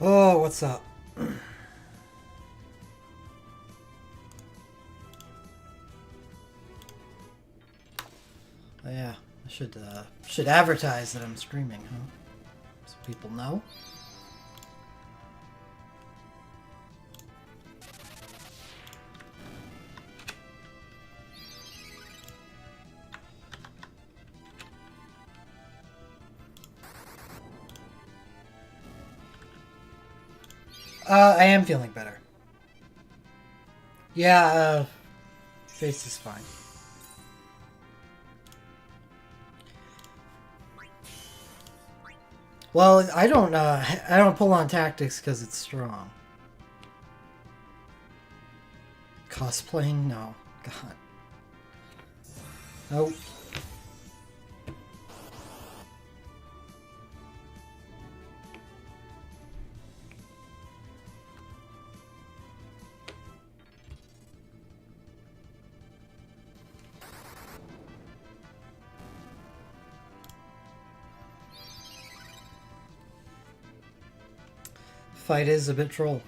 Oh, what's up? Oh, yeah, I should advertise that I'm streaming, huh? So people know. I am feeling better. Yeah, face is fine. Well, I don't pull on tactics because it's strong. Cosplaying? No. God. Nope. Fight is a bit troll.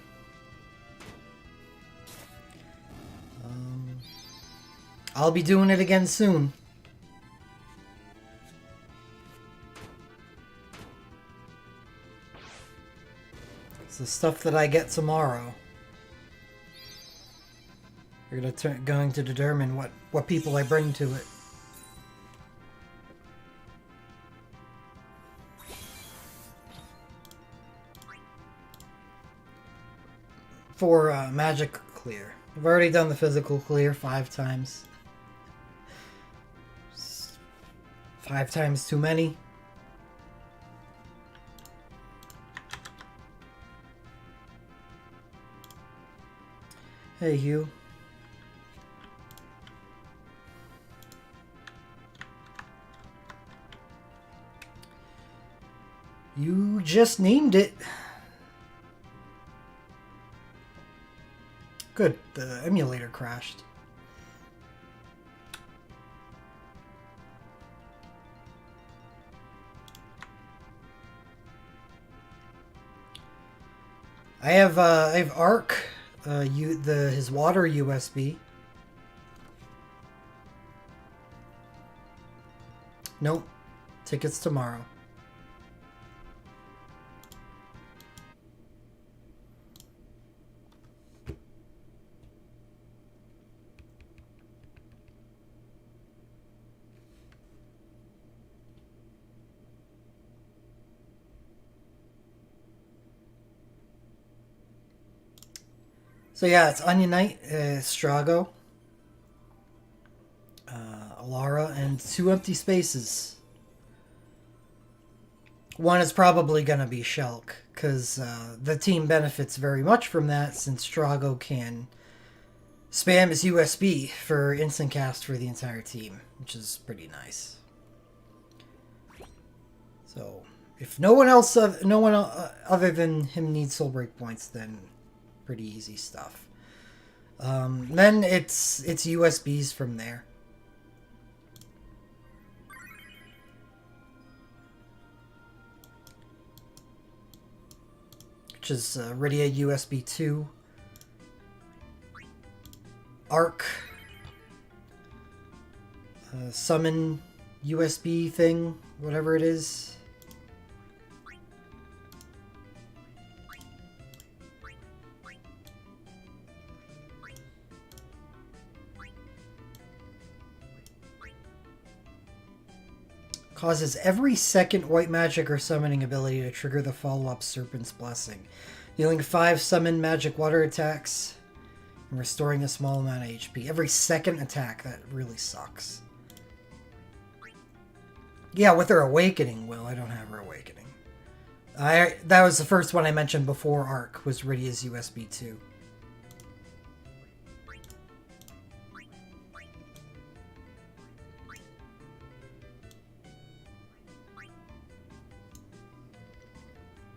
I'll be doing it again soon. It's the stuff that I get tomorrow. You're going to determine what people I bring to it. For magic clear. I've already done the physical clear 5 times. 5 times too many. Hey, Hugh. You just named it. Good, the emulator crashed. I have Arc, his water USB. Nope, tickets tomorrow. So yeah, it's Onion Knight, Strago, Alara, and 2 empty spaces. One is probably going to be Shulk, because the team benefits very much from that, since Strago can spam his USB for instant cast for the entire team, which is pretty nice. So, if no one other than him needs soul break points, then pretty easy stuff. Then it's USBs from there. Which is Rydia USB 2, Arc, Summon USB thing, whatever it is. Causes every second white magic or summoning ability to trigger the follow-up Serpent's Blessing, dealing 5 summon magic water attacks and restoring a small amount of HP. Every second attack, that really sucks. Yeah, with her Awakening, Will. I don't have her Awakening. That was the first one I mentioned before Arc, was Rydia's USB 2.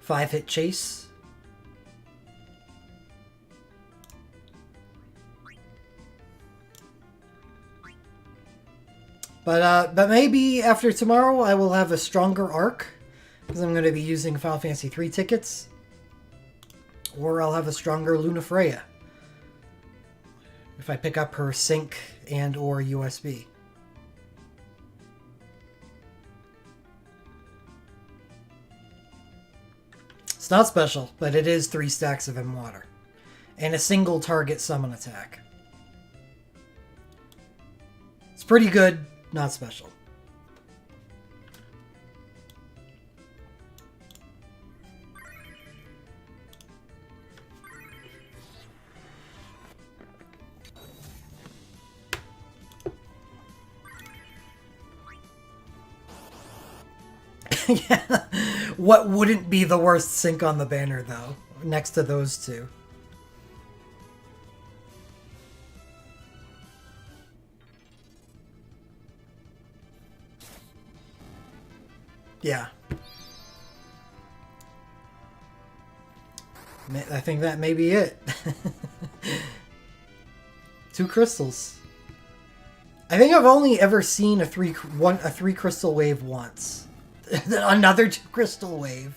Five-hit chase. But maybe after tomorrow I will have a stronger arc, because I'm going to be using Final Fantasy 3 tickets. Or I'll have a stronger Lunafreya if I pick up her Sync and or USB. It's not special, but it is 3 stacks of M-Water. And a single target summon attack. It's pretty good, not special. Yeah. What wouldn't be the worst sync on the banner, though, next to those two? Yeah. I think that may be it. 2 crystals. I think I've only ever seen a three crystal wave once. Another 2 crystal wave.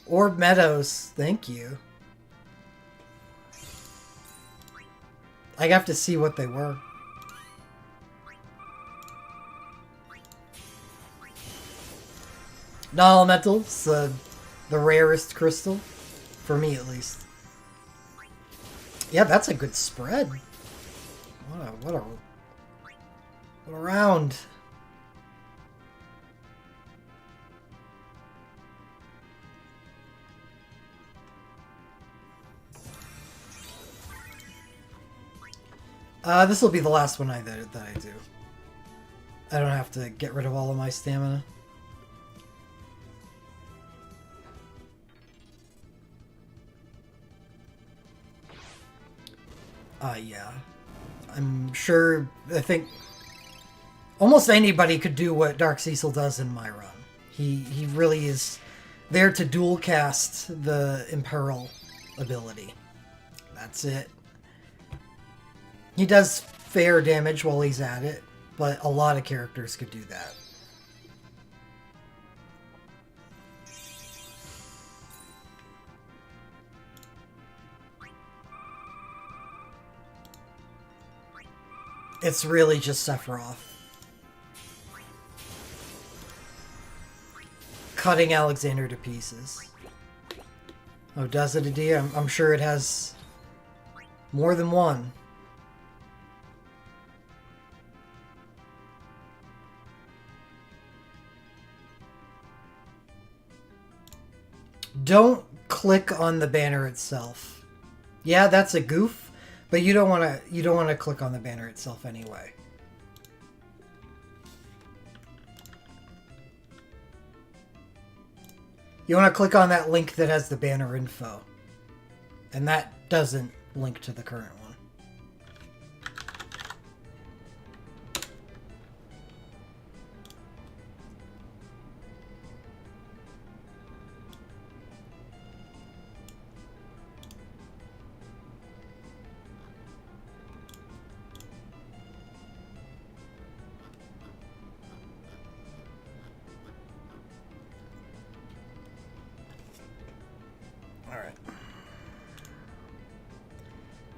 Orb Meadows, thank you. I have to see what they were. Non-elemental's the rarest crystal. For me, at least. Yeah, that's a good spread. What a round. This will be the last one that I do. I don't have to get rid of all of my stamina. Yeah. I'm sure, I think almost anybody could do what Dark Cecil does in my run. He really is there to dual cast the Imperil ability. That's it. He does fair damage while he's at it, but a lot of characters could do that. It's really just Sephiroth. Cutting Alexander to pieces. Oh, does it, Adia? I'm sure it has more than one. Don't click on the banner itself. Yeah, that's a goof, but you don't want to click on the banner itself anyway. You want to click on that link that has the banner info. And that doesn't link to the current one.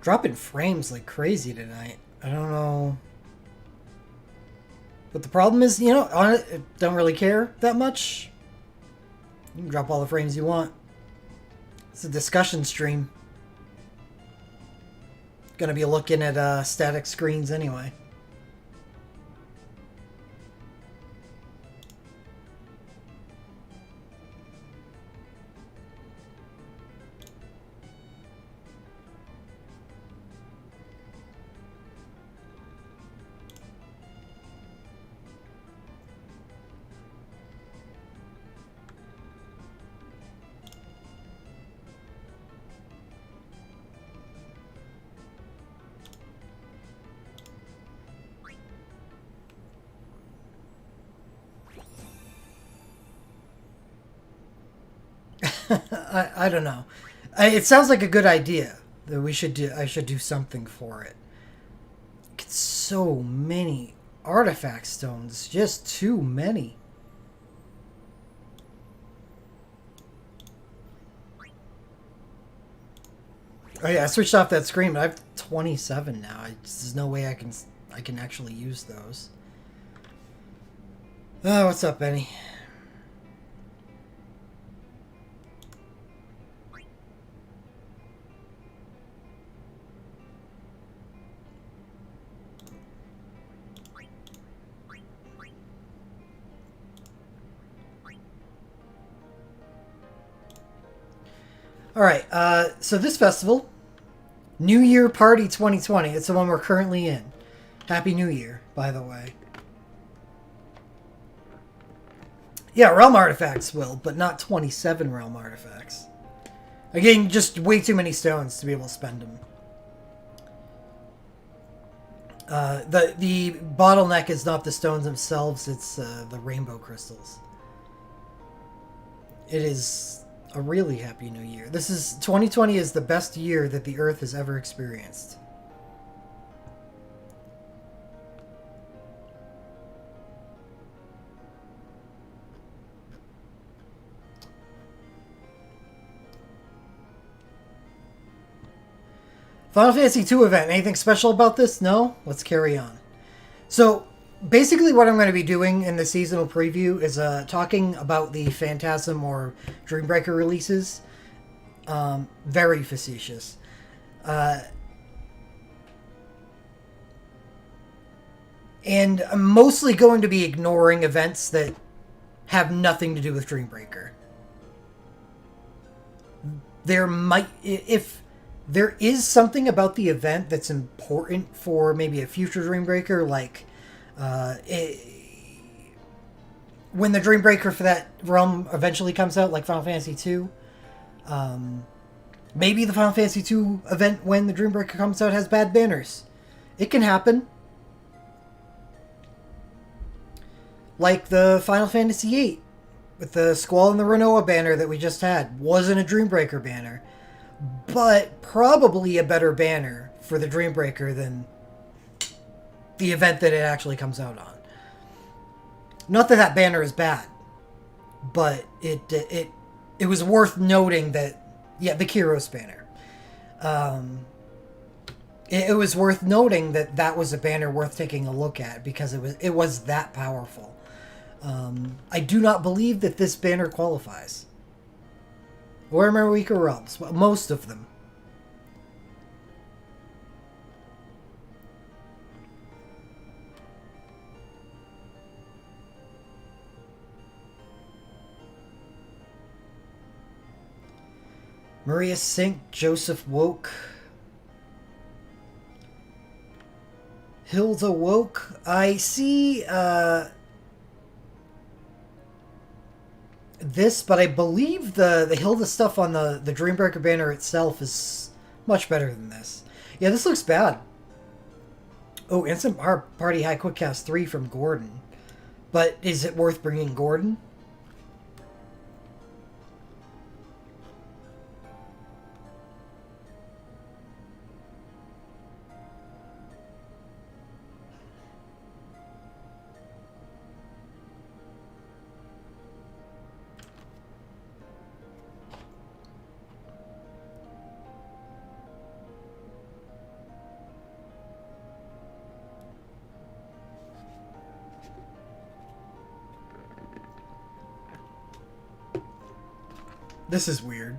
Dropping frames like crazy tonight. I don't know. But the problem is, you know, I don't really care that much. You can drop all the frames you want. It's a discussion stream. Gonna be looking at static screens anyway. I don't know. It sounds like a good idea that we should do. I should do something for it. Get so many artifact stones, just too many. Oh yeah, I switched off that screen, but I have 27 now. There's no way I can actually use those. Oh, what's up, Benny? All right. So this festival, New Year Party 2020. It's the one we're currently in. Happy New Year, by the way. Yeah, realm artifacts will, but not 27 realm artifacts. Again, just way too many stones to be able to spend them. The bottleneck is not the stones themselves; it's the rainbow crystals. It is a really happy new year. 2020 is the best year that the Earth has ever experienced. Final Fantasy II event. Anything special about this? No? Let's carry on. So, basically what I'm going to be doing in the seasonal preview is talking about the Phantasm or Dreambreaker releases. Very facetious. And I'm mostly going to be ignoring events that have nothing to do with Dreambreaker. There might... If there is something about the event that's important for maybe a future Dreambreaker, like when the Dreambreaker for that realm eventually comes out, like Final Fantasy II. Maybe the Final Fantasy II event when the Dreambreaker comes out has bad banners. It can happen. Like the Final Fantasy VIII with the Squall and the Renoa banner that we just had. Wasn't a Dreambreaker banner, but probably a better banner for the Dreambreaker than the event that it actually comes out on. Not that that banner is bad, but it was worth noting that, yeah, the Kyros banner. It was worth noting that that was a banner worth taking a look at because it was that powerful. I do not believe that this banner qualifies. Or weaker realms, most of them. Maria Sink, Joseph Woke. Hilda Woke. I see this, but I believe the Hilda stuff on the Dreambreaker banner itself is much better than this. Yeah, this looks bad. Oh, Instant Party High Quickcast 3 from Gordon. But is it worth bringing Gordon? This is weird.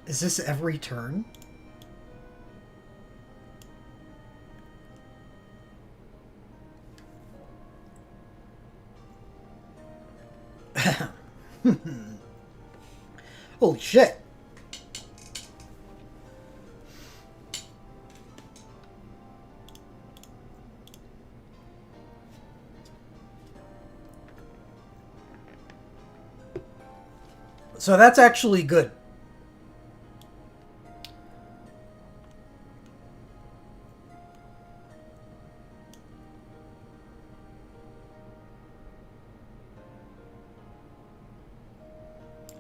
Is this every turn? Holy shit. So that's actually good.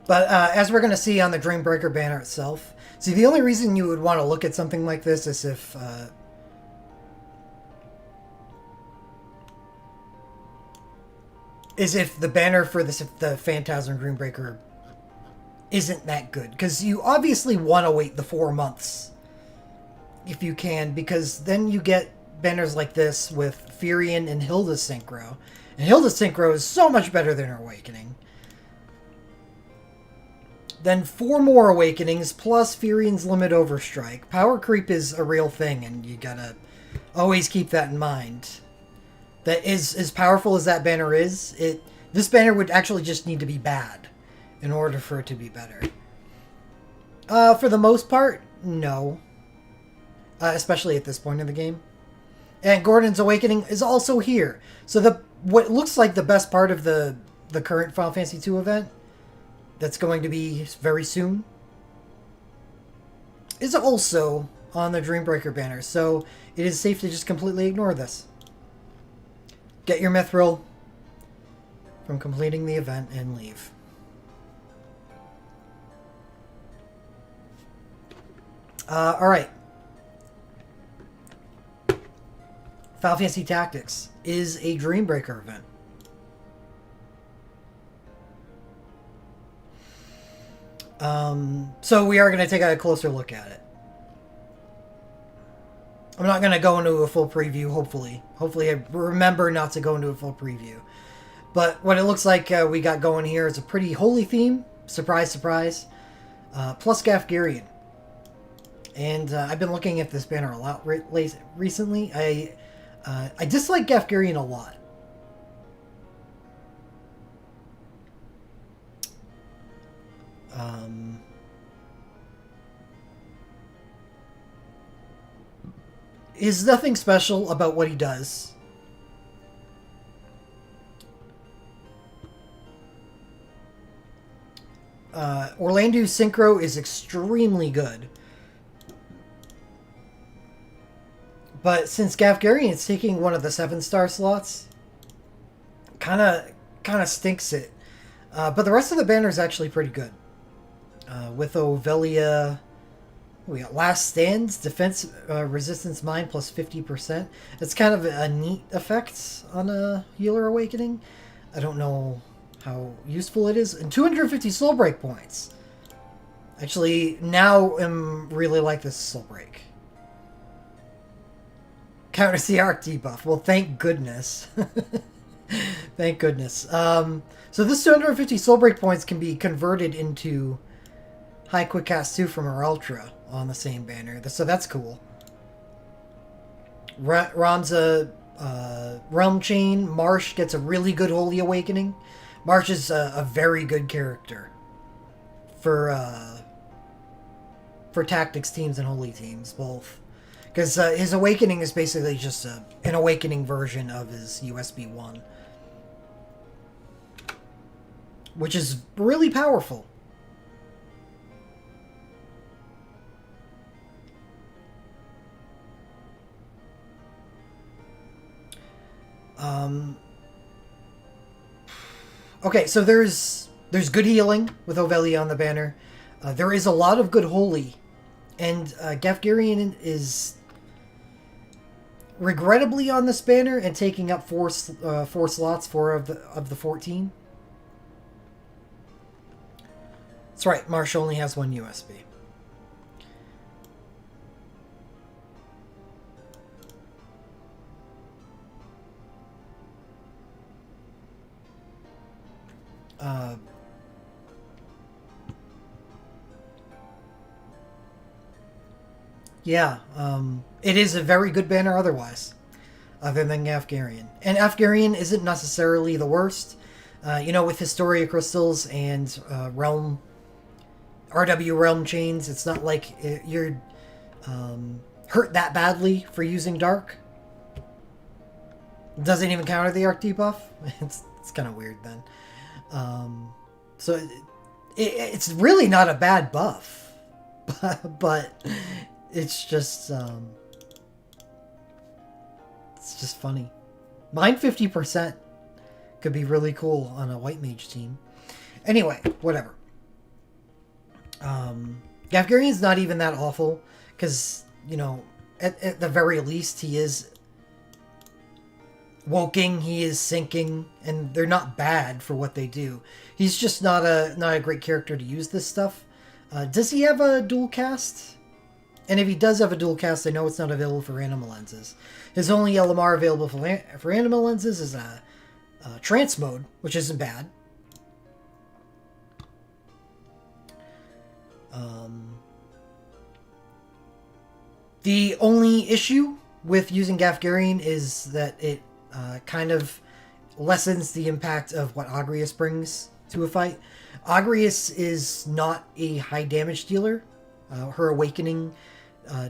But as we're going to see on the Dreambreaker banner itself, see, the only reason you would want to look at something like this is if the banner for the Phantasm Dreambreaker isn't that good, because you obviously want to wait the 4 months if you can, because then you get banners like this with Firion and Hilda Synchro, and Hilda Synchro is so much better than her Awakening. Then 4 more Awakenings plus Firion's Limit Overstrike. Power creep is a real thing, and you gotta always keep that in mind. That is as powerful as that banner is. This banner would actually just need to be bad in order for it to be better. For the most part, no. Especially at this point in the game. And Gordon's Awakening is also here. So what looks like the best part of the current Final Fantasy II event, that's going to be very soon, is also on the Dreambreaker banner. So it is safe to just completely ignore this. Get your Mithril from completing the event and leave. Alright. Final Fantasy Tactics is a Dreambreaker event. So we are going to take a closer look at it. I'm not going to go into a full preview, hopefully. Hopefully I remember not to go into a full preview. But what it looks like we got going here is a pretty holy theme. Surprise, surprise. Plus Gafgarian. And I've been looking at this banner a lot recently. I dislike Gafgarian a lot. Is nothing special about what he does. Orlando Synchro is extremely good. But since Gafgarian is taking one of the 7-star slots, kind of stinks it. But the rest of the banner is actually pretty good. With Ovelia, we got Last Stands, Defense Resistance Mine plus 50%. It's kind of a neat effect on a Healer Awakening. I don't know how useful it is. And 250 Soul Break points. Actually, now I'm really like this Soul Break. Counters the arc debuff. Well, thank goodness. Thank goodness. So this 250 Soul Break points can be converted into High Quick Cast 2 from her Ultra on the same banner. So that's cool. Ramza, Realm Chain. Marsh gets a really good Holy Awakening. Marsh is a very good character for Tactics teams and Holy teams, both. Because his Awakening is basically just an Awakening version of his USB 1. Which is really powerful. Okay, so there's good healing with Ovelia on the banner. There is a lot of good Holy. And Gafgarian is regrettably on this banner and taking up four slots, 4 of the 14. That's right, Marsh only has 1 USB. Yeah, it is a very good banner otherwise, other than Gafgarian. And Gafgarian isn't necessarily the worst. With Historia Crystals and RW Realm Chains, it's not like you're hurt that badly for using Dark. It doesn't even counter the Arc debuff. It's kind of weird then. So it's really not a bad buff, but it's just funny. Mine 50% could be really cool on a white mage team. Anyway, whatever. Gafgarian's not even that awful, because, you know, at the very least, he is woking, he is sinking, and they're not bad for what they do. He's just not a great character to use this stuff. Does he have a dual cast? And if he does have a dual cast, I know it's not available for Anima lenses. His only LMR available for Anima lenses is a trance mode, which isn't bad. The only issue with using Gafgarian is that it kind of lessens the impact of what Agrias brings to a fight. Agrias is not a high damage dealer. Her Awakening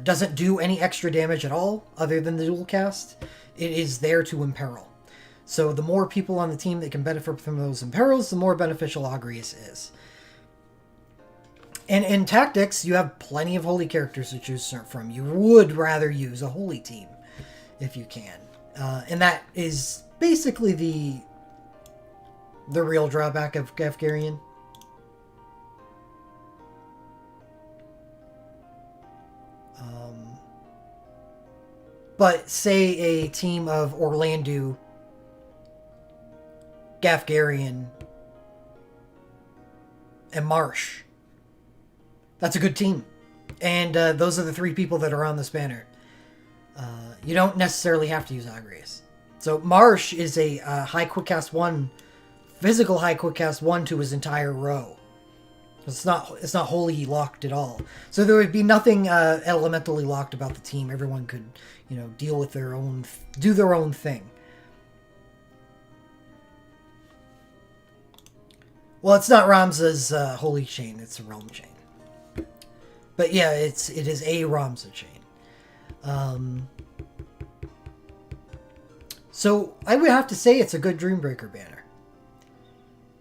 doesn't do any extra damage at all other than the dual cast. It is there to imperil. So the more people on the team that can benefit from those imperils, the more beneficial Agrias is. And in tactics, you have plenty of holy characters to choose from. You would rather use a holy team if you can. And that is basically the real drawback of Gafgarian. But say a team of Orlandeau, Gafgarian, and Marsh. That's a good team. And those are the three people that are on this banner. You don't necessarily have to use Agrias. So Marsh is a high quick cast 1, physical high quick cast 1 to his entire row. It's not wholly locked at all. So there would be nothing elementally locked about the team. Everyone could, you know, deal with their own, do their own thing. Well, it's not Ramza's holy chain, it's a realm chain. But yeah, it is a Ramza chain. So I would have to say it's a good Dreambreaker banner.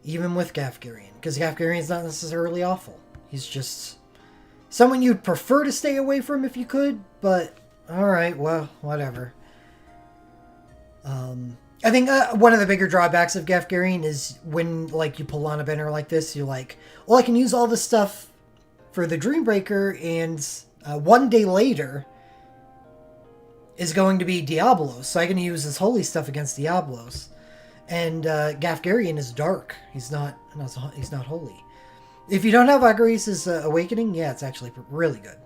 Even with Gafgarian. Because Gafgarian's not necessarily awful. He's just someone you'd prefer to stay away from if you could, but alright, well, whatever. I think one of the bigger drawbacks of Gafgarian is when, like, you pull on a banner like this, you're like, well, I can use all this stuff for the Dreambreaker, and one day later is going to be Diablos, so I can use this holy stuff against Diablos. And Gafgarian is dark. He's not holy. If you don't have Agrias' Awakening, yeah, it's actually really good.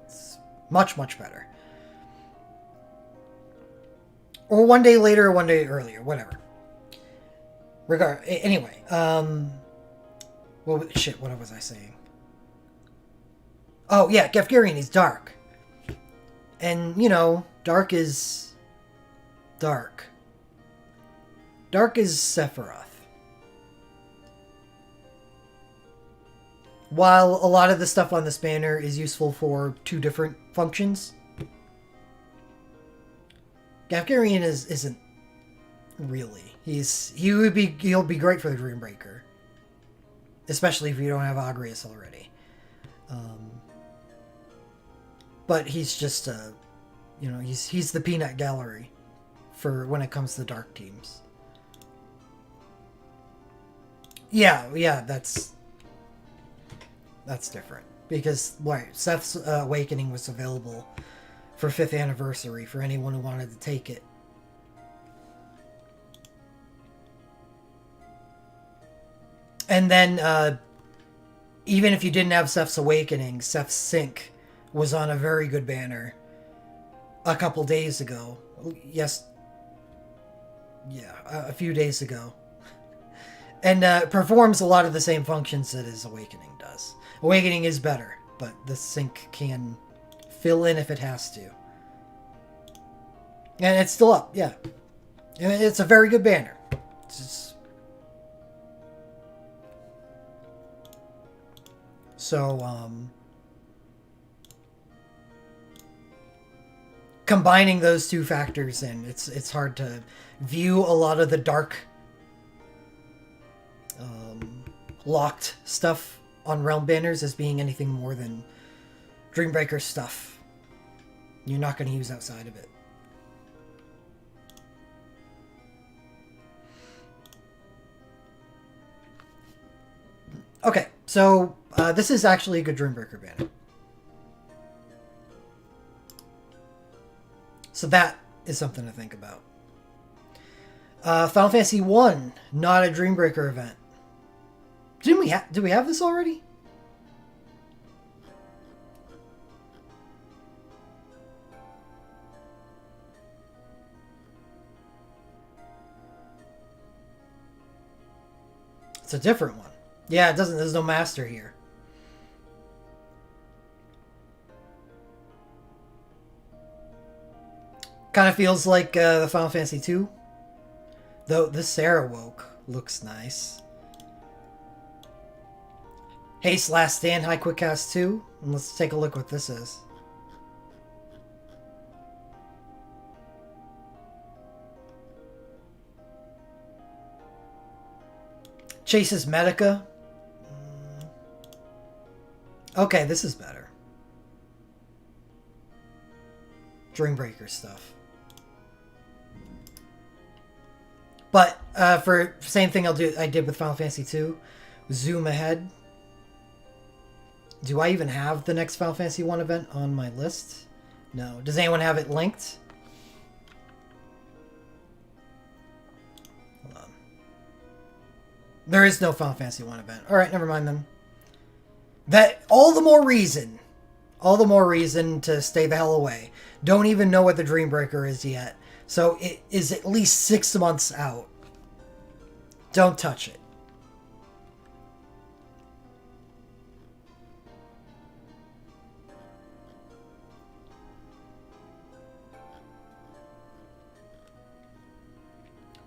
It's much, much better. Or one day later, or one day earlier, whatever. Anyway, well, shit, what was I saying? Oh, yeah, Gafgarian, he's dark. And, you know, dark is dark. Dark is Sephiroth. While a lot of the stuff on this banner is useful for two different functions, Gafgarian isn't really. He'll be great for the Dreambreaker, especially if you don't have Agrias already. But he's just he's the peanut gallery for when it comes to dark teams. Yeah, that's different because Seth's Awakening was available for 5th anniversary for anyone who wanted to take it. And then even if you didn't have Seth's Awakening, Seth's Sync was on a very good banner a couple days ago. Yes. Yeah, a few days ago. And performs a lot of the same functions that his Awakening does. Awakening is better, but the Sync can fill in if it has to. And it's still up, yeah. It's a very good banner. It's just... So, combining those two factors in, it's hard to view a lot of the dark locked stuff on Realm banners as being anything more than Dreambreaker stuff. You're not going to use outside of it. Okay, so this is actually a good Dreambreaker banner. So that is something to think about. Final Fantasy 1, not a Dreambreaker event. Did we have this already? It's a different one. Yeah, it doesn't. There's no master here. Kind of feels like the Final Fantasy 2. Though this Sarah Woke looks nice. Haste Last Stand High Quick Cast 2. And let's take a look what this is. Chases Medica. Okay, this is better. Dreambreaker stuff. But for same thing I did with Final Fantasy 2. Zoom ahead. Do I even have the next Final Fantasy 1 event on my list? No. Does anyone have it linked? Hold on. There is no Final Fantasy 1 event. Alright, never mind then. That all the more reason to stay the hell away. Don't even know what the Dreambreaker is yet. So it is at least 6 months out. Don't touch it.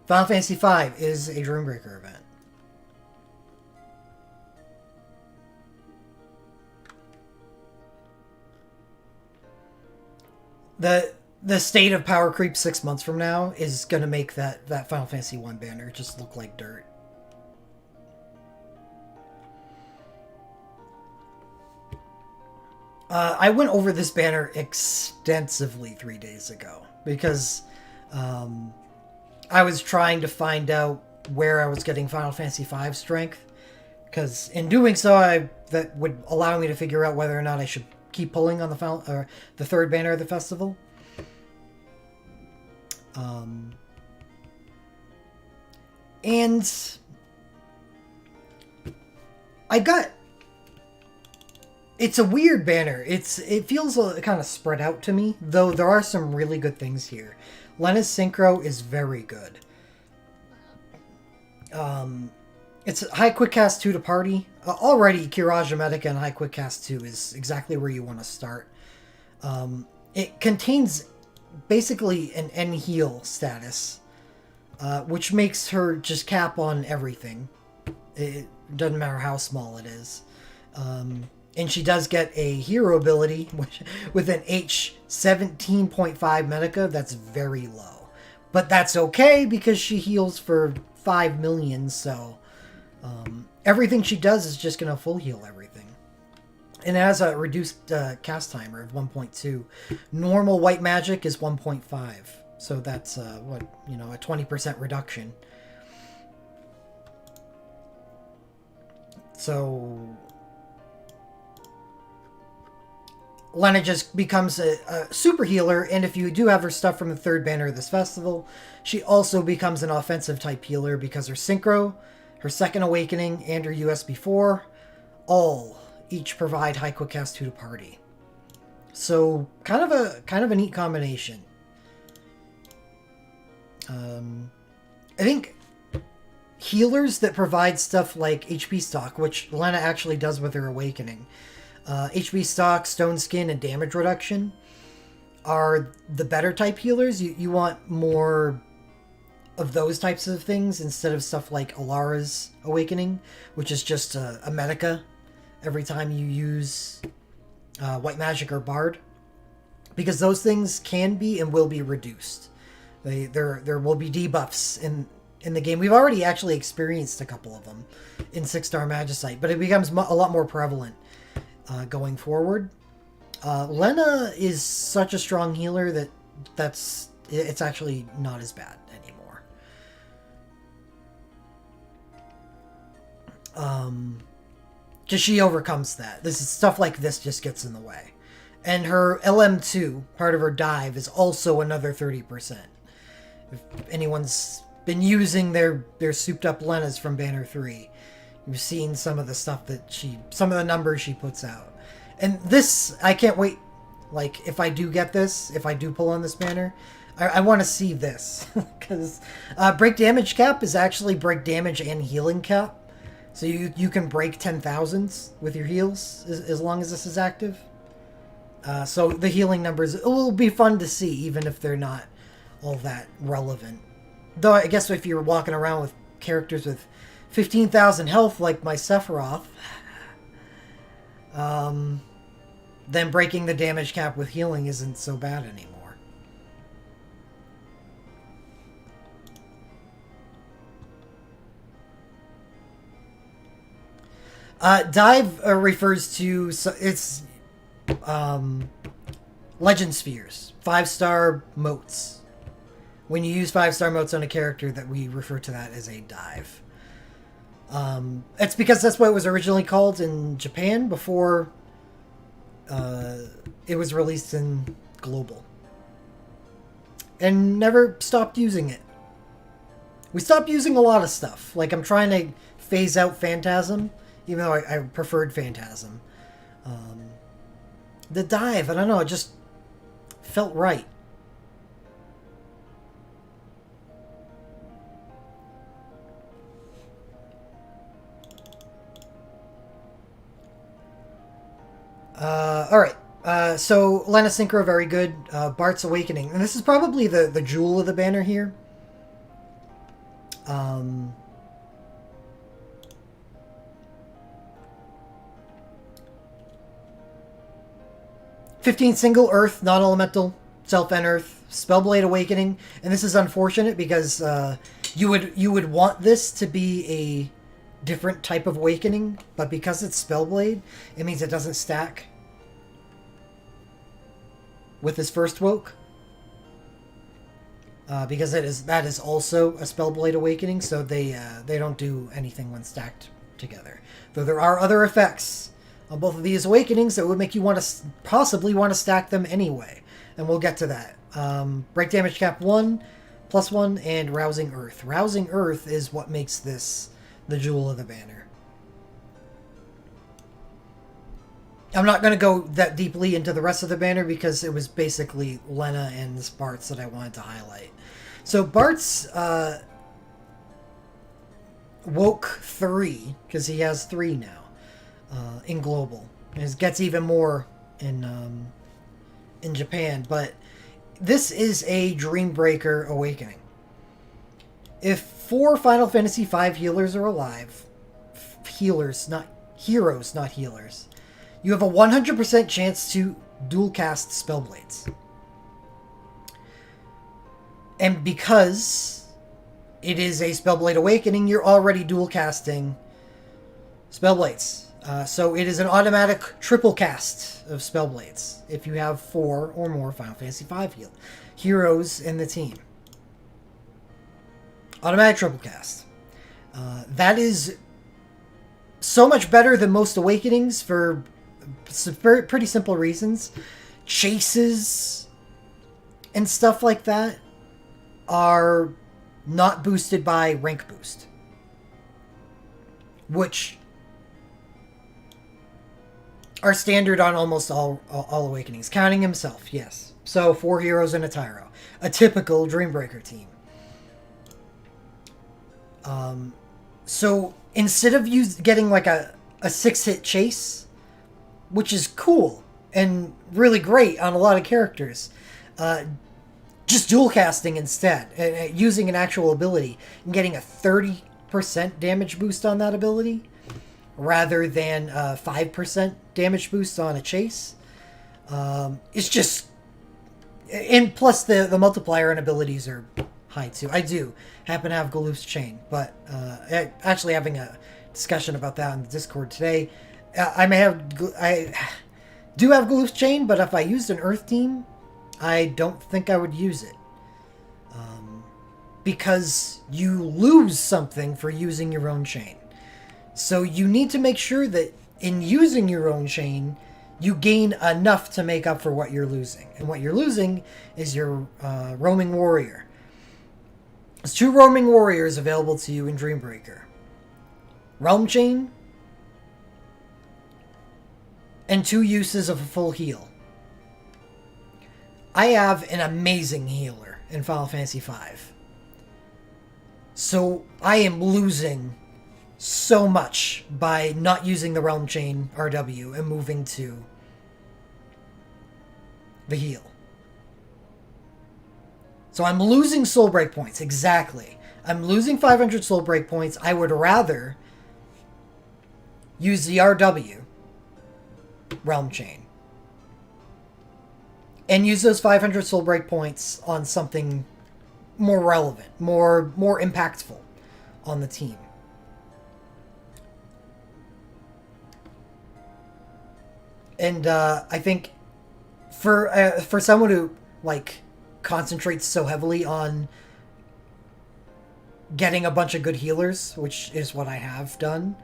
Final Fantasy V is a Dreambreaker event. The state of power creep 6 months from now is going to make that Final Fantasy 1 banner just look like dirt. I went over this banner extensively 3 days ago because I was trying to find out where I was getting Final Fantasy V strength, because in doing so, that would allow me to figure out whether or not I should keep pulling on the third banner of the festival. And I got... It's a weird banner. It feels kind of spread out to me, though there are some really good things here. Lena's Synchro is very good. It's High Quick Cast 2 to party. Already, Kiraja Medica and High Quick Cast 2 is exactly where you want to start. It contains basically an N heal status, which makes her just cap on everything. It doesn't matter how small it is. And she does get a hero ability with an H 17.5 Medica. That's very low. But that's okay because she heals for 5 million, so everything she does is just going to full heal everything. And it has a reduced cast timer of 1.2. Normal white magic is 1.5. So that's, a 20% reduction. So Lena just becomes a super healer, and if you do have her stuff from the third banner of this festival, she also becomes an offensive type healer because her Synchro, her Second Awakening, and her USB 4 all each provide High Quick Cast 2 to party. So kind of a neat combination. I think healers that provide stuff like HP stock, which Lena actually does with her Awakening, HP stock, stone skin, and damage reduction are the better type healers. You want more of those types of things instead of stuff like Alara's Awakening, which is just a Medica every time you use White Magic or Bard, because those things can be and will be reduced. There will be debuffs in the game. We've already actually experienced a couple of them in 6-star Magicite, but it becomes a lot more prevalent going forward. Lena is such a strong healer that it's actually not as bad anymore. Just she overcomes that. This is stuff like this just gets in the way. And her LM2, part of her dive, is also another 30%. If anyone's been using their souped up Lenas from Banner 3, you've seen some of the stuff that some of the numbers she puts out. And this, I can't wait. Like, if I do get this, if I do pull on this banner, I want to see this. Because break damage cap is actually break damage and healing cap. So you can break 10,000s with your heals as long as this is active. So the healing numbers, it will be fun to see, even if they're not all that relevant. Though I guess if you're walking around with characters with 15,000 health like my Sephiroth, then breaking the damage cap with healing isn't so bad anymore. Dive refers to, it's legend spheres, 5-star motes. When you use 5-star motes on a character, that we refer to that as a dive. It's because that's what it was originally called in Japan before it was released in global. And never stopped using it. We stopped using a lot of stuff. Like, I'm trying to phase out Phantasm, even though I preferred Phantasm. The dive, I don't know, it just felt right. Alright. So, Lena Synchro, very good. Bart's Awakening. And this is probably the jewel of the banner here. 15 single Earth, non-elemental, self-and-Earth, Spellblade Awakening. And this is unfortunate because you would want this to be a different type of awakening, but because it's Spellblade, it means it doesn't stack with his first woke. Because that is also a Spellblade Awakening, so they don't do anything when stacked together. Though there are other effects on both of these awakenings that would make you want to possibly want to stack them anyway, and we'll get to that. Break damage cap 1, +1, and Rousing Earth. Rousing Earth is what makes this the jewel of the banner. I'm not going to go that deeply into the rest of the banner because it was basically Lena and this Bart's that I wanted to highlight. So Bart's woke 3, because he has 3 now in global. It gets even more in Japan, but this is a Dreambreaker Awakening. If 4 Final Fantasy V healers are alive, heroes, not healers, you have a 100% chance to dual cast Spellblades. And because it is a Spellblade Awakening, you're already dual casting Spellblades. So it is an automatic triple cast of Spellblades if you have 4 or more Final Fantasy V heroes in the team. Automatic triple cast. That is so much better than most Awakenings for pretty simple reasons. Chases and stuff like that are not boosted by rank boost, which are standard on almost all Awakenings, counting himself, yes. So 4 heroes and a Tyro, a typical Dreambreaker team. So instead of getting like a 6-hit chase, which is cool and really great on a lot of characters, just dual casting instead, using an actual ability and getting a 30% damage boost on that ability rather than a 5% damage boost on a chase. It's just, and plus the multiplier and abilities are high too. I do happen to have Galoof's Chain, but actually having a discussion about that in the Discord today. I do have Galoof's Chain, but if I used an Earth team, I don't think I would use it. Because you lose something for using your own chain. So you need to make sure that in using your own chain, you gain enough to make up for what you're losing. And what you're losing is your Roaming Warrior. There's 2 Roaming Warriors available to you in Dreambreaker. Realm Chain, and 2 uses of a full heal. I have an amazing healer in Final Fantasy V. So I am losing so much by not using the Realm Chain RW and moving to the heal. So I'm losing soul break points, exactly. I'm losing 500 soul break points. I would rather use the RW Realm Chain and use those 500 soul break points on something more relevant, more impactful on the team. And I think for someone who like concentrates so heavily on getting a bunch of good healers, which is what I have done,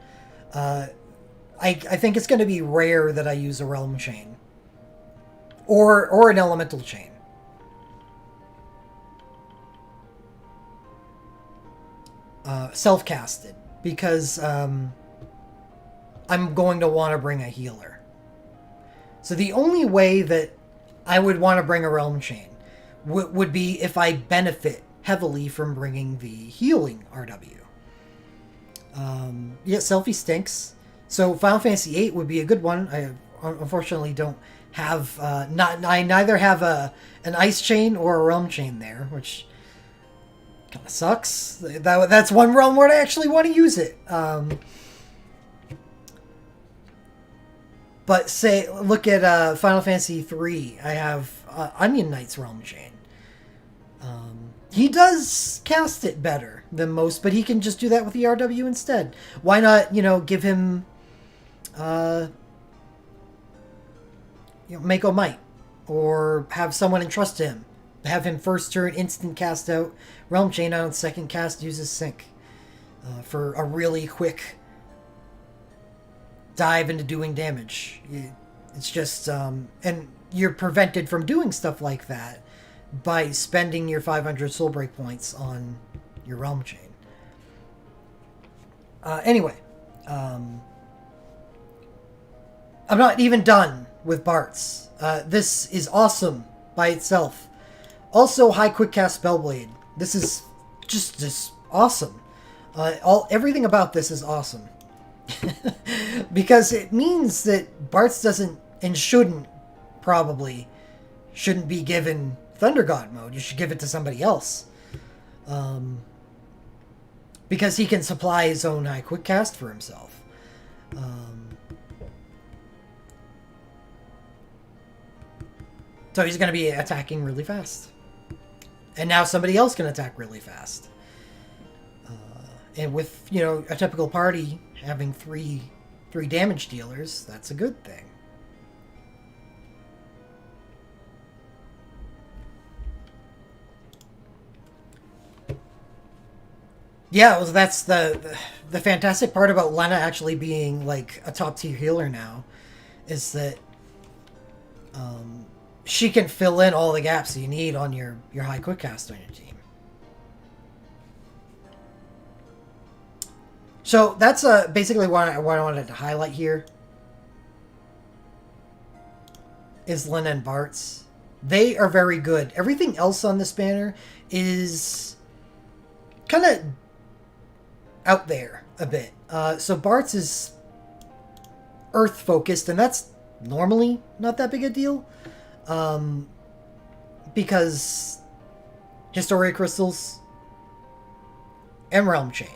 I think it's going to be rare that I use a Realm Chain or an Elemental Chain. Self-casted, because I'm going to want to bring a healer. So the only way that I would want to bring a Realm Chain would be if I benefit heavily from bringing the healing RW. Yeah, Selfie stinks. So Final Fantasy VIII would be a good one. I unfortunately don't have I neither have an Ice Chain or a Realm Chain there, which kind of sucks. That's one realm where I actually want to use it. But look at Final Fantasy III. I have Onion Knight's Realm Chain. He does cast it better than most, but he can just do that with the RW instead. Why not, give him, Mako Might, or have someone entrust him. Have him first turn instant cast out Realm Chain out, second cast uses Sync for a really quick dive into doing damage. It's just, and you're prevented from doing stuff like that by spending your 500 soul break points on your Realm Chain. Anyway, I'm not even done with Bartz. This is awesome by itself. Also, high quick cast Spellblade. This is just awesome. Everything about this is awesome. Because it means that Bartz doesn't and shouldn't be given Thunder God mode. You should give it to somebody else. Because he can supply his own high quick cast for himself. So he's going to be attacking really fast. And now somebody else can attack really fast. And with, a typical party having three damage dealers, that's a good thing. Yeah, well, that's the fantastic part about Lena actually being like a top tier healer now, is that she can fill in all the gaps you need on your high quick cast on your team. So that's basically what I wanted to highlight here. Is Lena and Bartz. They are very good. Everything else on this banner is kind of out there a bit. So Bartz is Earth focused, and that's normally not that big a deal. Because Historia Crystals and Realm Chain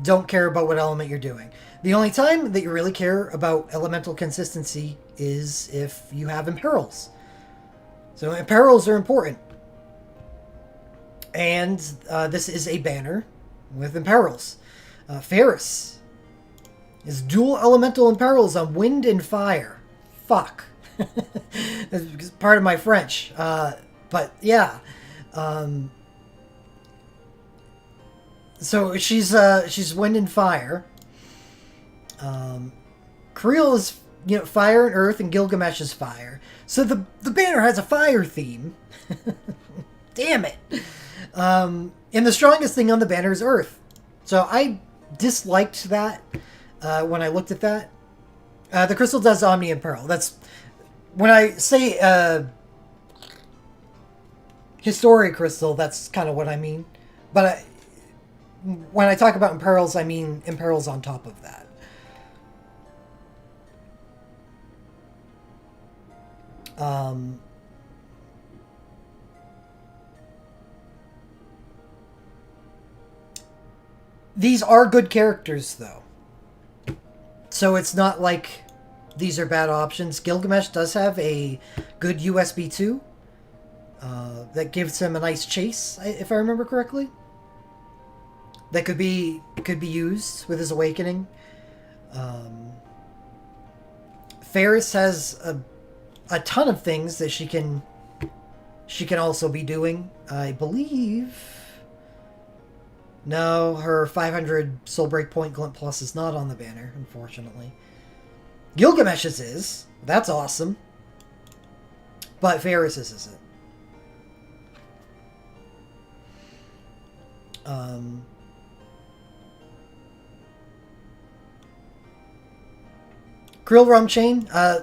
don't care about what element you're doing. The only time that you really care about elemental consistency is if you have imperils. So imperils are important. And this is a banner with imperils. Ferris is dual elemental imperils on wind and fire. Fuck. That's part of my French. But yeah. So she's wind and fire. Creel is fire and earth, and Gilgamesh is fire. So the banner has a fire theme. Damn it. And the strongest thing on the banner is earth. So I disliked that when I looked at that. The crystal does Omni Imperil. That's when I say Historic crystal. That's kind of what I mean. But when I talk about imperils, I mean imperils on top of that. These are good characters, though. So it's not like these are bad options. Gilgamesh does have a good USB 2 that gives him a nice chase, if I remember correctly. That could be used with his awakening. Ferris has a ton of things that she can also be doing. I believe. No, her 500 Soul Breakpoint Glint Plus is not on the banner, unfortunately. Gilgamesh's is. That's awesome. But Ferris's isn't. Krill Rum Chain. I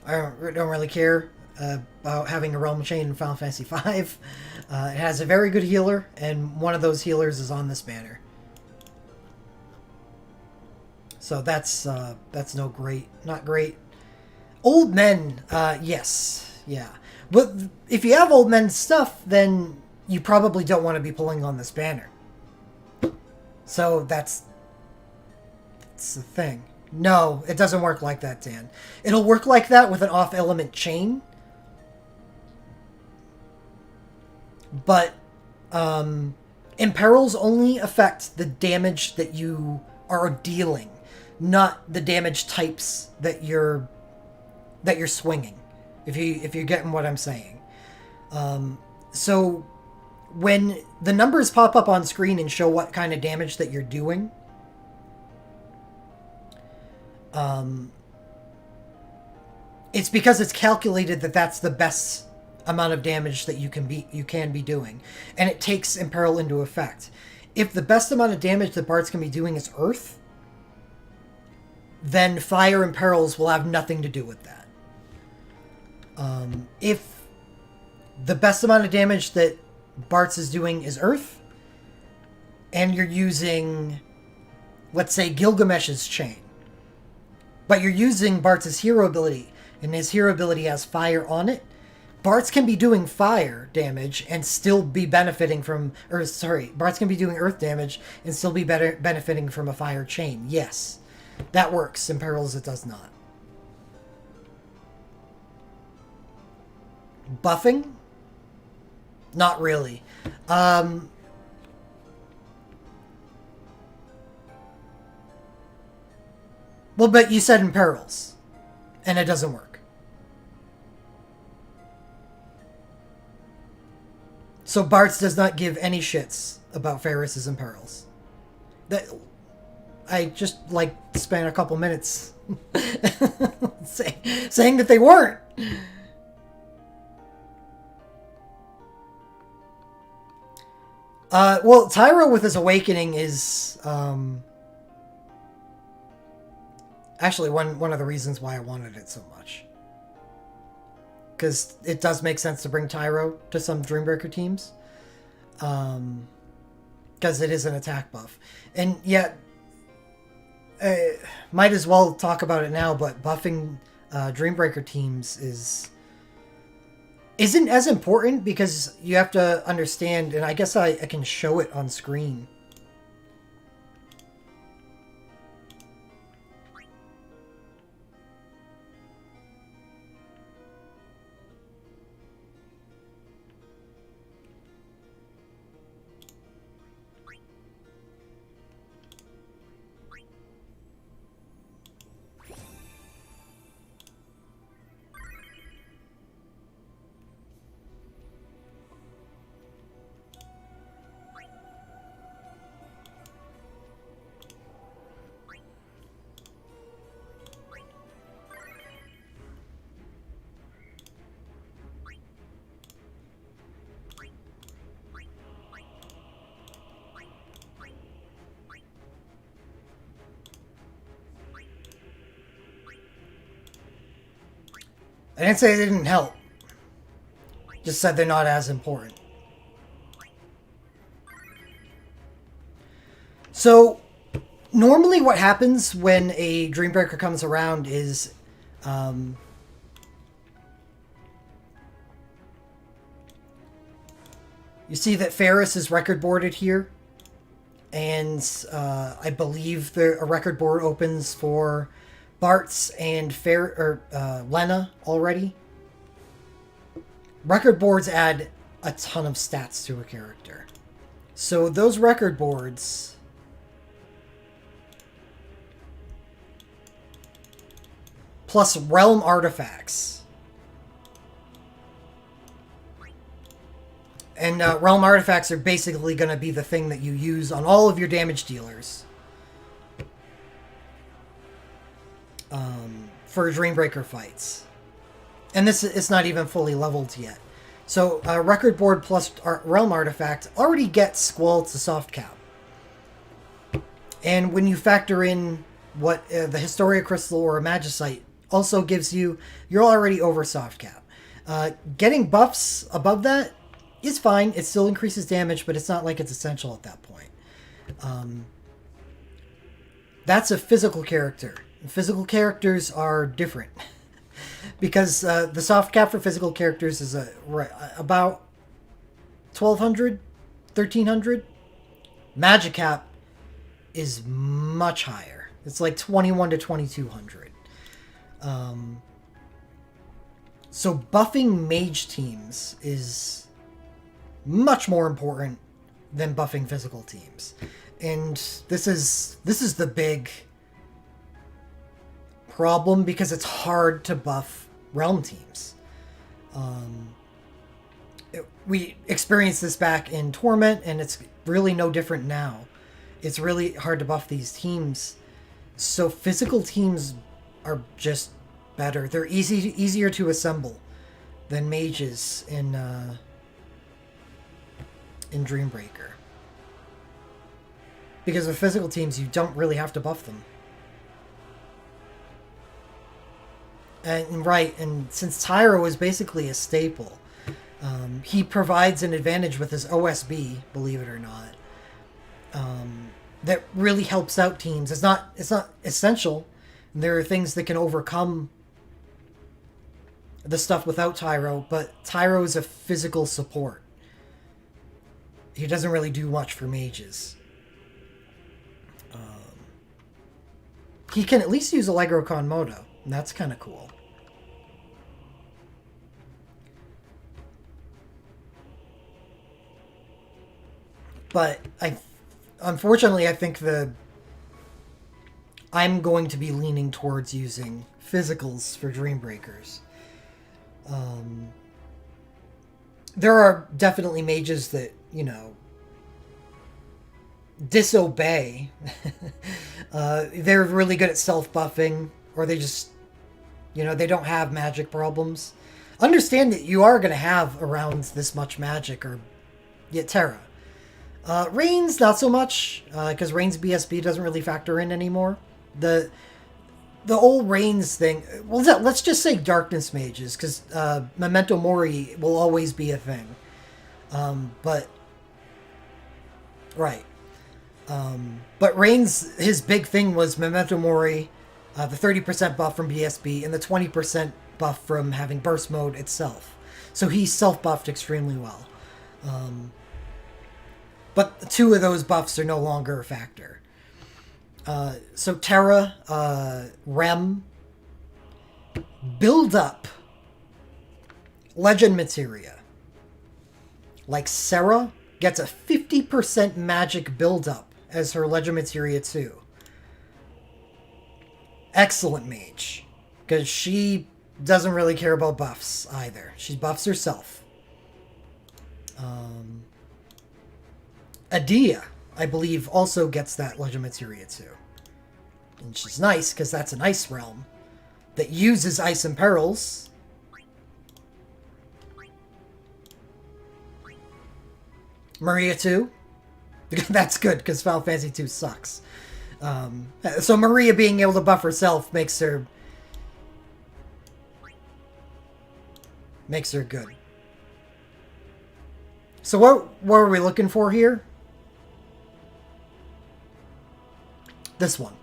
don't really care about having a Realm Chain in Final Fantasy V. It has a very good healer, and one of those healers is on this banner. So that's not great. Old Men, yes, yeah. But if you have Old Men stuff, then you probably don't want to be pulling on this banner. So that's the thing. No, it doesn't work like that, Dan. It'll work like that with an off-element chain. But imperils only affect the damage that you are dealing, not the damage types that you're swinging. If you're getting what I'm saying. So when the numbers pop up on screen and show what kind of damage that you're doing, it's because it's calculated that that's the best amount of damage that you can be doing, and it takes Imperil into effect. If the best amount of damage that Bards can be doing is Earth, then Fire Imperils will have nothing to do with that. If the best amount of damage that Bartz is doing is Earth, and you're using, let's say, Gilgamesh's Chain, but you're using Bartz's hero ability, and his hero ability has fire on it, Bartz can be doing fire damage and still be benefiting from... Bartz can be doing earth damage and still be benefiting from a fire chain. Yes, that works. In Perils, it does not. Buffing? Not really. Well, but you said in Perils, and it doesn't work. So Bartz does not give any shits about Ferris's Imperils. That I just spent a couple minutes saying that they weren't. Well, Tyro with his awakening is actually one of the reasons why I wanted it so much. Because it does make sense to bring Tyro to some Dreambreaker teams. Because it is an attack buff. And yet, might as well talk about it now, but buffing Dreambreaker teams isn't as important, because you have to understand, and I guess I can show it on screen. I didn't say they didn't help. Just said they're not as important. So, normally what happens when a Dreambreaker comes around is... you see that Ferris is record boarded here. And I believe a record board opens for Bartz and Lena already. Record boards add a ton of stats to a character. So those record boards plus realm artifacts. And realm artifacts are basically going to be the thing that you use on all of your damage dealers. For Dreambreaker fights. And it's not even fully leveled yet. So record board plus realm artifact already gets Squall to soft cap. And when you factor in what the Historia Crystal or a Magicite also gives you, you're already over soft cap. Getting buffs above that is fine. It still increases damage, but it's not like it's essential at that point. That's a physical character. Physical characters are different. Because the soft cap for physical characters is about 1,200, 1,300. Magic cap is much higher. It's like 21 to 2,200. So buffing mage teams is much more important than buffing physical teams. And this is the big problem, because it's hard to buff realm teams. We experienced this back in Torment, and it's really no different now. It's really hard to buff these teams. So physical teams are just better. They're easier to assemble than mages in Dreambreaker. Because with physical teams, you don't really have to buff them. And since Tyro is basically a staple, he provides an advantage with his OSB, believe it or not, that really helps out teams. It's not essential. There are things that can overcome the stuff without Tyro, but Tyro is a physical support. He doesn't really do much for mages. He can at least use Allegro Con Moto, and that's kind of cool. But unfortunately, I think I'm going to be leaning towards using physicals for Dreambreakers. There are definitely mages that, disobey. They're really good at self-buffing, or they just, they don't have magic problems. Understand that you are going to have around this much magic, or Terra. Rain's not so much, because Rain's BSB doesn't really factor in anymore. The old Rain's thing, well, let's just say Darkness Mages, because Memento Mori will always be a thing. But Rain's, his big thing was Memento Mori, the 30% buff from BSB, and the 20% buff from having Burst Mode itself. So he self-buffed extremely well. But two of those buffs are no longer a factor. So Terra, Rem, build up Legend Materia. Like Serra gets a 50% magic build up as her Legend Materia 2. Excellent mage. Because she doesn't really care about buffs either. She buffs herself. Adia, I believe, also gets that Legend Materia too. And she's nice, because that's an ice realm that uses Ice and Perils. Maria 2. That's good, because Final Fantasy 2 sucks. So Maria being able to buff herself makes her makes her good. So what are we looking for here? This one.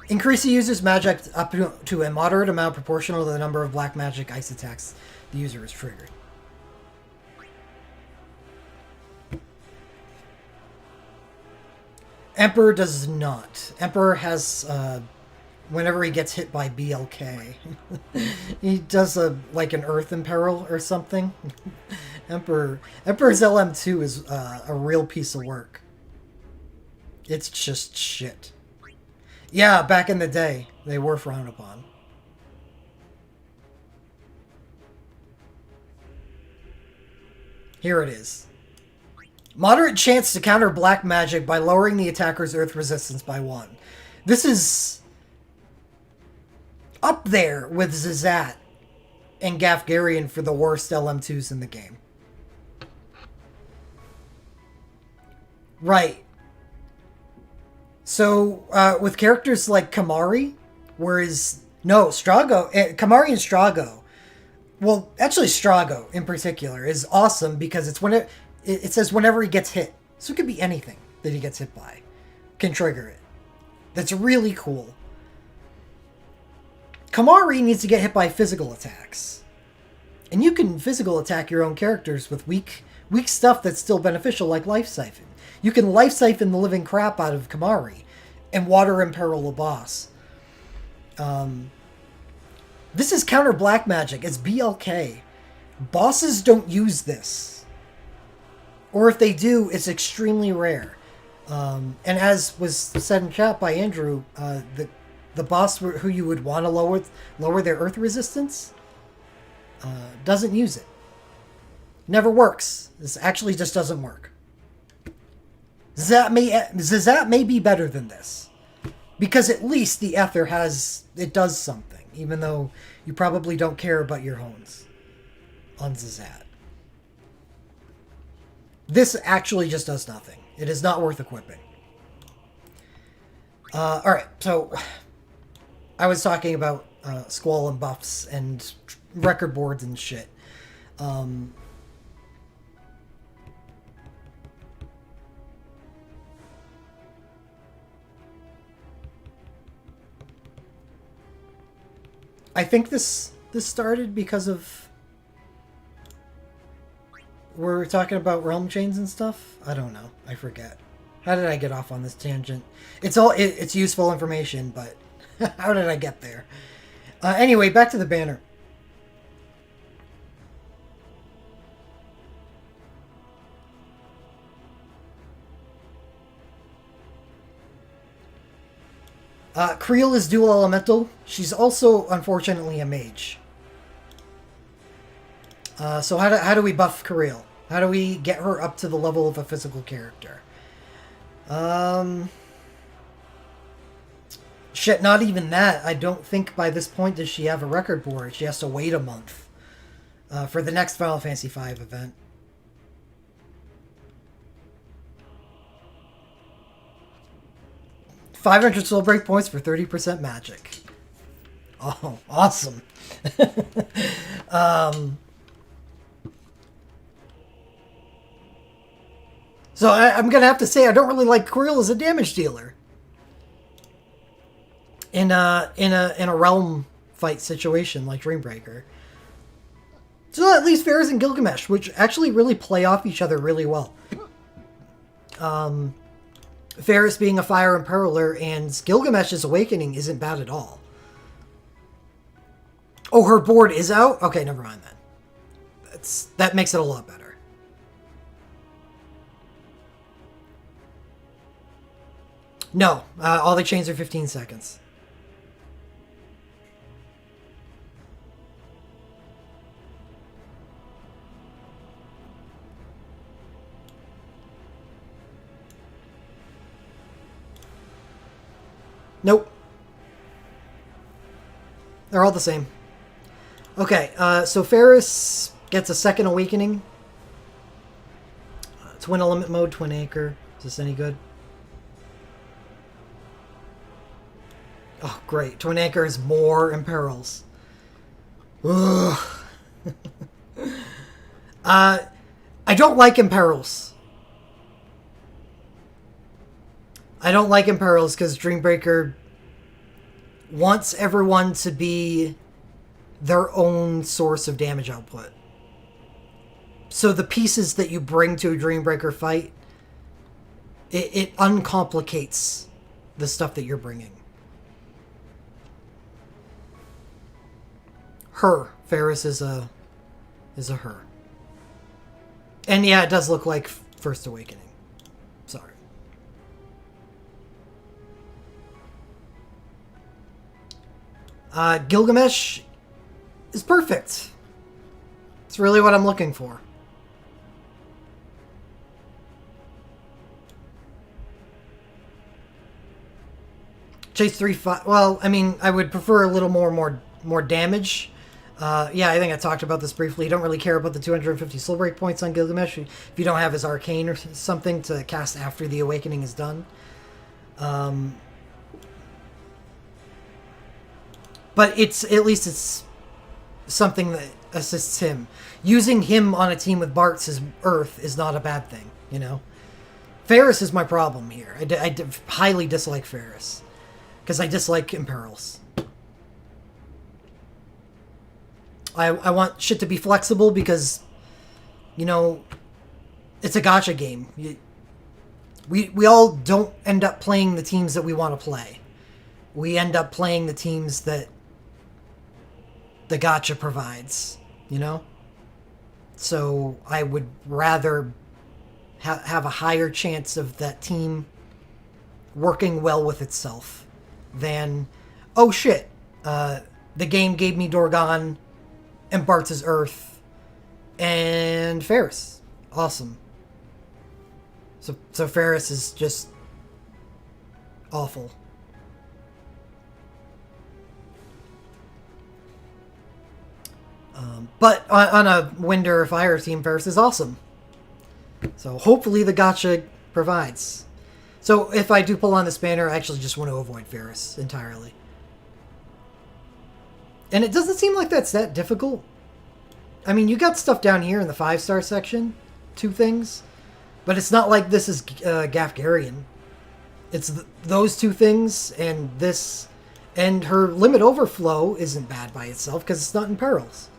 Increase the user's magic up to a moderate amount proportional to the number of black magic ice attacks the user has triggered. Emperor does not. Emperor has, whenever he gets hit by BLK, he does like an Earth Imperil or something. Emperor's LM2 is a real piece of work. It's just shit. Yeah, back in the day, they were frowned upon. Here it is. Moderate chance to counter black magic by lowering the attacker's earth resistance by 1. This is up there with Zizat and Gafgarian for the worst LM2s in the game. Right. So, with characters like Kimahri, Strago, Kimahri and Strago, well, actually Strago in particular is awesome because it's it says whenever he gets hit. So it could be anything that he gets hit by can trigger it. That's really cool. Kimahri needs to get hit by physical attacks. And you can physical attack your own characters with weak stuff that's still beneficial, like Life Siphon. You can Life Siphon the living crap out of Kimahri and Water Imperil a boss. This is counter black magic. It's BLK. Bosses don't use this. Or if they do, it's extremely rare. And as was said in chat by Andrew, the boss who you would want to lower their earth resistance doesn't use it. Never works. This actually just doesn't work. Zizat may be better than this. Because at least the Ether does something. Even though you probably don't care about your hones on Zizat. This actually just does nothing. It is not worth equipping. Alright, so I was talking about Squall and buffs and record boards and shit. I think this started because of... We're talking about realm chains and stuff? I don't know. I forget. How did I get off on this tangent? It's useful information, but how did I get there? Anyway, back to the banner. Creel is dual elemental. She's also, unfortunately, a mage. So how do we buff Creel? How do we get her up to the level of a physical character? Shit, not even that. I don't think by this point does she have a record board. She has to wait a month for the next Final Fantasy V event. $500 soul break points for 30% magic. Oh, awesome. So I'm going to have to say I don't really like Creel as a damage dealer. In a realm fight situation like Dreambreaker. So at least Faris and Gilgamesh, which actually really play off each other really well. Faris being a fire imperiler and Gilgamesh's awakening isn't bad at all. Oh, her board is out? Okay, never mind then. That makes it a lot better. No, all the chains are 15 seconds. Nope. They're all the same. Okay, so Faris gets a second awakening. Twin element mode, twin anchor. Is this any good? Oh, great. Twin anchor is more imperils. Ugh. I don't like Imperils. I don't like Imperils because Dreambreaker wants everyone to be their own source of damage output. So the pieces that you bring to a Dreambreaker fight, it uncomplicates the stuff that you're bringing. Her. Ferris is a her. And yeah, it does look like First Awakening. Sorry. Gilgamesh is perfect. It's really what I'm looking for. Chase 3-5. Well, I mean, I would prefer a little more damage. Yeah, I think I talked about this briefly. You don't really care about the 250 soul break points on Gilgamesh if you don't have his arcane or something to cast after the awakening is done. But at least it's something that assists him. Using him on a team with Bart's Earth is not a bad thing, you know? Ferris is my problem here. I highly dislike Ferris. Because I dislike Imperils. I want shit to be flexible because, you know, it's a gacha game. We all don't end up playing the teams that we want to play. We end up playing the teams that the gacha provides, you know? So I would rather have a higher chance of that team working well with itself than, oh shit, the game gave me Dorgan and Bart's Earth and Ferris. Awesome. So Ferris is just awful. But on a Wind or Fire team, Ferris is awesome. So hopefully the gacha provides. So if I do pull on this banner, I actually just want to avoid Ferris entirely. And it doesn't seem like that's that difficult. I mean, you got stuff down here in the 5-star section. 2 things. But it's not like this is Gafgarian. It's those 2 things and this. And her Limit Overflow isn't bad by itself because it's not in Perils.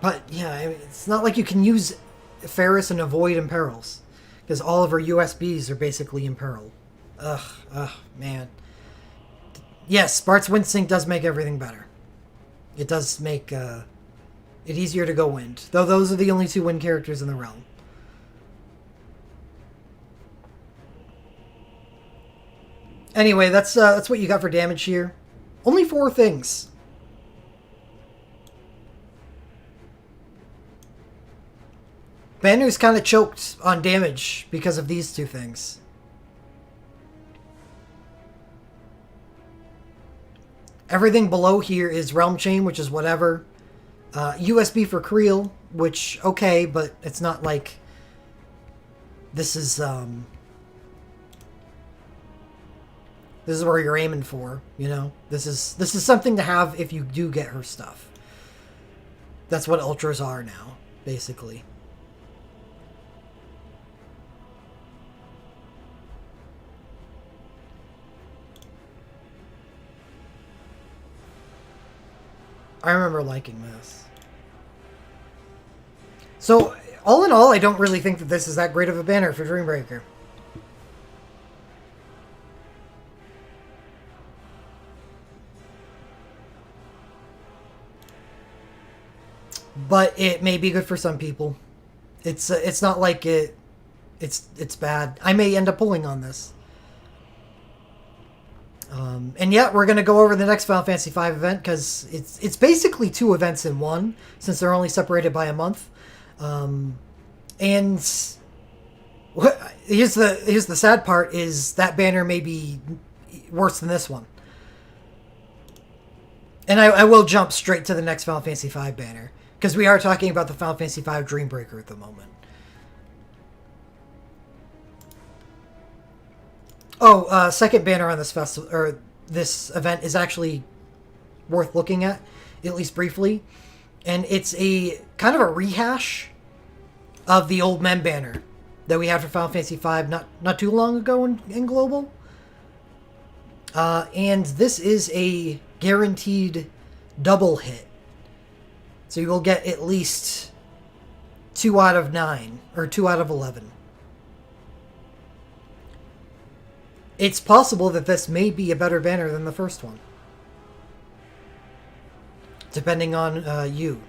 But yeah, I mean, it's not like you can use Ferris and avoid Imperils. Because all of her USBs are basically Imperil. Ugh, man. Yes, Bart's Wind Sync does make everything better. It does make it easier to go Wind. Though those are the only 2 Wind characters in the realm. Anyway, that's what you got for damage here. Only 4 things. Banner's kind of choked on damage because of these 2 things. Everything below here is Realm Chain, which is whatever. USB for Creel, which, okay, but it's not like... This is where you're aiming for, you know? This is something to have if you do get her stuff. That's what Ultras are now, basically. I remember liking this. So, all in all, I don't really think that this is that great of a banner for Dreambreaker. But it may be good for some people. It's not like it's bad. I may end up pulling on this. And yeah, we're gonna go over the next Final Fantasy V event because it's basically 2 events in one since they're only separated by a month. And here's the sad part is that banner may be worse than this one. And I will jump straight to the next Final Fantasy V banner because we are talking about the Final Fantasy V Dreambreaker at the moment. Oh, second banner on this festival or this event is actually worth looking at least briefly. And it's a kind of a rehash of the old men banner that we had for Final Fantasy V not too long ago in Global. And this is a guaranteed double hit. So you will get at least 2 out of 9, or 2 out of 11. It's possible that this may be a better banner than the first one. Depending on you.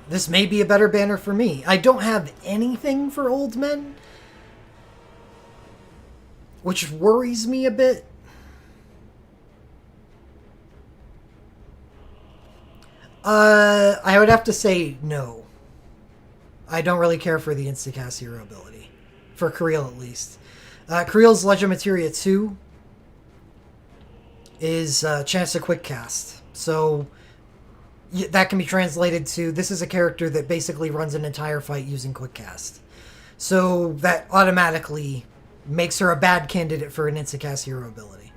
This may be a better banner for me. I don't have anything for old men, which worries me a bit. I would have to say no. I don't really care for the Instacast hero ability. For Creel, at least. Creel's Legend Materia 2 is chance to quick cast. So that can be translated to, this is a character that basically runs an entire fight using quick cast. So that automatically makes her a bad candidate for an Instacast hero ability.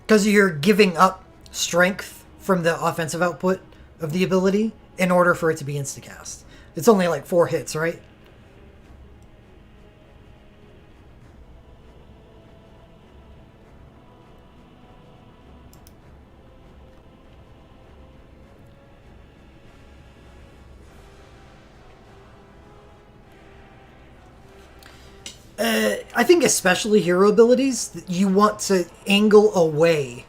Because you're giving up strength from the offensive output of the ability in order for it to be instacast. It's only like 4 hits, right? I think especially hero abilities, you want to angle away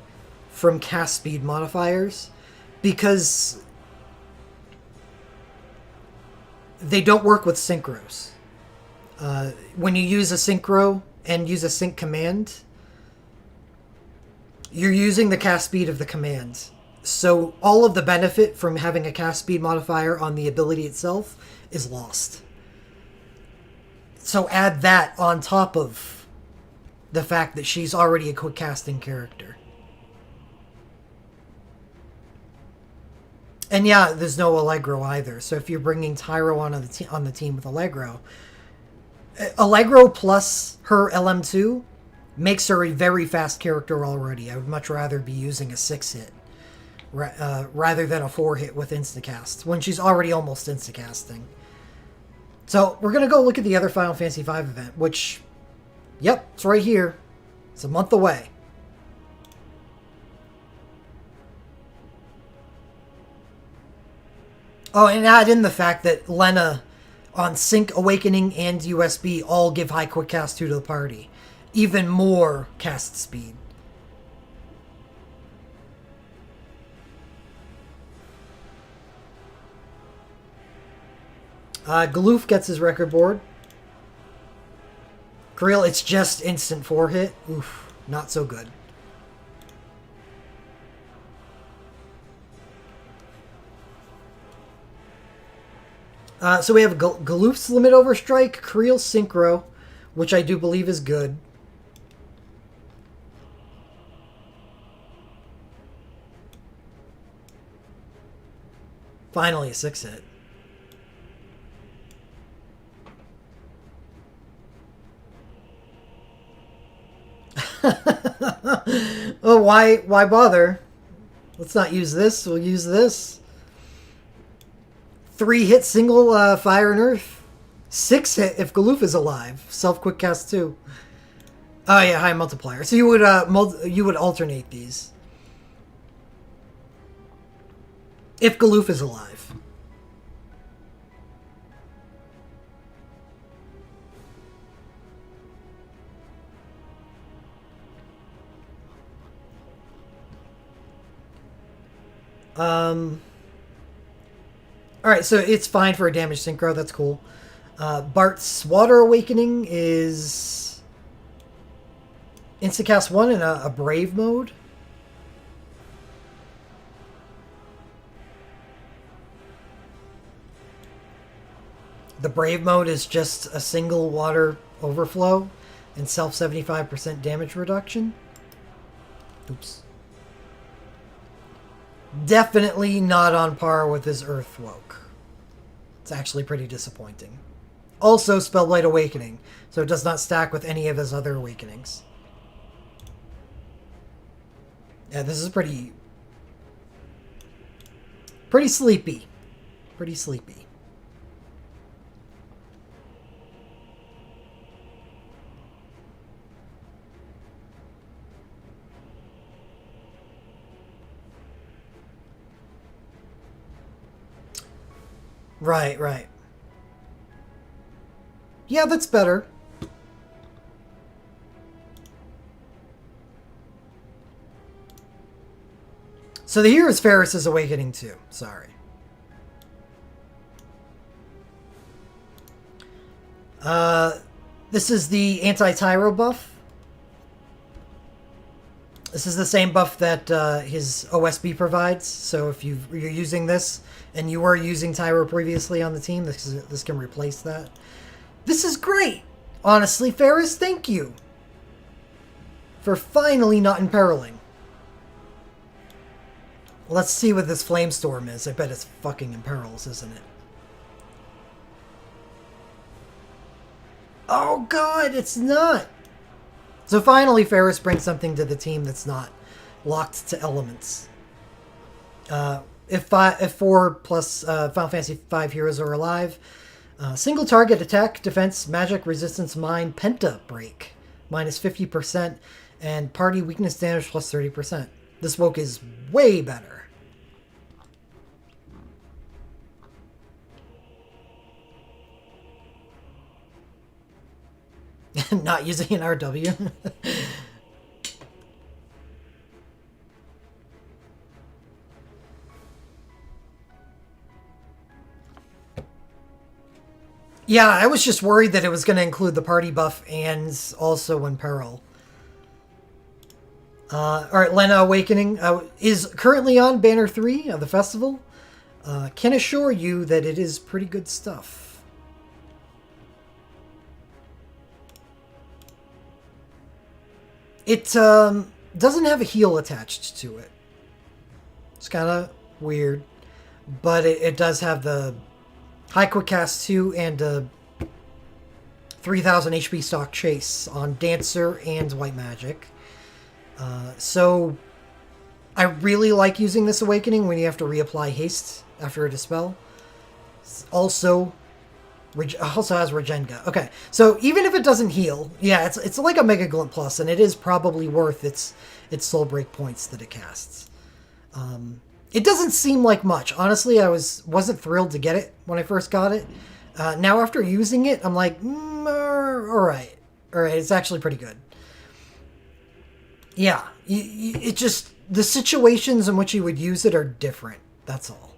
from cast speed modifiers because they don't work with synchros. When you use a synchro and use a sync command, you're using the cast speed of the command. So all of the benefit from having a cast speed modifier on the ability itself is lost. So add that on top of the fact that she's already a quick casting character. And yeah, there's no Allegro either. So if you're bringing Tyro on the team with Allegro plus her LM2 makes her a very fast character already. I would much rather be using a 6-hit rather than a 4-hit with instacast when she's already almost instacasting. So we're going to go look at the other Final Fantasy V event, which, yep, it's right here. It's a month away. Oh, and add in the fact that Lena on Sync, Awakening, and USB all give high quick cast 2 to the party. Even more cast speed. Galoof gets his record board. Creel, it's just instant 4-hit. Oof, not so good. So we have Galoof's Limit Overstrike, Creel's Synchro, which I do believe is good. Finally, a 6-hit. Oh, why bother? Let's not use this. We'll use this. 3-hit single Fire and Earth. 6-hit if Galoof is alive. Self quick cast 2. Oh yeah, high multiplier. So you would alternate these if Galoof is alive. Alright, so it's fine for a damage synchro, that's cool. Bart's Water Awakening is Instacast 1 in a Brave mode. The Brave mode is just a single water overflow and self 75% damage reduction. Oops. Definitely not on par with his Earthwoke. It's actually pretty disappointing. Also, Spellblight Awakening, so it does not stack with any of his other awakenings. Yeah, this is pretty sleepy. Pretty sleepy. Right, right. Yeah, that's better. So the here is Ferris's Awakening too. Sorry. This is the anti-Tyro buff. This is the same buff that his OSB provides. So if you're using this and you were using Tyro previously on the team, this can replace that. This is great! Honestly, Ferris, thank you for finally not imperiling. Let's see what this Flamestorm is. I bet it's fucking imperils, isn't it? Oh god, it's not! So finally, Ferris brings something to the team that's not locked to elements. If 4 plus Final Fantasy V heroes are alive, single target attack, defense, magic, resistance, mine, penta break, minus 50%, and party weakness damage plus 30%. This woke is way better. Not using an RW. Yeah, I was just worried that it was going to include the party buff and also in peril. Alright, Lena Awakening is currently on Banner 3 of the festival. Can assure you that it is pretty good stuff. It doesn't have a heal attached to it. It's kind of weird. But it does have the High Quick Cast 2 and a 3000 HP stock chase on Dancer and White Magic. So I really like using this Awakening when you have to reapply haste after a Dispel. It's also has Regenga. Okay, so even if it doesn't heal, yeah, it's like a Mega Glint Plus, and it is probably worth its Soul Break points that it casts. It doesn't seem like much. Honestly, I wasn't thrilled to get it when I first got it. Now after using it, I'm like, alright, it's actually pretty good. Yeah, it just, the situations in which you would use it are different, that's all.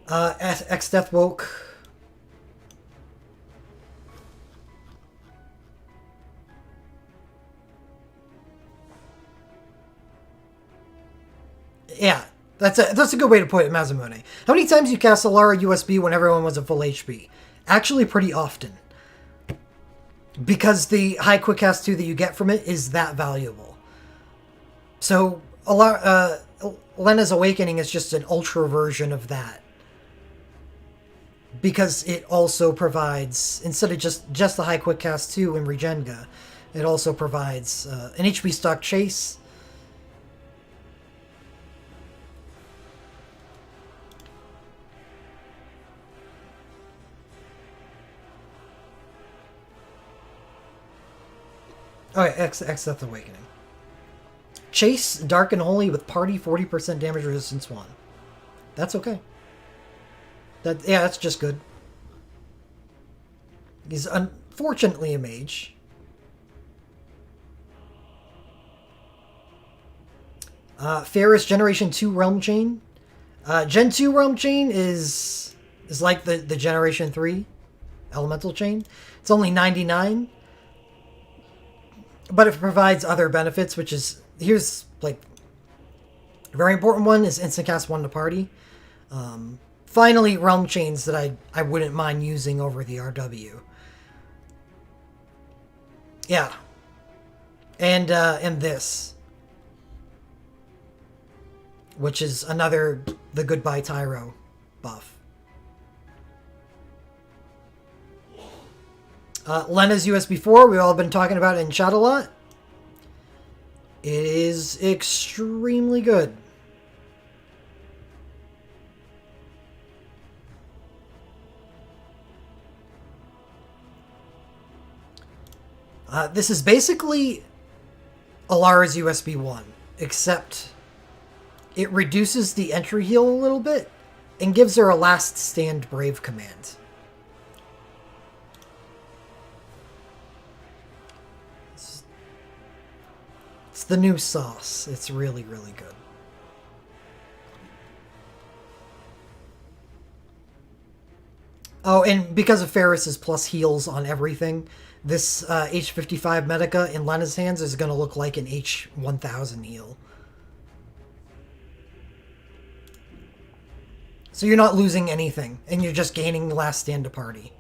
X-Death Woke. Yeah, that's a good way to put it, Mazamune. How many times you cast Alara USB when everyone was at full HP? Actually, pretty often. Because the high quick cast 2 that you get from it is that valuable. So, Lena's Awakening is just an ultra version of that. Because it also provides, instead of just the high quick cast 2 and Regenga, it also provides an HP stock chase. Okay, X-Death Awakening. Chase Dark and Holy with party 40% damage resistance 1. That's okay. That's just good. He's unfortunately a mage. Ferris Generation 2 Realm Chain. Gen 2 Realm Chain is like the Generation 3 Elemental Chain. It's only 99. But it provides other benefits, which is, here's, like, a very important one is instant cast 1 to party. Finally, realm chains that I wouldn't mind using over the RW. Yeah. And this, which is another the Goodbye Tyro buff. Lena's USB 4, we've all been talking about it in chat a lot. It is extremely good. This is basically Alara's USB 1, except it reduces the entry heal a little bit and gives her a last stand brave command. It's the new sauce. It's really, really good. Oh, and because of Ferris's plus heals on everything, this H55 Medica in Lena's hands is going to look like an H1000 heal. So you're not losing anything, and you're just gaining the last stand to party.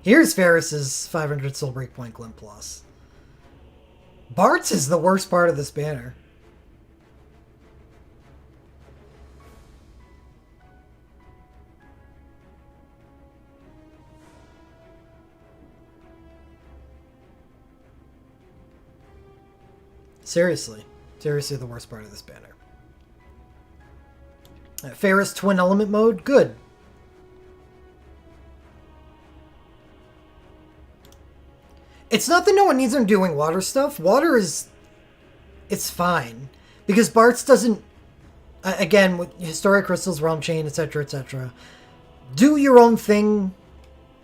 Here's Ferris's 500 Soul Breakpoint Glint Plus. Bart's is the worst part of this banner. Seriously. Seriously the worst part of this banner. Ferris Twin Element mode, good. It's not that no one needs them doing water stuff. Water is... it's fine. Because Bart's doesn't... again, with Historic Crystals, Realm Chain, etc., etc. Do your own thing.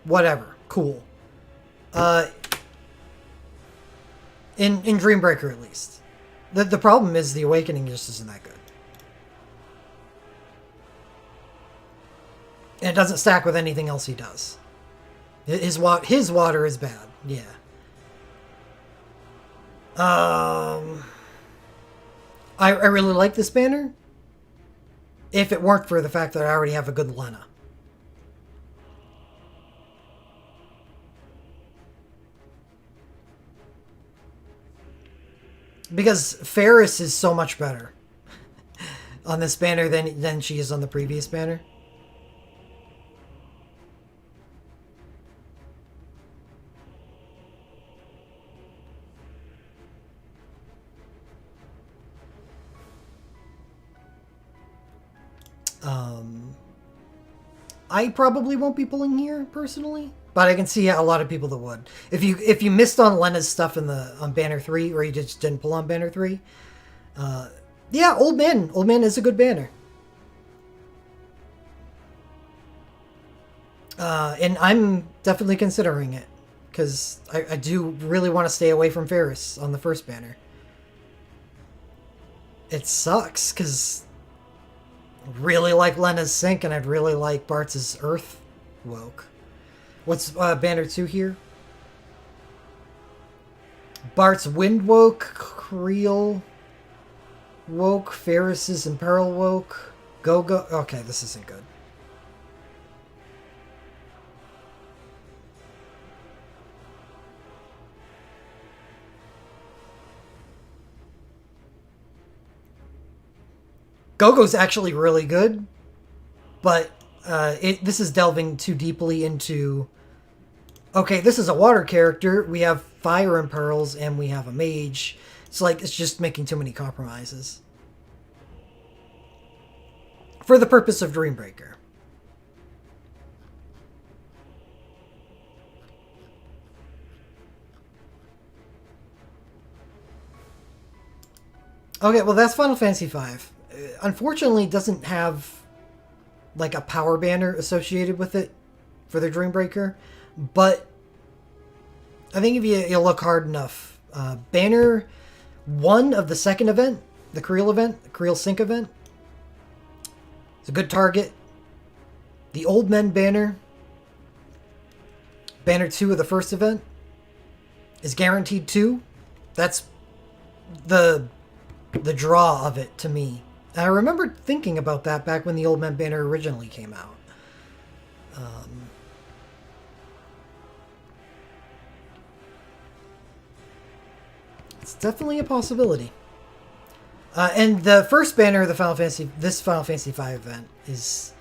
Whatever. Cool. In Dreambreaker, at least. The problem is the Awakening just isn't that good. And it doesn't stack with anything else he does. His water is bad. Yeah. I really like this banner. If it weren't for the fact that I already have a good Lena. Because Ferris is so much better on this banner than she is on the previous banner. I probably won't be pulling here personally, but I can see a lot of people that would. If you missed on Lena's stuff on Banner 3, or you just didn't pull on Banner 3, yeah, Old Man is a good banner. And I'm definitely considering it, because I do really want to stay away from Ferris on the first banner. It sucks, because really like Lena's Sync, and I'd really like Bart's Earth Woke. What's banner 2 here? Bart's Wind Woke, Creel Woke, Ferris's Imperil Woke, Go-Go. Okay, this isn't good. Go-Go's actually really good, but this is delving too deeply into... okay, this is a water character, we have fire and pearls, and we have a mage. It's like, it's just making too many compromises. For the purpose of Dreambreaker. Okay, well that's Final Fantasy V. Unfortunately, it doesn't have like a power banner associated with it for the Dreambreaker, but I think if you look hard enough, banner 1 of the second event, the Creel event, the Creel Sync event, it's a good target. The Old Men banner, banner 2 of the first event, is guaranteed 2. That's the draw of it to me. I remember thinking about that back when the Old Man banner originally came out. It's definitely a possibility. And the first banner of the this Final Fantasy V event is...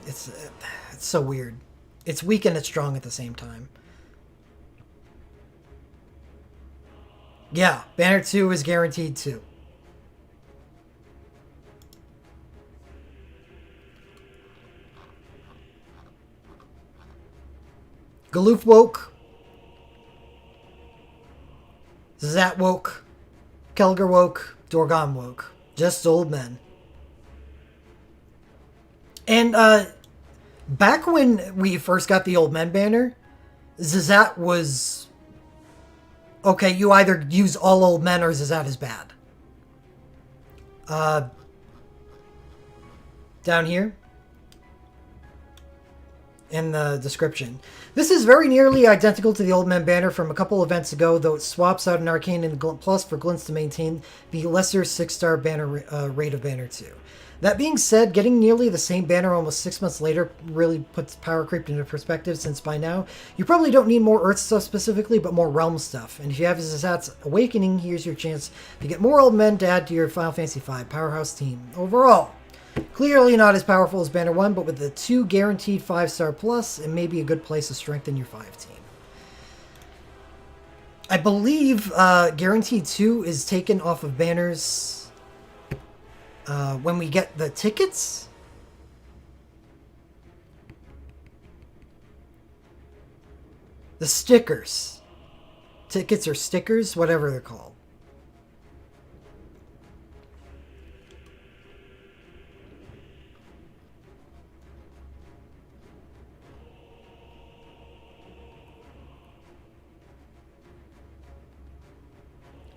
It's so weird. It's weak and it's strong at the same time. Yeah, Banner 2 is guaranteed too. Galoof woke. Zat woke. Kelger woke. Dorgon woke. Just old men. And back when we first got the Old Men banner, Zazat was... Okay, you either use all old men or Zazat is bad. Down here. In the description. This is very nearly identical to the Old Men banner from a couple events ago, though it swaps out an Arcane and Glint Plus for Glints to maintain the lesser 6-star banner rate of Banner 2. That being said, getting nearly the same banner almost 6 months later really puts power creep into perspective, since by now, you probably don't need more Earth stuff specifically, but more Realm stuff. And if you have Zazat's Awakening, here's your chance to get more Old Men to add to your Final Fantasy V Powerhouse team. Overall, clearly not as powerful as Banner 1, but with the 2 guaranteed 5-star plus, it may be a good place to strengthen your 5 team. I believe Guaranteed 2 is taken off of banners when we get the tickets. The stickers. Tickets or stickers, whatever they're called.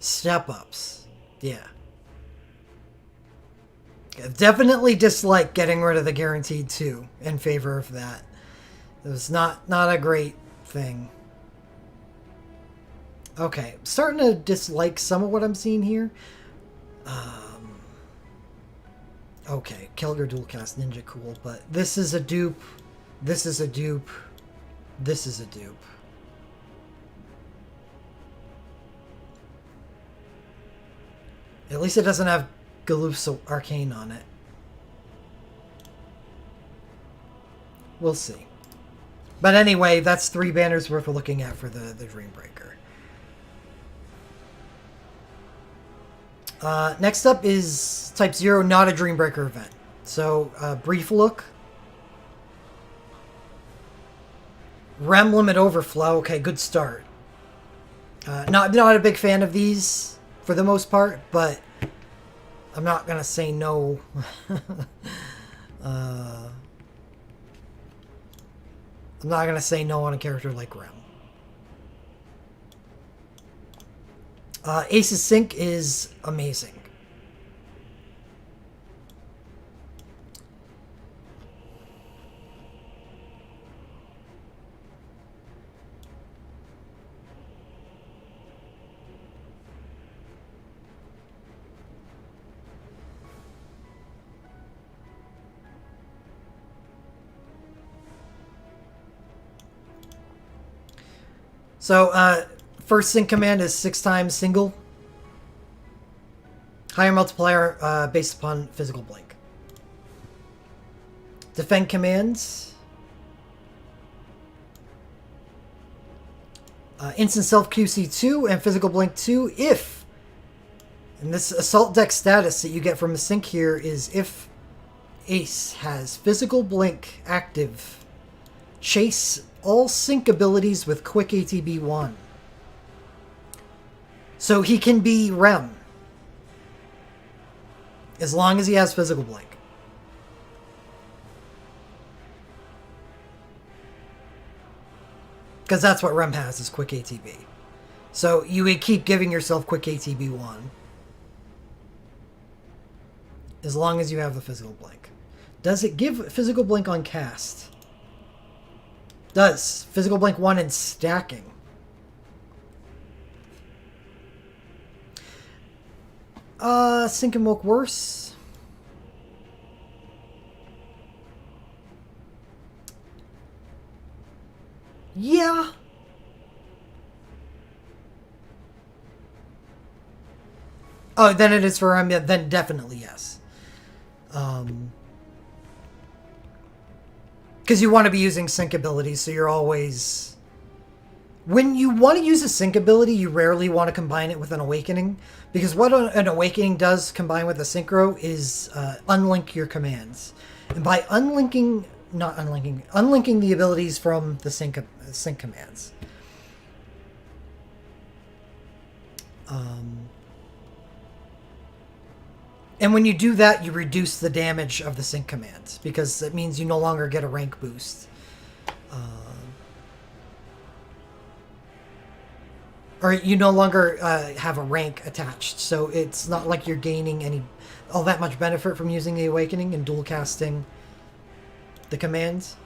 Step-ups. Yeah. Definitely dislike getting rid of the Guaranteed 2 in favor of that. It was not a great thing. Okay, starting to dislike some of what I'm seeing here. Okay, Kelger Dualcast Ninja, cool, but this is a dupe. This is a dupe. This is a dupe. At least it doesn't have Galoof's Arcane on it. We'll see. But anyway, that's 3 banners worth of looking at for the Dreambreaker. Next up is Type 0, not a Dreambreaker event. So, brief look. Rem Limit Overflow, okay, good start. Not a big fan of these for the most part, but I'm not gonna say no. I'm not gonna say no on a character like Rem. Ace's Sync is amazing. So, first sync command is 6 times single. Higher multiplier based upon physical blink. Defend commands. Instant self QC2 and physical blink 2 if... And this assault deck status that you get from a sync here is if Ace has physical blink active. Chase all sync abilities with quick ATB 1. So he can be Rem. As long as he has physical blink. Because that's what Rem has, is quick ATB. So you would keep giving yourself quick ATB 1. As long as you have the physical blink. Does it give physical blink on cast? Does. Physical blink 1 and stacking. Sync and Woke worse. Yeah. Oh, then it is for him. Yeah, then definitely yes. Because you want to be using sync abilities, so you're always... When you want to use a sync ability, you rarely want to combine it with an awakening. Because what an awakening does combined with a synchro is unlink your commands. And by unlinking the abilities from the sync commands. And when you do that, you reduce the damage of the sync commands, because it means you no longer get a rank boost. Or you no longer have a rank attached, so it's not like you're gaining all that much benefit from using the Awakening and dual casting the commands.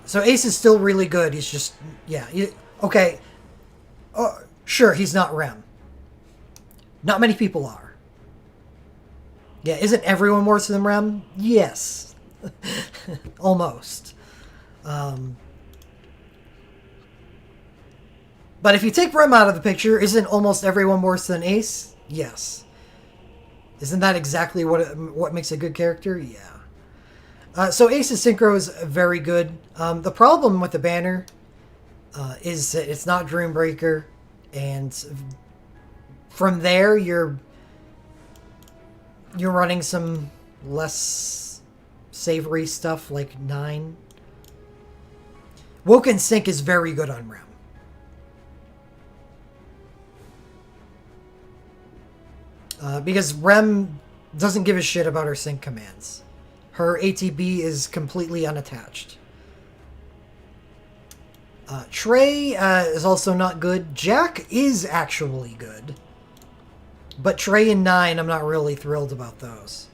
So Ace is still really good. He's just, yeah, okay. Sure, he's not Rem. Not many people are. Yeah, isn't everyone worse than Rem? Yes. Almost. But if you take Rem out of the picture, isn't almost everyone worse than Ace? Yes. Isn't that exactly what makes a good character? Yeah. So Ace's Synchro is very good. The problem with the banner is that it's not Dreambreaker, and from there you're running some less savory stuff like 9. Woken Sync is very good on Rem. Because Rem doesn't give a shit about her sync commands. Her ATB is completely unattached. Trey is also not good. Jack is actually good. But Trey and 9, I'm not really thrilled about those.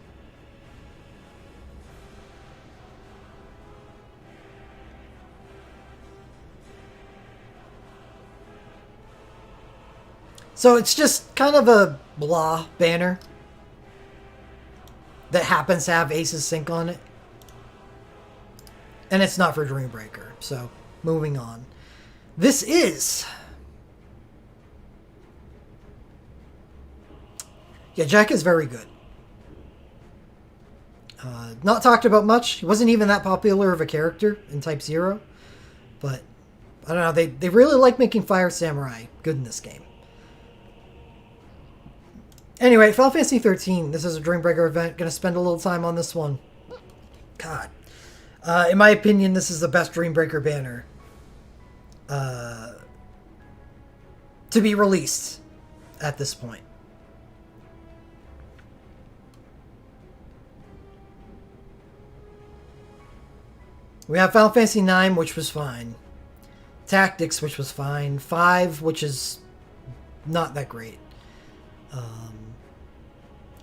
So it's just kind of a blah banner that happens to have Ace's Sync on it. And it's not for Dreambreaker. So, moving on. This is... Yeah, Jack is very good. Not talked about much. He wasn't even that popular of a character in Type 0. But, I don't know, they really like making Fire Samurai good in this game. Anyway, Final Fantasy 13. This is a Dreambreaker event. Gonna spend a little time on this one. God. In my opinion, this is the best Dreambreaker banner to be released at this point. We have Final Fantasy 9, which was fine. Tactics, which was fine. 5, which is not that great.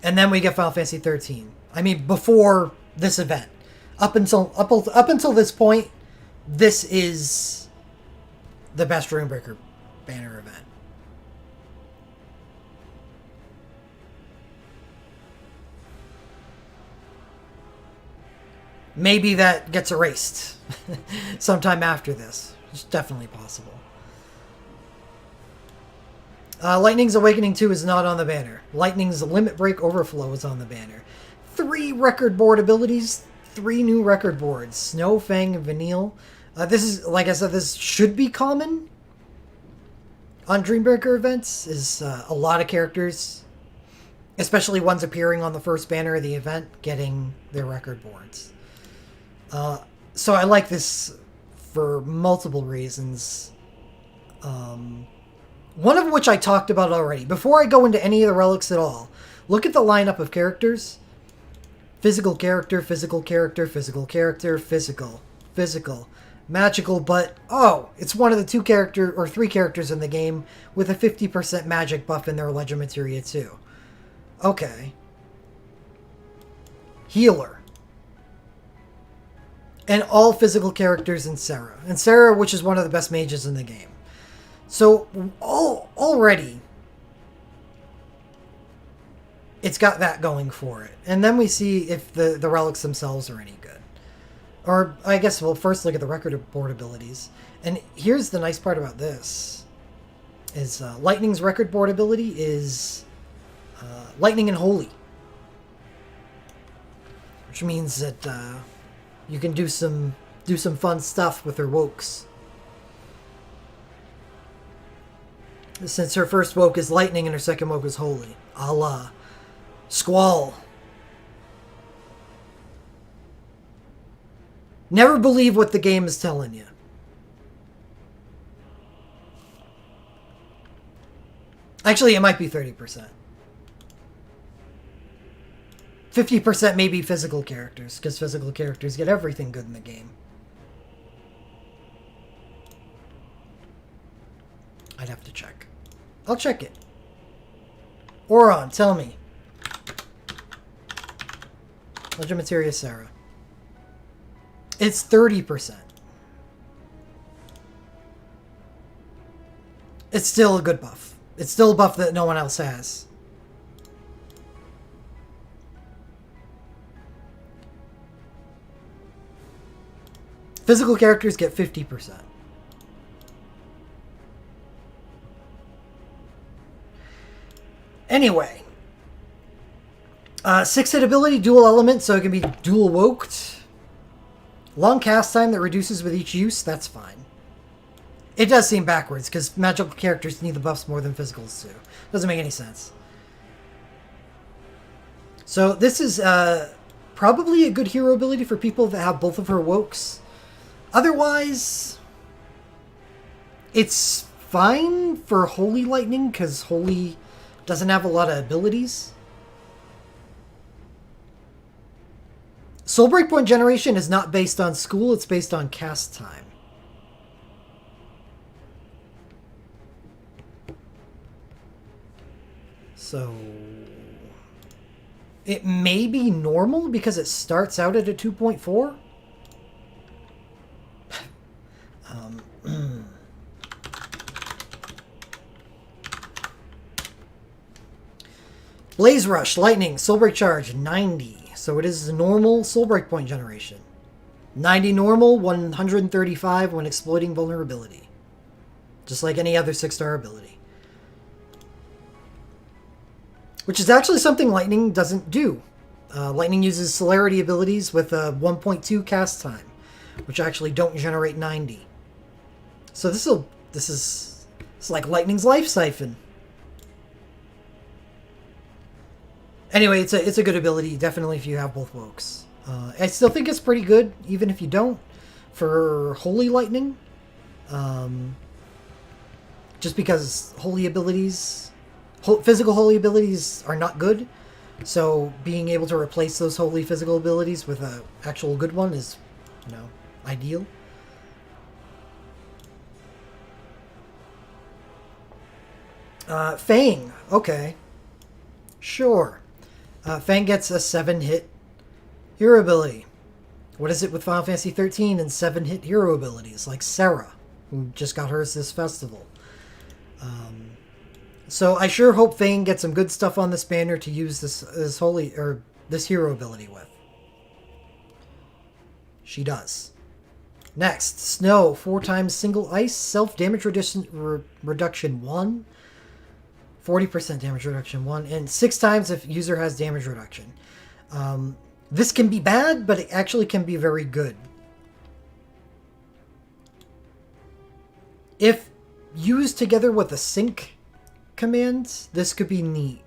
And then we get Final Fantasy 13. I mean, before this event. Up until this point, this is the best Dreambreaker banner event. Maybe that gets erased sometime after this. It's definitely possible. Lightning's Awakening 2 is not on the banner. Lightning's Limit Break Overflow is on the banner. 3 record board abilities, 3 new record boards. Snow, Fang, and Vanille. This is, like I said, this should be common on Dreambreaker events, is a lot of characters, especially ones appearing on the first banner of the event, getting their record boards. So I like this for multiple reasons. One of which I talked about already. Before I go into any of the relics at all, look at the lineup of characters. Physical character, physical character, physical character, physical, physical, magical, but, oh, it's one of the 2 character or 3 characters in the game with a 50% magic buff in their Legend Materia too. Okay. Healer. And all physical characters in Sarah. And Sarah, which is one of the best mages in the game. So, already, it's got that going for it. And then we see if the relics themselves are any good. Or I guess we'll first look at the record board abilities. And here's the nice part about this. Is Lightning's record board ability is Lightning and Holy. Which means that you can do some fun stuff with her wokes. Since her first woke is Lightning and her second woke is Holy. A la Squall. Never believe what the game is telling you. Actually, it might be 30%. 50% may be physical characters, because physical characters get everything good in the game. I'd have to check. I'll check it. Auron, tell me. Legend Materia Sarah. It's 30%. It's still a good buff. It's still a buff that no one else has. Physical characters get 50%. Anyway. 6-hit ability, dual element, so it can be dual woked. Long cast time that reduces with each use, that's fine. It does seem backwards, because magical characters need the buffs more than physicals do. Doesn't make any sense. So this is probably a good hero ability for people that have both of her wokes. Otherwise, it's fine for Holy Lightning, because Holy doesn't have a lot of abilities. Soul Breakpoint generation is not based on school, it's based on cast time. So it may be normal because it starts out at a 2.4. Blaze Rush, Lightning, Soul Break Charge, 90. So it is a normal Soul Breakpoint generation. 90 normal, 135 when exploiting vulnerability. Just like any other 6-star ability. Which is actually something Lightning doesn't do. Lightning uses celerity abilities with a 1.2 cast time, which actually don't generate 90. So it's like Lightning's Life Siphon. Anyway, it's a good ability, definitely if you have both wokes. I still think it's pretty good, even if you don't, for Holy Lightning. Just because holy abilities... Physical holy abilities are not good, so being able to replace those holy physical abilities with an actual good one is, ideal. Fang, okay. Sure. Fang gets a 7-hit hero ability. What is it with Final Fantasy 13 and 7-hit hero abilities, like Serah, who just got hers this festival? So I sure hope Fang gets some good stuff on this banner to use this hero ability with. She does. Next, Snow, 4 times single ice, self-damage reduction 1, 40% damage reduction 1, and 6 times if user has damage reduction. This can be bad, but it actually can be very good. If used together with a sync command, this could be neat.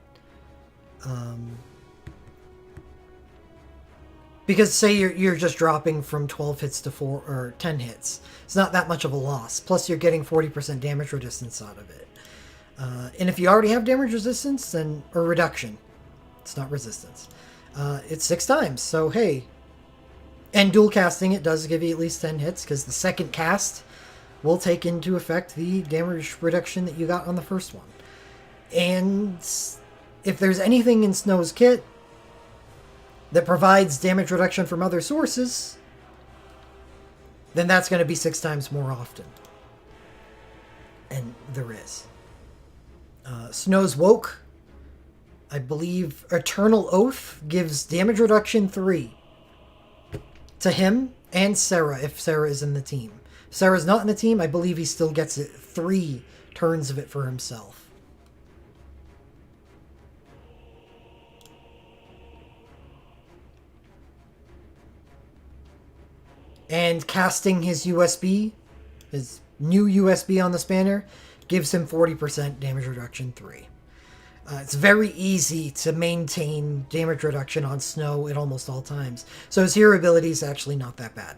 Because say you're just dropping from 12 hits to 4 or 10 hits. It's not that much of a loss. Plus you're getting 40% damage resistance out of it. And if you already have damage resistance, then or reduction. It's not resistance. It's 6 times. So hey. And dual casting it does give you at least 10 hits because the second cast will take into effect the damage reduction that you got on the first one. And if there's anything in Snow's kit that provides damage reduction from other sources, then that's going to be 6 times more often. And there is. Snow's woke I believe Eternal Oath gives damage reduction 3 to him and Sarah if Sarah is in the team. If Sarah's not in the team, I believe he still gets it 3 turns of it for himself. And casting his USB, his new USB on the Spanner, gives him 40% damage reduction 3. It's very easy to maintain damage reduction on Snow at almost all times. So his hero ability is actually not that bad.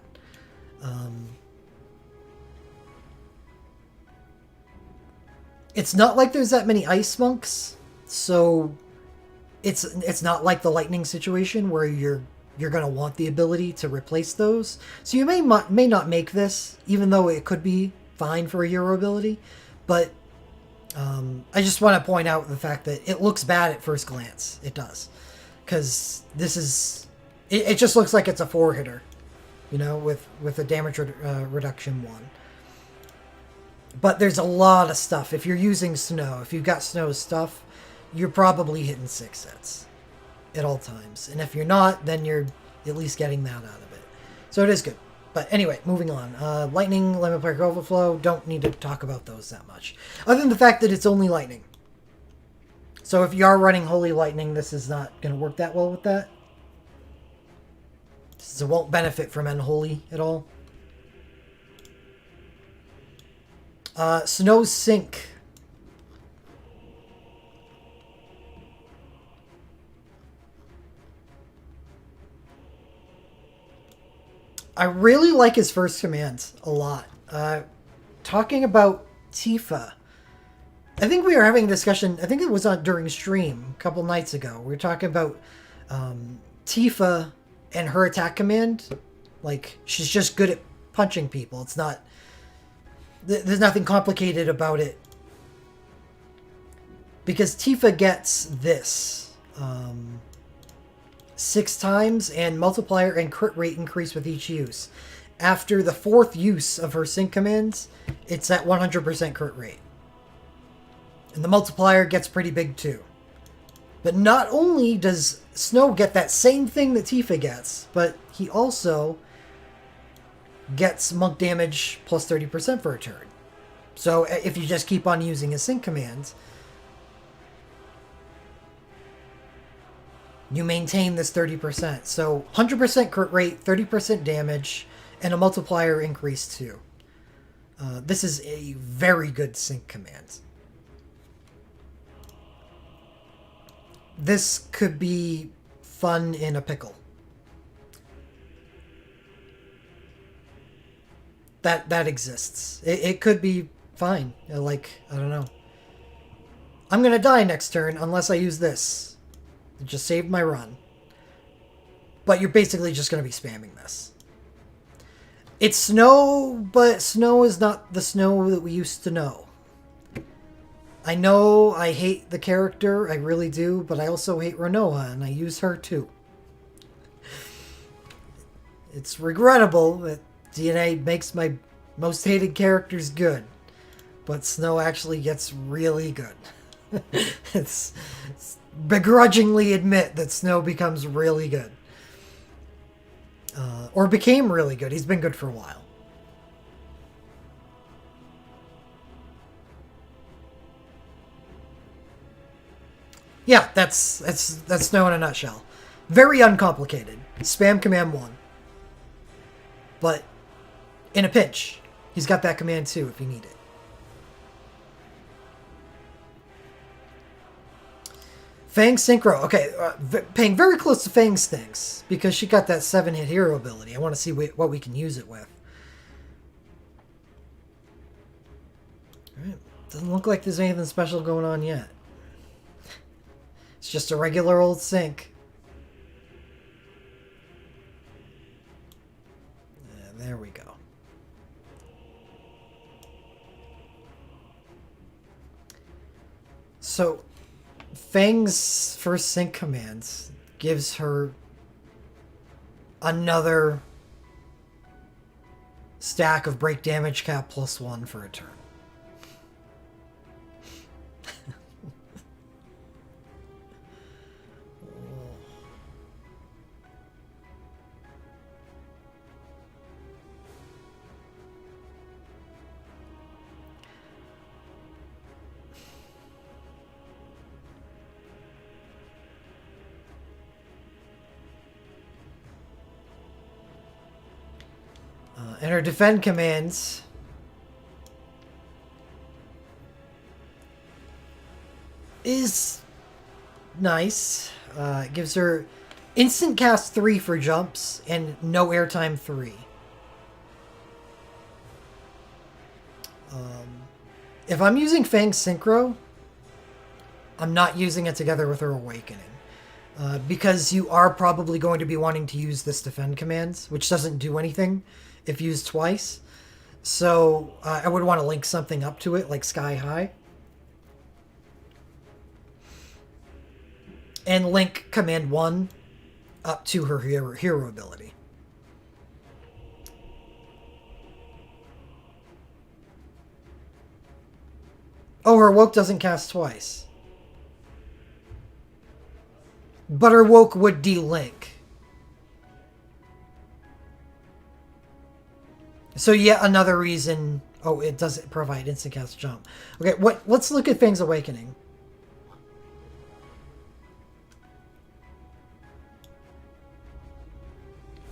It's not like there's that many ice monks, so it's not like the lightning situation where you're gonna want the ability to replace those. So you may not make this, even though it could be fine for a hero ability, but I just want to point out the fact that it looks bad at first glance. It does. Because this is... It just looks like it's a 4-hitter. You know, with a damage reduction 1. But there's a lot of stuff. If you're using Snow, if you've got Snow's stuff, you're probably hitting 6 hits at all times. And if you're not, then you're at least getting that out of it. So it is good. But anyway, moving on. Lightning, Lemon Park Overflow, don't need to talk about those that much. Other than the fact that it's only lightning. So if you are running Holy Lightning, this is not going to work that well with that. So it won't benefit from Unholy at all. Snow Sink. I really like his first command a lot. Talking about Tifa, I think we were having a discussion, I think it was during stream a couple nights ago. We were talking about Tifa and her attack command. Like, she's just good at punching people. It's not... There's nothing complicated about it. Because Tifa gets this. 6 times, and multiplier and crit rate increase with each use. After the 4th use of her sync commands, it's at 100% crit rate. And the multiplier gets pretty big too. But not only does Snow get that same thing that Tifa gets, but he also gets monk damage plus 30% for a turn. So if you just keep on using his sync commands, you maintain this 30%. So 100% crit rate, 30% damage, and a multiplier increase too. This is a very good sync command. This could be fun in a pickle. That exists. It could be fine. Like, I don't know. I'm going to die next turn unless I use this. It just saved my run. But you're basically just going to be spamming this. It's Snow, but Snow is not the Snow that we used to know. I know I hate the character, I really do, but I also hate Rinoa, and I use her too. It's regrettable that DNA makes my most hated characters good, but Snow actually gets really good. it's begrudgingly admit that Snow becomes really good. Or became really good. He's been good for a while. Yeah, that's Snow in a nutshell. Very uncomplicated. Spam command 1. But in a pinch, he's got that command 2 if you need it. Fang Synchro. Okay, paying very close to Fang's things, because she got that 7-hit hero ability. I want to see what we can use it with. Alright, doesn't look like there's anything special going on yet. It's just a regular old sync. There we go. So, Fang's first sync commands gives her another stack of break damage cap +1 for a turn. And her defend commands is nice. It gives her instant cast 3 for jumps and no airtime 3. If I'm using Fang Synchro, I'm not using it together with her Awakening. Because you are probably going to be wanting to use this defend command, which doesn't do anything if used twice. So I would want to link something up to it, like Sky High. And link command 1 up to her hero ability. Oh, her woke doesn't cast twice. But her woke would de-link. So yet another reason... Oh, it doesn't provide instant cast jump. Okay, let's look at Fang's Awakening.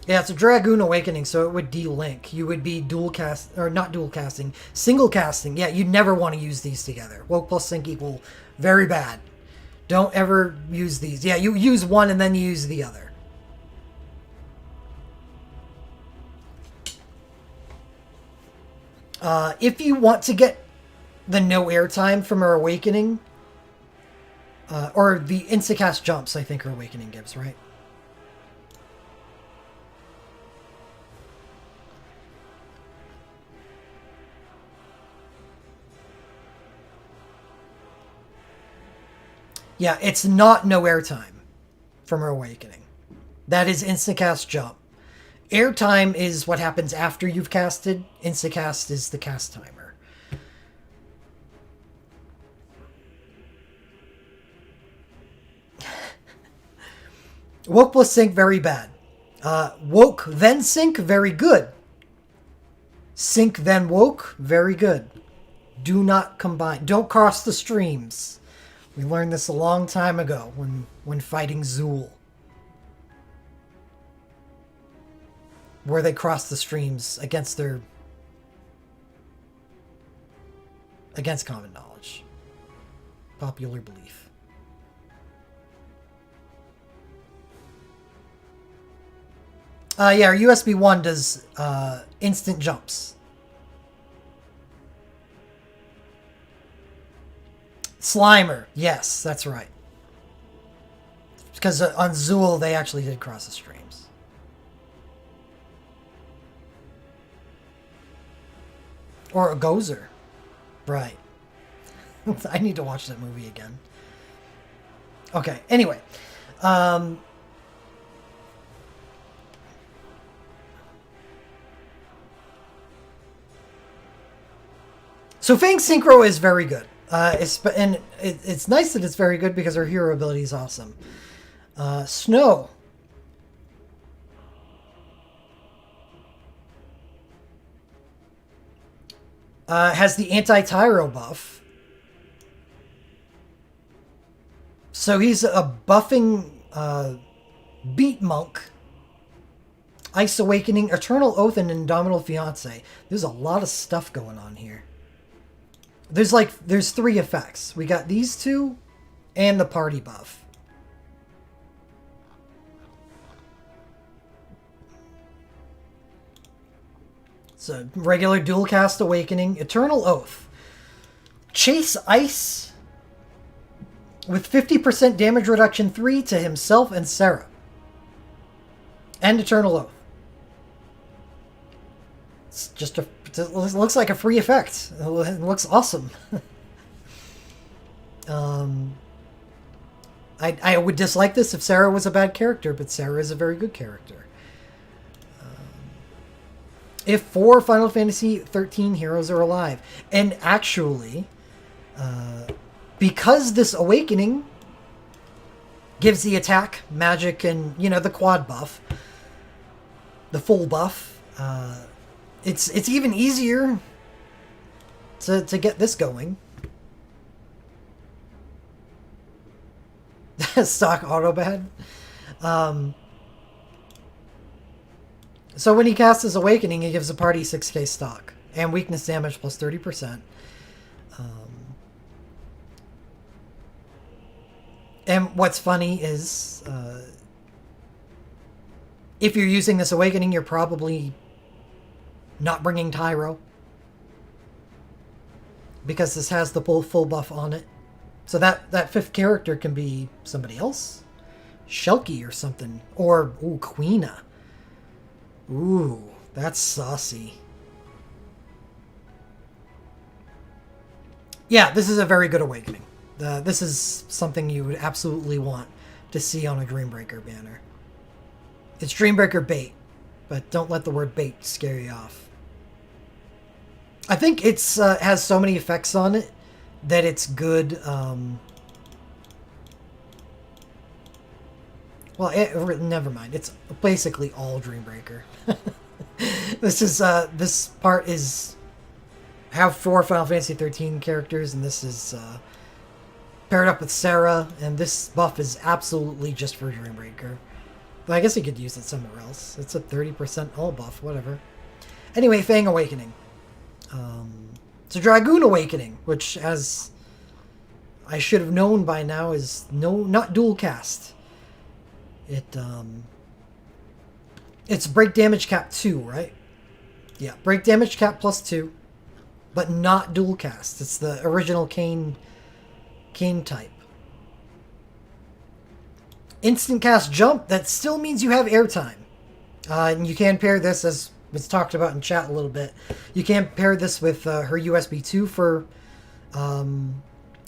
Yeah, it's a Dragoon Awakening, so it would de-link. You would be dual cast, or not dual casting, single casting. Yeah, you'd never want to use these together. Woke plus sync equal very bad. Don't ever use these. Yeah, you use one and then you use the other. If you want to get the no airtime from her Awakening, or the instacast jumps, I think her Awakening gives, right? Yeah, it's not no airtime from her Awakening. That is instacast jump. Airtime is what happens after you've casted. Instacast is the cast timer. Woke plus sync, very bad. Woke then sync, very good. Sync then woke, very good. Do not combine. Don't cross the streams. We learned this a long time ago when fighting Zool. Where they cross the streams against common knowledge. Popular belief. Yeah, our USB 1 does instant jumps. Slimer, yes, that's right. Because on Zool, they actually did cross the streams. Or a Gozer. Right. I need to watch that movie again. Okay, anyway. So Fang Synchro is very good. It's nice that it's very good because her hero ability is awesome. Snow. Has the anti-Tyro buff. So he's a buffing beat monk. Ice Awakening, Eternal Oath, and Indomitable Fiance. There's a lot of stuff going on here. There's 3 effects. We got these 2 and the party buff. So regular dual cast Awakening, Eternal Oath. Chase Ice with 50% damage reduction 3 to himself and Sarah. And Eternal Oath. It's just it looks like a free effect. It looks awesome. I would dislike this if Sarah was a bad character, but Sarah is a very good character. If 4 Final Fantasy 13 heroes are alive, and actually, because this Awakening gives the attack, magic, and the quad buff, the full buff. It's even easier to get this going. Stock Autobad. So when he casts his Awakening, he gives a party 6k stock and weakness damage plus 30%. And what's funny is if you're using this Awakening, you're probably not bringing Tyro, because this has the full buff on it. So that fifth character can be somebody else. Shelky or something. Or, ooh, Queena. Ooh, that's saucy. Yeah, this is a very good Awakening. This is something you would absolutely want to see on a Dreambreaker banner. It's Dreambreaker bait, but don't let the word bait scare you off. I think it's has so many effects on it that it's good. Well, never mind. It's basically all Dreambreaker. This part is have 4 Final Fantasy 13 characters, and this is paired up with Sarah, and this buff is absolutely just for Dreambreaker. But I guess you could use it somewhere else. It's a 30% all buff, whatever. Anyway, Fang Awakening. It's a Dragoon Awakening, which, as I should have known by now, is not dual cast. It's break damage cap 2, right? Yeah, break damage cap plus 2, but not dual cast. It's the original Kain type. Instant cast jump, that still means you have airtime. And you can pair this, as was talked about in chat a little bit, you can pair this with her USB 2 for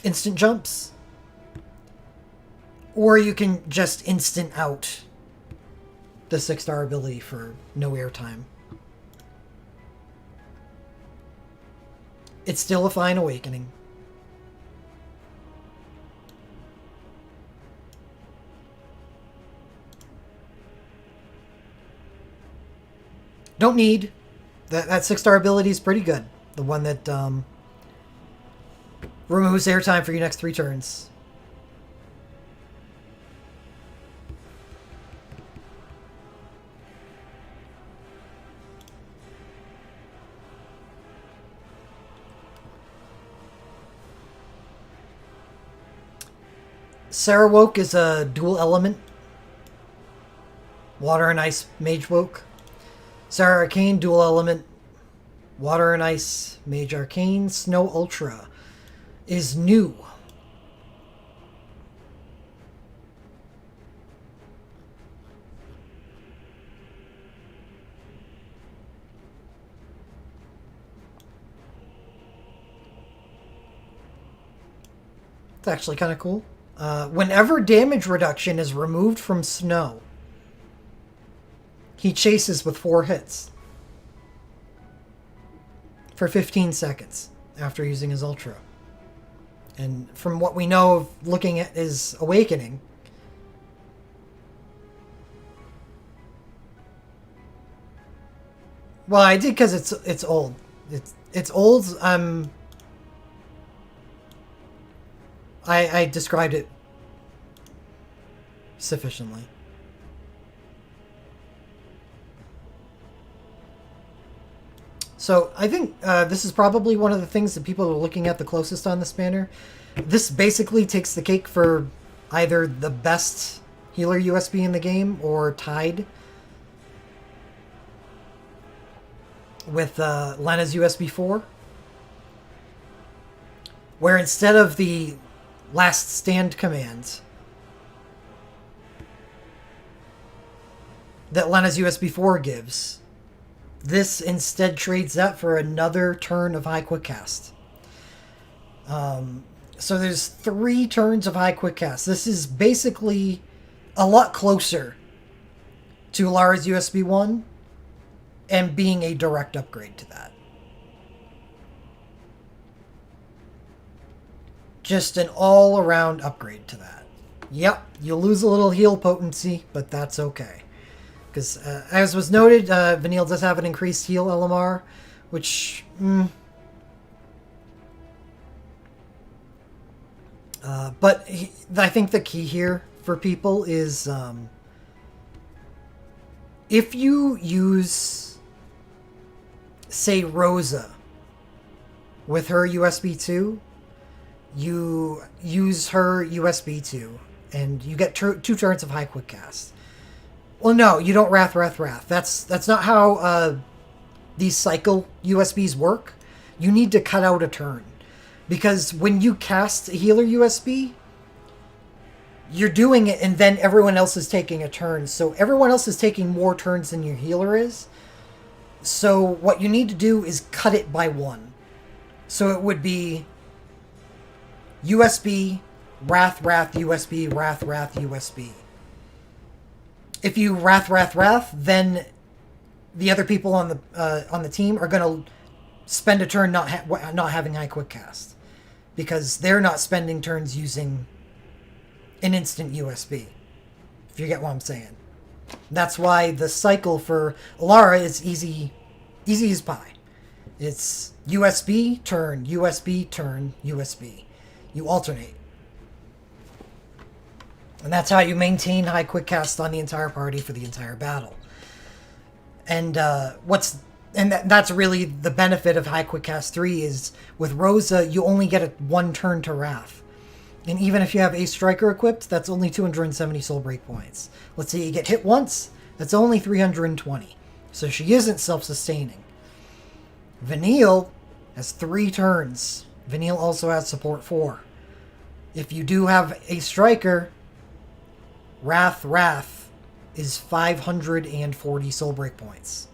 instant jumps. Or you can just instant out the 6-star ability for no airtime. It's still a fine Awakening. Don't need. That 6-star ability is pretty good. The one that removes airtime for your next 3 turns. Sarah Woke is a dual element. Water and Ice Mage Woke. Sarah Arcane, dual element. Water and Ice Mage Arcane. Snow Ultra is new. It's actually kind of cool. Whenever damage reduction is removed from Snow, he chases with 4 hits for 15 seconds after using his Ultra. And from what we know of looking at his Awakening, well, I did because it's old. It's old. I described it sufficiently. So I think this is probably one of the things that people are looking at the closest on this banner. This basically takes the cake for either the best healer USB in the game or tied with Lena's USB 4. Where instead of the last stand command that Lena's USB 4 gives, this instead trades that for another turn of High Quick Cast. So there's 3 turns of High Quick Cast. This is basically a lot closer to Lara's USB 1 and being a direct upgrade to that. Just an all-around upgrade to that. Yep, you'll lose a little heal potency, but that's okay. Because, as was noted, Vanille does have an increased heal LMR, which... but I think the key here for people is if you use, say, Rosa with her USB 2, you use her USB 2, and you get 2 turns of high quick cast. Well, no, you don't Wrath. That's not how these cycle USBs work. You need to cut out a turn. Because when you cast a healer USB, you're doing it and then everyone else is taking a turn. So everyone else is taking more turns than your healer is. So what you need to do is cut it by 1. So it would be USB, Wrath, USB, Wrath, USB. If you Wrath, then the other people on the team are going to spend a turn not having high quick cast, because they're not spending turns using an instant USB. If you get what I'm saying. That's why the cycle for Alara is easy as pie. It's USB, turn, USB, turn, USB. You alternate. And that's how you maintain high quick cast on the entire party for the entire battle. And that's really the benefit of high quick cast 3 is with Rosa you only get a 1 turn to Wrath. And even if you have Ace Striker equipped, that's only 270 soul break points. Let's say you get hit once, that's only 320. So she isn't self-sustaining. Vanille has 3 turns. Vanille also has support 4. If you do have Ace Striker, Wrath is 540 soul break points.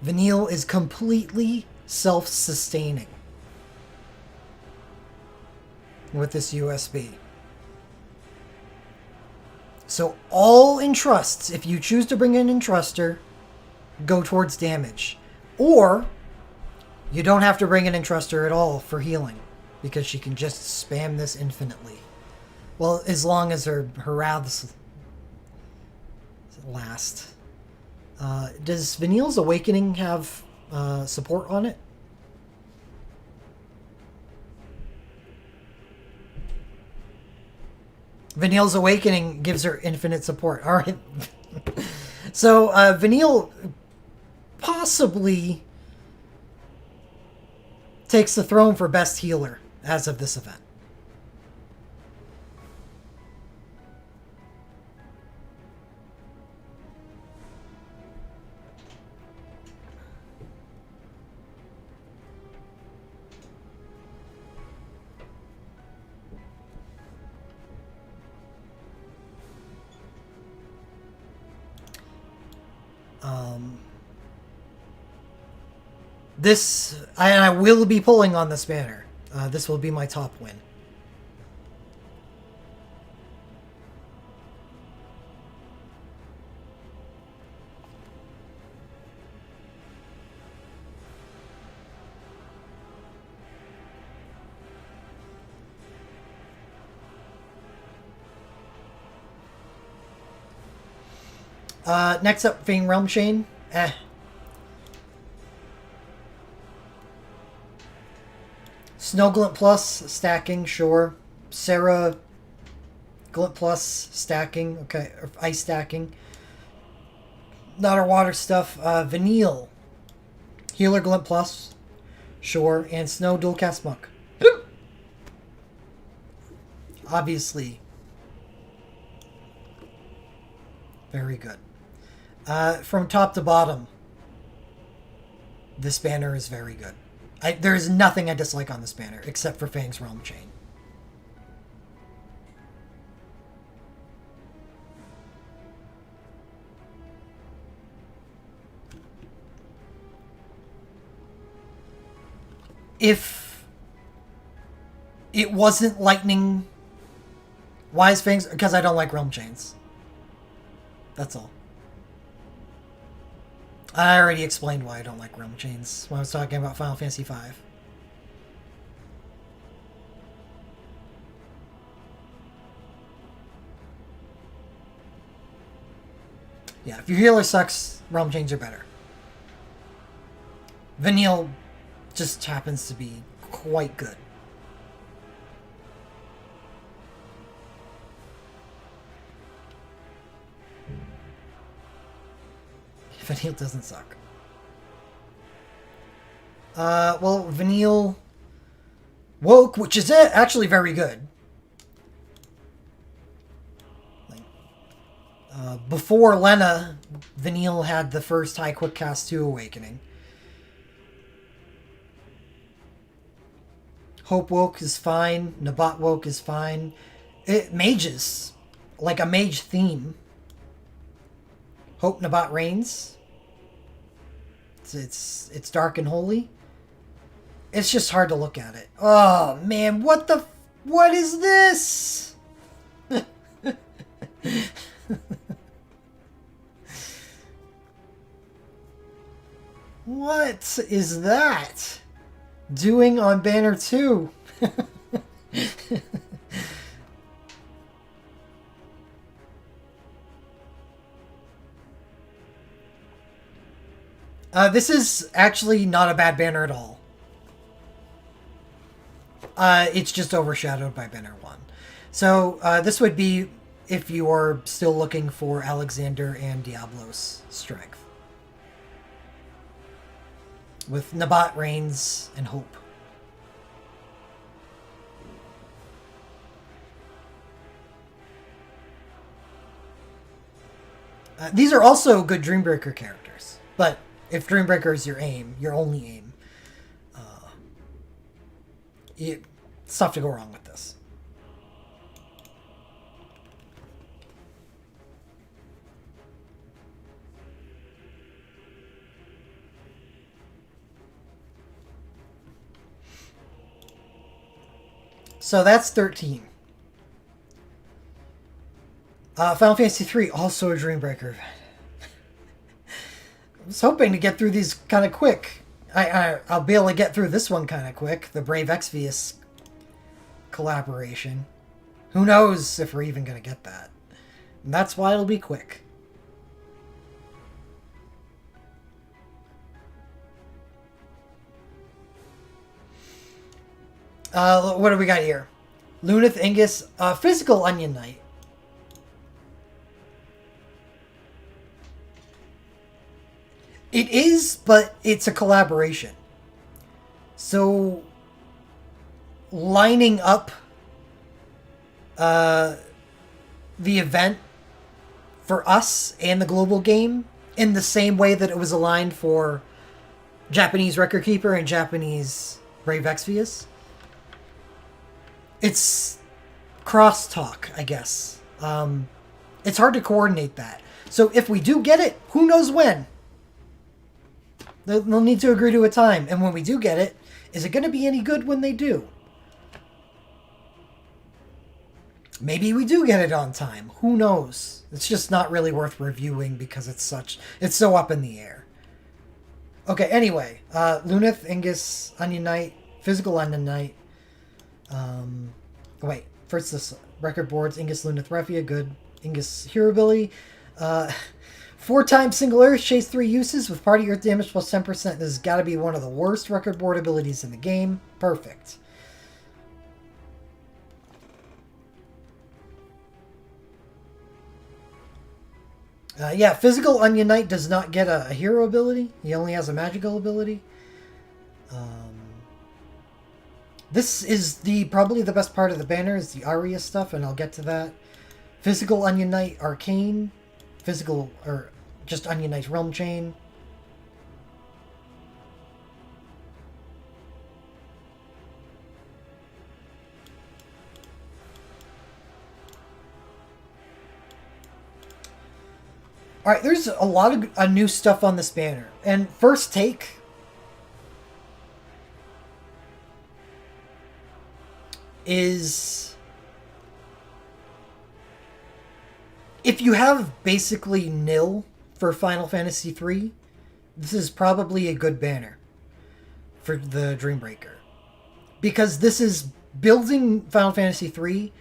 Vanille is completely self-sustaining with this USB. So all entrusts, if you choose to bring in entruster, go towards damage. Or you don't have to bring an entruster at all for healing, because she can just spam this infinitely. Well, as long as her wraths last. Does Vanille's Awakening have support on it? Vanille's Awakening gives her infinite support. All right. So Vanille possibly takes the throne for best healer as of this event. I will be pulling on this banner. This will be my top win. Next up, Fane Realm Chain. Snow Glint Plus, stacking, sure. Sarah Glint Plus, stacking, okay. Or ice stacking. Not our water stuff. Vanille. Healer Glint Plus, sure. And Snow Dual Cast Monk. Obviously. Very good. From top to bottom, this banner is very good. There is nothing I dislike on this banner, except for Fang's Realm Chain. If it wasn't lightning, why is Fangs? Because I don't like Realm Chains. That's all. I already explained why I don't like Realm Chains when I was talking about Final Fantasy V. Yeah, if your healer sucks, Realm Chains are better. Vanille just happens to be quite good. Vanille doesn't suck. Well, Vanille woke, which is actually very good. Before Lena, Vanille had the first High Quick Cast 2 Awakening. Hope woke is fine. Nabat woke is fine. Mages. Like a mage theme. Hope Nabat reigns. It's dark and holy. It's just hard to look at it. Oh man, what is this? What is that doing on Banner 2? This is actually not a bad banner at all. It's just overshadowed by Banner 1. So this would be if you are still looking for Alexander and Diablo's strength. With Nabat reigns and Hope. These are also good Dreambreaker characters, but if Dreambreaker is your aim, your only aim, it's tough to go wrong with this. So that's 13. Final Fantasy III, also a Dreambreaker event. I was hoping to get through these kind of quick. I'll be able to get through this one kind of quick, the Brave Exvius collaboration. Who knows if we're even going to get that. And that's why it'll be quick. What do we got here? Luneth Ingus, Physical Onion Knight. It is, but it's a collaboration. So, lining up the event for us and the global game in the same way that it was aligned for Japanese Record Keeper and Japanese Brave Exvius. It's crosstalk, I guess. It's hard to coordinate that. So if we do get it, who knows when? They'll need to agree to a time. And when we do get it, is it going to be any good when they do? Maybe we do get it on time. Who knows? It's just not really worth reviewing because it's so up in the air. Okay, anyway. Luneth, Ingus, Onion Knight, Physical Onion Knight. Wait, first this record boards. Ingus, Luneth, Refia, good. Ingus, Hero Ability. 4-time single Earth, chase 3 uses with party Earth damage plus 10%. This has got to be one of the worst record board abilities in the game. Perfect. Yeah, Physical Onion Knight does not get a hero ability. He only has a magical ability. This is probably the best part of the banner is the Aria stuff, and I'll get to that. Physical Onion Knight Arcane. Physical, or just Onion Knight's Realm Chain. Alright, there's a lot of new stuff on this banner. And first take is... if you have basically nil for Final Fantasy III, this is probably a good banner for the Dreambreaker. Because this is building Final Fantasy III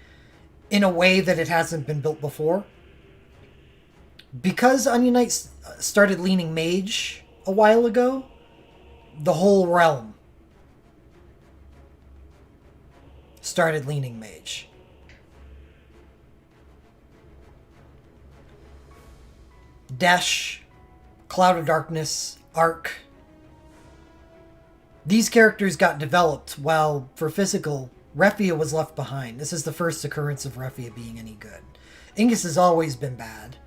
in a way that it hasn't been built before. Because Onion Knight started leaning mage a while ago, the whole realm started leaning mage. Desh, Cloud of Darkness, Arc. These characters got developed, while for physical, Refia was left behind. This is the first occurrence of Refia being any good. Ingus has always been bad.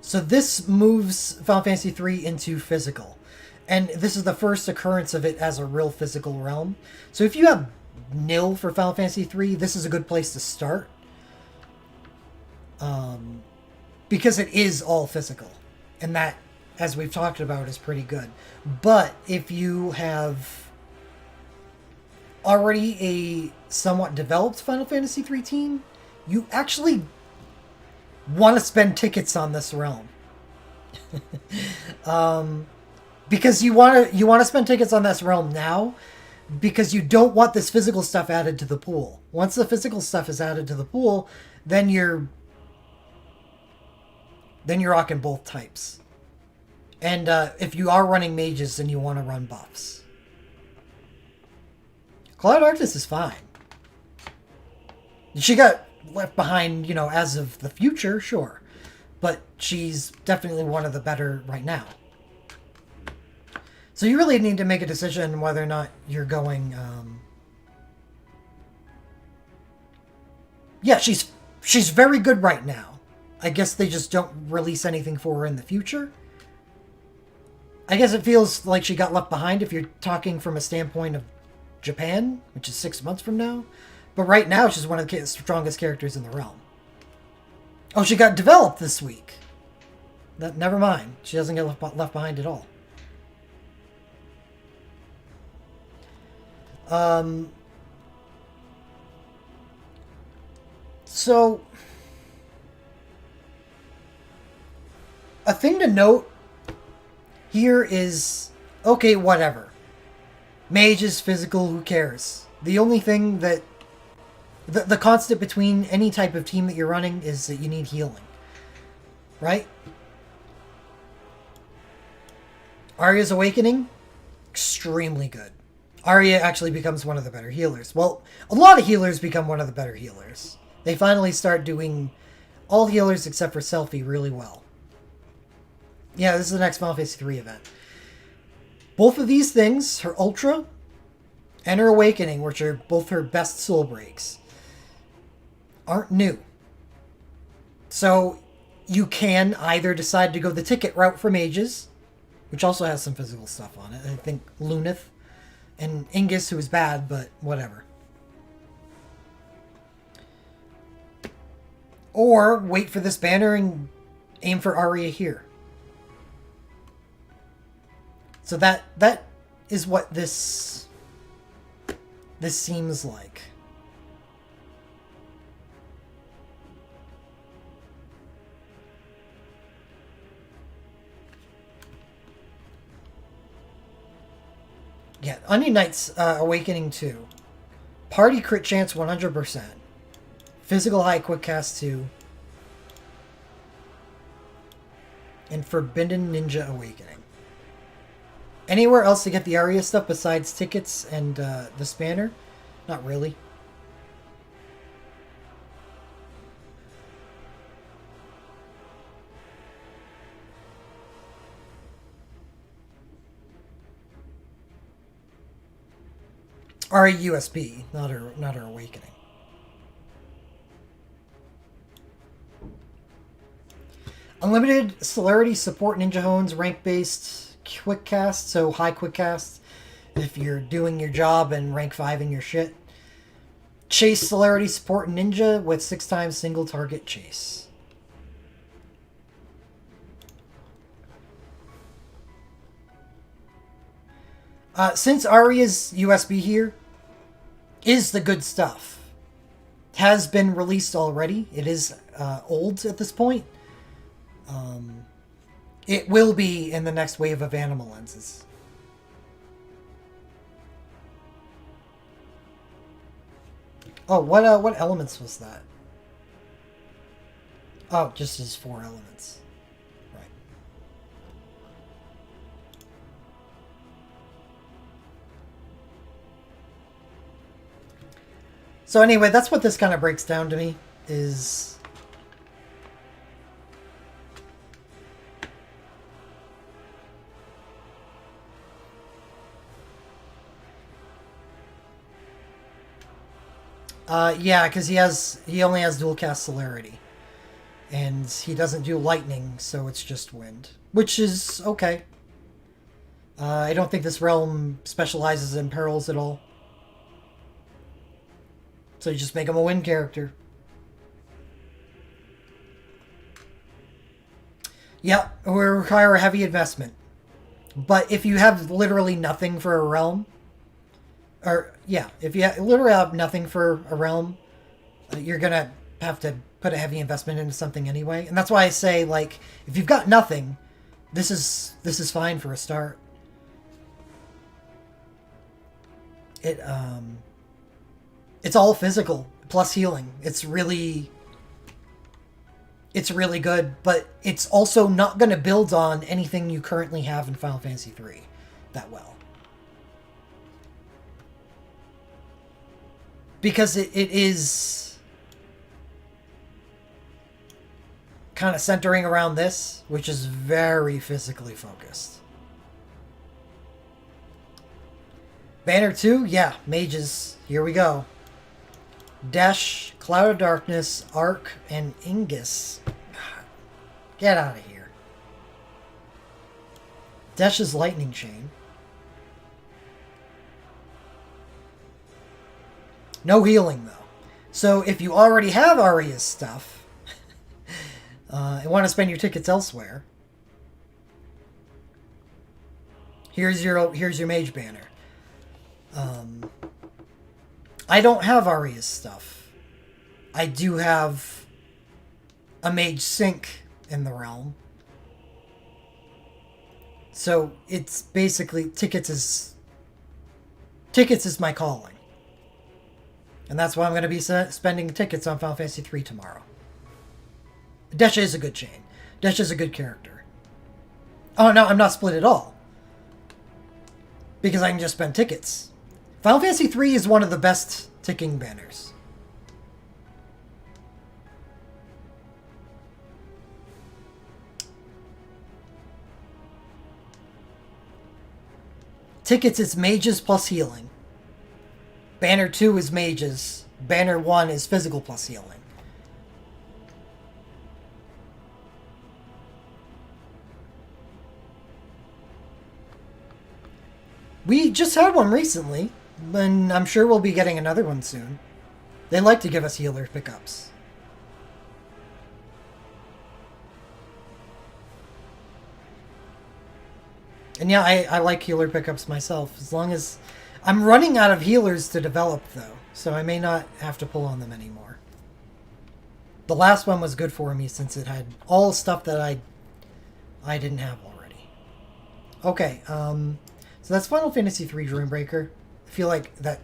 So this moves Final Fantasy III into physical. And this is the first occurrence of it as a real physical realm. So if you have nil for Final Fantasy III, this is a good place to start. Because it is all physical. And that, as we've talked about, is pretty good. But if you have already a somewhat developed Final Fantasy III team, you actually want to spend tickets on this realm. Because you want to spend tickets on this realm now, because you don't want this physical stuff added to the pool. Once the physical stuff is added to the pool, then you're rocking both types. And if you are running mages, then you want to run buffs. Cloud Darkness is fine. She got left behind, as of the future, sure. But she's definitely one of the better right now. So you really need to make a decision whether or not you're going... Yeah, she's very good right now. I guess they just don't release anything for her in the future. I guess it feels like she got left behind if you're talking from a standpoint of Japan, which is 6 months from now. But right now, she's one of the strongest characters in the realm. Oh, she got developed this week. Never mind. She doesn't get left behind at all. So, a thing to note here is, okay, whatever. Mage is physical, who cares? The only thing that... The constant between any type of team that you're running is that you need healing. Right? Arya's Awakening? Extremely good. Arya actually becomes one of the better healers. Well, a lot of healers become one of the better healers. They finally start doing all healers except for Selphie really well. Yeah, this is the next Final Fantasy III event. Both of these things, her Ultra and her Awakening, which are both her best soul breaks, aren't new. So you can either decide to go the ticket route for mages, which also has some physical stuff on it. I think Luneth and Ingus, who is bad, but whatever. Or wait for this banner and aim for Arya here. So that is what this seems like. Yeah, Onion Knight's Awakening 2. Party crit chance 100%. Physical high quick cast 2. And Forbidden Ninja Awakening. Anywhere else to get the Arya stuff besides tickets and the spanner? Not really. Arya USB, not her Awakening. Unlimited celerity support Ninja Hones rank based quick cast, so high quick cast if you're doing your job and rank 5 in your shit. Chase celerity support Ninja with 6 times single target chase. Since Arya's USB here is the good stuff, has been released already. It is old at this point. It will be in the next wave of Anima lenses. Oh, what elements was that? Oh, just his 4 elements. Right. So anyway, that's what this kind of breaks down to me, is... yeah, because he only has dual cast Celerity. And he doesn't do lightning, so it's just wind. Which is okay. I don't think this realm specializes in perils at all. So you just make him a wind character. Yeah, it will require a heavy investment. But if you have literally nothing for a realm, or yeah, if you literally have nothing for a realm, you're gonna have to put a heavy investment into something anyway. And that's why I say, like, if you've got nothing, this is fine for a start. It's all physical plus healing. It's really good, but it's also not going to build on anything you currently have in Final Fantasy III that well. Because it is kind of centering around this, which is very physically focused. Banner 2? Yeah, mages. Here we go. Desh, Cloud of Darkness, Arc, and Ingus. God, get out of here. Desh's Lightning Chain. No healing, though. So if you already have Aria's stuff, and want to spend your tickets elsewhere, here's your mage banner. I don't have Aria's stuff. I do have a mage sync in the realm. So it's basically tickets is my calling. And that's why I'm going to be spending tickets on Final Fantasy III tomorrow. Desha is a good chain. Desha is a good character. Oh, no, I'm not split at all. Because I can just spend tickets. Final Fantasy III is one of the best ticking banners. Tickets is mages plus healing. Banner 2 is mages. Banner 1 is physical plus healing. We just had one recently, and I'm sure we'll be getting another one soon. They like to give us healer pickups. And yeah, I like healer pickups myself, as long as... I'm running out of healers to develop, though, so I may not have to pull on them anymore. The last one was good for me, since it had all stuff that I didn't have already. Okay, so that's Final Fantasy III Dreambreaker. I feel like that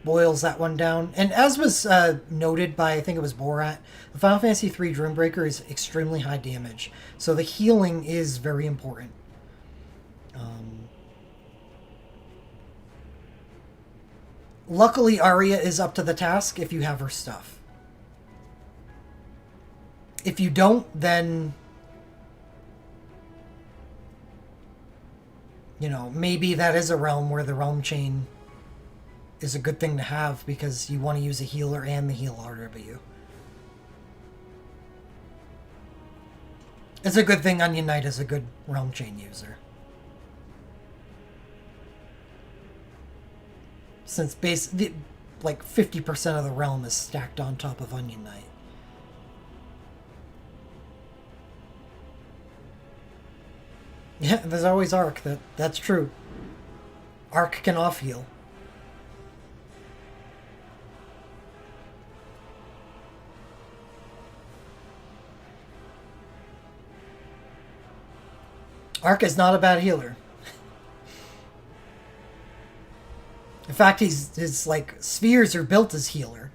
boils that one down. And as was noted by, I think it was Borat, the Final Fantasy III Dreambreaker is extremely high damage. So the healing is very important. Luckily, Aria is up to the task if you have her stuff. If you don't, then... you know, maybe that is a realm where the realm chain is a good thing to have because you want to use a healer and the heal RW. It's a good thing Onion Knight is a good realm chain user. Since like 50% of the realm is stacked on top of Onion Knight. Yeah, there's always Arc. That's true. Arc can off-heal. Arc is not a bad healer. In fact, his like spheres are built as healer,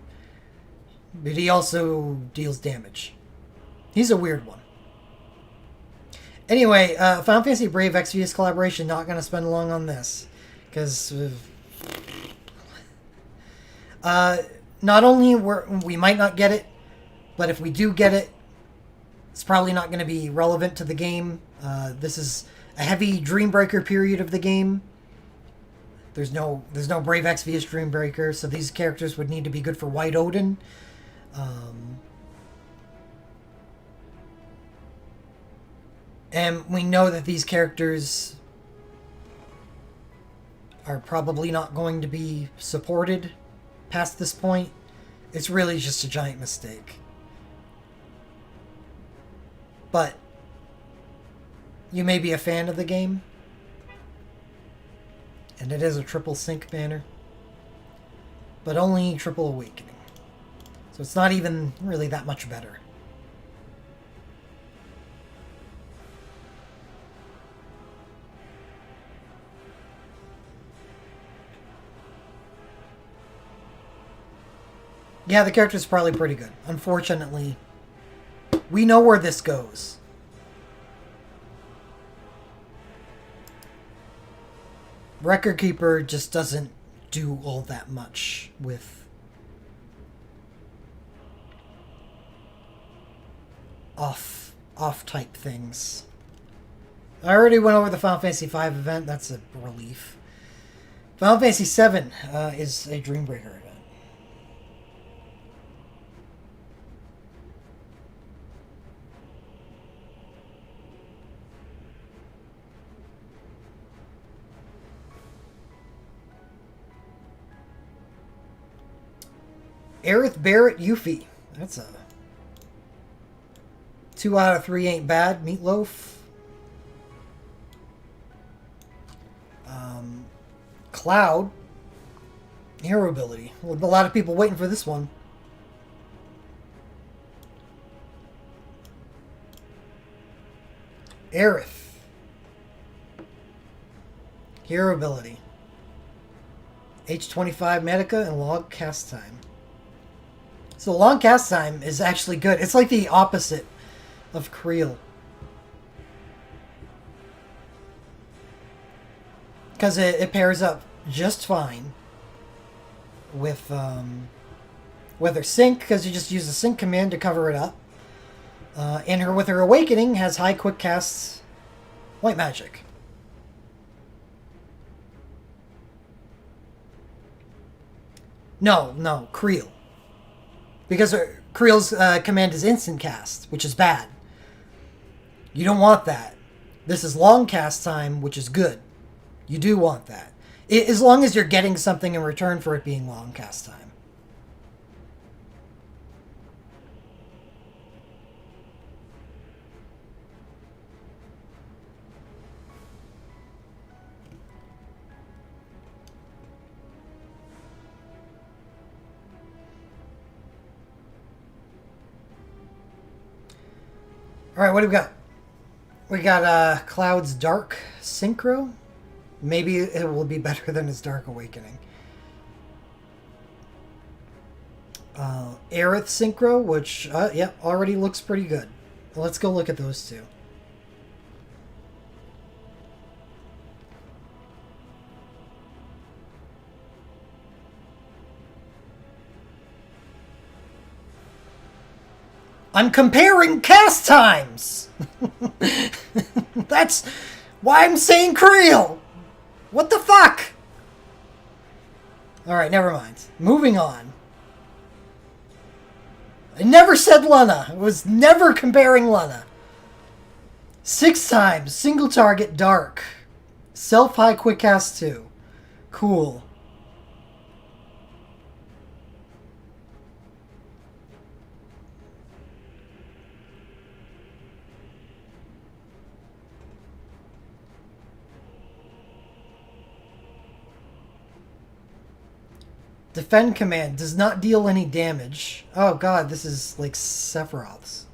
but he also deals damage. He's a weird one. Anyway, Final Fantasy Brave Exvius collaboration. Not going to spend long on this because not only we might not get it, but if we do get it, it's probably not going to be relevant to the game. This is a heavy Dreambreaker period of the game. There's no Brave Exvius Dreambreaker, so these characters would need to be good for White Odin. And we know that these characters are probably not going to be supported past this point. It's really just a giant mistake. But you may be a fan of the game, and it is a triple sync banner, but only triple awakening. So it's not even really that much better. Yeah, the character's probably pretty good. Unfortunately, we know where this goes. Record Keeper just doesn't do all that much with off type things. I already went over the Final Fantasy V event. That's a relief. Final Fantasy VII is a Dreambreaker event. Aerith Barrett Yuffie. That's a 2 out of 3 ain't bad. Meatloaf. Cloud. Hero ability. A lot of people waiting for this one. Aerith. Hero ability. H25 Medica and long cast time. So long cast time is actually good. It's like the opposite of Creel. Because it pairs up just fine with her sync, because you just use the sync command to cover it up. And with her awakening has high quick casts white magic. No, Creel. Because Creel's command is instant cast, which is bad. You don't want that. This is long cast time, which is good. You do want that. As long as you're getting something in return for it being long cast time. Alright, what do we got? We got Cloud's Dark Synchro. Maybe it will be better than his Dark Awakening. Aerith Synchro, which, yeah, already looks pretty good. Let's go look at those two. I'm comparing cast times! That's why I'm saying Creel! What the fuck? Alright, never mind. Moving on. I never said Luna. I was never comparing Luna. 6 times. Single target, dark. Self-high quick cast 2. Cool. Defend command does not deal any damage. Oh god, this is like Sephiroth's.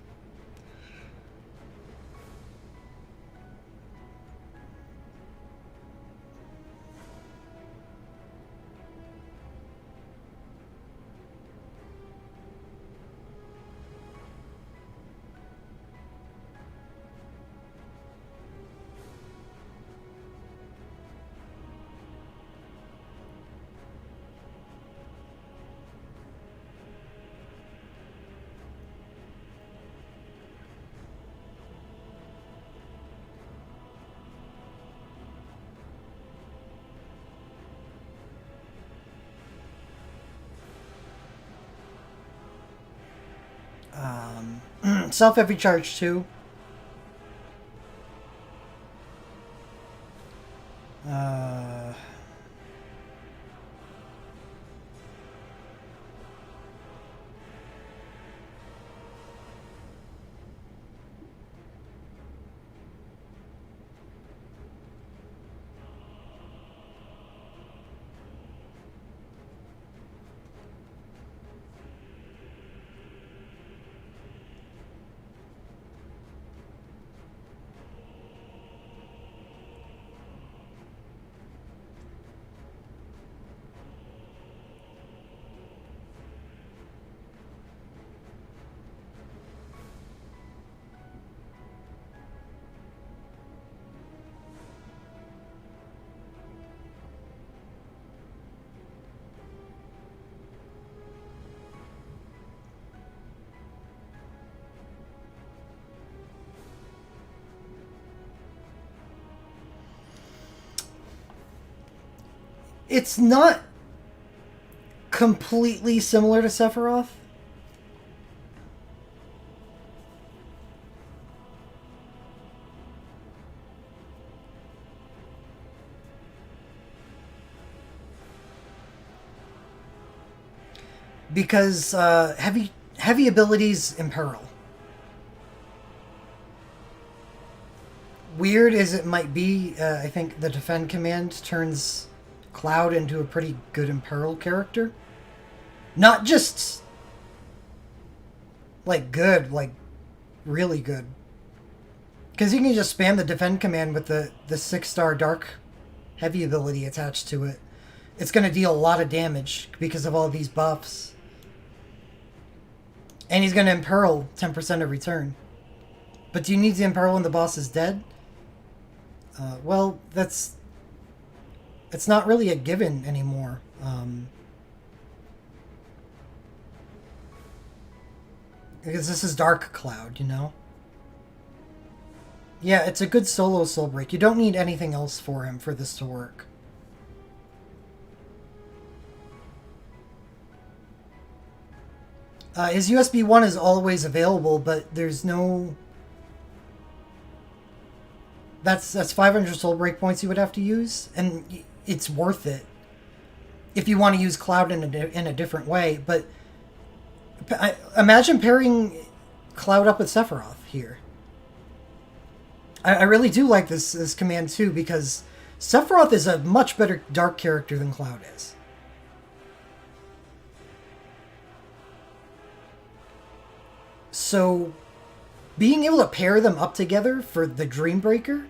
self-heavy charge too. It's not completely similar to Sephiroth. Because heavy abilities imperil. Weird as it might be, I think the defend command turns Cloud into a pretty good imperil character. Not just like good, like really good. Because you can just spam the defend command with the 6-star dark heavy ability attached to it. It's going to deal a lot of damage because of all these buffs. And he's going to imperil 10% every turn. But do you need to imperil when the boss is dead? Well, it's not really a given anymore. Because this is Dark Cloud, you know? Yeah, it's a good solo soul break. You don't need anything else for him for this to work. His USB 1 is always available, but there's no... That's 500 soul break points you would have to use, and it's worth it if you want to use Cloud in a different way. But imagine pairing Cloud up with Sephiroth here. I really do like this command too, because Sephiroth is a much better dark character than Cloud is. So being able to pair them up together for the Dreambreaker,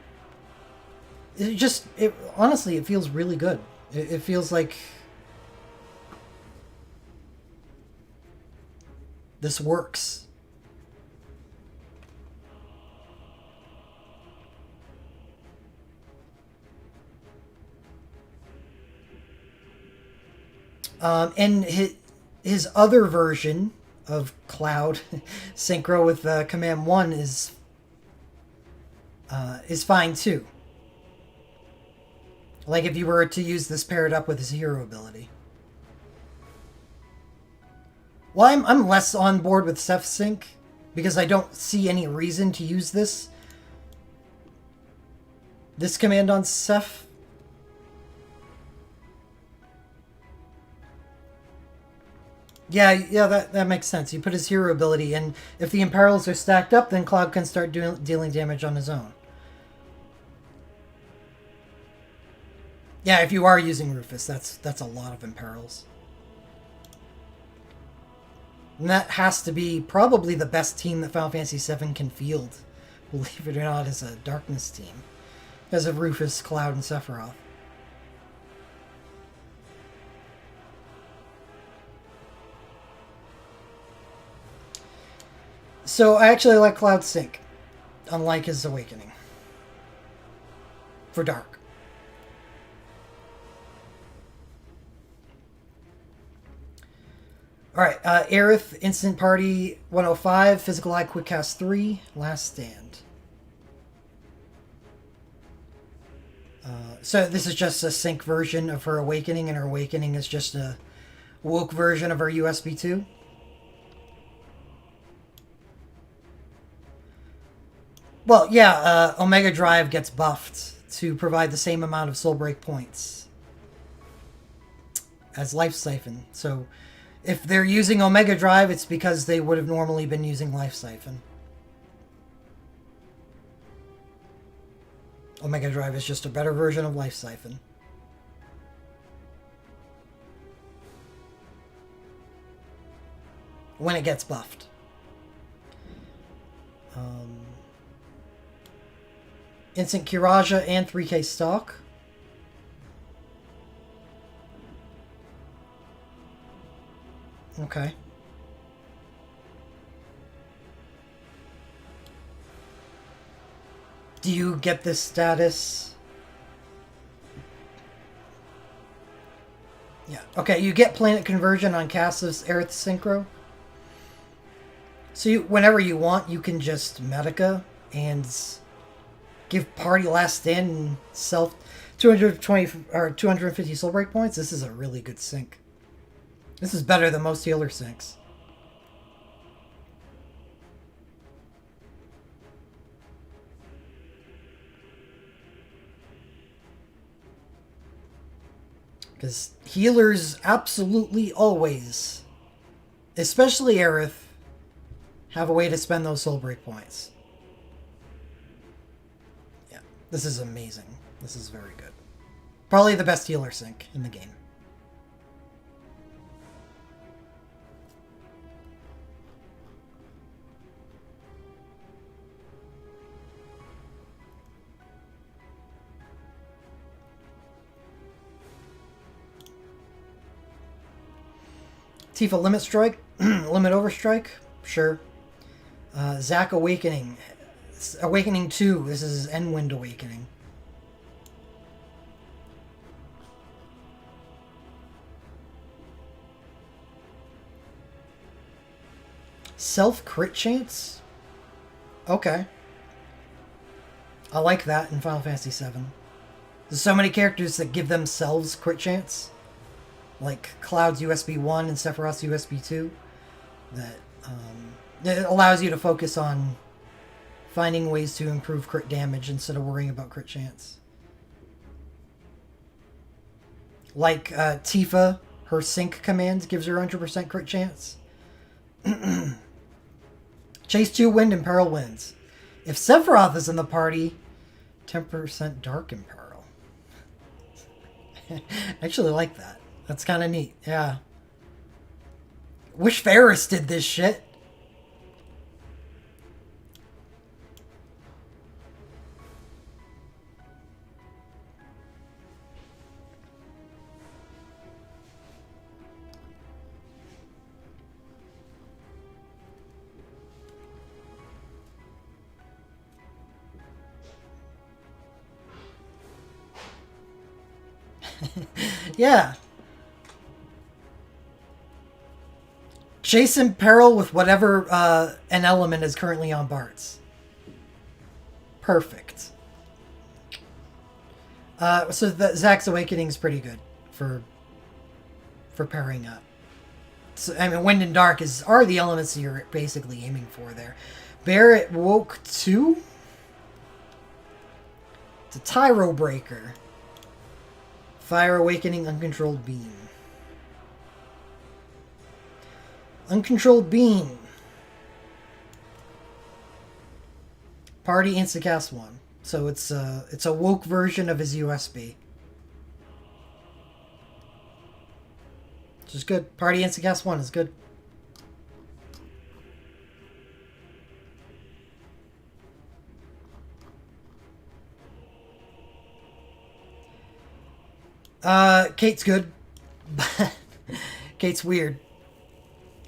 honestly, it feels really good. It feels like this works. And his other version of Cloud, Synchro with Command 1 is fine too. Like if you were to use this paired up with his hero ability. Well, I'm less on board with Ceph Sync because I don't see any reason to use this command on Ceph. Yeah, that makes sense. You put his hero ability, and if the imperils are stacked up, then Cloud can start dealing damage on his own. Yeah, if you are using Rufus, that's a lot of imperils. And that has to be probably the best team that Final Fantasy VII can field, believe it or not, as a Darkness team. Because of Rufus, Cloud, and Sephiroth. So I actually like Cloud Sync, unlike his Awakening. For Dark. Alright, Aerith, Instant Party 105, Physical Eye Quick Cast 3, Last Stand. So this is just a sync version of her Awakening, and her Awakening is just a woke version of her USB 2. Well, yeah, Omega Drive gets buffed to provide the same amount of Soul Break points as Life Siphon. So if they're using Omega Drive, it's because they would have normally been using Life Siphon. Omega Drive is just a better version of Life Siphon. When it gets buffed. Instant Kiraja and 3K stock. Okay. Do you get this status? Yeah. Okay, you get planet conversion on Cass's Aerith Synchro. So whenever you want, you can just Medica and give party last stand and self 220 or 250 soul break points. This is a really good sync. This is better than most healer syncs. Because healers absolutely always, especially Aerith, have a way to spend those soul break points. Yeah, this is amazing. This is very good. Probably the best healer sync in the game. Tifa Limit Strike, Limit Overstrike, sure. Zack Awakening, Awakening 2, this is Endwind Awakening. Self-crit chance? Okay. I like that in Final Fantasy VII. There's so many characters that give themselves crit chance. Like Cloud's USB 1 and Sephiroth's USB 2, that it allows you to focus on finding ways to improve crit damage instead of worrying about crit chance. Like Tifa, her sync command gives her 100% crit chance. Chase 2 Wind Imperil wins. If Sephiroth is in the party, 10% Dark Imperil. I actually like that. That's kind of neat, yeah. Wish Ferris did this shit. Yeah. Chase in peril with whatever an element is currently on Bart's. Perfect. So Zack's Awakening is pretty good for pairing up. So, I mean, Wind and Dark are the elements that you're basically aiming for there. Barret Woke 2? It's a Tyro Breaker. Fire Awakening Uncontrolled Beam. Uncontrolled Beam. Party Instacast 1. So it's a woke version of his USB. Which is good. Party Instacast 1 is good. Kate's good. Kate's weird.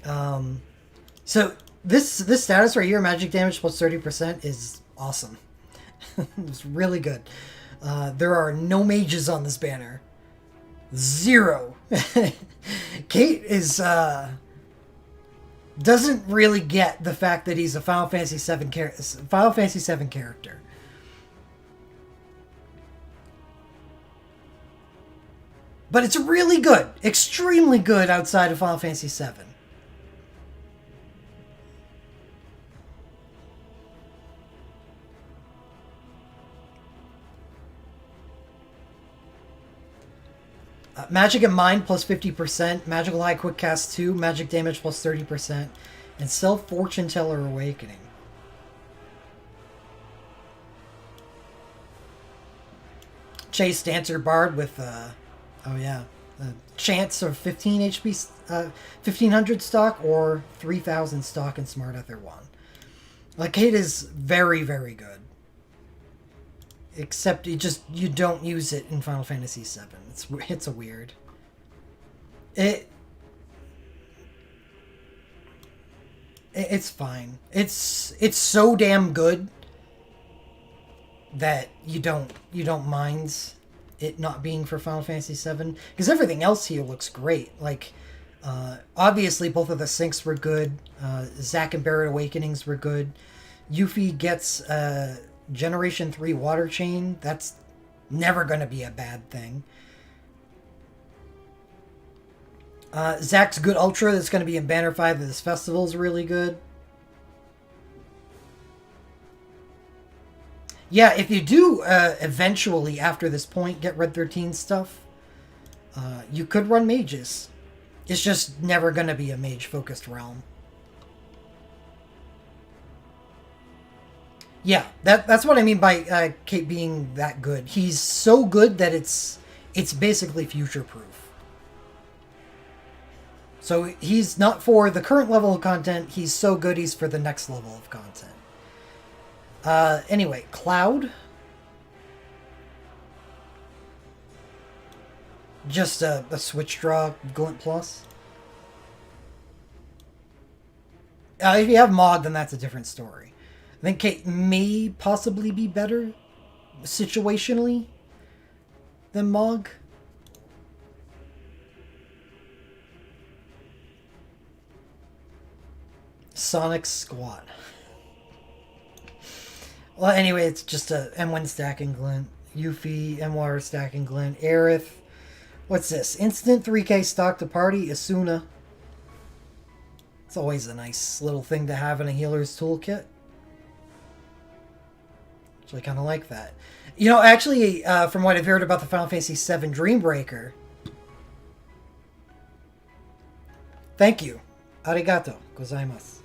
So this status right here, magic damage plus 30%, is awesome. It's really good. There are no mages on this banner. 0. Kate is doesn't really get the fact that he's a Final Fantasy VII character. But it's really good, extremely good outside of Final Fantasy VII. Magic and Mind plus 50%, Magical High Quick Cast 2, Magic Damage plus 30%, and Self Fortune Teller Awakening. Chase Dancer Bard with, oh yeah, a chance of 15 HP, 1500 stock or 3000 stock in Smart Ether 1. Like, it is very, very good. Except you don't use it in Final Fantasy VII. It's a weird. It's fine. It's so damn good that you don't mind it not being for Final Fantasy VII, because everything else here looks great. Like, obviously both of the syncs were good. Zack and Barret Awakenings were good. Yuffie gets Generation 3 Water Chain. That's never going to be a bad thing. Zack's good Ultra that's going to be in Banner 5 of this festival is really good. Yeah, if you do eventually, after this point, get Red 13 stuff, you could run mages. It's just never going to be a mage-focused realm. Yeah, that's what I mean by Kate being that good. He's so good that it's basically future-proof. So he's not for the current level of content, he's so good he's for the next level of content. Anyway, Cloud. Just a switch draw Glint Plus. If you have Mog, then that's a different story. I think Kate may possibly be better situationally than Mog. Sonic Squad. Well, anyway, it's just a M1 stacking Glint. Yuffie, M1 stacking Glint. Aerith. What's this? Instant 3k stock to party. Asuna. It's always a nice little thing to have in a healer's toolkit. Actually, kind of like that. You know, actually, from what I've heard about the Final Fantasy VII Dreambreaker. Thank you. Arigato gozaimasu.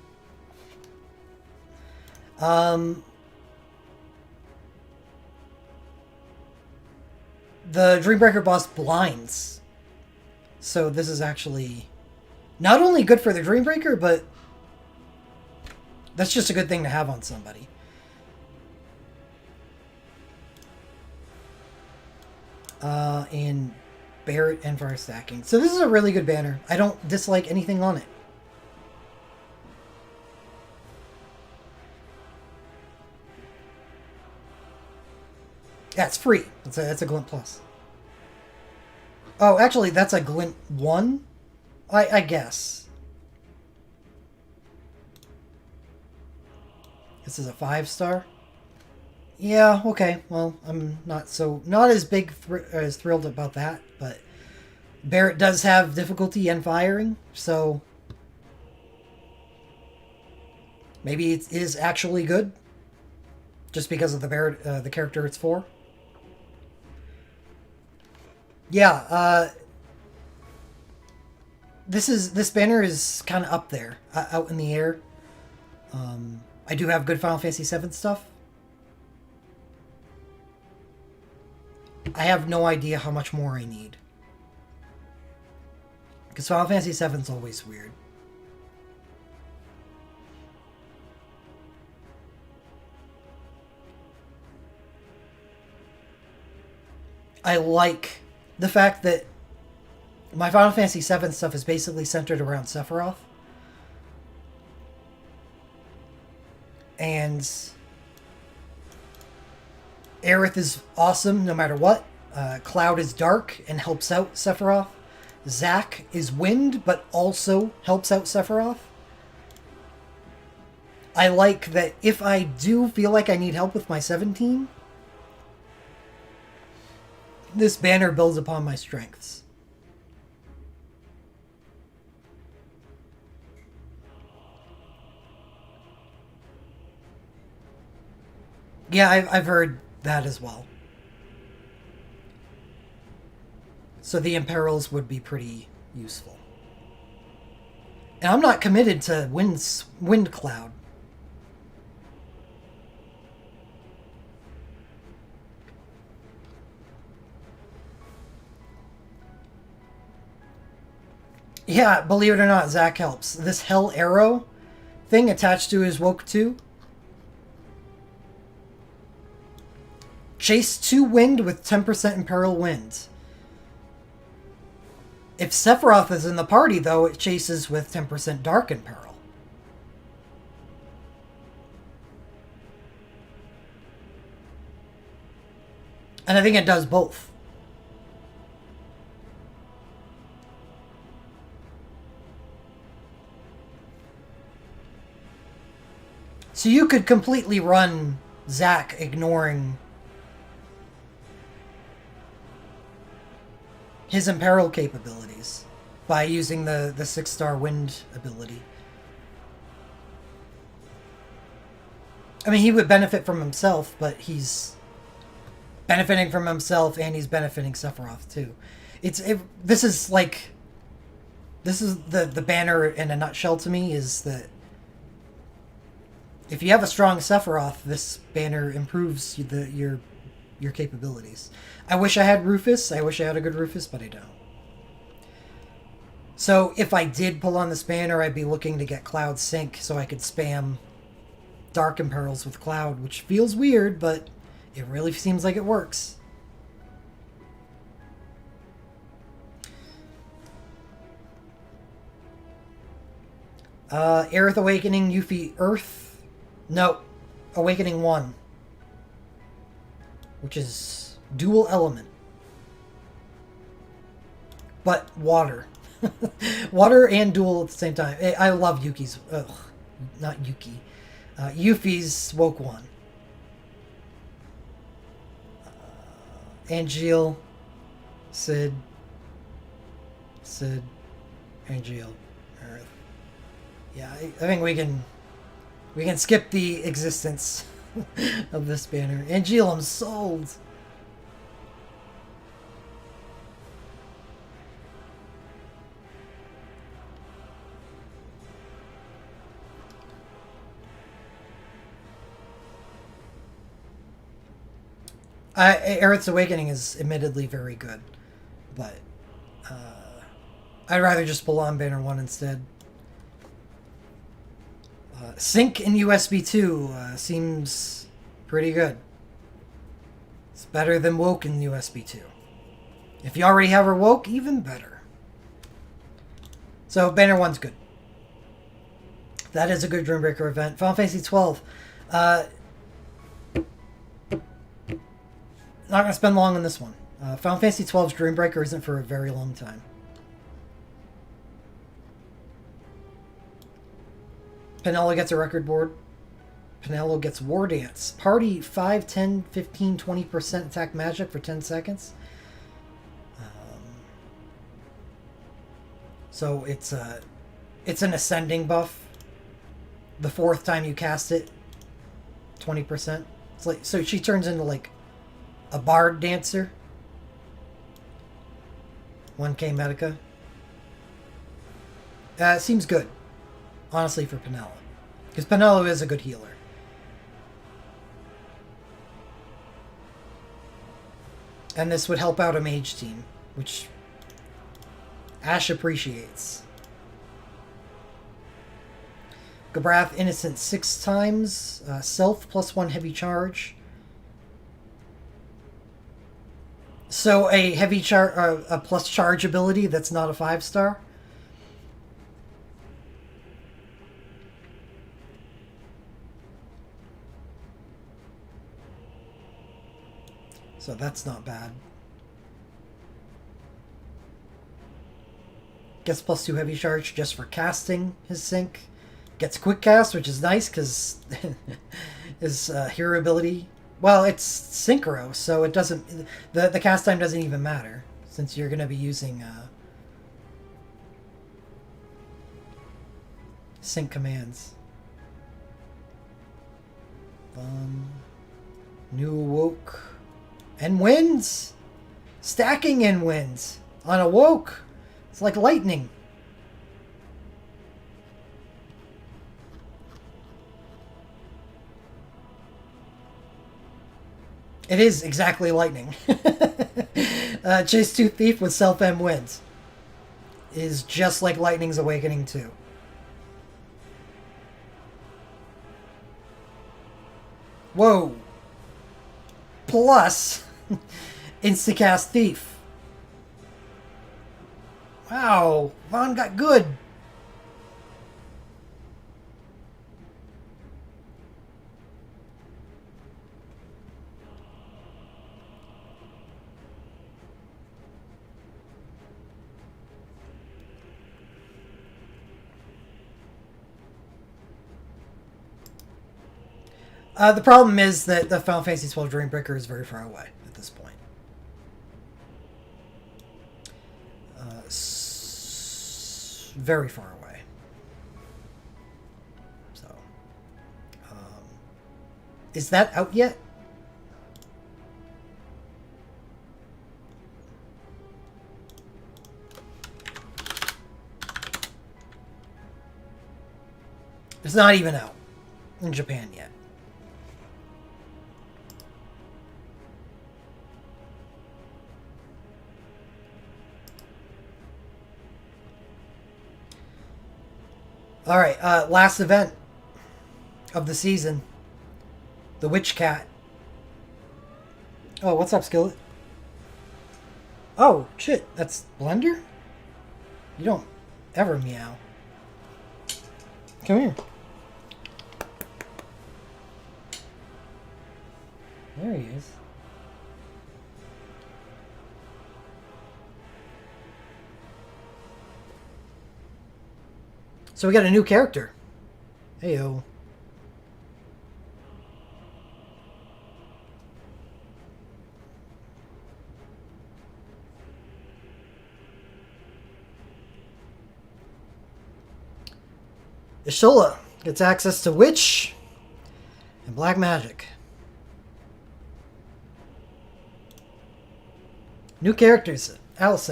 The Dreambreaker boss blinds. So this is actually not only good for the Dreambreaker, but that's just a good thing to have on somebody. And Barret and Fire stacking. So this is a really good banner. I don't dislike anything on it. Yeah, it's free. That's a Glint Plus. Oh, actually, that's a Glint 1? I guess. This is a 5-star? Yeah, okay. Well, I'm not as as thrilled about that, but Barret does have difficulty in firing, so maybe it is actually good just because of the Barret, the character it's for. Yeah, this banner is kind of up there, out in the air. I do have good Final Fantasy VII stuff. I have no idea how much more I need. Because Final Fantasy VII is always weird. I like the fact that my Final Fantasy VII stuff is basically centered around Sephiroth. And Aerith is awesome no matter what. Cloud is dark and helps out Sephiroth. Zack is wind, but also helps out Sephiroth. I like that if I do feel like I need help with my 17, this banner builds upon my strengths. Yeah, I've heard that as well. So the imperils would be pretty useful. And I'm not committed to wind cloud. Yeah, believe it or not, Zach helps. This Hell Arrow thing attached to his Woke 2. Chase 2 wind with 10% Imperil wind. If Sephiroth is in the party, though, it chases with 10% Dark Imperil. And I think it does both. So you could completely run Zack ignoring his Imperil capabilities by using the 6-star wind ability. I mean, he would benefit from himself, but he's benefiting from himself and he's benefiting Sephiroth too. This is the banner in a nutshell to me, is that if you have a strong Sephiroth, this banner improves your capabilities. I wish I had Rufus. I wish I had a good Rufus, but I don't. So if I did pull on this banner, I'd be looking to get Cloud Sync so I could spam Dark Imperils with Cloud, which feels weird, but it really seems like it works. Aerith Awakening, Yuffie Earth. No, Awakening 1. Which is dual element. But water. Water and dual at the same time. I love Yuki's. Ugh, not Yuki. Yuffie's Woke 1. Angeal. Sid. Angeal. Earth. Yeah, I think we can skip the existence of this banner. Angeal, I'm sold. Aerith's Awakening is admittedly very good, but I'd rather just pull on Banner 1 instead. Sync in USB 2 seems pretty good. It's better than Woke in USB 2. If you already have her Woke, even better. So Banner 1's good. That is a good Dreambreaker event. Final Fantasy 12. Not going to spend long on this one. Final Fantasy 12's Dreambreaker isn't for a very long time. Penelo gets a record board. Penelo gets War Dance. Party 5, 10, 15, 20% attack magic for 10 seconds. So it's an ascending buff. The 4th time you cast it, 20%. It's like, so she turns into like a bard dancer. 1k Medica. It seems good, honestly, for Penelo. Because Penelo is a good healer. And this would help out a mage team, which Ash appreciates. Gabrath Innocent 6 times. Self +1 heavy charge. So a heavy charge, a plus charge ability that's not a 5-star. So that's not bad. Gets +2 heavy charge just for casting his sync. Gets quick cast, which is nice because his hero ability. Well, it's synchro, so it doesn't. The cast time doesn't even matter since you're going to be using sync commands. New Woke and wins, stacking and wins. Unawoke. It's like lightning. It is exactly lightning. Chase 2 Thief with Self-M wins. Is just like Lightning's Awakening 2. Whoa. Plus, Instacast Thief. Wow, Vaughn got good. The problem is that the Final Fantasy XII Dreambreaker is very far away at this point. Very far away. So, is that out yet? It's not even out in Japan yet. All right, last event of the season. The Witch Cat. Oh, what's up, Skillet? Oh, shit, that's Blender? You don't ever meow. Come here. There he is. So we got a new character. Heyo. Y'shtola gets access to Witch and Black Magic. New characters, Alice.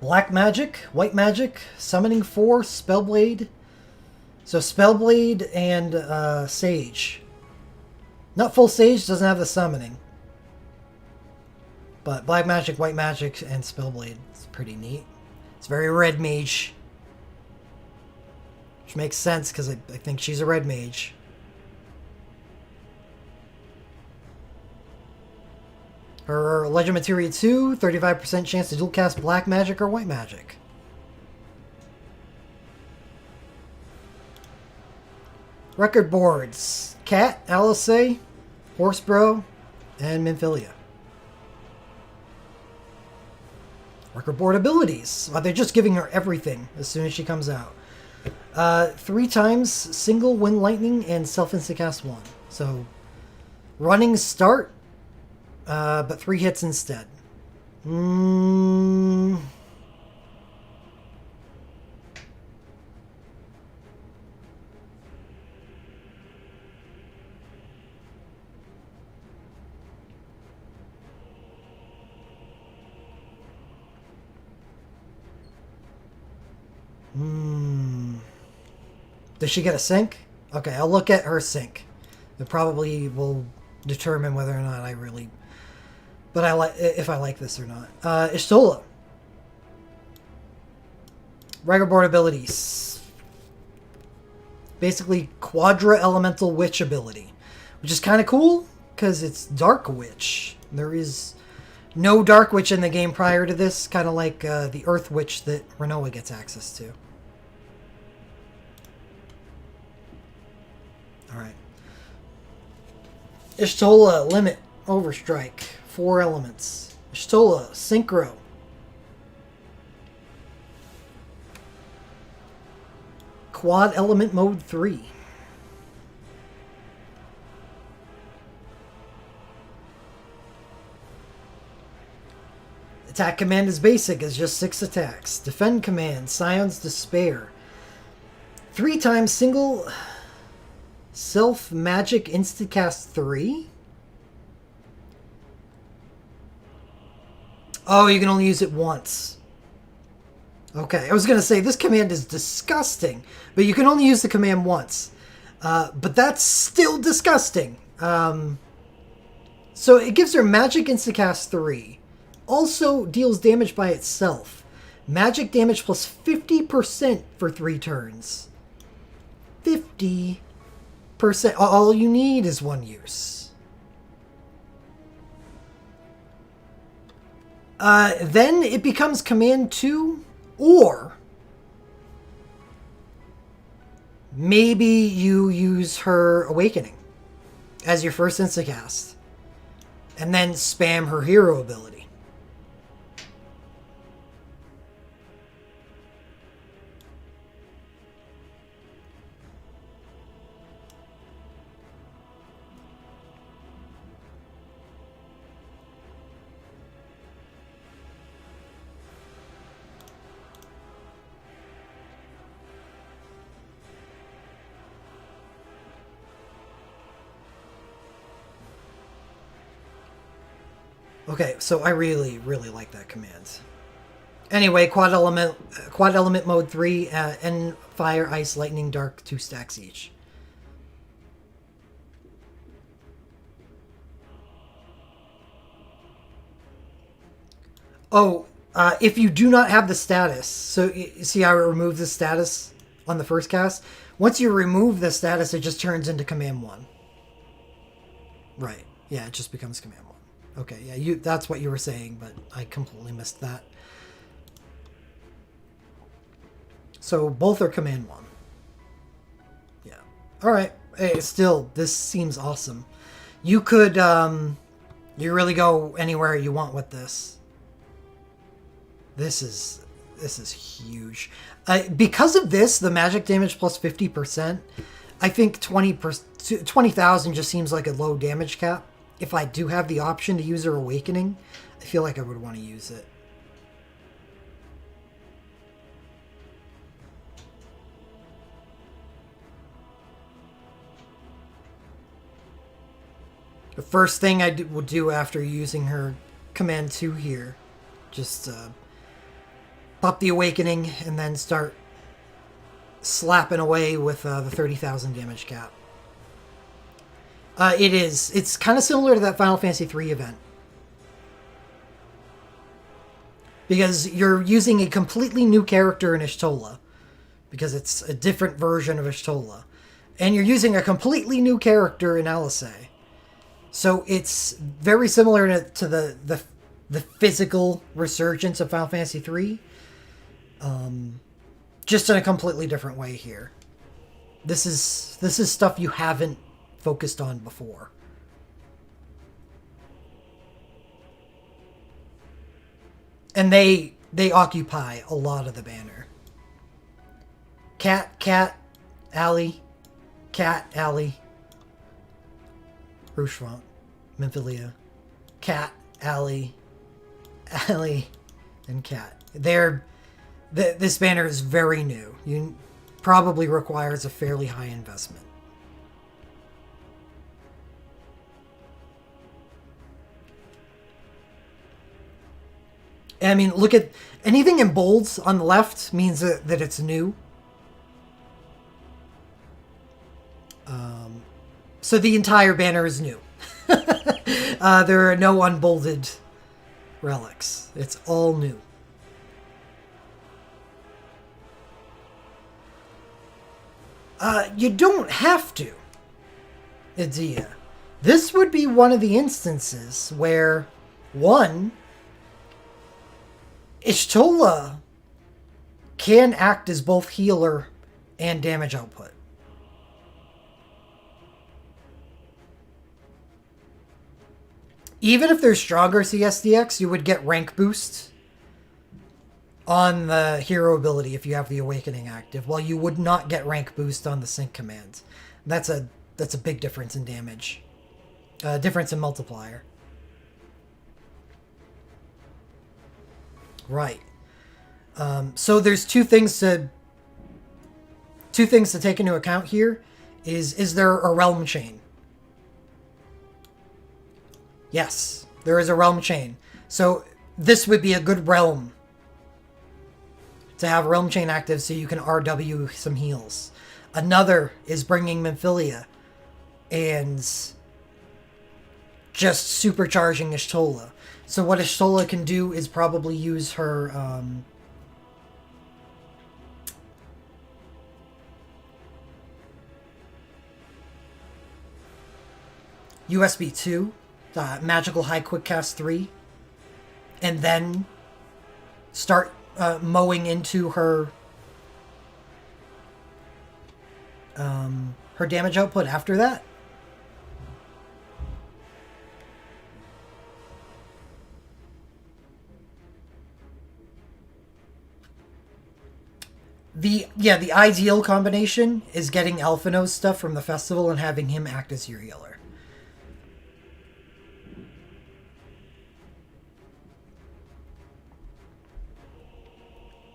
Black Magic, White Magic, Summoning 4, Spellblade. So Spellblade and Sage. Not full Sage, doesn't have the summoning. But Black Magic, White Magic, and Spellblade. It's pretty neat. It's very red mage. Which makes sense because I think she's a red mage. Her Legend Materia 2, 35% chance to dual cast Black Magic or White Magic. Record boards. Cat, Alice, Horsebro, and Minfilia. Record board abilities. They're just giving her everything as soon as she comes out. 3 times single Wind Lightning and self-instacast 1. So, running start, but 3 hits instead. Does she get a sync? Okay, I'll look at her sync. It probably will determine whether or not I really... But I like if I like this or not. Y'shtola. Record board abilities. Basically, Quadra Elemental Witch ability. Which is kind of cool, because it's Dark Witch. There is no Dark Witch in the game prior to this, kind of like the Earth Witch that Rinoa gets access to. Alright. Y'shtola, Limit, Overstrike, 4 elements. Y'shtola, Synchro. Quad Element Mode 3. Attack command is basic, is just 6 attacks. Defend command, Scion's Despair. 3 times single Self Magic Instacast 3? Oh, you can only use it once. Okay, I was going to say, this command is disgusting, but you can only use the command once. But that's still disgusting. So it gives her Magic Instacast 3. Also deals damage by itself. Magic damage plus 50% for 3 turns. 50%. All you need is 1 use. Then it becomes Command 2, or maybe you use her Awakening as your first instacast, and then spam her hero ability. Okay, so I really, really like that command. Anyway, quad element mode 3, and fire, ice, lightning, dark, 2 stacks each. Oh, if you do not have the status, so you see how it removes the status on the first cast? Once you remove the status, it just turns into command 1. Right. Yeah, it just becomes command 1. Okay, yeah, that's what you were saying, but I completely missed that. So both are command 1. Yeah. Alright. Hey, still, this seems awesome. You could, you really go anywhere you want with this. This is huge. Because of this, the magic damage plus 50%, I think 20,000 just seems like a low damage cap. If I do have the option to use her Awakening, I feel like I would want to use it. The first thing I will do after using her Command 2 here, just pop the Awakening and then start slapping away with the 30,000 damage cap. It's kind of similar to that Final Fantasy III event. Because you're using a completely new character in Y'shtola. Because it's a different version of Y'shtola. And you're using a completely new character in Alizé. So it's very similar to the physical resurgence of Final Fantasy III. Just in a completely different way here. This is stuff you haven't focused on before. And they occupy a lot of the banner. Cat, Alley, Cat, Alley, Rouchefount, Minfilia, Cat, Alley, and Cat. This banner is very new. You probably requires a fairly high investment. I mean, look at anything in bolds on the left means that it's new. So the entire banner is new. There are no unbolded relics. It's all new. You don't have to, Edea. This would be one of the instances where, one, Y'shtola can act as both healer and damage output. Even if there's stronger CSDX, you would get rank boost on the hero ability if you have the Awakening active, while you would not get rank boost on the sync command. That's a big difference in damage. Difference in multiplier. Right. So there's two things to take into account here. Is there a realm chain? Yes, there is a realm chain. So this would be a good realm to have realm chain active so you can RW some heals. Another is bringing Minfilia and just supercharging Y'shtola. So what Y'shtola can do is probably use her USB 2, Magical High Quick Cast 3, and then start mowing into her her damage output after that. The ideal combination is getting Alphino's stuff from the festival and having him act as your healer.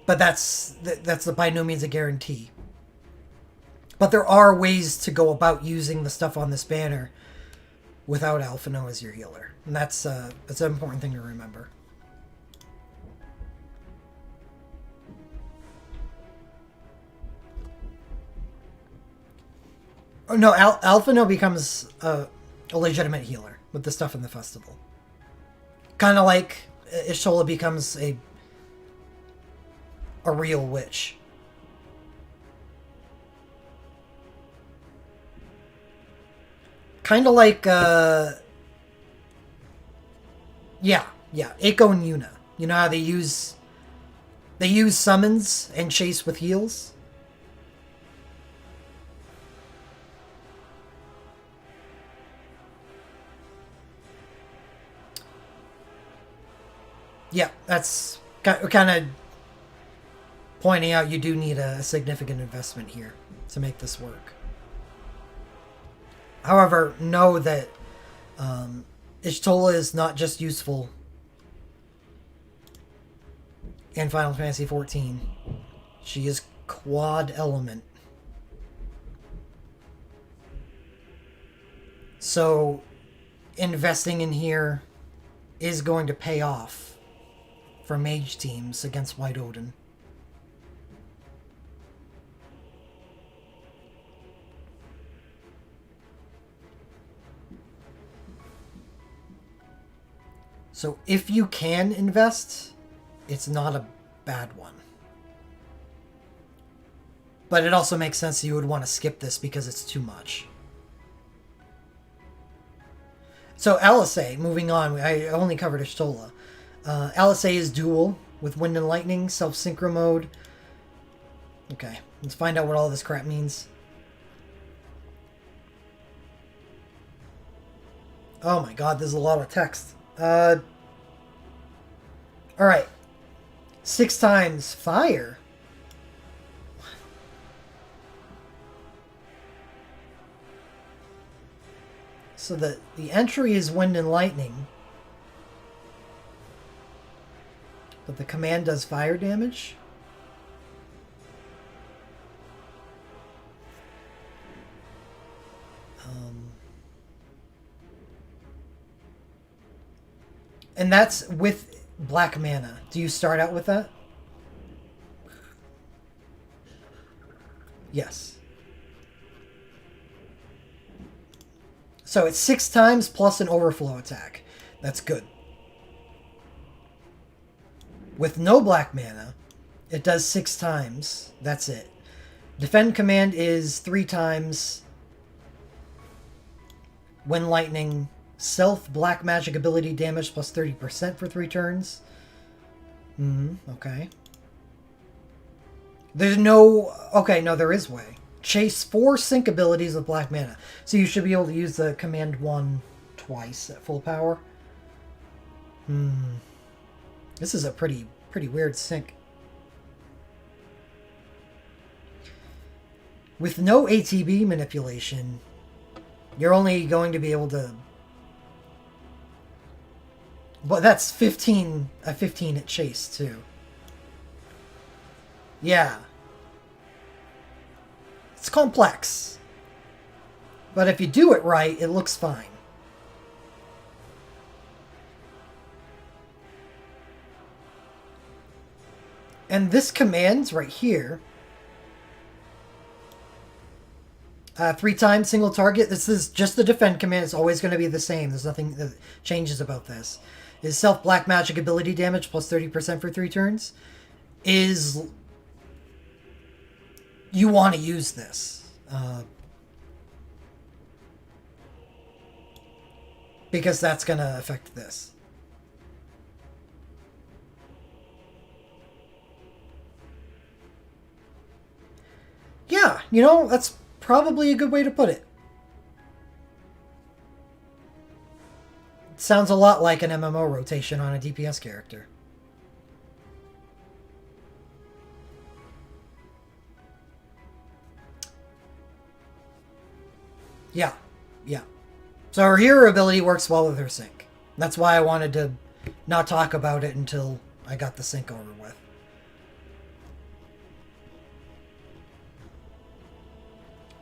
But that's by no means a guarantee. But there are ways to go about using the stuff on this banner without Alphino as your healer. And that's an important thing to remember. Oh, no, Alphino becomes a legitimate healer with the stuff in the festival. Kind of like Y'shtola becomes a real witch. Kind of like, yeah, Eiko and Yuna. You know how they use summons and chase with heals? Yeah, that's kind of pointing out you do need a significant investment here to make this work. However, know that Y'shtola is not just useful in Final Fantasy XIV. She is quad element. So investing in here is going to pay off for mage teams against White Odin. So if you can invest, it's not a bad one. But it also makes sense that you would want to skip this because it's too much. So Alisei, moving on, I only covered Y'shtola. Alisei is dual with Wind and Lightning, self-synchro mode. Okay, let's find out what all this crap means. Oh my god, there's a lot of text. Alright. 6 times fire. So the entry is Wind and Lightning. But the command does fire damage? And that's with black mana. Do you start out with that? Yes. So it's 6 times plus an overflow attack. That's good. With no black mana, it does 6 times. That's it. Defend command is 3 times. When lightning, self black magic ability damage plus 30% for 3 turns. Okay. There's no... Okay, no, there is way. Chase 4 sync abilities with black mana. So you should be able to use the command 1 twice at full power. This is a pretty weird sync. With no ATB manipulation, you're only going to be able to... But that's 15 at chase, too. Yeah. It's complex. But if you do it right, it looks fine. And this command right here, 3 times single target, this is just the defend command. It's always going to be the same. There's nothing that changes about this. Is self black magic ability damage plus 30% for 3 turns. Is you want to use this. Because that's going to affect this. Yeah, you know, that's probably a good way to put it. It sounds a lot like an MMO rotation on a DPS character. Yeah, yeah. So her hero ability works well with her sync. That's why I wanted to not talk about it until I got the sync over with.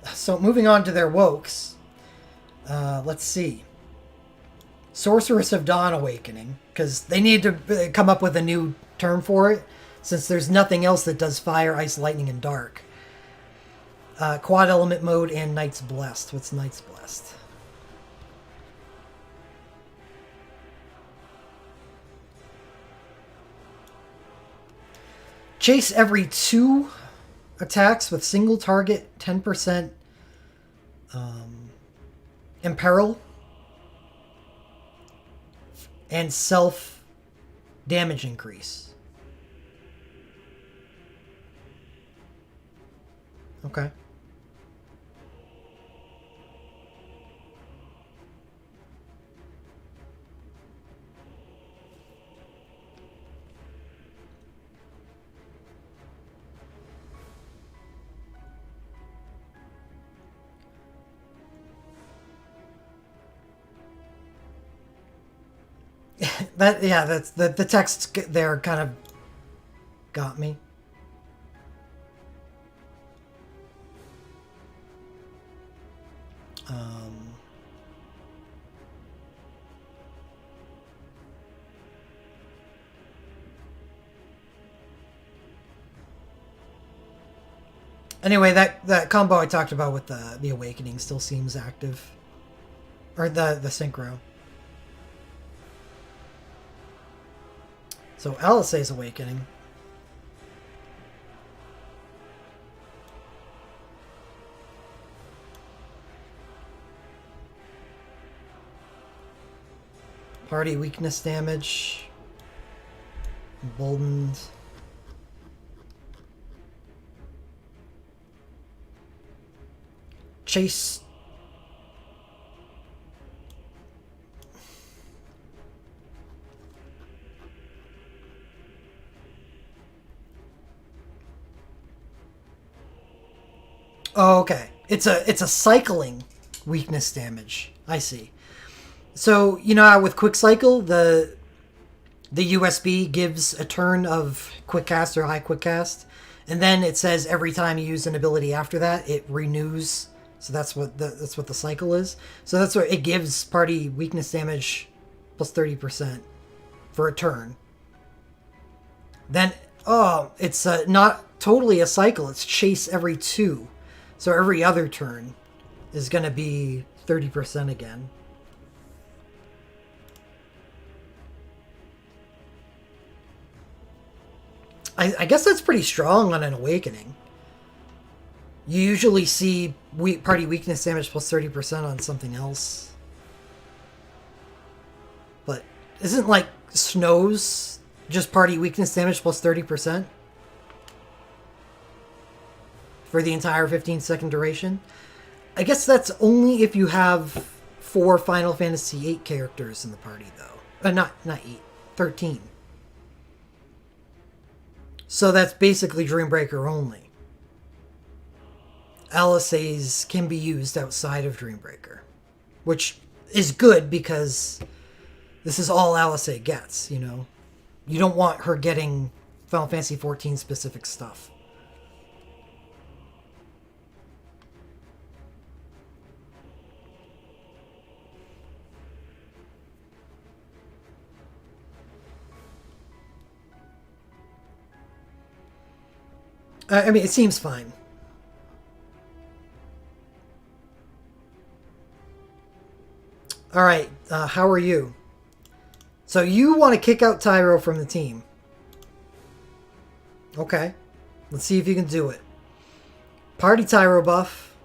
So moving on to their wokes. Let's see. Sorceress of Dawn Awakening, because they need to come up with a new term for it, since there's nothing else that does fire, ice, lightning, and dark. Quad element mode and Knight's Blessed. What's Knight's Blessed? Chase every 2 attacks with single target, 10% imperil, and self damage increase. Okay. That's the text there kind of got me. Anyway, that combo I talked about with the awakening still seems active, or the synchro. So Alisaie's awakening. Party weakness damage. Emboldened. Chase. Oh, okay. It's a cycling weakness damage. I see. So, you know how with quick cycle the USB gives a turn of quick cast or high quick cast, and then it says every time you use an ability after that, it renews. So that's what the cycle is. So that's what it gives party weakness damage plus 30% for a turn. Then it's not totally a cycle. It's chase every 2. So every other turn is going to be 30% again. I guess that's pretty strong on an awakening. You usually see party weakness damage plus 30% on something else. But isn't like Snow's just party weakness damage plus 30%? For the entire 15-second duration? I guess that's only if you have 4 Final Fantasy VIII characters in the party, though. Not 8, 13. So that's basically Dreambreaker only. Alisaie's can be used outside of Dreambreaker, which is good because this is all Alisaie gets, you know? You don't want her getting Final Fantasy XIV specific stuff. I mean, it seems fine. All right, how are you? So you want to kick out Tyro from the team. Okay. Let's see if you can do it. Party Tyro buff.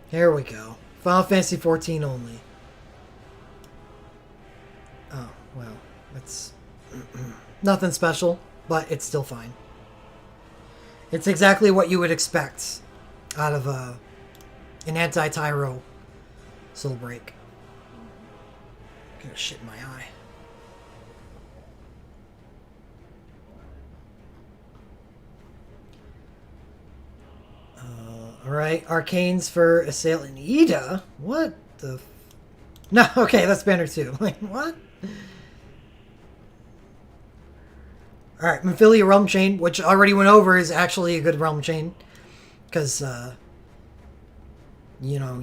Here we go. Final Fantasy 14 only. Oh, well, that's nothing special, but it's still fine. It's exactly what you would expect out of an anti-Tyro Soul Break. Got shit in my eye. Alright, Arcanes for Assailant Ida? What the... No, okay, that's Banner 2. Like, what? Alright, Mephilia Realm Chain, which already went over, is actually a good Realm Chain. Because, you know,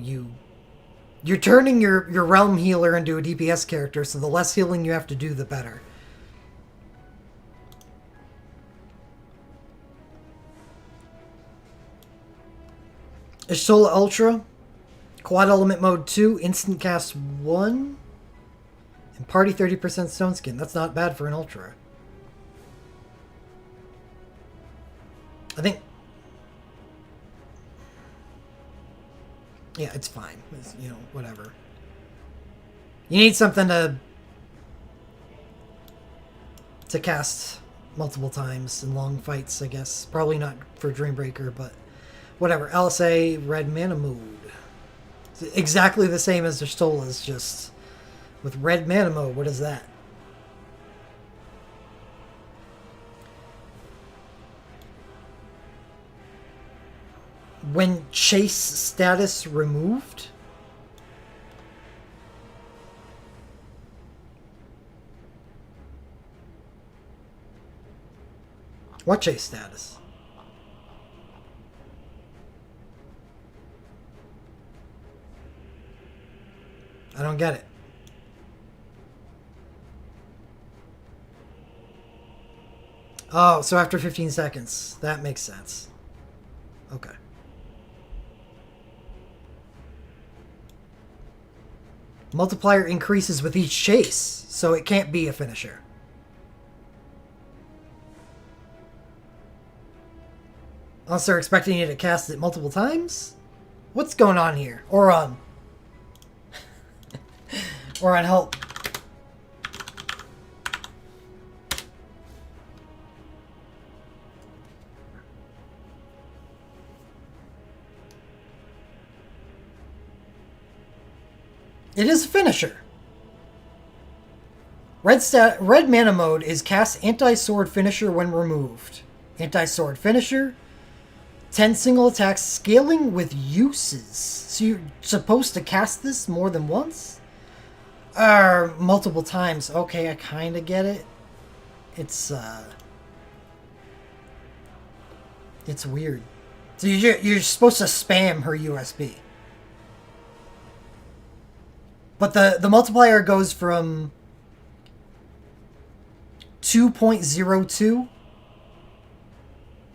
you're turning your Realm Healer into a DPS character, so the less healing you have to do, the better. Y'shtola Ultra, Quad Element Mode 2, Instant Cast 1, and Party 30% Stone Skin. That's not bad for an Ultra. I think... Yeah, it's fine. It's, you know, whatever. You need something to cast multiple times in long fights, I guess. Probably not for Dreambreaker, but whatever. LSA, Red Mana Mode. It's exactly the same as Y'shtola's, just with Red Mana Mode. What is that? When chase status removed? What chase status? I don't get it. Oh, so after 15 seconds. That makes sense. Okay. Multiplier increases with each chase, so it can't be a finisher. Unless they're expecting you to cast it multiple times? What's going on here? Oron. Oron, help. It is a finisher. Red Mana Mode is cast anti-sword finisher when removed. Anti-sword finisher. 10 single attacks scaling with uses. So you're supposed to cast this more than once? Multiple times. Okay, I kind of get it. It's weird. So you're supposed to spam her USB. But the multiplier goes from 2.02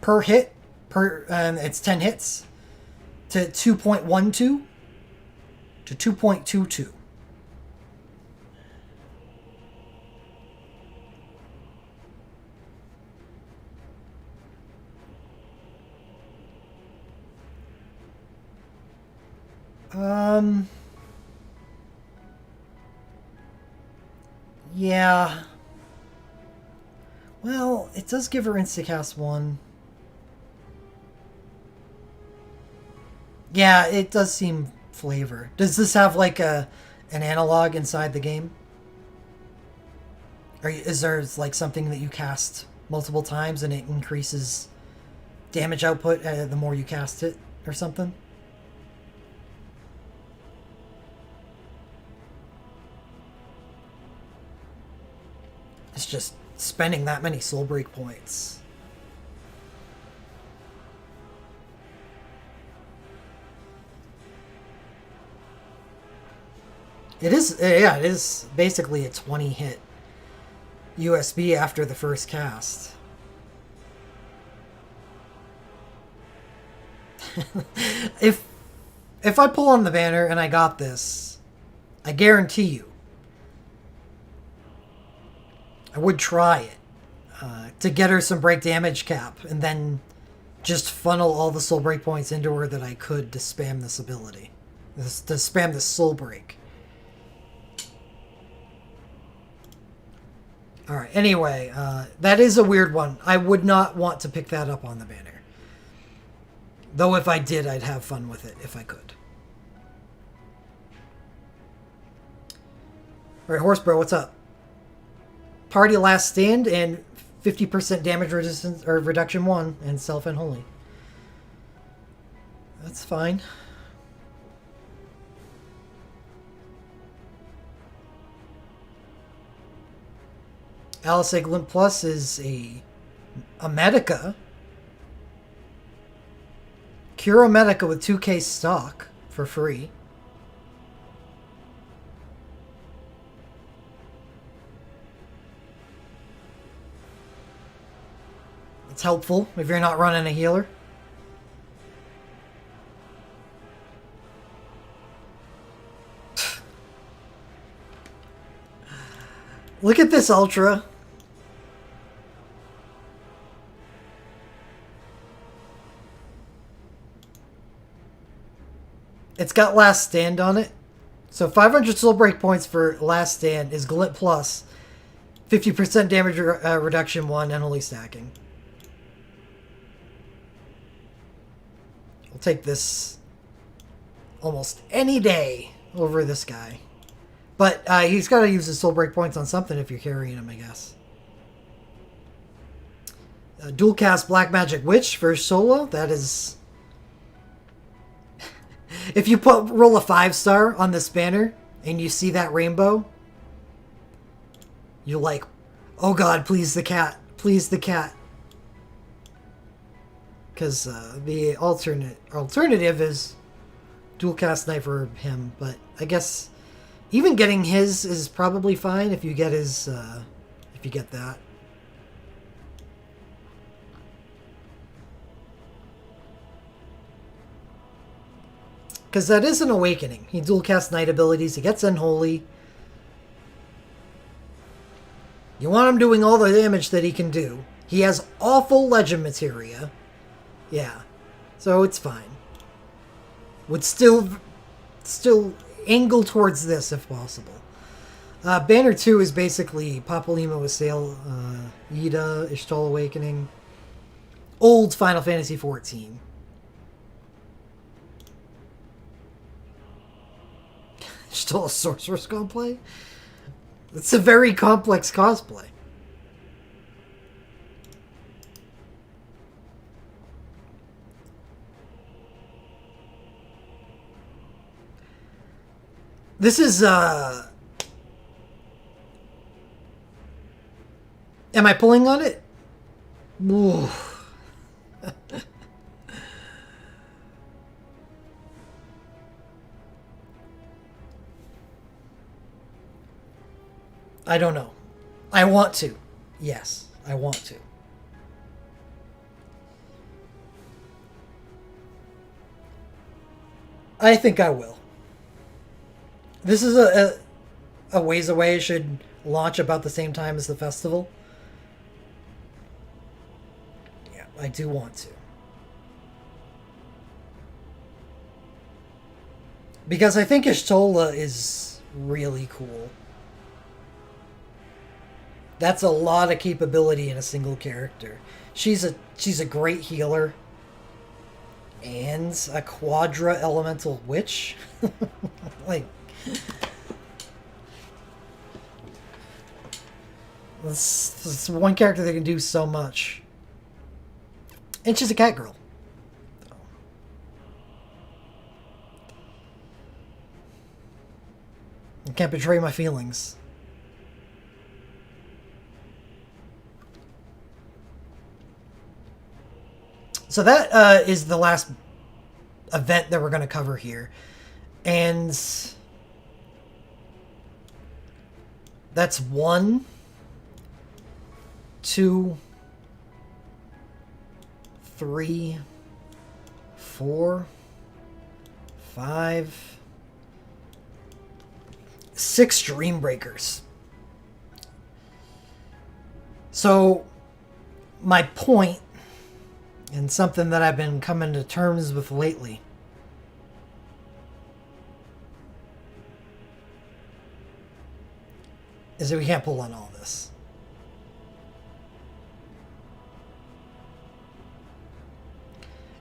per hit, it's 10 hits, to 2.12 to 2.22. Yeah. Well, it does give her Instacast 1. Yeah, it does seem flavor. Does this have like an analog inside the game? Or is there like something that you cast multiple times and it increases damage output the more you cast it or something? It's just spending that many soul break points. It is, yeah, it is basically a 20 hit USB after the first cast. if if I pull on the banner and I got this, I guarantee you, I would try it to get her some break damage cap, and then just funnel all the soul break points into her that I could to spam this ability, to spam this soul break. All right. Anyway, that is a weird one. I would not want to pick that up on the banner. Though if I did, I'd have fun with it if I could. All right, Horse Bro, what's up? Party Last Stand and 50% damage resistance or reduction 1 and Self Unholy. That's fine. Alice Egg Limp Plus is a Medica. Curo Medica with 2k stock for free. It's helpful if you're not running a healer. Look at this Ultra. It's got Last Stand on it. So 500 soul break points for Last Stand is Glint Plus. 50% damage reduction 1 and Holy Stacking. I'll take this almost any day over this guy. But he's got to use his soul break points on something if you're carrying him, I guess. Dual cast Black Magic Witch for solo. That is... If you roll a 5-star on this banner and you see that rainbow, you're like, oh god, please the cat. Please the cat. Because the alternative is dual cast Knife for him. But I guess even getting his is probably fine if you get his, if you get that. Because that is an awakening. He dual casts Night abilities. He gets Unholy. You want him doing all the damage that he can do. He has awful Legend Materia. Yeah. So it's fine. Would still angle towards this if possible. Banner 2 is basically Papalymo with Sail, Ida, Ishtal Awakening. Old Final Fantasy XIV. Still a Sorceress cosplay? It's a very complex cosplay. This is, am I pulling on it? Ooh. I don't know. I want to. Yes, I want to. I think I will. This is a ways away. It should launch about the same time as the festival. Yeah, I do want to. Because I think Y'shtola is really cool. That's a lot of capability in a single character. She's a great healer. And a Quadra Elemental Witch. Like... This one character that can do so much. And she's a cat girl. I can't betray my feelings. So that is the last event that we're going to cover here. And That's 1, 2, 3, 4, 5, 6 Dreambreakers. So, my point, and something that I've been coming to terms with lately, is that we can't pull on all this.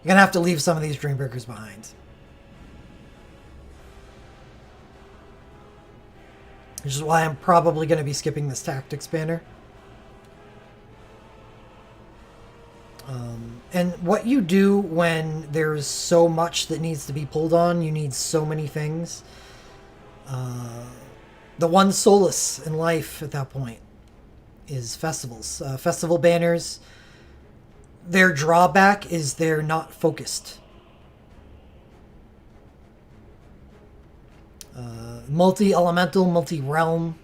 You're going to have to leave some of these Dreambreakers behind. Which is why I'm probably going to be skipping this Tactics banner. And what you do when there's so much that needs to be pulled on, you need so many things. The one solace in life at that point is festivals. Festival banners, their drawback is they're not focused. Multi-elemental, multi-realm.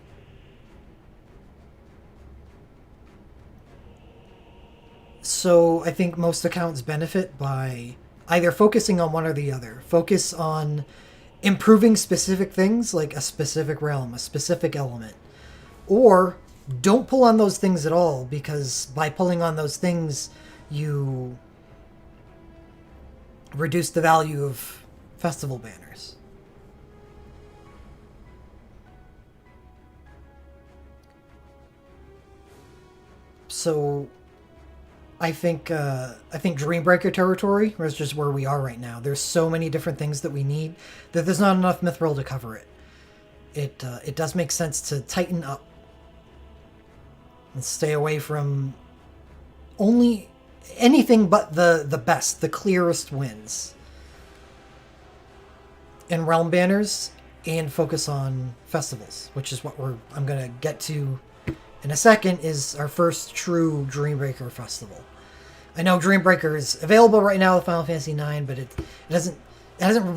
So I think most accounts benefit by either focusing on one or the other. Focus on improving specific things, like a specific realm, a specific element. Or don't pull on those things at all, because by pulling on those things, you reduce the value of festival banners. So I think Dreambreaker territory is just where we are right now. There's so many different things that we need that there's not enough Mithril to cover it. It does make sense to tighten up and stay away from only anything but the best, the clearest wins in realm banners, and focus on festivals, which is what I'm gonna get to in a second, is our first true Dreambreaker festival. I know Dreambreaker is available right now with Final Fantasy IX, but it hasn't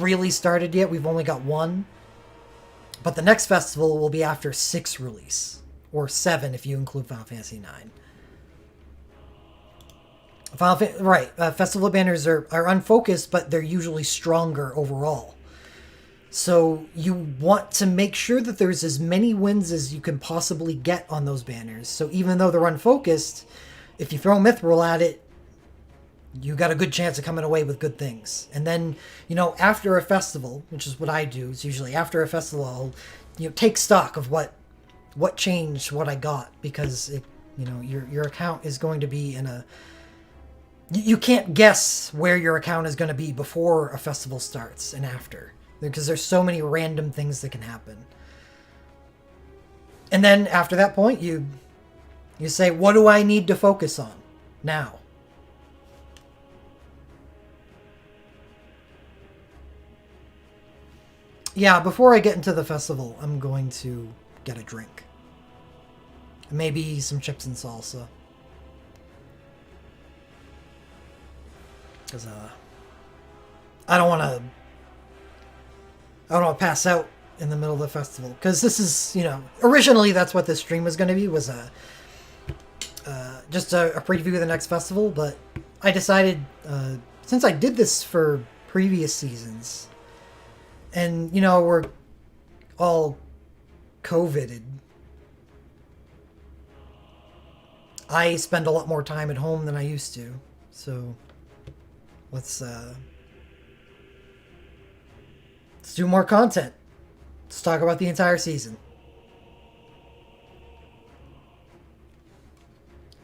really started yet. We've only got 1. But the next festival will be after 6 release, or 7 if you include Final Fantasy IX. Festival banners are unfocused, but they're usually stronger overall. So you want to make sure that there's as many wins as you can possibly get on those banners. So even though they're unfocused, if you throw Mithril at it, you got a good chance of coming away with good things. And then, after a festival, which is what I do, is usually after a festival, I'll, take stock of what changed, what I got, because your account is going to be in a... You can't guess where your account is going to be before a festival starts and after, because there's so many random things that can happen. And then after that point, you say, what do I need to focus on now? Yeah, before I get into the festival, I'm going to get a drink. Maybe some chips and salsa. Because I don't want to pass out in the middle of the festival. Because this is, originally that's what this stream was going to be, was just a preview of the next festival. But I decided, since I did this for previous seasons, and, we're all COVIDed, I spend a lot more time at home than I used to. So let's do more content. Let's talk about the entire season.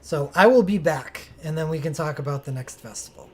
So I will be back, and then we can talk about the next festival.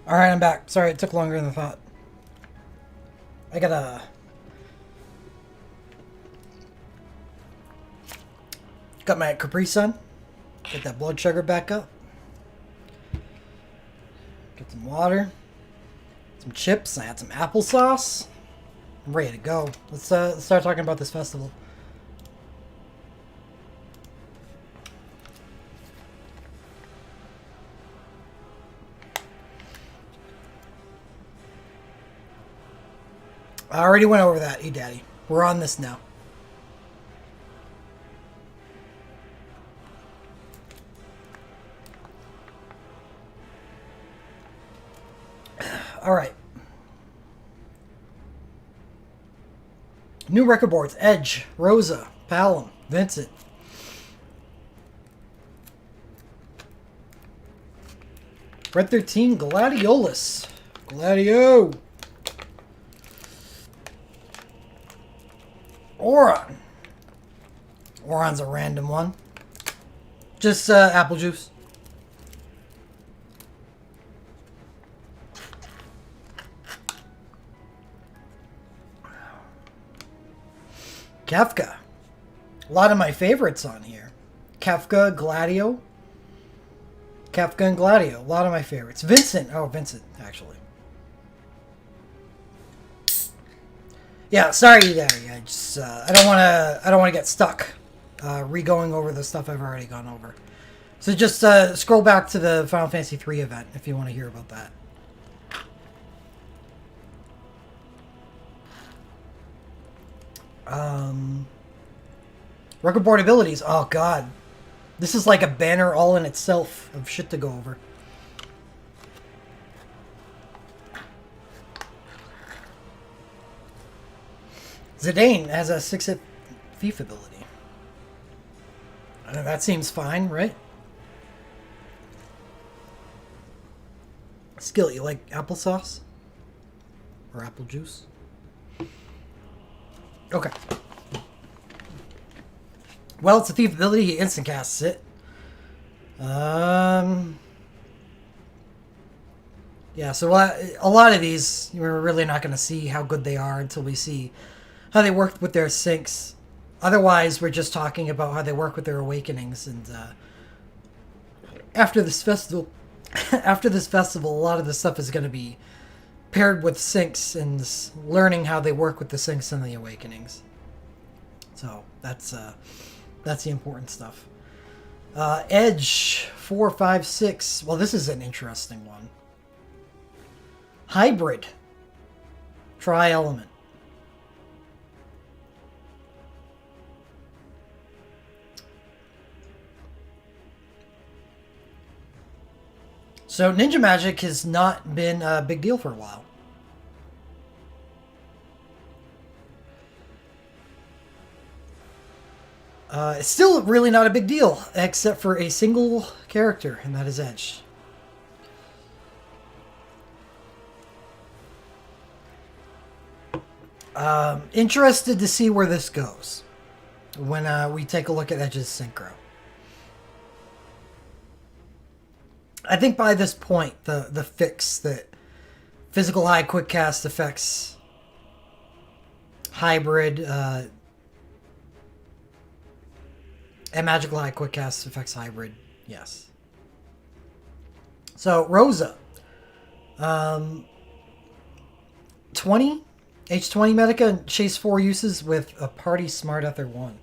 Alright, I'm back. Sorry, it took longer than I thought. I gotta... Got my Capri Sun. Get that blood sugar back up. Get some water. Some chips. I had some applesauce. I'm ready to go. Let's start talking about this festival. I already went over that, E-Daddy. We're on this now. All right. New record boards. Edge, Rosa, Palom, Vincent. Red 13, Gladiolus. Gladio. Oron. Oron's a random one. Just apple juice. Kefka. A lot of my favorites on here. Kefka, Gladio. Kefka and Gladio. A lot of my favorites. Vincent. Oh, Vincent, actually. Yeah, sorry, Daddy. I just I don't wanna get stuck re-going over the stuff I've already gone over. So just scroll back to the Final Fantasy III event if you want to hear about that. Record board abilities. Oh god. This is like a banner all in itself of shit to go over. Zidane has a 6-hit thief ability. That seems fine, right? Skill, you like applesauce? Or apple juice? Okay. Well, it's a thief ability. He instant casts it. Yeah, so a lot of these, we're really not going to see how good they are until we see how they work with their syncs. Otherwise, we're just talking about how they work with their awakenings. And after this festival, a lot of this stuff is going to be paired with syncs and learning how they work with the syncs and the awakenings. So that's the important stuff. Edge 4, 5, 6. Well, this is an interesting one. Hybrid. Tri-element. So Ninja Magic has not been a big deal for a while. It's still really not a big deal, except for a single character, and that is Edge. Interested to see where this goes when we take a look at Edge's synchro. I think by this point, the fix that physical high quick cast affects hybrid, and magical high quick cast affects hybrid, yes. So Rosa, 20 H20 Medica, chase 4 uses with a party Smart Ether 1.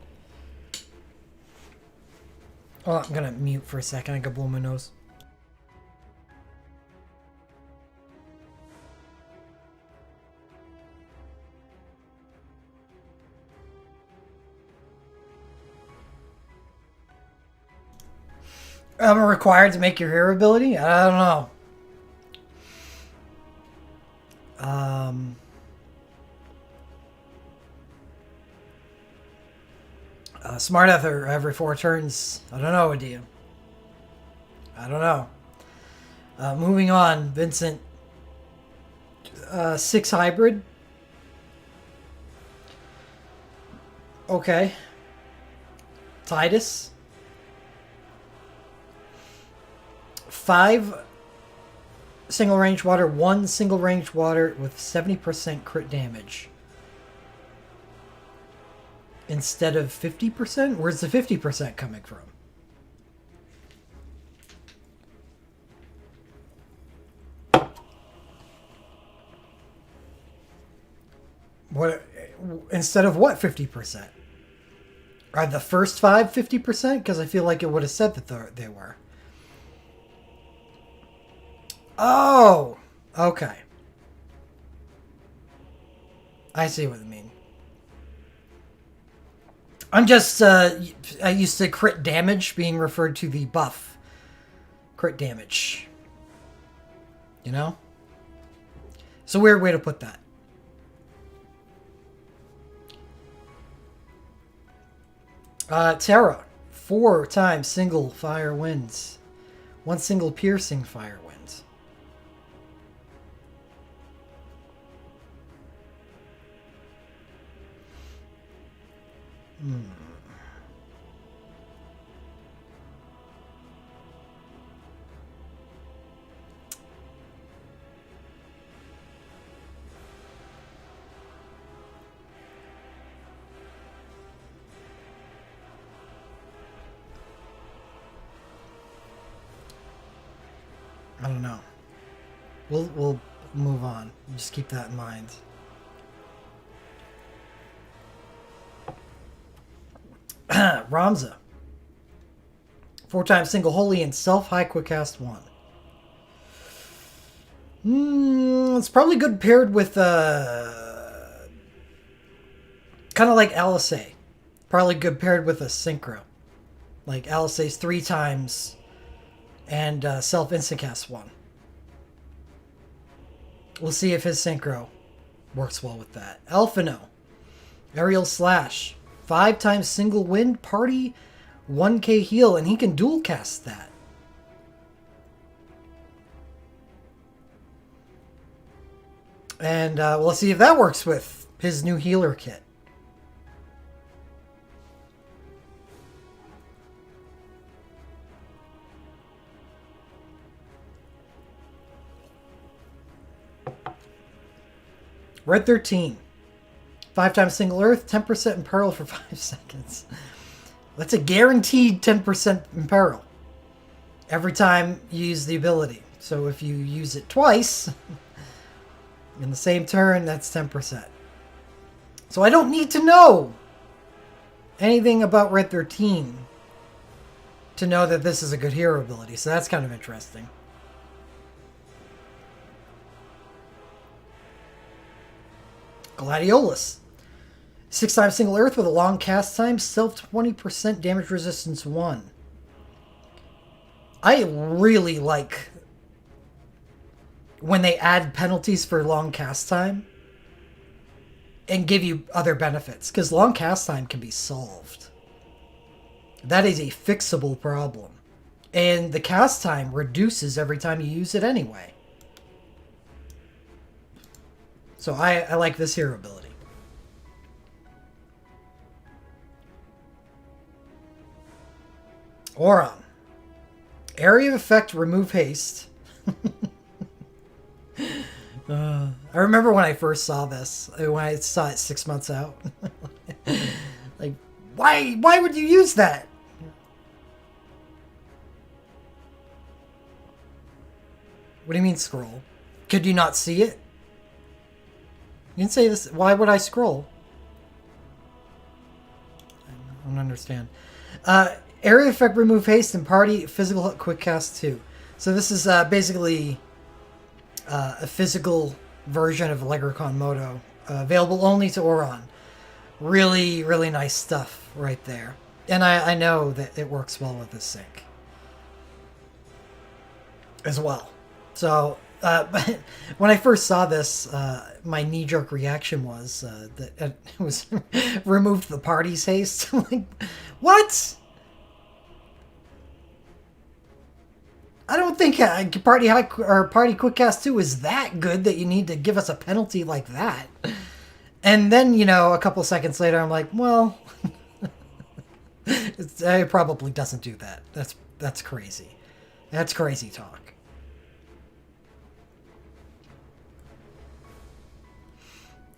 Oh, I'm gonna mute for a second. I gotta blow my nose. Am I required to make your hair ability? I don't know. Smart Ether every 4 turns. I don't know, do you? I don't know. Moving on, Vincent. 6 hybrid. Okay. Titus. 5 single range water, one single range water with 70% crit damage. Instead of 50%? Where's the 50% coming from? What, instead of what 50%? Are the first 5 50%? Because I feel like it would have said that they were. Oh! Okay. I see what you mean. I'm just, I used to crit damage being referred to the buff. Crit damage. You know? It's a weird way to put that. Terra. 4 times single fire winds. 1 single piercing fire winds. I don't know. We'll move on. Just keep that in mind. Ramza. 4 times single holy and self high quick cast 1. It's probably good paired with kind of like Alisei. Probably good paired with a synchro. Like Alisei's 3 times and self instant cast 1. We'll see if his synchro works well with that. Elfino. Aerial slash. 5 times single wind party 1k heal, and he can dual cast that. And we'll see if that works with his new healer kit. Red 13. 5 times single earth, 10% imperil for 5 seconds. That's a guaranteed 10% imperil every time you use the ability. So if you use it twice in the same turn, that's 10%. So I don't need to know anything about Red 13 to know that this is a good hero ability. So that's kind of interesting. Gladiolus. 6 times single earth with a long cast time, self 20% damage resistance 1. I really like when they add penalties for long cast time and give you other benefits, because long cast time can be solved. That is a fixable problem. And the cast time reduces every time you use it anyway. So I like this hero ability. Auron. Area of effect, remove haste. I remember when I first saw this, when I saw it 6 months out. Like, why would you use that? What do you mean scroll? Could you not see it? You didn't say this. Why would I scroll? I don't understand. Area effect, remove haste, and party physical quick cast 2. So this is basically a physical version of Legricon Moto, available only to Auron. Really, really nice stuff right there. And I know that it works well with this sync as well. So when I first saw this, my knee-jerk reaction was that it was removed the party's haste. I'm like, what? I don't think Party Quick Cast 2 is that good that you need to give us a penalty like that. And then, you know, a couple seconds later, I'm like, well, it probably doesn't do that. That's crazy. That's crazy talk.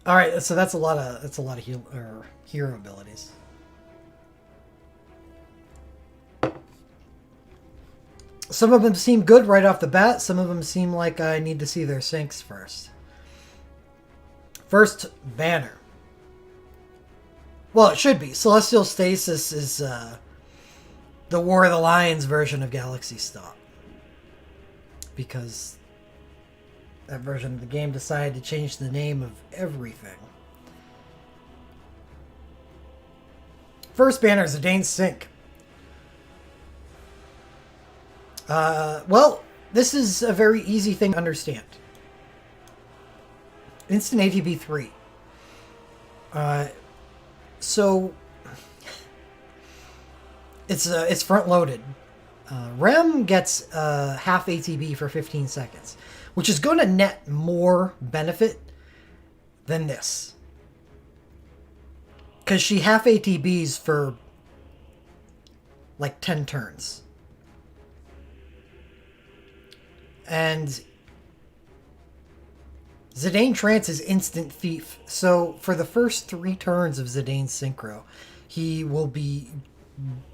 All right, so that's a lot of hero abilities. Some of them seem good right off the bat. Some of them seem like I need to see their syncs first. First, banner. Well, it should be. Celestial Stasis is the War of the Lions version of Galaxy Stop. Because that version of the game decided to change the name of everything. First banner is Zidane's Sync. Well, this is a very easy thing to understand. Instant ATB 3. So it's front loaded. Rem gets half ATB for 15 seconds, which is going to net more benefit than this. Because she half ATBs for like 10 turns. And Zidane Trance is instant thief. So for the first 3 turns of Zidane's Synchro, he will be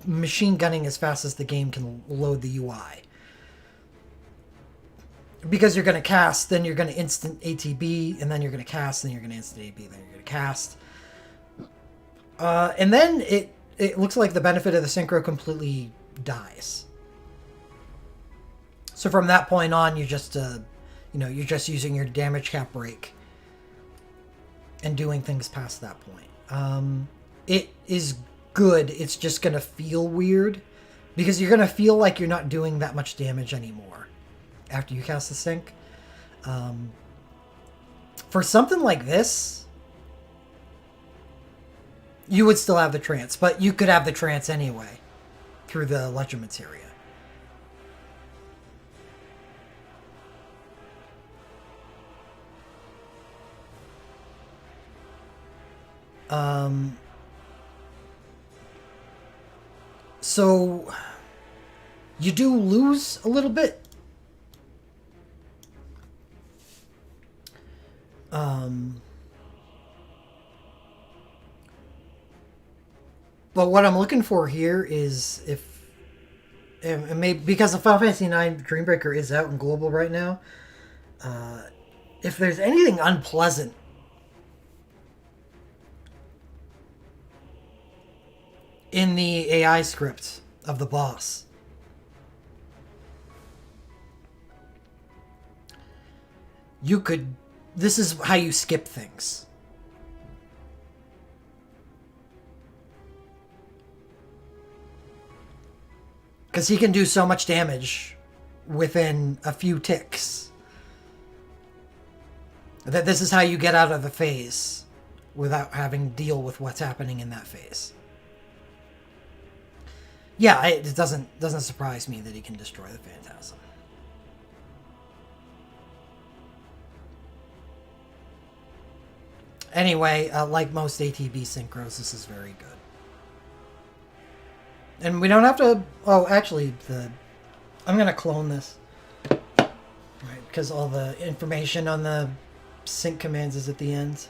machine gunning as fast as the game can load the UI. Because you're going to cast, then you're going to instant ATB, and then you're going to cast, then you're going to instant ATB, then you're going to cast. And then it looks like the benefit of the Synchro completely dies. So from that point on, you just, you're just using your damage cap break and doing things past that point. It is good. It's just going to feel weird because you're going to feel like you're not doing that much damage anymore after you cast the sync. For something like this, you would still have the trance, but you could have the trance anyway through the Legend Materia. So you do lose a little bit. But what I'm looking for here is if, and maybe because the Final Fantasy IX Dreambreaker is out in global right now, if there's anything unpleasant in the AI script of the boss. You could... This is how you skip things. Because he can do so much damage within a few ticks. That this is how you get out of the phase without having to deal with what's happening in that phase. Yeah, it doesn't surprise me that he can destroy the Phantasm. Anyway, like most ATB synchros, this is very good. And we don't have to... Oh, actually, I'm going to clone this. Right, because all the information on the sync commands is at the end.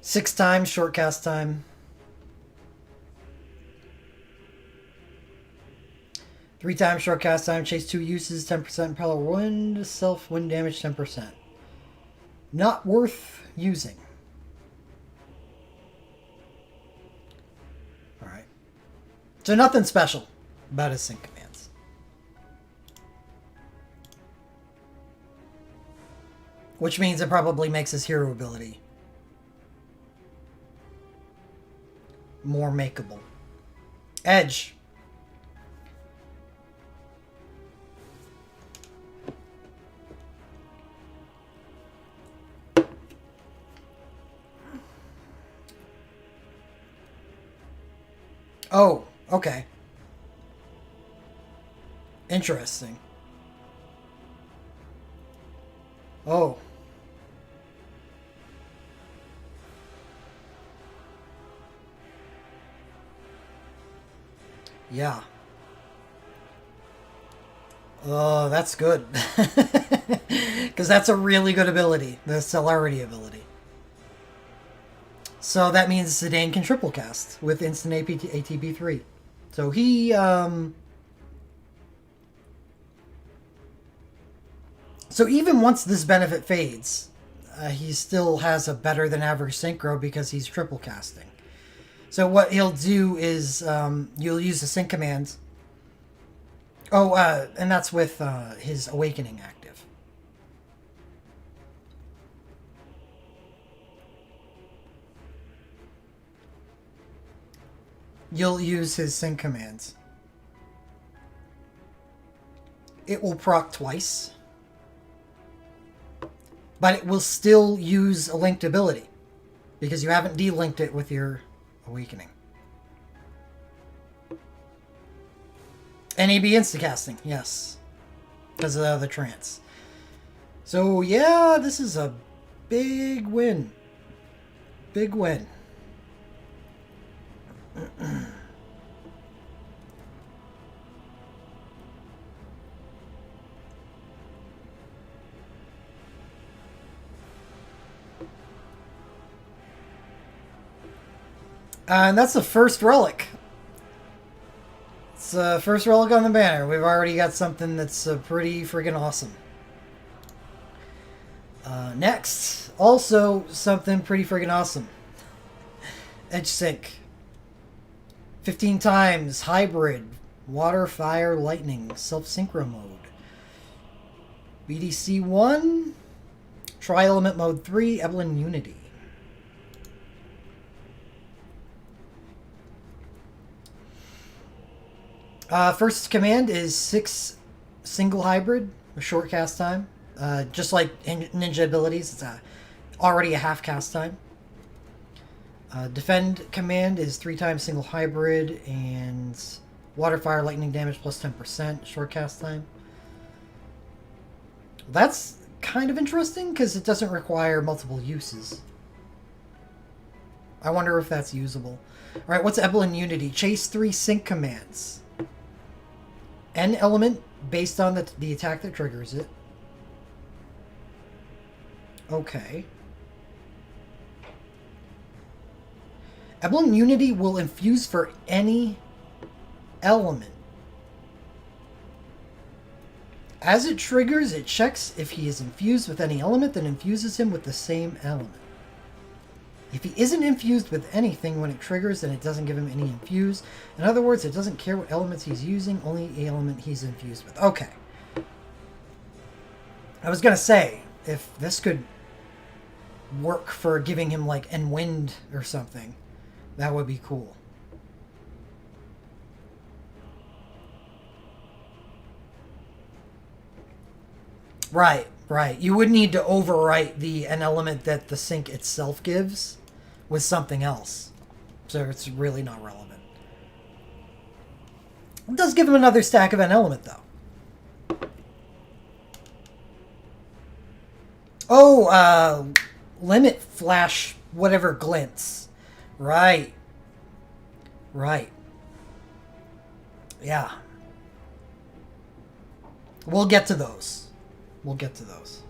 Six times short cast time. 3 times short cast time. Chase 2 uses 10% power wind. Self wind damage 10%. Not worth using. Alright. So nothing special about his sync commands. Which means it probably makes his hero ability more makeable. Edge. Oh, okay. Interesting. Oh. Yeah. Oh, that's good. Because that's a really good ability, the Celerity ability. So that means Zidane can triple cast with instant ATB3. So he, so even once this benefit fades, he still has a better than average synchro because he's triple casting. So what he'll do is you'll use the sync command. Oh, and that's with his awakening active. You'll use his sync commands. It will proc twice, but it will still use a linked ability because you haven't delinked it with your awakening. NAB instacasting, yes, because of the trance. So yeah, this is a big win. Big win. And that's the first relic. It's the first relic on the banner. We've already got something that's pretty friggin' awesome. Next, also something pretty friggin' awesome. Edge Sync. 15 times hybrid. Water, fire, lightning. Self-synchro mode. BDC 1. Tri-element mode 3. Evelyn Unity. First command is 6 single hybrid, a short cast time. Just like ninja abilities, it's already a half cast time. Defend command is 3 times single hybrid and water, fire, lightning damage plus 10%, short cast time. That's kind of interesting because it doesn't require multiple uses. I wonder if that's usable. Alright, what's Evelyn Unity? Chase 3 sync commands. N element based on the attack that triggers it. Okay. Evelyn Unity will infuse for any element. As it triggers, it checks if he is infused with any element, then infuses him with the same element. If he isn't infused with anything when it triggers, then it doesn't give him any infuse. In other words, it doesn't care what elements he's using, only the element he's infused with. Okay. I was going to say, if this could work for giving him, like, Enwind or something, that would be cool. Right, right. You would need to overwrite an element that the sync itself gives with something else. So it's really not relevant. It does give him another stack of an element, though. Oh, limit flash whatever glints. Right. Right. Yeah. We'll get to those. We'll get to those.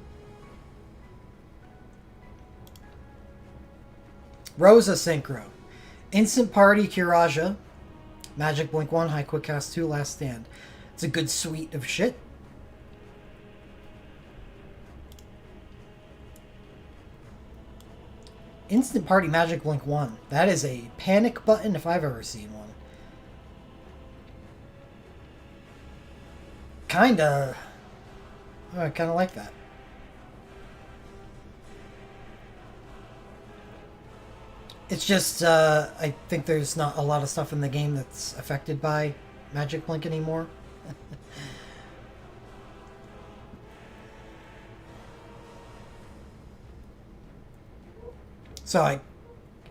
Rosa Synchro. Instant Party Kiraja. Magic Blink 1, High Quick Cast 2, Last Stand. It's a good suite of shit. Instant Party Magic Blink 1. That is a panic button if I've ever seen one. Kinda. Oh, I kinda like that. It's just, I think there's not a lot of stuff in the game that's affected by Magic Blink anymore. So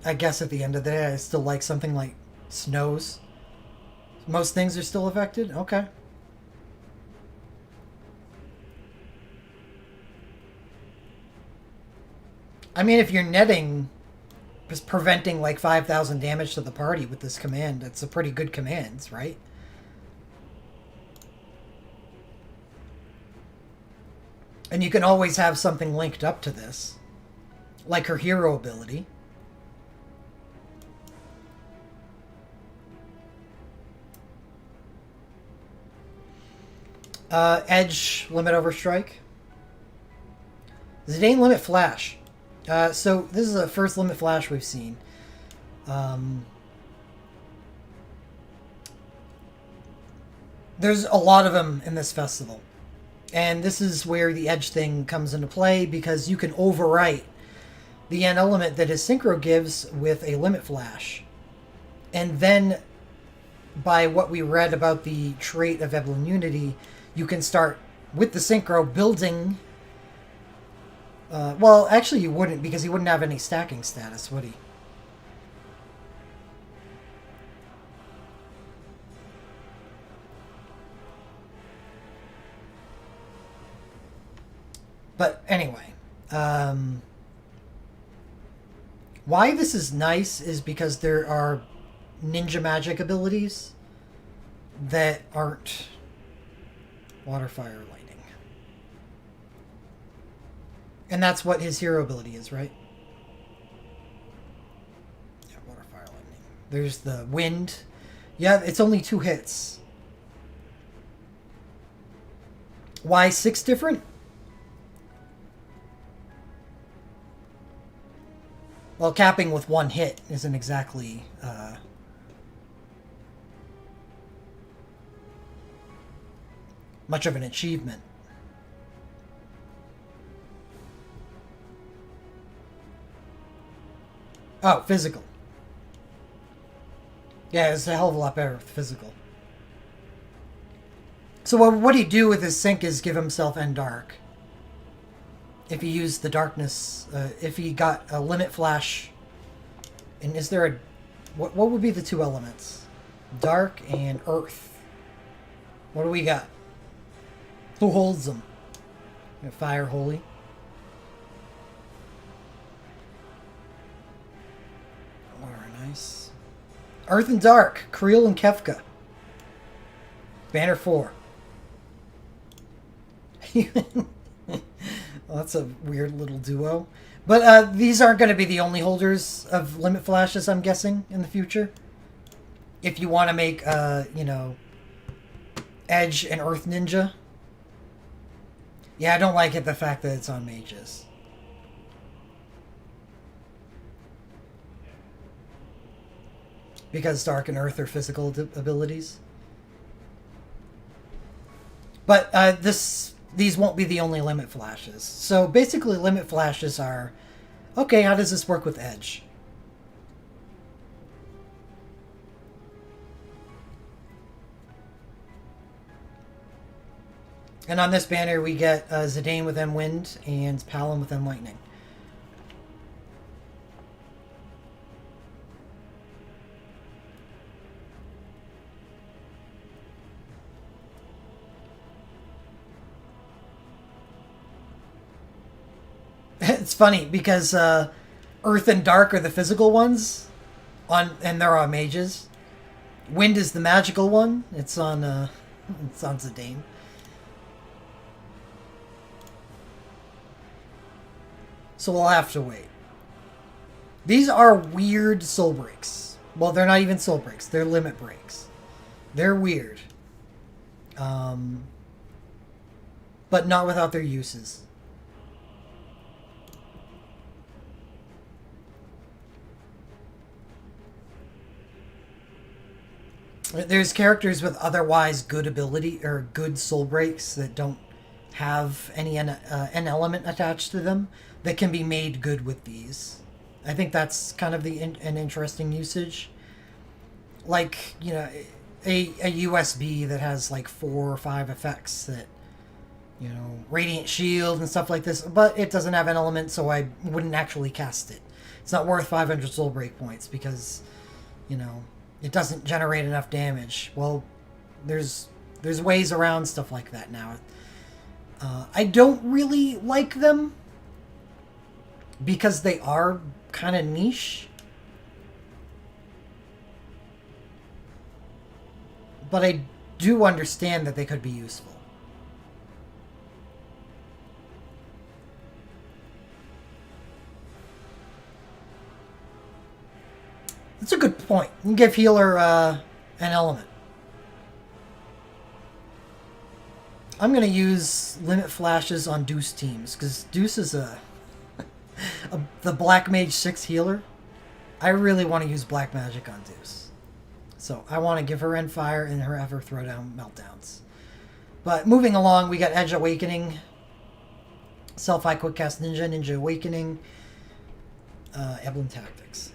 I guess at the end of the day, I still like something like Snows. Most things are still affected? Okay. I mean, if you're netting, just preventing like 5,000 damage to the party with this command, it's a pretty good command, right? And you can always have something linked up to this, like her hero ability. Edge, limit overstrike. Zidane limit flash. So this is the first limit flash we've seen. There's a lot of them in this festival. And this is where the edge thing comes into play, because you can overwrite the end element that his synchro gives with a limit flash. And then, by what we read about the trait of Evelyn Unity, you can start, with the synchro, building... well, actually you wouldn't, because he wouldn't have any stacking status, would he? But anyway, why this is nice is because there are ninja magic abilities that aren't water, fire, lightning. And that's what his hero ability is, right? Yeah, water, fire, lightning. There's the wind. Yeah, it's only 2 hits. Why 6 different? Well, capping with 1 hit isn't exactly much of an achievement. Oh, physical. Yeah, it's a hell of a lot better with physical. So what he'd do with his sync is give himself End Dark. If he used the darkness, if he got a limit flash, and is there a, what would be the 2 elements? Dark and earth. What do we got? Who holds them? Fire, holy. Alright, nice. Earth and dark, Creel and Kefka. Banner 4. Well, that's a weird little duo. But these aren't going to be the only holders of limit flashes, I'm guessing, in the future. If you want to make, you know, Edge and Earth Ninja. Yeah, I don't like it, the fact that it's on mages. Because Dark and Earth are physical abilities. But these won't be the only limit flashes. So basically limit flashes are, okay, how does this work with Edge? And on this banner we get Zidane with M Wind and Palin with M Lightning. It's funny because Earth and Dark are the physical ones, and they're on mages. Wind is the magical one. It's on Zidane. So we'll have to wait. These are weird soul breaks. Well, they're not even soul breaks. They're limit breaks. They're weird. But not without their uses. There's characters with otherwise good ability or good soul breaks that don't have any an element attached to them that can be made good with these. I think that's kind of an interesting usage. Like, you know, a USB that has like 4 or 5 effects that, you know, Radiant Shield and stuff like this, but it doesn't have an element, so I wouldn't actually cast it. It's not worth 500 soul break points because, you know, it doesn't generate enough damage. Well, there's ways around stuff like that now. I don't really like them because they are kind of niche. But I do understand that they could be useful. That's a good point. You can give healer an element. I'm going to use limit flashes on Deuce teams, because Deuce is the Black Mage 6 healer. I really want to use Black Magic on Deuce. So I want to give her End Fire and her Ever Throwdown Meltdowns. But moving along, we got Edge Awakening, Self-High Quick Cast Ninja, Ninja Awakening, Eblin Tactics.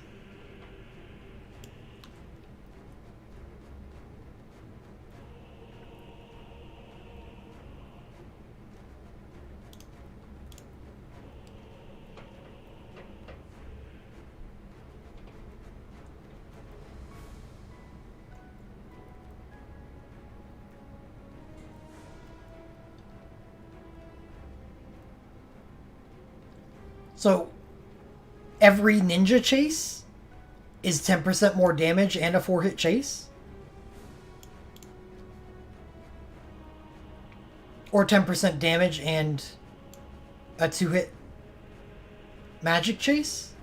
So every ninja chase is 10% more damage and a 4-hit chase? Or 10% damage and a 2-hit magic chase?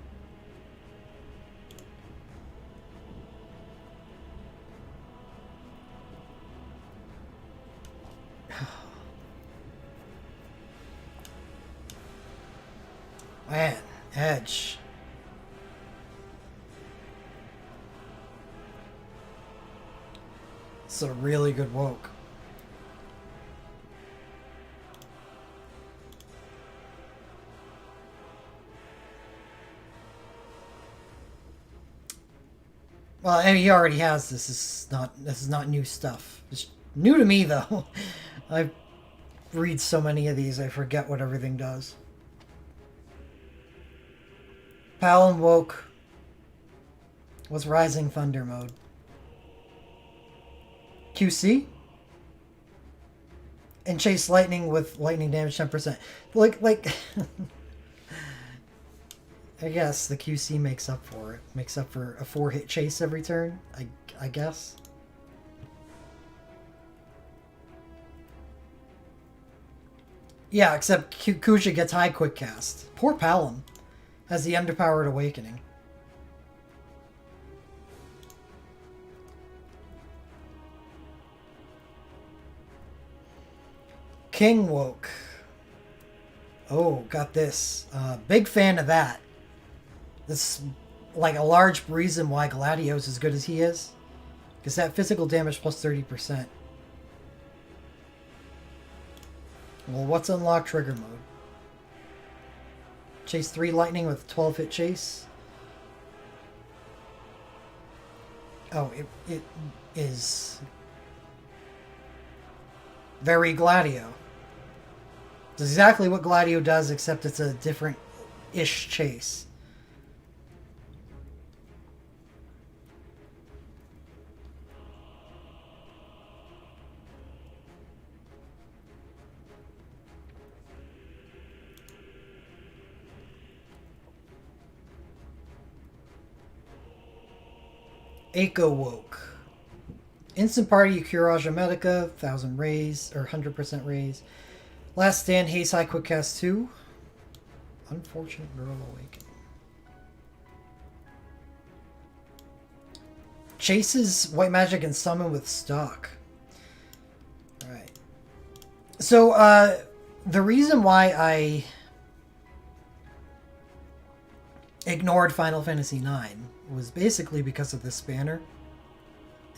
Man, Edge. It's a really good woke. Well, I mean, he already has this. This is not new stuff. It's new to me though. I read so many of these, I forget what everything does. Palin woke. What's Rising Thunder mode? QC? And chase lightning with lightning damage 10%. Like I guess the QC makes up for it. Makes up for a 4-hit chase every turn, I guess. Yeah, except Kuja gets high quick cast. Poor Palom has the underpowered awakening. King woke. Oh, got this. Big fan of that. This like a large reason why Gladio's as good as he is. Because that physical damage plus 30%. Well, what's unlocked trigger mode? Chase 3 lightning with 12-hit chase. Oh, it is very Gladio. It's exactly what Gladio does, except it's a different-ish chase. Eiko woke. Instant party Curage Medica, 1000 raise, or 100% raise. Last stand, Haste High Quick Cast 2. Unfortunate Girl Awakening. Chases White Magic and Summon with stock. Alright. So, the reason why I ignored Final Fantasy IX was basically because of this banner.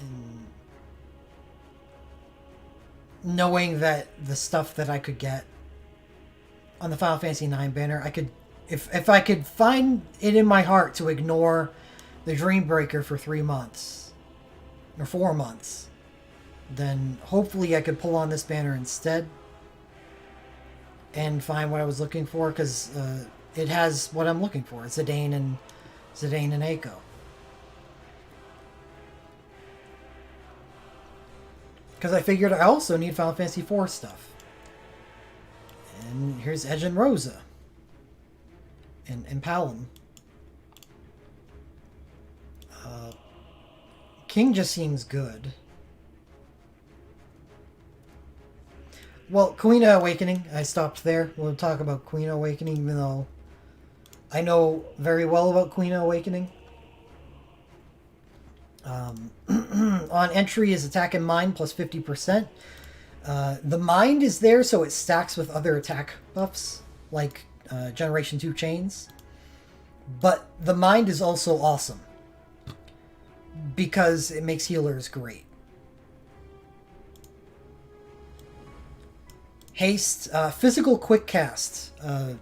And knowing that the stuff that I could get on the Final Fantasy IX banner, I could, if I could find it in my heart to ignore the Dreambreaker for 3 months, or 4 months, then hopefully I could pull on this banner instead and find what I was looking for, because it has what I'm looking for. Zidane and Eiko. Because I figured I also need Final Fantasy IV stuff. And here's Edge and Rosa. And Palom. King just seems good. Well, Kuina Awakening, I stopped there. We'll talk about Kuina Awakening, even though I know very well about Kuina Awakening. On entry is attack and mind plus 50%. The mind is there so it stacks with other attack buffs, like Generation 2 chains. But the mind is also awesome because it makes healers great. Haste, physical quick cast.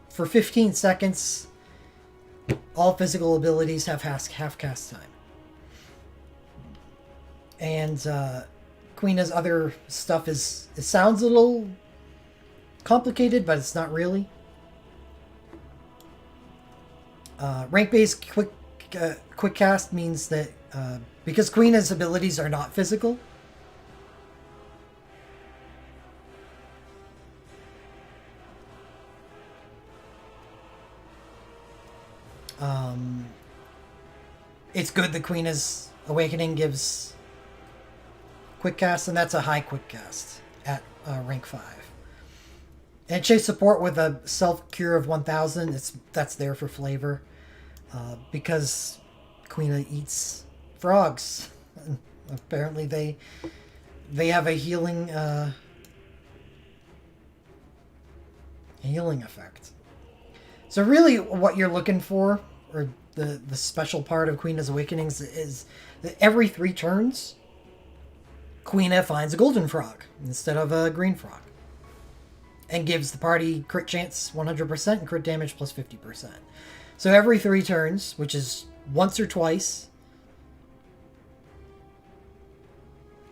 For 15 seconds, all physical abilities have half cast time. And Queena's other stuff it sounds a little complicated, but it's not really. Rank-based quick cast means that because Queena's abilities are not physical, it's good that Queena's Awakening gives quick cast, and that's a high quick cast at rank 5. And chase support with a self cure of 1000. That's there for flavor, because Queena eats frogs. Apparently they have a healing effect. So really, what you're looking for, or the special part of Queena's Awakenings, is that every 3 turns, Queena finds a golden frog instead of a green frog, and gives the party crit chance 100% and crit damage plus 50%. So every 3 turns, which is once or twice,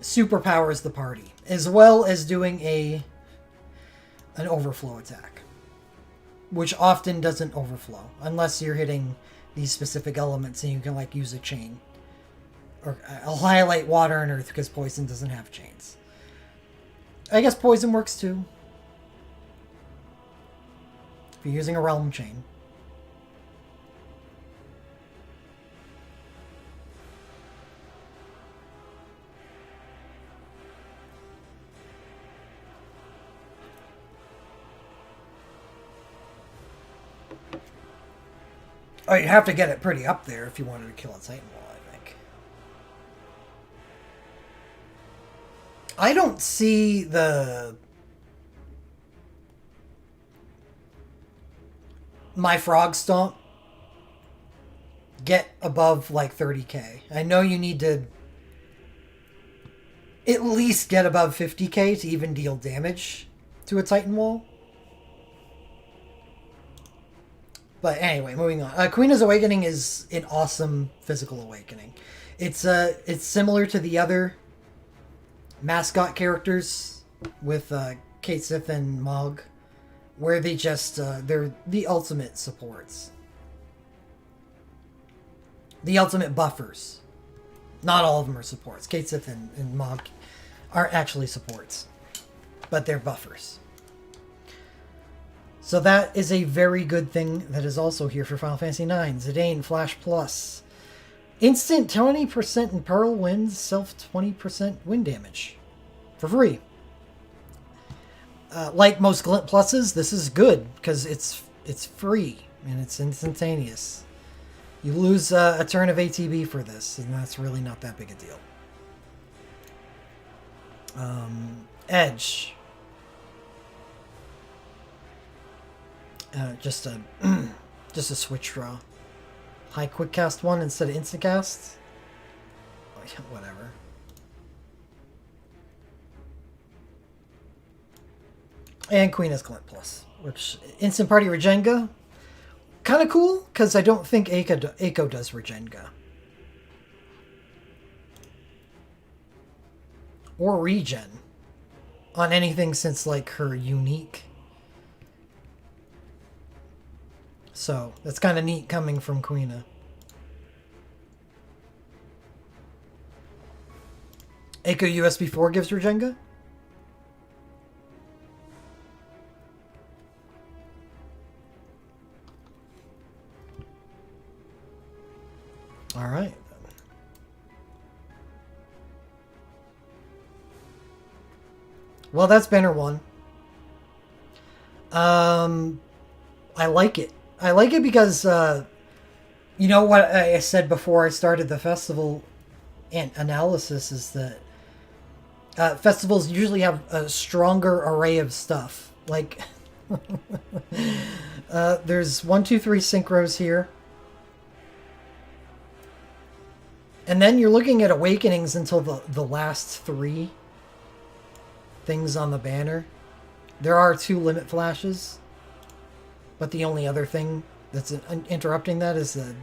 superpowers the party, as well as doing an overflow attack, which often doesn't overflow unless you're hitting these specific elements and you can like use a chain. Or I'll highlight water and earth because poison doesn't have chains. I guess poison works too, if you're using a realm chain. Oh, you have to get it pretty up there if you wanted to kill a Titan Wall, I think. I don't see my Frog Stomp get above like 30k. I know you need to at least get above 50k to even deal damage to a Titan Wall. But anyway, moving on. Queena's Awakening is an awesome physical awakening. It's similar to the other mascot characters with Cait Sith and Mog, where they just they're the ultimate supports, the ultimate buffers. Not all of them are supports. Cait Sith and Mog aren't actually supports, but they're buffers. So that is a very good thing that is also here for Final Fantasy IX. Zidane Flash Plus. Instant 20% in Pearl wins, self 20% win damage. For free. Like most Glint Pluses, this is good because it's free and it's instantaneous. You lose a turn of ATB for this, and that's really not that big a deal. Edge. Just a switch draw. High quick cast 1 instead of instant cast. Oh, yeah, whatever. And Queena's Glint Plus, which instant party Regenga, kind of cool because I don't think Eiko does Regenga or regen on anything since like her unique. So, that's kind of neat coming from Queena. Eiko USB 4 gives Regenga? Alright. Well, that's banner 1. I like it. I like it because, you know what I said before I started the festival? analysis is that festivals usually have a stronger array of stuff. Like, there's 1, 2, 3 synchros here. And then you're looking at awakenings until the last 3 things on the banner. There are 2 limit flashes, but the only other thing that's interrupting that is the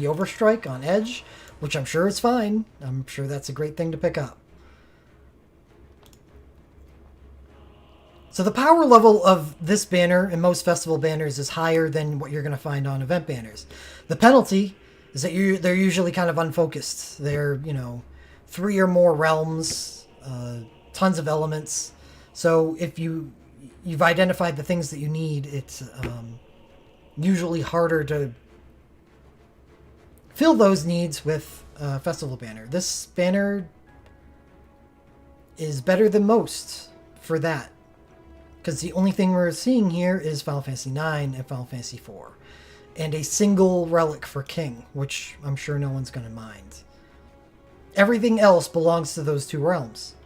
overstrike on Edge, which I'm sure is fine. I'm sure that's a great thing to pick up. So the power level of this banner and most festival banners is higher than what you're going to find on event banners. The penalty is that they're usually kind of unfocused. They're, 3 or more realms, tons of elements. So if you've identified the things that you need, it's usually harder to fill those needs with a festival banner. This banner is better than most for that. Because the only thing we're seeing here is Final Fantasy IX and Final Fantasy IV. And a single relic for King, which I'm sure no one's going to mind. Everything else belongs to those 2 realms.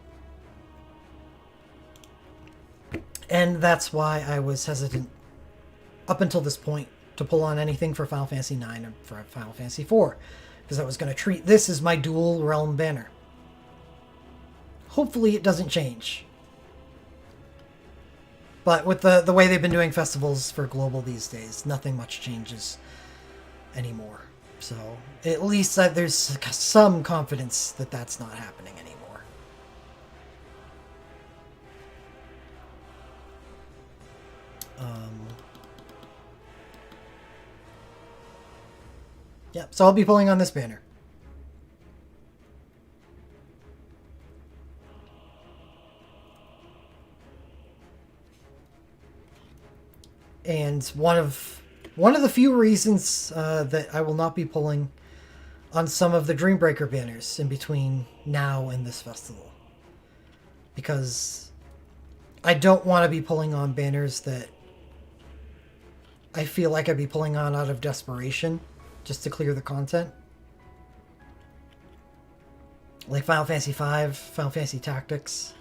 And that's why I was hesitant up until this point to pull on anything for Final Fantasy IX or for Final Fantasy IV. Because I was going to treat this as my dual realm banner. Hopefully it doesn't change. But with the way they've been doing festivals for global these days, nothing much changes anymore. So at least there's some confidence that that's not happening anymore. Yeah, so I'll be pulling on this banner. And one of the few reasons that I will not be pulling on some of the Dreambreaker banners in between now and this festival. Because I don't want to be pulling on banners that I feel like I'd be pulling on out of desperation just to clear the content. Like Final Fantasy V, Final Fantasy Tactics.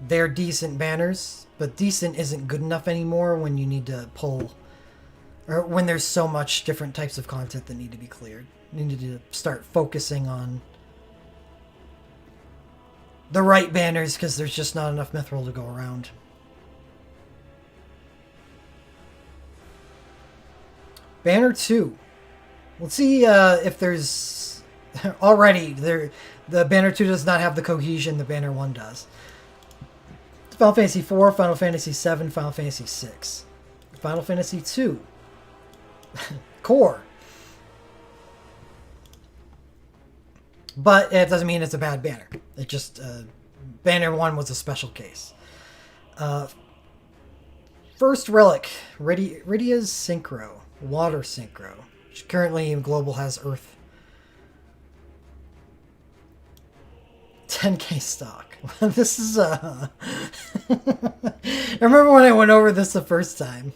They're decent banners, but decent isn't good enough anymore when you need to pull, or when there's so much different types of content that need to be cleared. You need to start focusing on the right banners because there's just not enough Mithril to go around. Banner 2. Let's see if there's already there. The Banner 2 does not have the cohesion the Banner 1 does. Final Fantasy IV, Final Fantasy VII, Final Fantasy VI. Final Fantasy II. Core. But it doesn't mean it's a bad banner. It just, Banner 1 was a special case. First Relic, Rydia's Synchro. Water Synchro. Which currently in Global has Earth. 10k stock. This is I remember when I went over this the first time.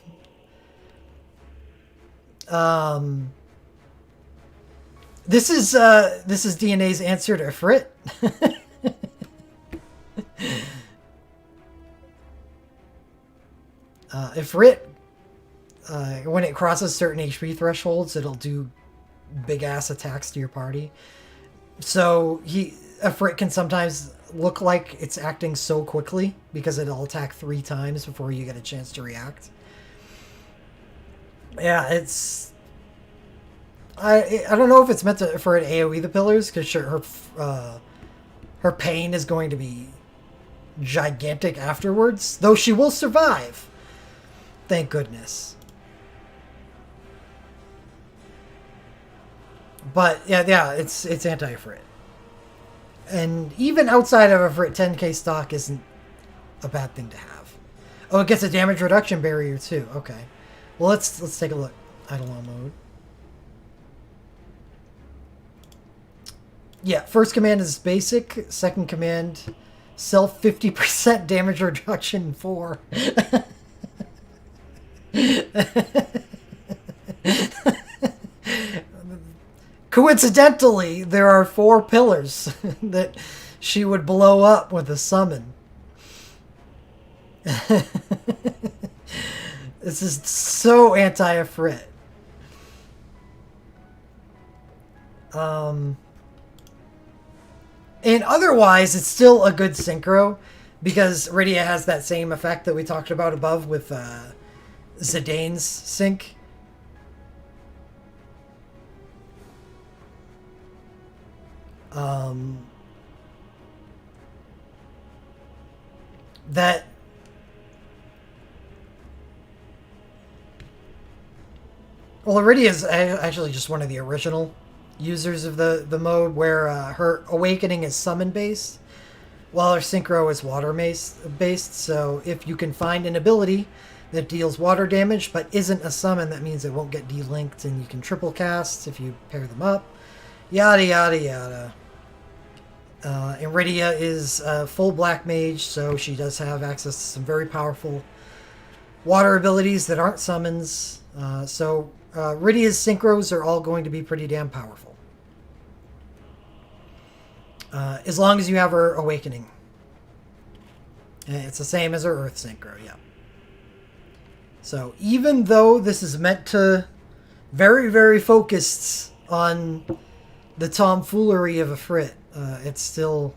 This is DNA's answer to Ifrit. Ifrit, when it crosses certain HP thresholds, it'll do big ass attacks to your party. So Ifrit can sometimes look like it's acting so quickly because it'll attack 3 times before you get a chance to react. Yeah, it's... I don't know if it's meant for an AoE the pillars, because sure, her pain is going to be gigantic afterwards, though she will survive. Thank goodness. But yeah, it's anti-Ifrit. And even outside of Ifrit, 10k stock isn't a bad thing to have. Oh, it gets a damage reduction barrier too. Okay. Well, let's take a look. Eidolon mode. Yeah, first command is basic. Second command, Self 50% damage reduction in 4. Coincidentally, there are 4 pillars that she would blow up with a summon. This is so anti-Ifrit. And otherwise, it's still a good synchro because Rydia has that same effect that we talked about above with Zidane's sync. That well, Rydia is actually just one of the original users of the mode where her awakening is summon based, while her synchro is water based. So if you can find an ability that deals water damage but isn't a summon, that means it won't get delinked, and you can triple cast if you pair them up. Yada yada yada. And Rydia is a full black mage, so she does have access to some very powerful water abilities that aren't summons. So Rydia's synchros are all going to be pretty damn powerful. As long as you have her awakening. It's the same as her earth synchro, yeah. So even though this is meant to very, very focused on the tomfoolery of Ifrit, it's still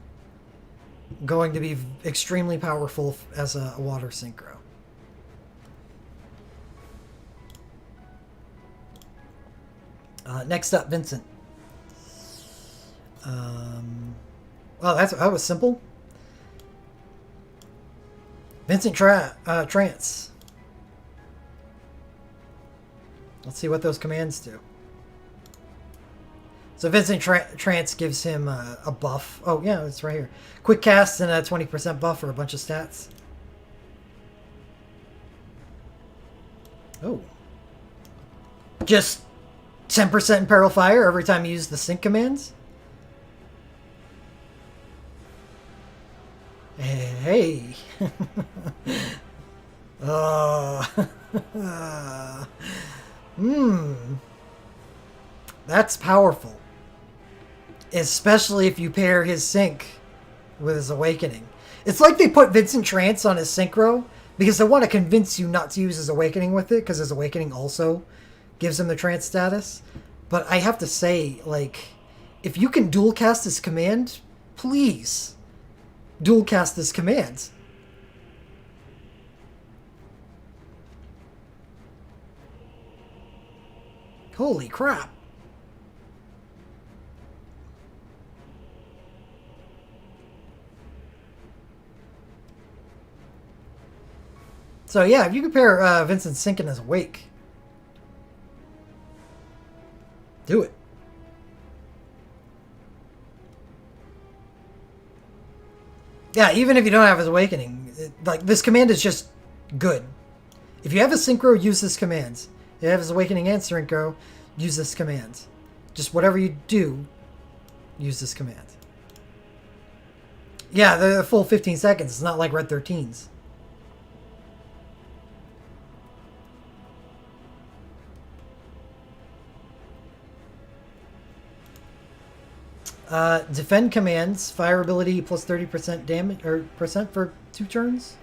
going to be extremely powerful as a water synchro. Next up, Vincent. Well, that was simple. Vincent Trance. Let's see what those commands do. So Vincent Trance gives him a buff. Oh, yeah, it's right here. Quick cast and a 20% buff for a bunch of stats. Oh. Just 10% Imperil Fire every time you use the sync commands. Hey. That's powerful. Especially if you pair his sync with his awakening. It's like they put Vincent Trance on his synchro because they want to convince you not to use his awakening with it, because his awakening also gives him the trance status. But I have to say, like, if you can dual cast this command, please dual cast this command. Holy crap. So yeah, if you compare Vincent Sync and his Awake, do it. Yeah, even if you don't have his Awakening, like, this command is just good. If you have a Synchro, use this command. If you have his Awakening and Synchro, use this command. Just whatever you do, use this command. Yeah, the full 15 seconds. It's not like Red 13's. Defend commands, fire ability plus 30% damage or percent for 2 turns.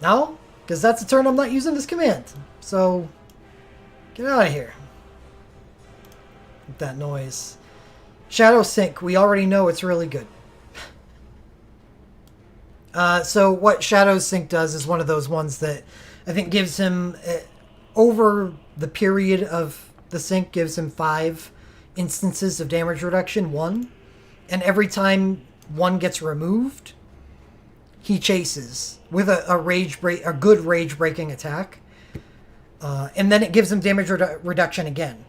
No, because that's a turn I'm not using this command. So get out of here with that noise. Shadow Sync, we already know it's really good. So what Shadow Sync does is one of those ones that I think gives him, over the period of the sync, gives him 5 instances of damage reduction, 1. And every time 1 gets removed, he chases with a good rage breaking attack. And then it gives him damage reduction again.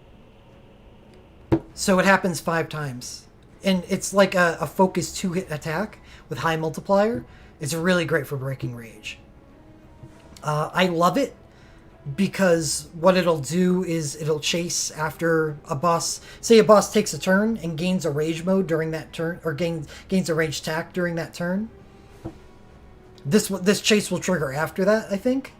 So it happens 5 times. And it's like a focused 2-hit attack with high multiplier. It's really great for breaking rage. I love it because what it'll do is it'll chase after a boss. Say a boss takes a turn and gains a rage mode during that turn, or gains a rage attack during that turn. This chase will trigger after that, I think,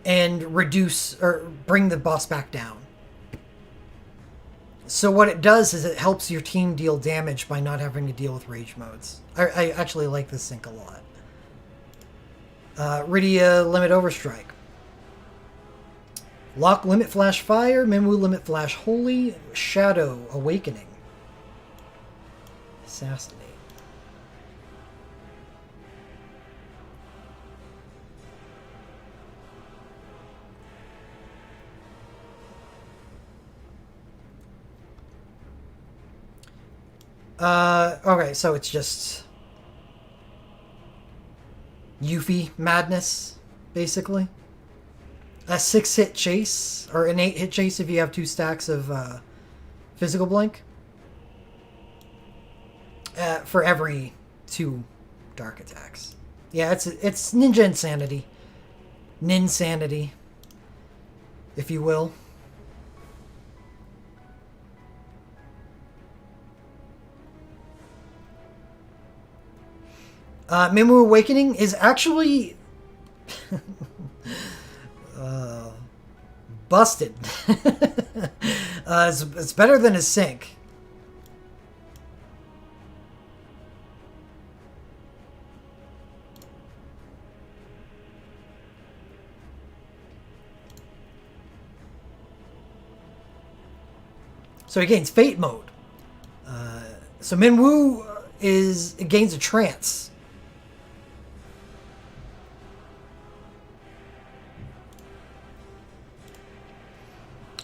and reduce or bring the boss back down. So what it does is it helps your team deal damage by not having to deal with rage modes. I actually like this sync a lot. Rydia Limit Overstrike. Lock Limit Flash Fire, Minwu Limit Flash Holy, Shadow Awakening. Assassinate. Okay, so it's just Yuffie madness, basically. A 6-hit chase, or an 8-hit chase if you have 2 stacks of physical blink. For every 2 dark attacks. Yeah, it's Ninja Insanity. Ninsanity, if you will. Minwu Awakening is actually busted. It's better than his sync. So he gains Fate mode. So Minwu gains a trance.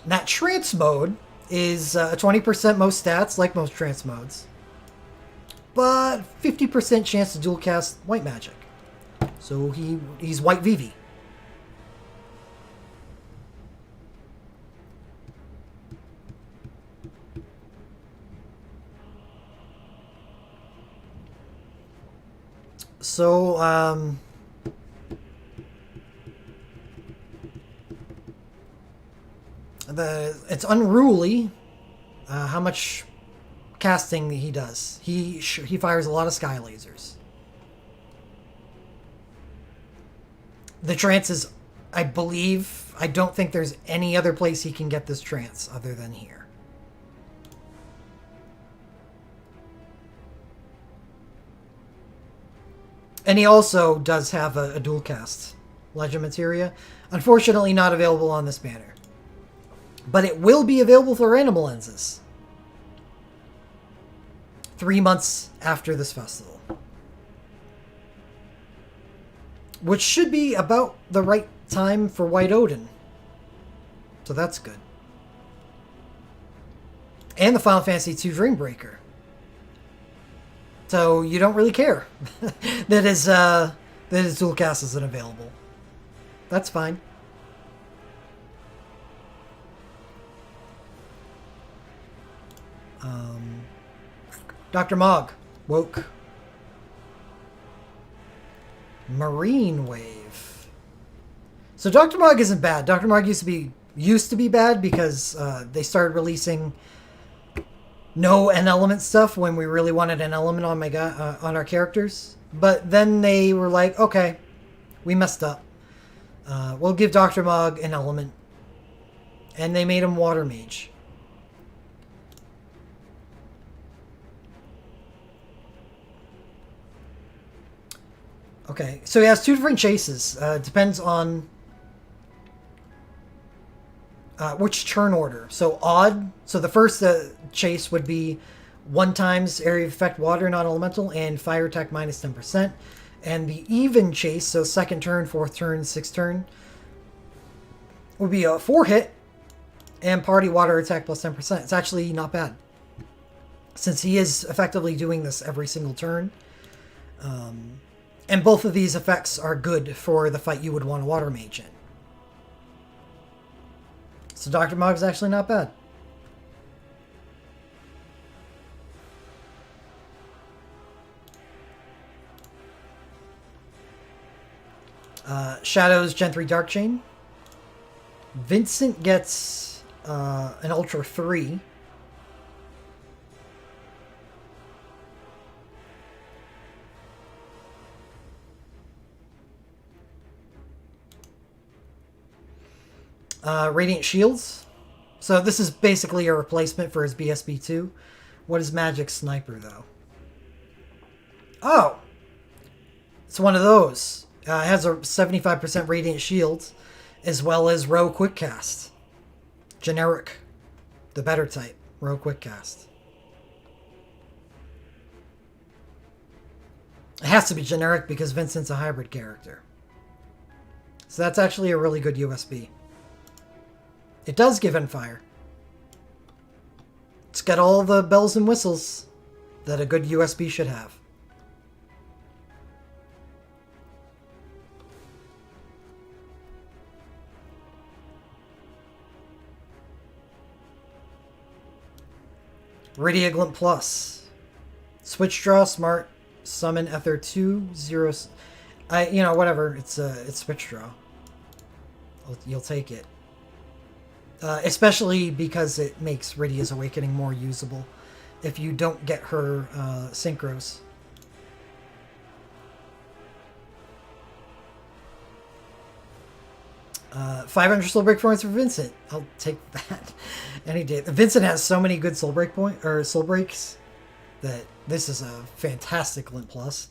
That trance mode is 20% most stats, like most trance modes, but 50% chance to dual cast white magic. So he's White Vivi. So, it's unruly how much casting he does. He fires a lot of sky lasers. The trance is, I believe, I don't think there's any other place he can get this trance other than here. And he also does have a dual cast Legend Materia. Unfortunately not available on this banner. But it will be available for Animal Lenses 3 months after this festival. Which should be about the right time for White Odin. So that's good. And the Final Fantasy II Dreambreaker. So you don't really care that his dual cast isn't available. That's fine. Dr. Mog, woke. Marine Wave. So Dr. Mog isn't bad. Dr. Mog used to be bad because they started releasing no N element stuff when we really wanted an element on on our characters. But then they were like, okay, we messed up. We'll give Dr. Mog an element. And they made him Water Mage. Okay, so he has 2 different chases. Depends on which turn order. So odd. So the first chase would be 1 times area of effect water, non-elemental, and fire attack minus 10%. And the even chase, so 2nd turn, 4th turn, 6th turn, would be a 4-hit and party water attack plus 10%. It's actually not bad, since he is effectively doing this every single turn. And both of these effects are good for the fight you would want a Water Mage in. So Dr. Mog's actually not bad. Shadows Gen 3 Dark Chain. Vincent gets an Ultra 3. Radiant Shields. So this is basically a replacement for his BSB2. What is Magic Sniper, though? Oh! It's one of those. It has a 75% Radiant Shield, as well as Row Quick Cast. Generic. The better type. Row Quick Cast. It has to be generic because Vincent's a hybrid character. So that's actually a really good USB. It does give in fire. It's got all the bells and whistles that a good USB should have. Rydia Glint Plus. Switch draw, smart, summon Ether 2, 0. Whatever. It's switch draw. You'll take it. Especially because it makes Rydia's Awakening more usable if you don't get her synchros. Uh, 500 soul break points for Vincent. I'll take that any day. Vincent has so many good soul breaks that this is a fantastic Glint Plus.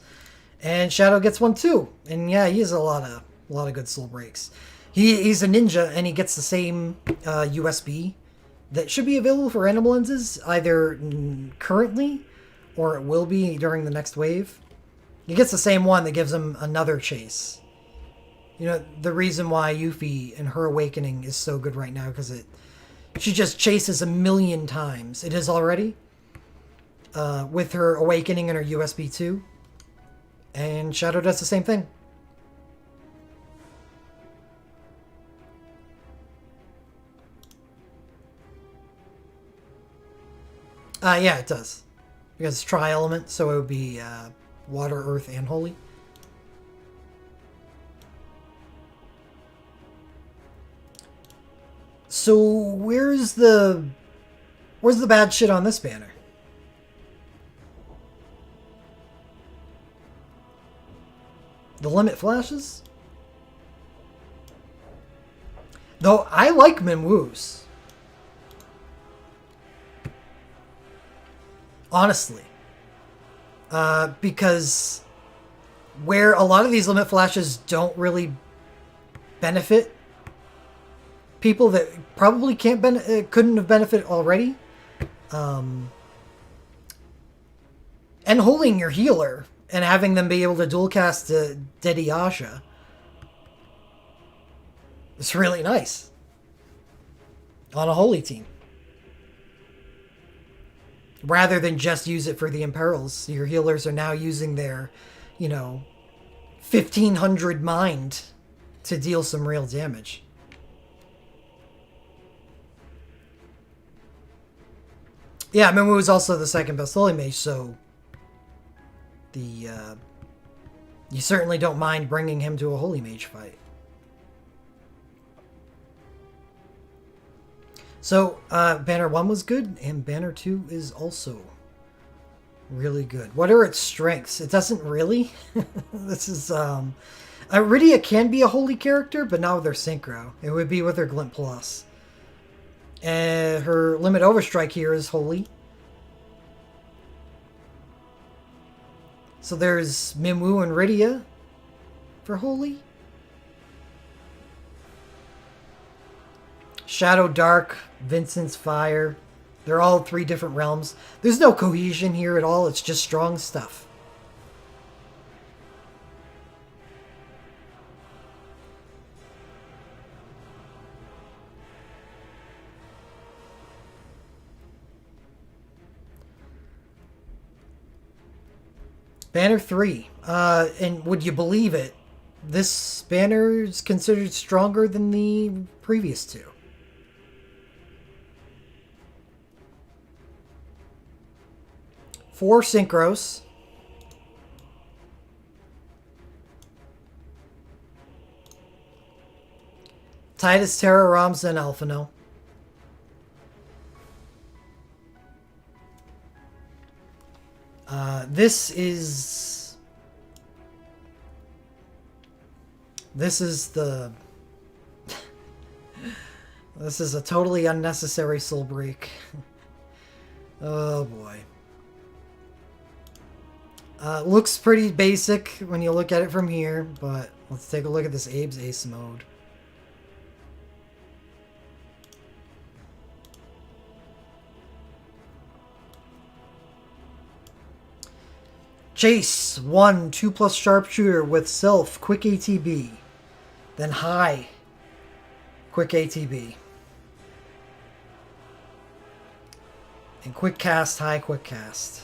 And Shadow gets one too. And yeah, he has a lot of good soul breaks. He's a ninja, and he gets the same USB that should be available for random lenses, either currently or it will be during the next wave. He gets the same one that gives him another chase. You know, the reason why Yuffie and her Awakening is so good right now, because she just chases 1,000,000 times. It is already. With her Awakening and her USB 2. And Shadow does the same thing. Yeah, it does. Because it's tri-element, so it would be water, earth, and holy. So where's the bad shit on this banner? The limit flashes? Though I like Minwoo's. Honestly. Because where a lot of these limit flashes don't really benefit people that probably couldn't have benefited already. And holding your healer and having them be able to dual cast Dediasha. It's really nice. On a holy team. Rather than just use it for the Imperils, your healers are now using their, 1,500 mind to deal some real damage. Yeah, Minwoo is also the second best holy mage, so you certainly don't mind bringing him to a holy mage fight. So, Banner 1 was good, and Banner 2 is also really good. What are its strengths? It doesn't really. This is, Rydia can be a holy character, but not with her Synchro. It would be with her Glint Plus. Her Limit Overstrike here is holy. So there's Minwoo and Rydia for holy. Shadow Dark, Vincent's Fire. They're all 3 different realms. There's no cohesion here at all. It's just strong stuff. Banner 3. And would you believe it? This banner is considered stronger than the previous 2. Four synchros. Tidus, Terra, Ramza, and Alphino. This is the... This is a totally unnecessary soul break. Oh boy. Looks pretty basic when you look at it from here, but let's take a look at this Abe's Ace mode. Chase 1 2+ sharpshooter with self quick ATB, then high quick ATB, and quick cast high quick cast.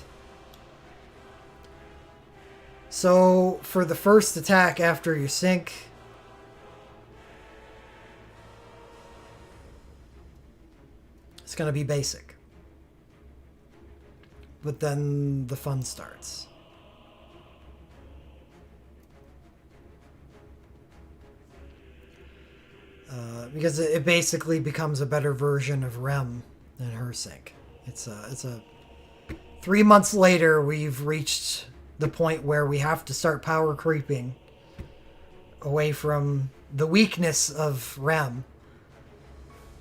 So for the first attack after you sync, it's going to be basic, but then the fun starts. Because it basically becomes a better version of Rem than her sync. It's a 3 months later, we've reached the point where we have to start power creeping away from the weakness of Rem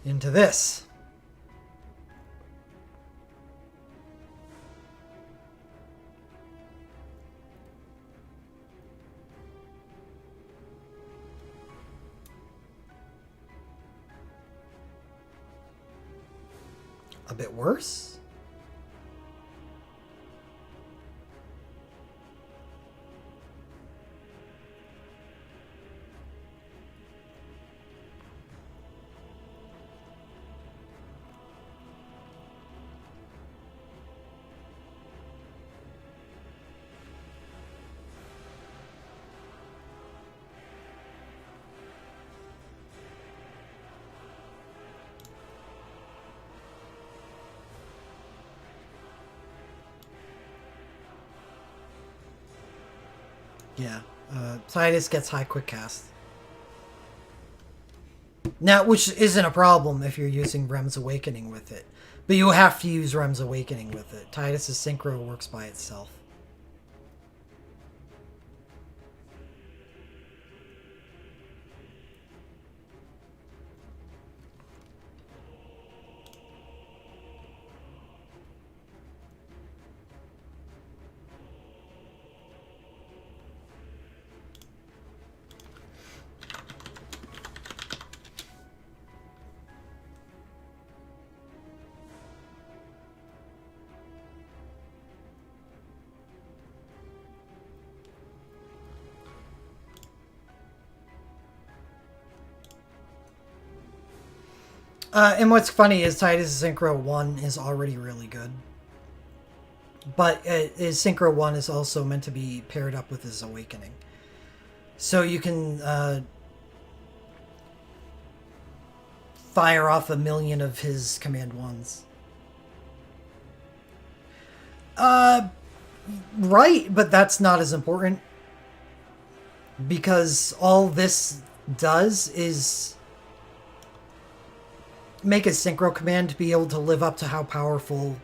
into this. A bit worse? Yeah, Tidus gets high quick cast. Now, which isn't a problem if you're using Rem's Awakening with it. But you have to use Rem's Awakening with it. Tidus' Synchro works by itself. And what's funny is Tidus' Synchro 1 is already really good. But his Synchro 1 is also meant to be paired up with his Awakening. So you can fire off 1,000,000 of his Command 1s. Right, but that's not as important. Because all this does is make a Synchro command be able to live up to how powerful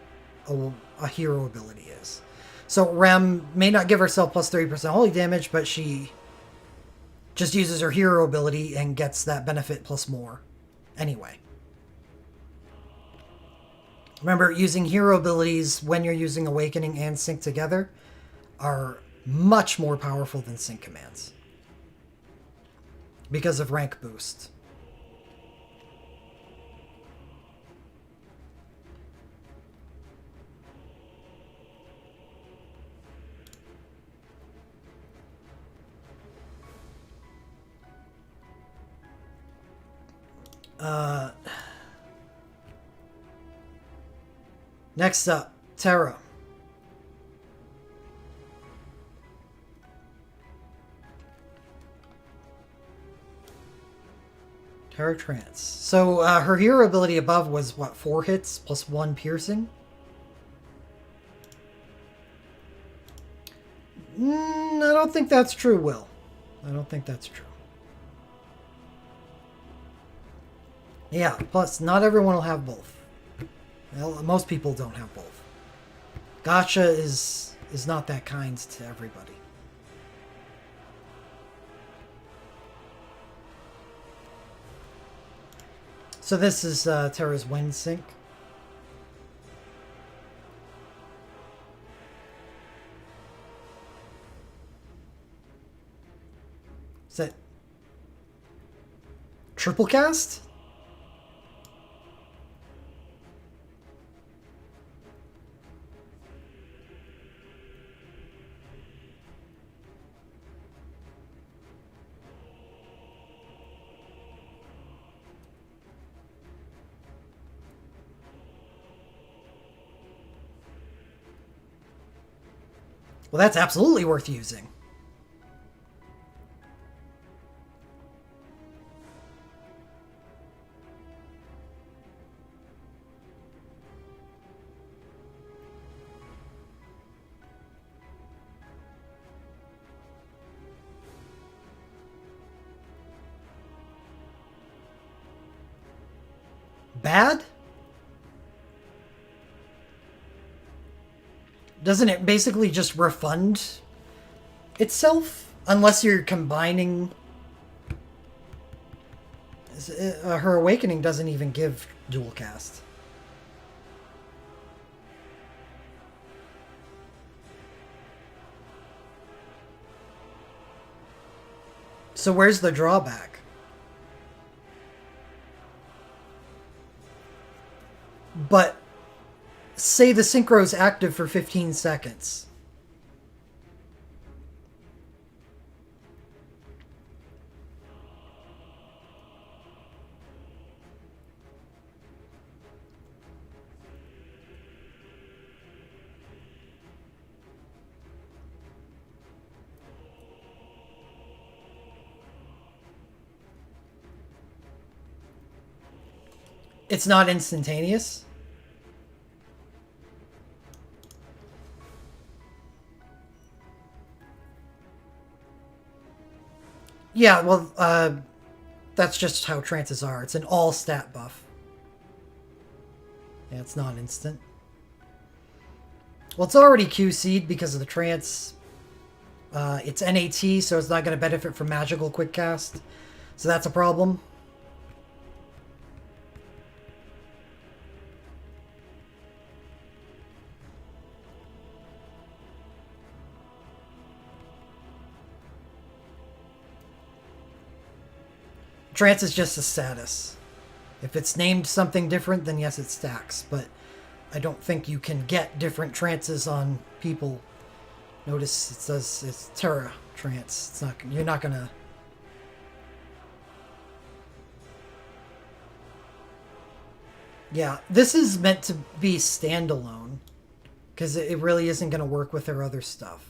a hero ability is. So Rem may not give herself plus 30% holy damage, but she just uses her hero ability and gets that benefit plus more anyway. Remember, using hero abilities when you're using Awakening and Sync together are much more powerful than Sync commands because of rank boost. Next up, Terra. Terra Trance. So her hero ability above was what, 4 hits plus 1 piercing? I don't think that's true, Will. I don't think that's true. Yeah, plus not everyone will have both. Well, most people don't have both. Gacha is not that kind to everybody. So this is Terra's Wind Sync. Is that triple cast? Well, that's absolutely worth using. Bad? Doesn't it basically just refund itself? Unless you're combining... her Awakening doesn't even give dual cast. So where's the drawback? But say the synchro's active for 15 seconds. It's not instantaneous? Yeah, well, that's just how trances are. It's an all stat buff. Yeah, it's not instant. Well, it's already QC'd because of the trance. It's NAT, so it's not going to benefit from magical quick cast. So that's a problem. Trance is just a status. If it's named something different, then yes, it stacks. But I don't think you can get different trances on people. Notice it says it's Terra trance. It's not. You're not gonna. Yeah, this is meant to be standalone because it really isn't gonna work with their other stuff.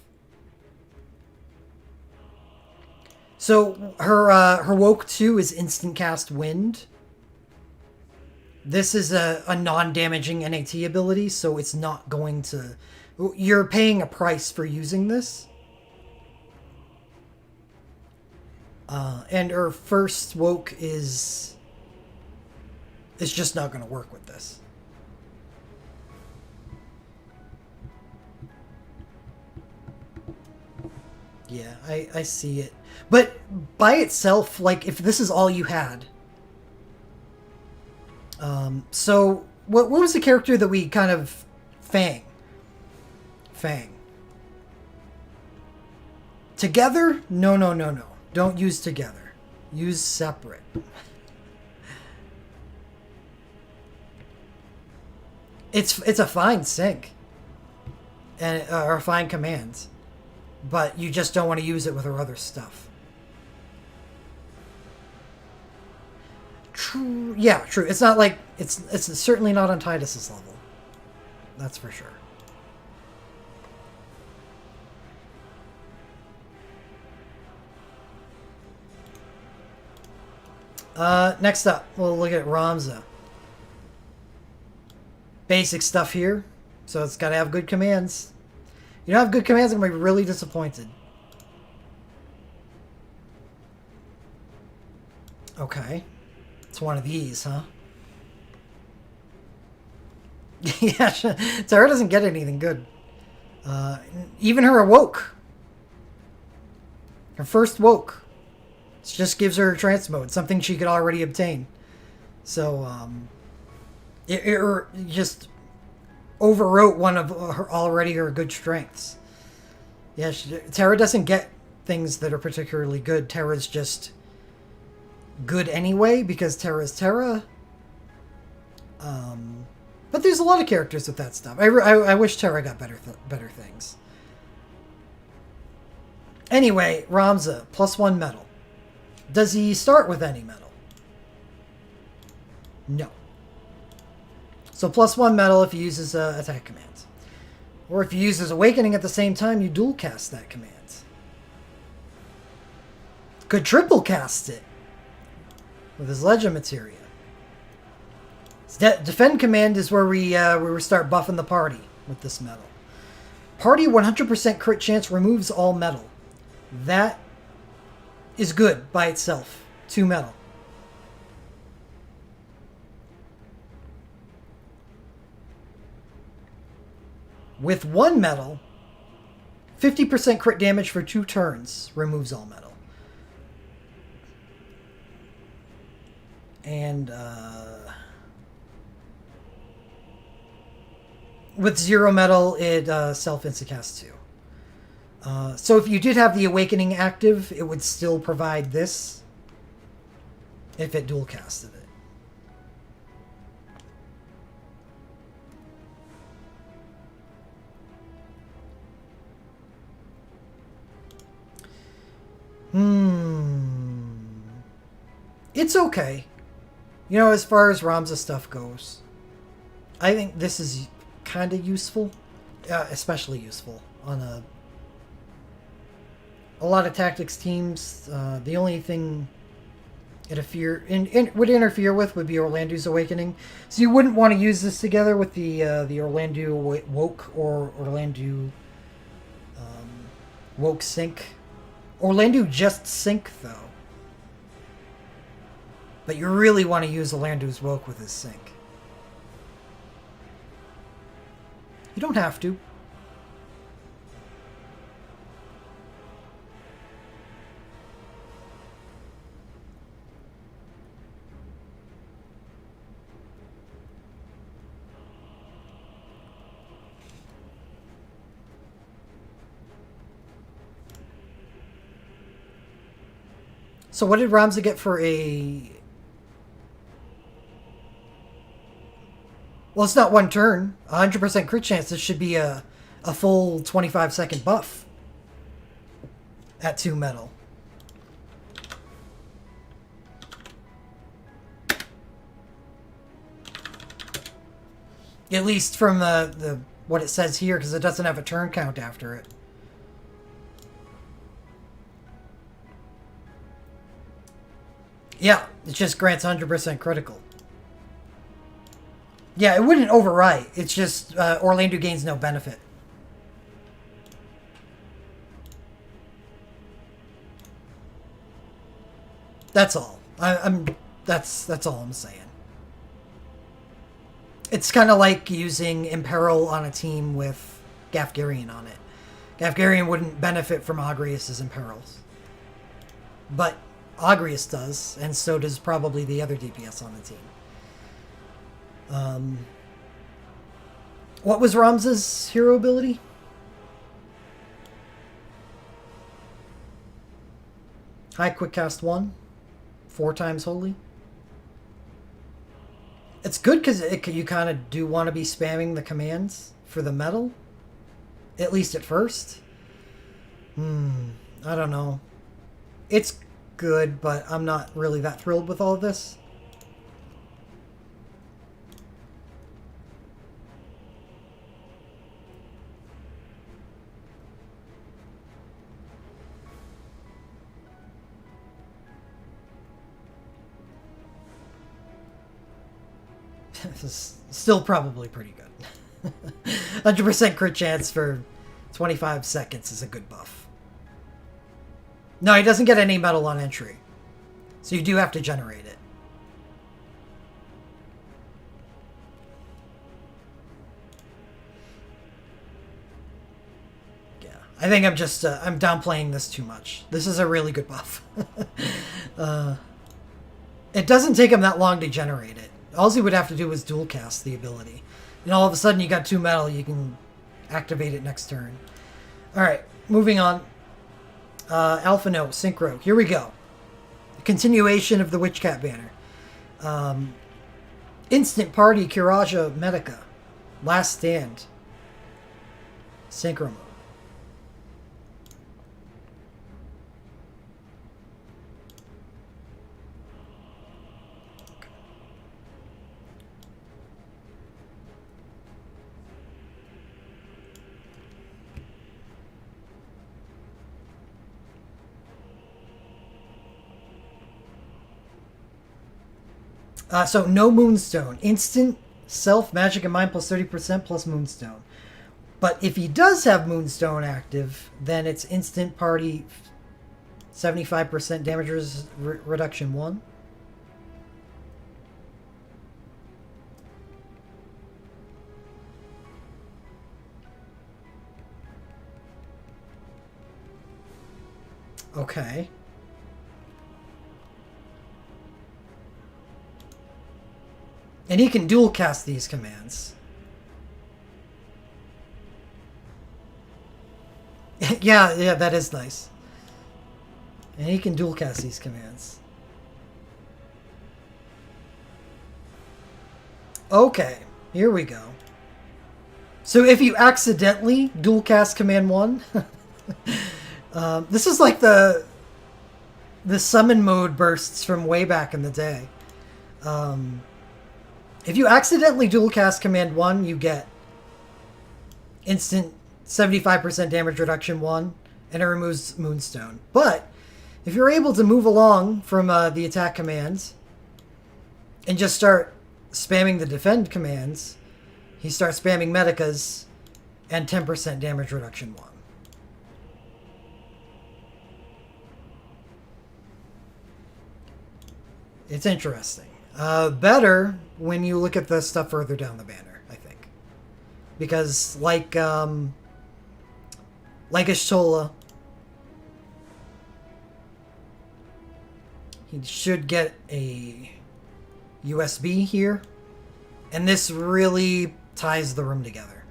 So her woke 2 is instant cast wind. This is a non-damaging NAT ability, so it's not going to... You're paying a price for using this. And her first woke is just not going to work with this. Yeah, I see it. But by itself, like, if this is all you had... so, what was the character that we kind of... Fang. Together? No. Don't use together. Use separate. It's a fine sync. And, or a fine command. But you just don't want to use it with our other stuff. True. Yeah, true. It's not like... It's certainly not on Tidus's level. That's for sure. Next up, we'll look at Ramza. Basic stuff here. So it's got to have good commands. You don't have good commands, I'm going to be really disappointed. Okay. It's It's one of these, huh? Yeah, Terra doesn't get anything good. Even her awoke. Her first woke. It just gives her trance mode, something she could already obtain. So, it just overwrote one of her good strengths. Yeah, Terra doesn't get things that are particularly good. Terra's just good anyway, because Terra's Terra. But there's a lot of characters with that stuff. I wish Terra got better things. Anyway, Ramza, +1 metal. Does he start with any metal? No. So +1 metal if he uses attack commands. Or if he uses Awakening at the same time, you dual cast that command. Could triple cast it with his Legend Materia. Defend command is where we start buffing the party with this metal. Party 100% crit chance removes all metal. That is good by itself. 2 metal. With 1 metal, 50% crit damage for 2 turns removes all metal. And with 0 metal, it self-insta-casts too. So if you did have the Awakening active, it would still provide this if it dual casted it. It's okay. You know, as far as Ramza stuff goes, I think this is kind of useful. Especially useful on a lot of tactics teams. The only thing it would interfere with would be Orlando's Awakening. So you wouldn't want to use this together with the Orlando Woke or Orlando Woke Sync. Orlando just Sync, though. But you really want to use Orlando's Woke with his Sync. You don't have to. So what did Ramza get for a... Well, it's not 1 turn. 100% crit chance. This should be a full 25-second buff at 2 metal. At least from the what it says here, because it doesn't have a turn count after it. Yeah, it just grants 100% critical. Yeah, it wouldn't overwrite. It's just Orlando gains no benefit. That's all. That's all I'm saying. It's kind of like using Imperil on a team with Gafgarian on it. Gafgarian wouldn't benefit from Agrius's Imperils. But Agrius does, and so does probably the other DPS on the team. What was Ramza's hero ability? High quick cast 1. 4 times holy. It's good because you kind of do want to be spamming the commands for the metal. At least at first. I don't know. It's good, but I'm not really that thrilled with all of this. This is still probably pretty good. 100% crit chance for 25 seconds is a good buff. No, he doesn't get any metal on entry. So you do have to generate it. I think I'm just I'm downplaying this too much. This is a really good buff. It doesn't take him that long to generate it. All he would have to do is dual cast the ability. And all of a sudden you got 2 metal, you can activate it next turn. Alright, moving on. Alpha No, Synchro. Here we go. Continuation of the Witch Cat banner. Instant Party Kiraja Medica. Last Stand. Synchro mode. So no Moonstone. Instant self, magic, and mind plus 30% plus Moonstone. But if he does have Moonstone active, then it's instant party 75% damage reduction 1. Okay. And he can dual cast these commands. yeah, that is nice. And he can dual cast these commands. Okay, here we go. So if you accidentally dual cast command 1, this is like the summon mode bursts from way back in the day. If you accidentally dual cast command 1, you get instant 75% damage reduction 1, and it removes Moonstone. But if you're able to move along from the attack commands and just start spamming the defend commands, he starts spamming Medicas and 10% damage reduction 1. It's interesting. Better when you look at the stuff further down the banner, I think. Because like Ishtola, he should get a USB here. And this really ties the room together.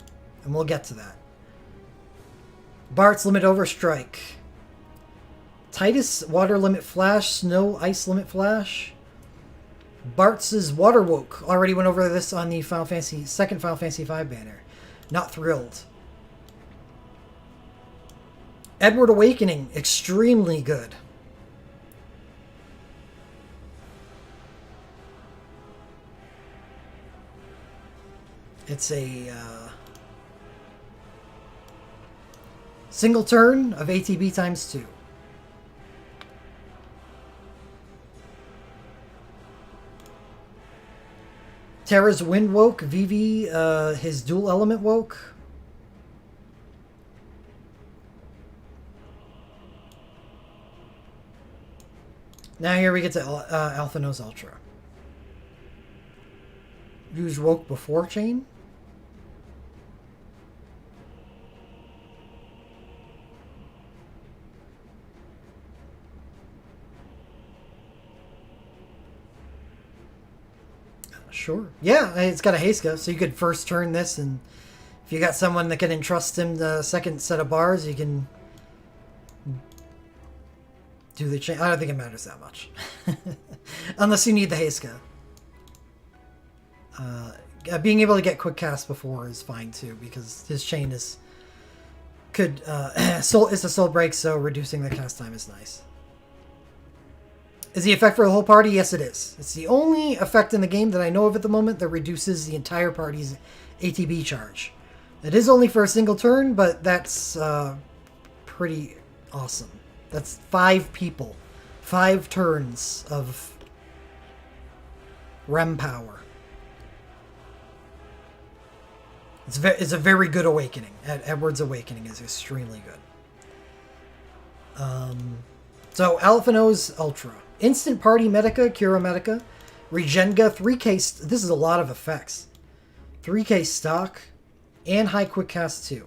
And we'll get to that. Bart's Limit Overstrike. Titus Water Limit Flash, Snow Ice Limit Flash. Bart's Water Woke. Already went over this on the second Final Fantasy V banner. Not thrilled. Edward Awakening. Extremely good. It's a single turn of ATB times 2. Terra's Wind woke. Vivi, his dual element woke. Now here we get to Alphanos Ultra. Use woke before chain. Sure. Yeah, it's got a Heiska, so you could first turn this, and if you got someone that can entrust him the second set of bars, you can do the chain. I don't think it matters that much. Unless you need the Heiska. Being able to get quick cast before is fine too, because his chain is a soul break, so reducing the cast time is nice. Is the effect for the whole party? Yes, it is. It's the only effect in the game that I know of at the moment that reduces the entire party's ATB charge. It is only for a single turn, but that's pretty awesome. That's 5 people. 5 turns of REM power. It's a very good awakening. Edward's Awakening is extremely good. So, Alphanos Ultra. Instant Party Medica, Cura Medica, Regenga, 3k... This is a lot of effects. 3k stock, and High Quick Cast 2.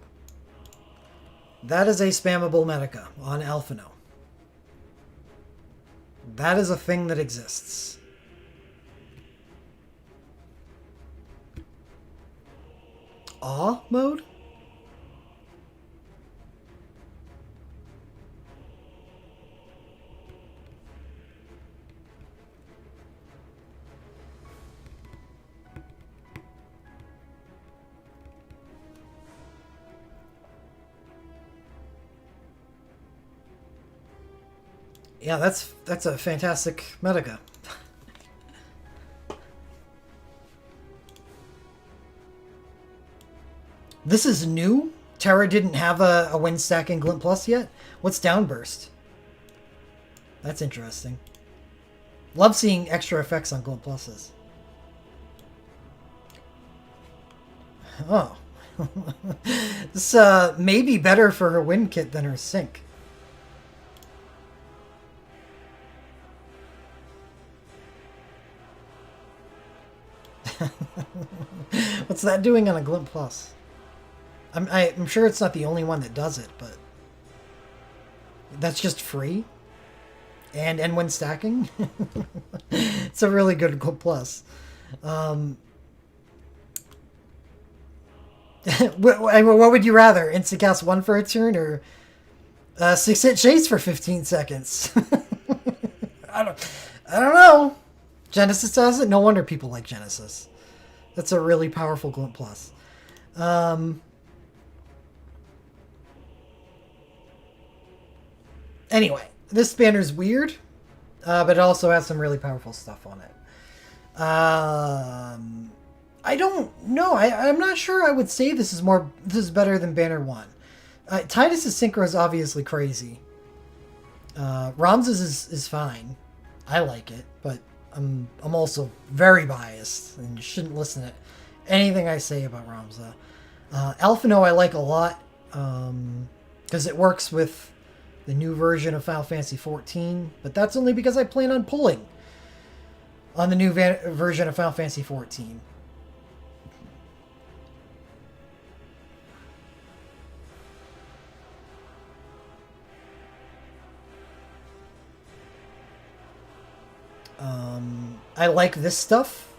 That is a spammable Medica on Alphino. That is a thing that exists. Awe mode? Yeah, that's a fantastic Medica. This is new? Terra didn't have a wind stack in Glint Plus yet? What's Downburst? That's interesting. Love seeing extra effects on Glint Pluses. Oh. This may be better for her wind kit than her sync. What's that doing on a Glint Plus? I'm sure it's not the only one that does it, but that's just free. And when stacking, it's a really good Glint Plus. What would you rather? Instant cast 1 for a turn or 6-hit chase for 15 seconds? I don't know. Genesis does it. No wonder people like Genesis. That's a really powerful Glint Plus. Anyway, this banner's weird, but it also has some really powerful stuff on it. I don't know. I'm not sure I would say this is better than Banner 1. Titus's synchro is obviously crazy. Ramses is fine. I like it, but I'm also very biased and you shouldn't listen to anything I say about Ramza. Alphino I like a lot because it works with the new version of Final Fantasy XIV, but that's only because I plan on pulling on the new version of Final Fantasy XIV. I like this stuff.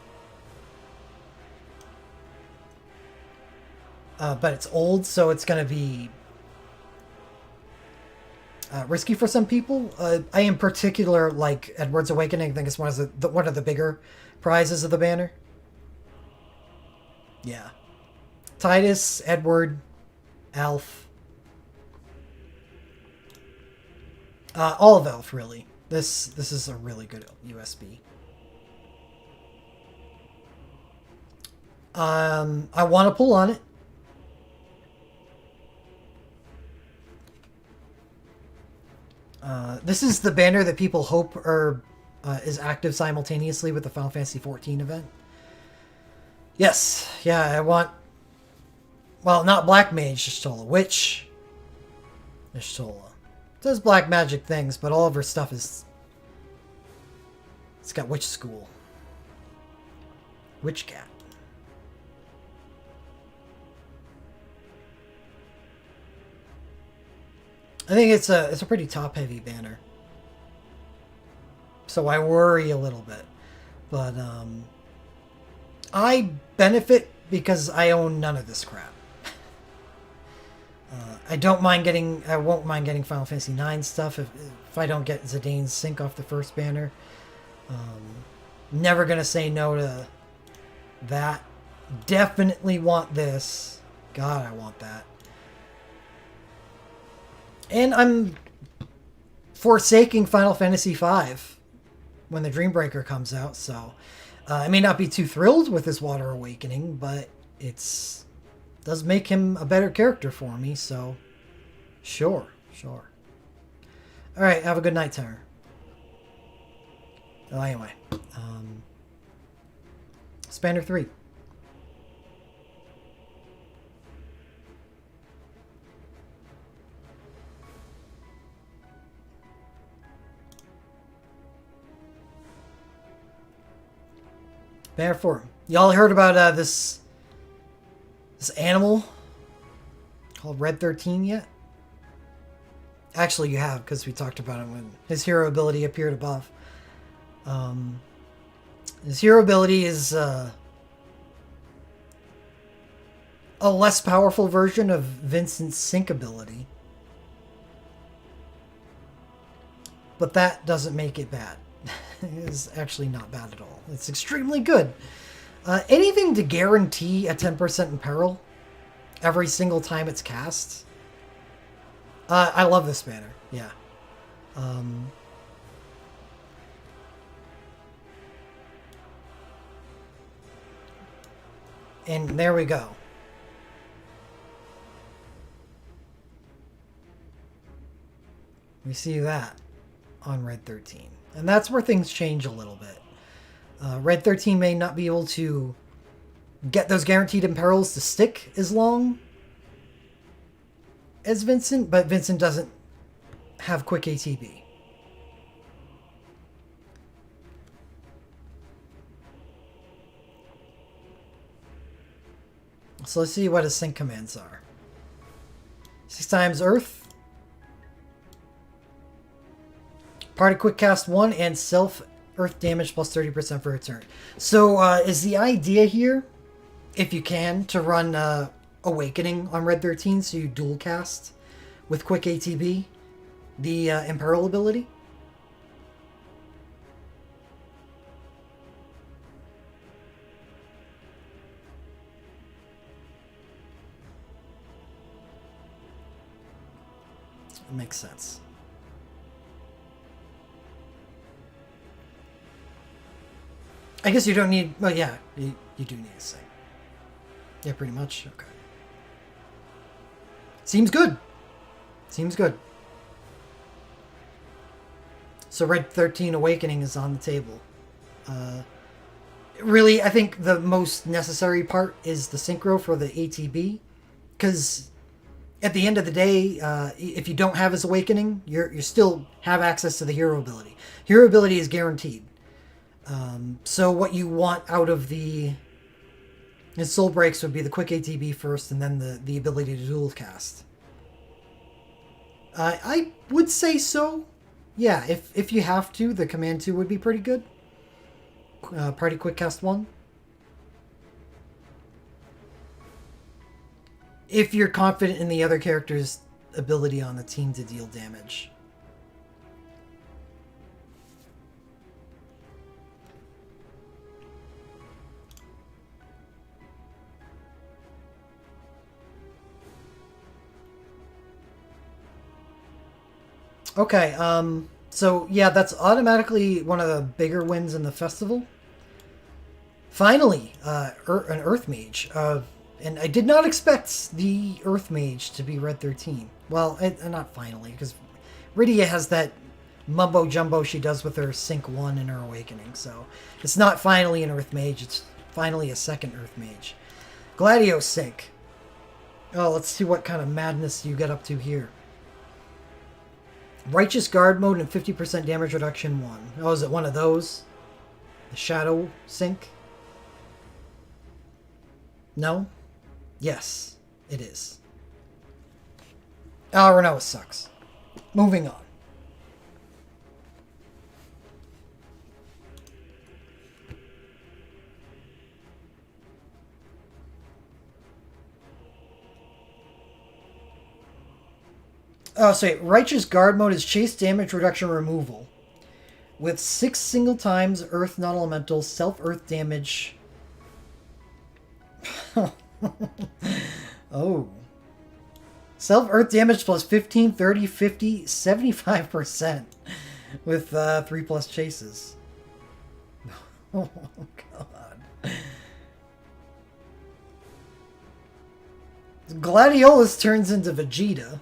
But it's old, so it's going to be risky for some people. I in particular like Edward's Awakening. I think it's one of the bigger prizes of the banner. Yeah. Titus, Edward, Alf. All of Elf, really. This is a really good USB. I want to pull on it. This is the banner that people hope is active simultaneously with the Final Fantasy XIV event. Yes, yeah, I want... Well, not Black Mage Y'shtola, Witch Y'shtola. Does black magic things, but all of her stuff is... It's got Witch School. Witch Cat. I think it's a pretty top-heavy banner. So I worry a little bit. But, I benefit because I own none of this crap. I won't mind getting Final Fantasy IX stuff if I don't get Zidane's sync off the first banner. Never gonna say no to that. Definitely want this. God, I want that. And I'm forsaking Final Fantasy V when the Dreambreaker comes out, so I may not be too thrilled with this Water Awakening, but does make him a better character for me, so sure. Alright, have a good night, Terror. Oh, anyway. Spanner 3. Banner 4. Y'all heard about this animal called Red 13 yet? Actually, you have, because we talked about him when his hero ability appeared above. His hero ability is a less powerful version of Vincent's sync ability. But that doesn't make it bad. It is actually not bad at all. It's extremely good. Anything to guarantee a 10% in peril every single time it's cast. I love this banner. Yeah. And there we go. We see that on Red 13. And that's where things change a little bit. Red 13 may not be able to get those guaranteed imperils to stick as long as Vincent, but Vincent doesn't have quick ATB. So let's see what his sync commands are. 6 times Earth. Party quick cast 1 and self Earth damage plus 30% for a turn. So is the idea here, if you can, to run Awakening on Red 13 so you dual cast with quick ATB the Imperil ability? It makes sense. I guess you don't need... Well, yeah, you do need a sync. Yeah, pretty much. Okay. Seems good. Seems good. So Red 13 Awakening is on the table. Really, I think the most necessary part is the Synchro for the ATB. Because at the end of the day, if you don't have his Awakening, you still have access to the hero ability. Hero ability is guaranteed. So what you want out of his Soul Breaks would be the quick ATB first, and then the ability to dual cast. I would say so. Yeah, if you have to, the Command 2 would be pretty good. Party quick cast 1. If you're confident in the other character's ability on the team to deal damage. Okay, so yeah, that's automatically one of the bigger wins in the festival. Finally, an Earth Mage. And I did not expect the Earth Mage to be Red 13. Well, not finally, because Rydia has that mumbo jumbo she does with her Sync 1 and her Awakening, so it's not finally an Earth Mage, it's finally a second Earth Mage. Gladio Sync. Oh, let's see what kind of madness you get up to here. Righteous Guard mode and 50% damage reduction 1. Oh, is it one of those? The Shadow Sync? No? Yes, it is. Oh, Renoa sucks. Moving on. Oh, sorry. Righteous Guard mode is chase damage reduction removal. With 6 single times Earth non-elemental self-Earth damage. Oh. Self-Earth damage plus 15, 30, 50, 75%. With 3 plus chases. Oh, God. Gladiolus turns into Vegeta.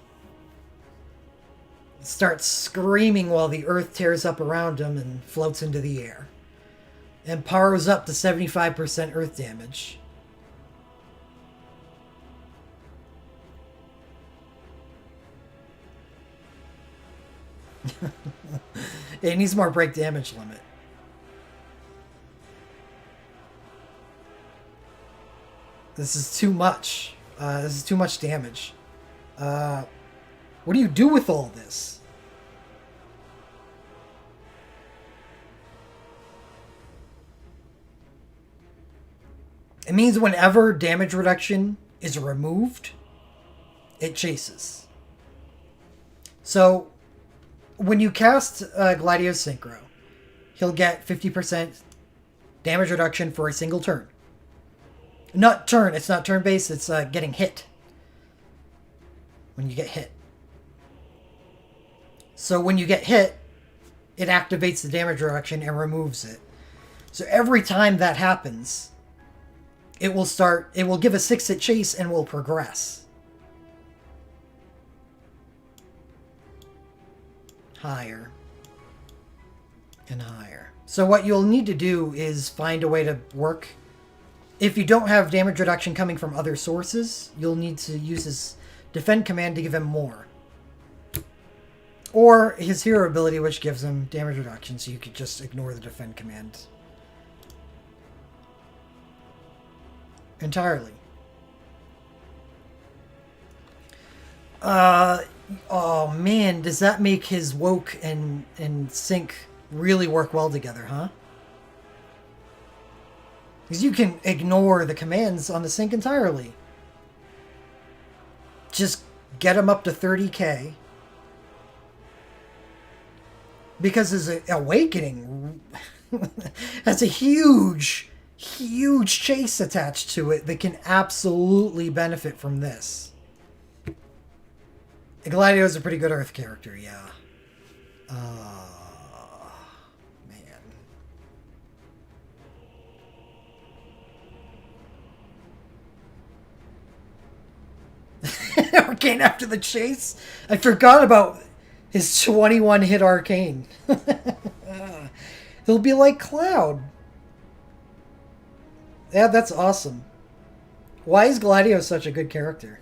Starts screaming while the earth tears up around him and floats into the air. And powers up to 75% earth damage. It needs more break damage limit. This is too much. This is too much damage. What do you do with all this? It means whenever damage reduction is removed, it chases. So, when you cast Gladio's Synchro, he'll get 50% damage reduction for a single turn. Not turn, it's not turn-based, it's getting hit. When you get hit. So when you get hit, it activates the damage reduction and removes it. So every time that happens, it will give a 6-hit chase and will progress. Higher. And higher. So what you'll need to do is find a way to work. If you don't have damage reduction coming from other sources, you'll need to use his defend command to give him more. Or his hero ability, which gives him damage reduction, so you could just ignore the defend command entirely. Oh man, does that make his woke and sync really work well together, huh? Because you can ignore the commands on the sync entirely. Just get him up to 30k. Because his awakening has a huge chase attached to it that can absolutely benefit from this. Gladio is a pretty good Earth character, yeah. Man. Arcane after the chase? I forgot about his 21 hit Arcane. He'll be like Cloud. Yeah, that's awesome. Why is Gladio such a good character?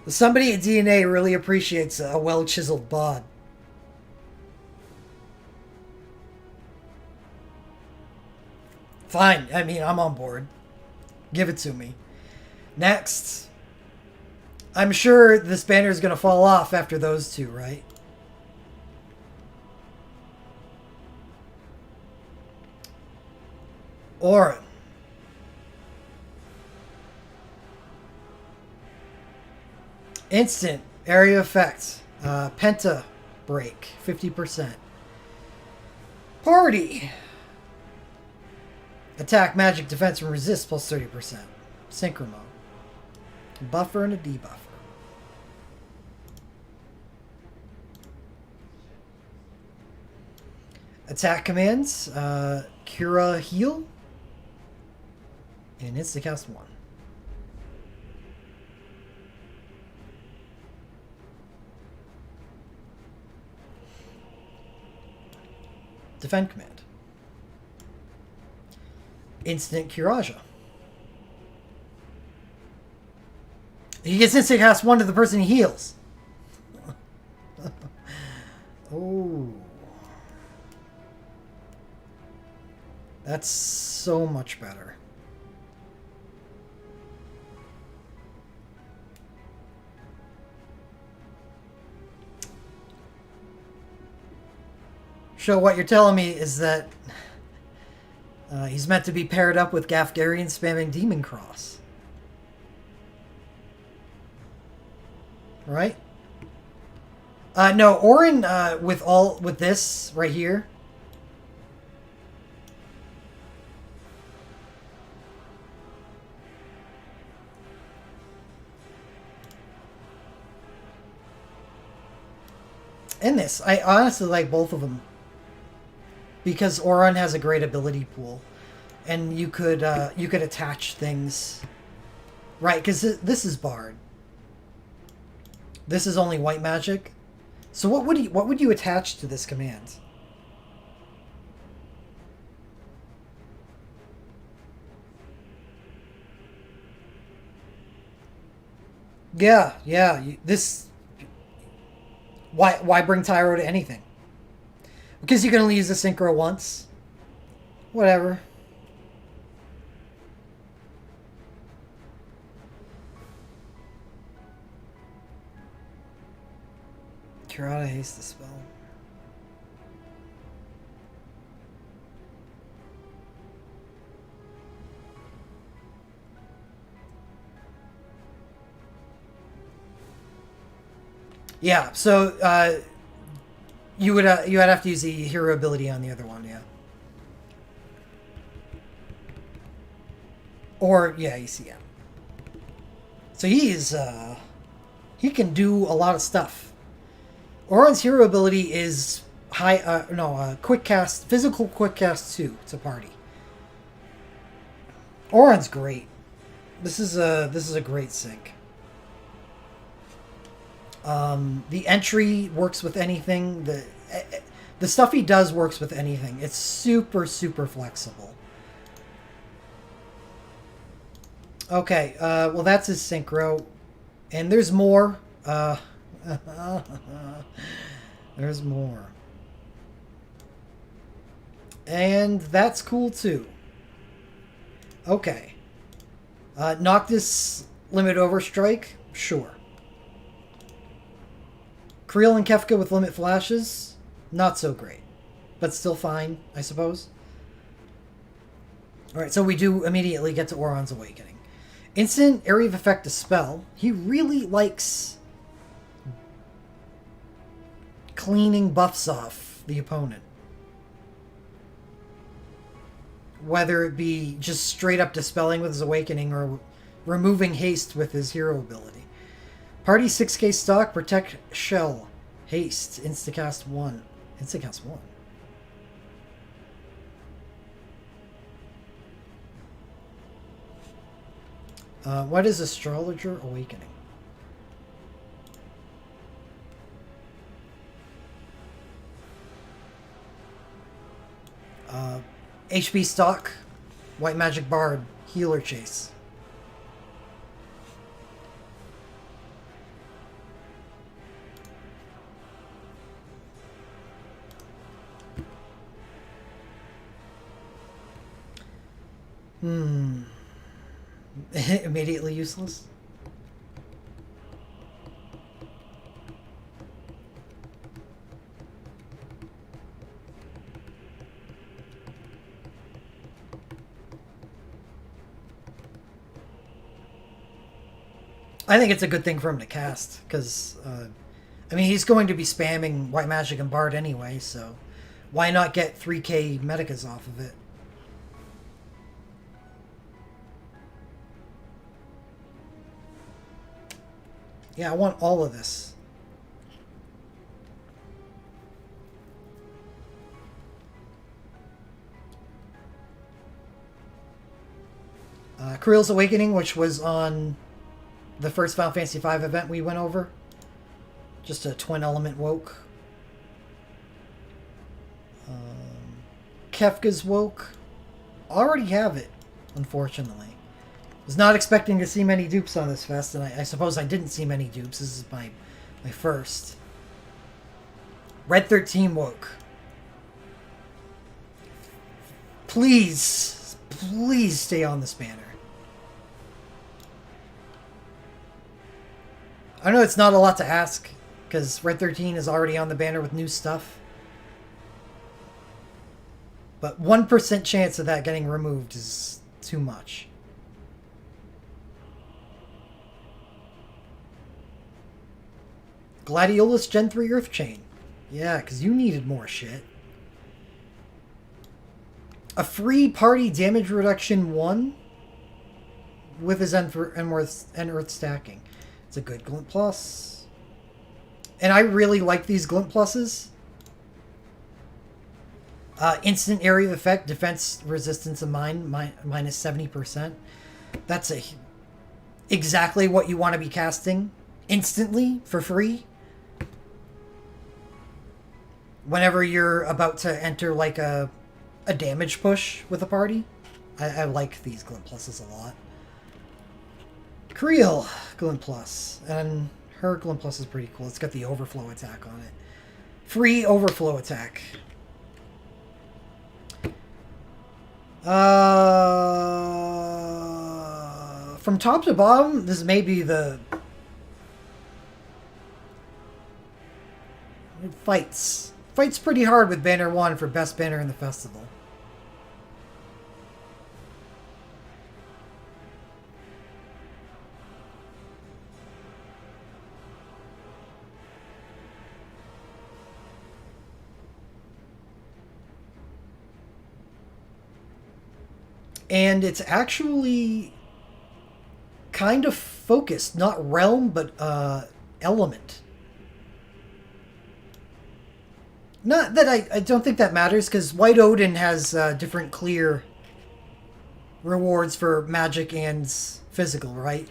Somebody at DNA really appreciates a well-chiseled bod. Fine. I mean, I'm on board. Give it to me. Next. I'm sure this banner is going to fall off after those two, right? Auron. Instant area effect. Penta break. 50%. Party. Attack, magic, defense, and resist plus 30%. Synchro mode. Buffer and a debuffer. Attack commands. Cura heal. And insta-cast 1. Defend command. Instant Curaja. He gets instant cast 1 to the person he heals. Oh. That's so much better. So what you're telling me is that he's meant to be paired up with Gafgarian spamming Demon Cross. Right? No, Auron with this right here. In this, I honestly like both of them. Because Auron has a great ability pool. And you could attach things. Right, because this is Bard. This is only white magic. So what would you attach to this command? Yeah. This. Why bring Tyro to anything? Because you can only use the synchro once. Whatever. Kurata hates the spell. Yeah, so you would have to use the hero ability on the other one, yeah. Or yeah, ECM. So he can do a lot of stuff. Auron's hero ability is quick cast, physical quick cast 2 to party. Auron's great. This is a great sync. The entry works with anything. The stuff he does works with anything. It's super flexible. Okay, well that's his synchro, and there's more. There's more, and that's cool too. Okay, Noctis limit overstrike, sure. Creel and Kefka with limit flashes, not so great, but still fine, I suppose. Alright, so we do immediately get to Auron's Awakening. Instant area of effect to spell. He really likes cleaning buffs off the opponent. Whether it be just straight up dispelling with his Awakening or removing haste with his hero ability. Party 6k stock, protect shell. Haste, instacast 1. Instacast 1. What is Astrologer Awakening? HP stock, White Magic Bard, Healer Chase. Immediately useless. I think it's a good thing for him to cast, because, I mean, he's going to be spamming White Magic and Bard anyway, so why not get 3k Medicas off of it? Yeah, I want all of this. Creel's Awakening, which was on the first Final Fantasy V event we went over. Just a twin element woke. Kefka's woke. Already have it, unfortunately. Was not expecting to see many dupes on this fest, and I suppose I didn't see many dupes. This is my first. Red 13 woke. Please stay on this banner. I know it's not a lot to ask, because Red 13 is already on the banner with new stuff. But 1% chance of that getting removed is too much. Gladiolus Gen 3 Earth Chain. Yeah, because you needed more shit. A free party damage reduction 1 with his End Earth stacking. It's a good Glint Plus. And I really like these Glint Pluses. Instant area of effect, defense resistance of mine, minus 70%. That's exactly what you want to be casting instantly for free. Whenever you're about to enter like a damage push with a party. I like these Glint Pluses a lot. Creel Glint Plus. And her Glint Plus is pretty cool. It's got the overflow attack on it. Free overflow attack. From top to bottom, this may be the It fights. Fights pretty hard with Banner 1 for best banner in the festival. And it's actually kind of focused, not realm, but element. Not that I don't think that matters, because White Odin has different clear rewards for magic and physical, right?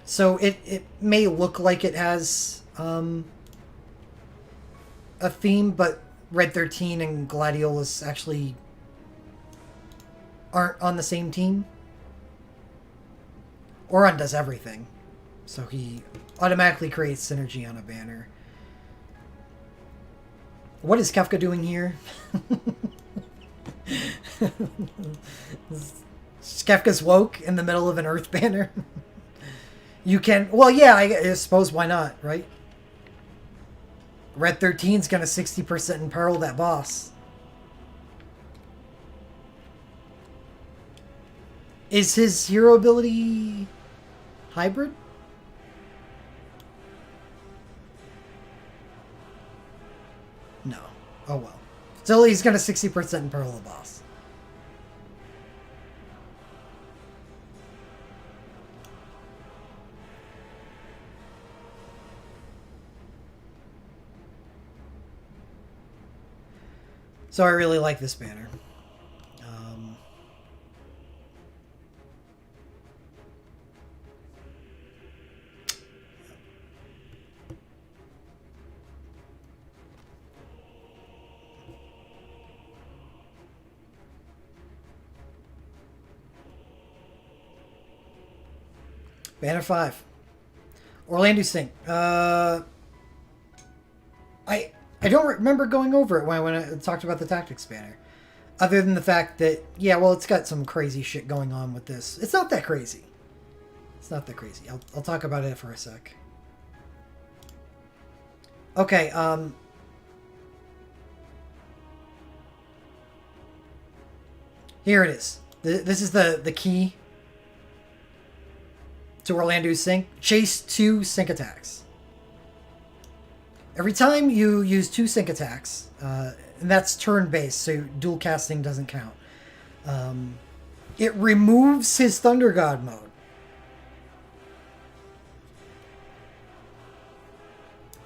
So it may look like it has a theme, but Red 13 and Gladiolus actually aren't on the same team. Oron does everything, so he automatically creates synergy on a banner. What is Kefka doing here? Kefka's woke in the middle of an Earth banner. You can... Well, yeah, I suppose why not, right? Red 13's gonna 60% imperil that boss. Is his hero ability hybrid? No. Oh well. Still, he's gonna 60% imperil the boss. So I really like this banner. Banner 5. Orlando Sync. I don't remember going over it when I talked about the tactics banner. Other than the fact that, yeah, well, it's got some crazy shit going on with this. It's not that crazy. It's not that crazy. I'll talk about it for a sec. Okay, here it is. This is the key to Orlando's Sync. Chase 2 sync attacks. Every time you use 2 sync attacks, and that's turn-based, so dual casting doesn't count, it removes his Thunder God mode.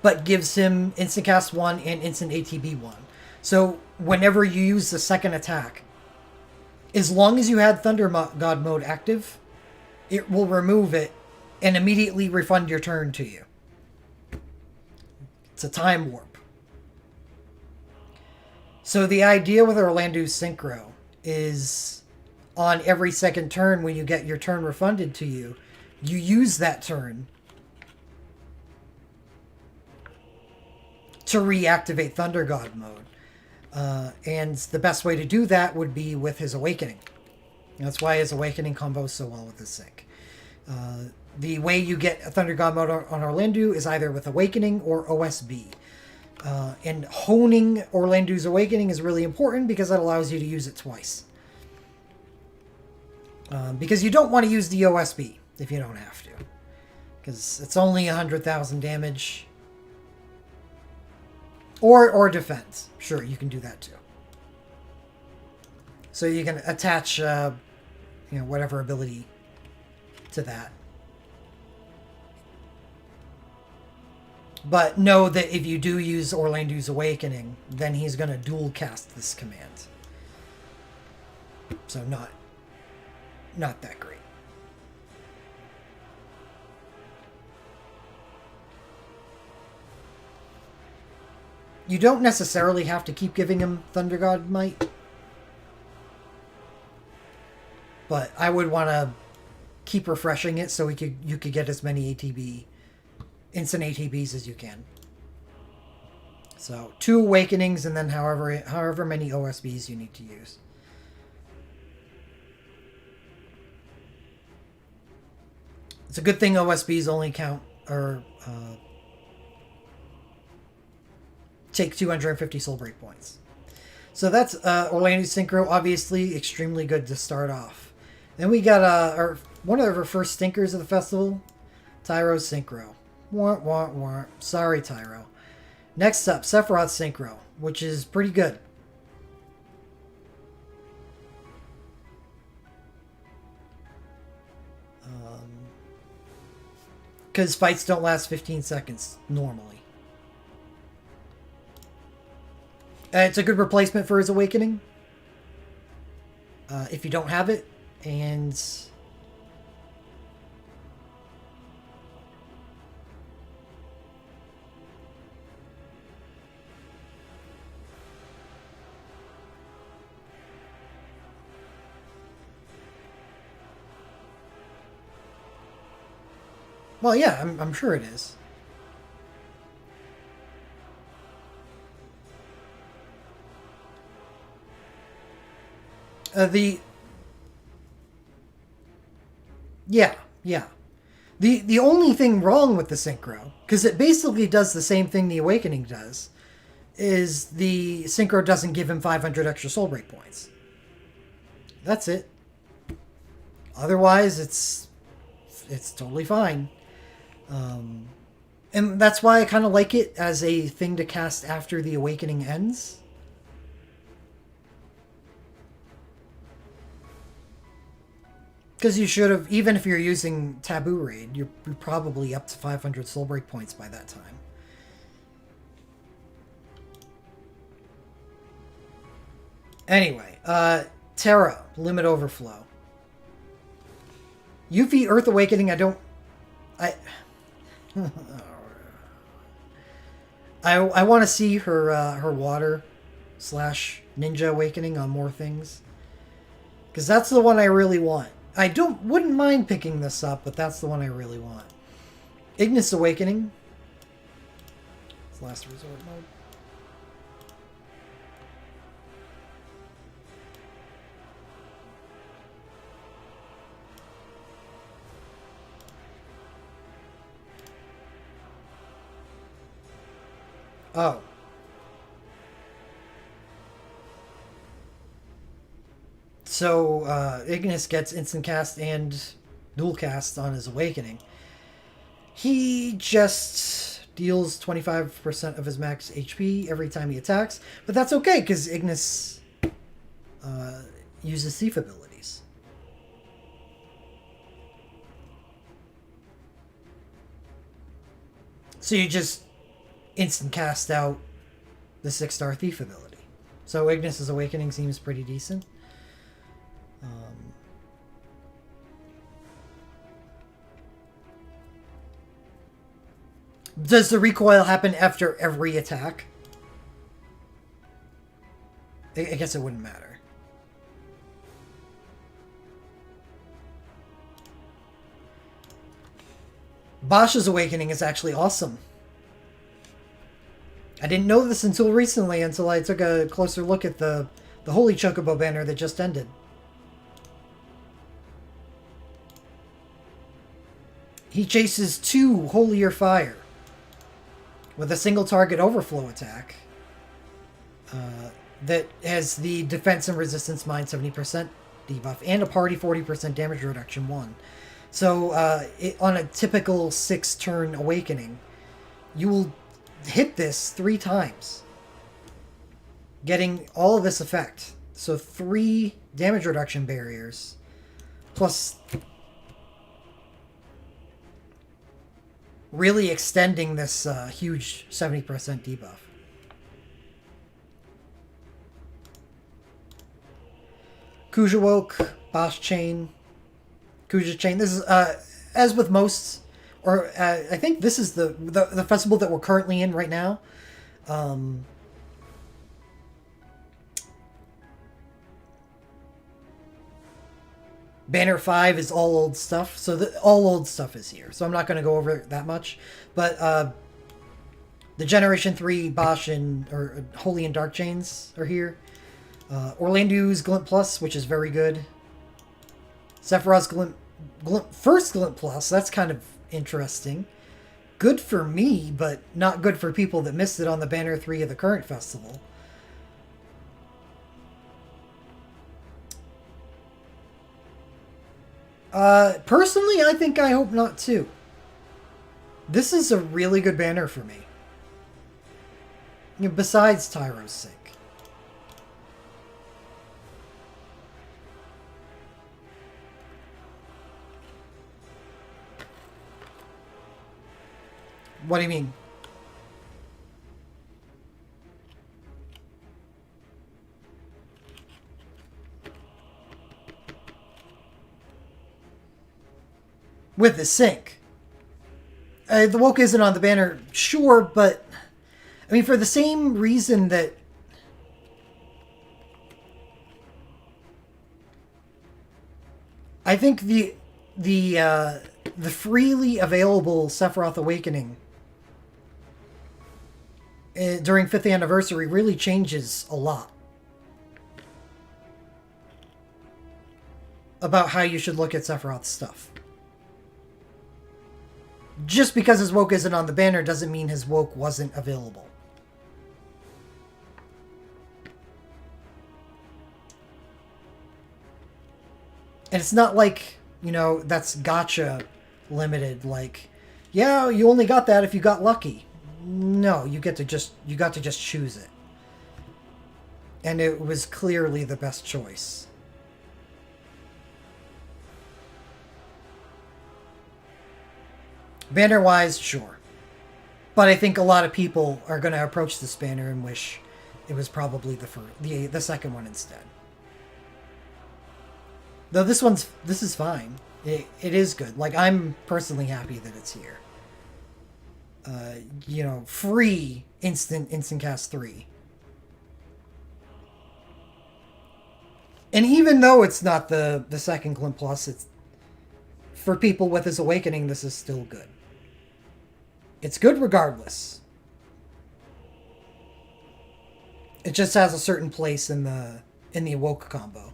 But gives him instant cast 1 and instant ATB 1. So whenever you use the second attack, as long as you had Thunder God mode active, it will remove it and immediately refund your turn to you. It's a time warp. So the idea with Orlando's Synchro is on every second turn when you get your turn refunded to you, you use that turn to reactivate Thunder God mode. And the best way to do that would be with his Awakening. That's why his Awakening combos so well with his Sync. The way you get a Thunder God mode on Orlando is either with Awakening or OSB. And honing Orlando's Awakening is really important because that allows you to use it twice. Because you don't want to use the OSB if you don't have to. Because it's only 100,000 damage. Or defense. Sure, you can do that too. So you can attach, whatever ability to that. But know that if you do use Orlando's Awakening, then he's going to dual cast this command. So not that great. You don't necessarily have to keep giving him Thunder God Might. But I would want to keep refreshing it so you could get as many instant ATBs as you can. So 2 Awakenings and then however many OSBs you need to use. It's a good thing OSBs only count, or take 250 soul break points. So that's Orlando Synchro, obviously extremely good to start off. Then we got one of our first stinkers of the festival, Tyro Synchro. Wah, wah, wah. Sorry, Tyro. Next up, Sephiroth Synchro, which is pretty good. Because fights don't last 15 seconds normally. It's a good replacement for his Awakening. If you don't have it. And... well, yeah, I'm sure it is. Yeah. The only thing wrong with the Synchro, because it basically does the same thing the Awakening does, is the Synchro doesn't give him 500 extra soul break points. That's it. Otherwise, it's totally fine. And that's why I kind of like it as a thing to cast after the Awakening ends. Because you should have, even if you're using Taboo Raid, you're probably up to 500 soul break points by that time. Anyway, Terra, Limit Overflow. Yuffie Earth Awakening, I want to see her water / ninja awakening on more things, because that's the one I really want. I wouldn't mind picking this up, but that's the one I really want. Ignis Awakening. It's last resort mode. Oh. So, Ignis gets instant cast and dual cast on his Awakening. He just deals 25% of his max HP every time he attacks, but that's okay, because Ignis uses thief abilities. So you just instant cast out the 6-star thief ability. So Ignis' Awakening seems pretty decent. Does the recoil happen after every attack? I guess it wouldn't matter. Bosch's Awakening is actually awesome. I didn't know this until recently, until I took a closer look at the Holy Chocobo banner that just ended. He chases 2 Holier Fire with a single target overflow attack that has the defense and resistance mine 70% debuff and a party 40% damage reduction 1. So on a typical 6-turn Awakening, you will hit this 3 times, getting all of this effect. So 3 damage reduction barriers, plus really extending this huge 70% debuff. Kuja Woke, Bosch Chain, Kuja Chain. This is, as with most, or I think this is the festival that we're currently in right now. Banner 5 is all old stuff, so all old stuff is here. So I'm not going to go over it that much. But the Generation 3 Bosch or Holy and Dark Chains are here. Orlando's Glint Plus, which is very good. Sephiroth's Glint First Glint Plus, that's kind of interesting. good for me, but not good for people that missed it on the Banner 3 of the current festival. Personally, I hope not too. This is a really good banner for me. You know, besides Tyro's Sink. What do you mean? With the sink. The woke isn't on the banner, sure, but I mean, for the same reason that I think the freely available Sephiroth Awakening during 5th anniversary really changes a lot about how you should look at Sephiroth's stuff. Just because his woke isn't on the banner doesn't mean his woke wasn't available. And it's not like, you know, that's gacha limited. Like, yeah, you only got that if you got lucky. No, you got to just choose it. And it was clearly the best choice. Banner-wise, sure. But I think a lot of people are going to approach this banner and wish it was probably the second one instead. Though this is fine. It is good. Like, I'm personally happy that it's here. You know, free instant cast 3. And even though it's not the second Clint Plus, it's for people with his awakening, this is still good. It's good regardless. It just has a certain place in the Awoke combo.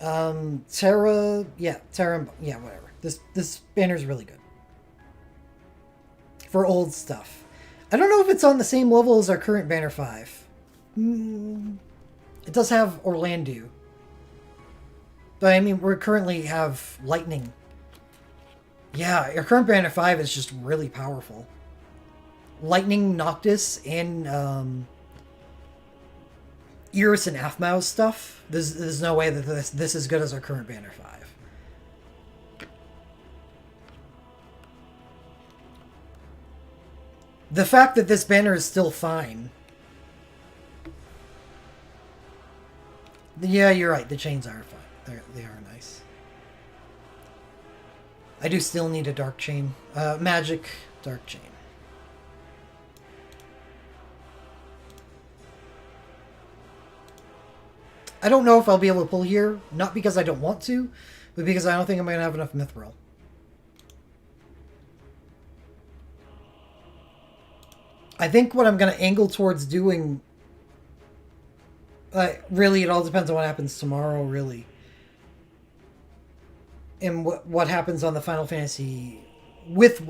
Terra, whatever. This banner's really good. For old stuff. I don't know if it's on the same level as our current Banner 5. It does have Orlando. But I mean, we currently have Lightning. Yeah, our current Banner 5 is just really powerful. Lightning, Noctis, and Iris and Aphmau's stuff. There's no way that this is as good as our current Banner 5. The fact that this banner is still fine. Yeah, you're right. The chains are fine. They are nice. I do still need a dark chain. Magic dark chain. I don't know if I'll be able to pull here. Not because I don't want to, but because I don't think I'm going to have enough Mithril. I think what I'm going to angle towards doing... really, it all depends on what happens tomorrow, really. And what happens on the Final Fantasy... With...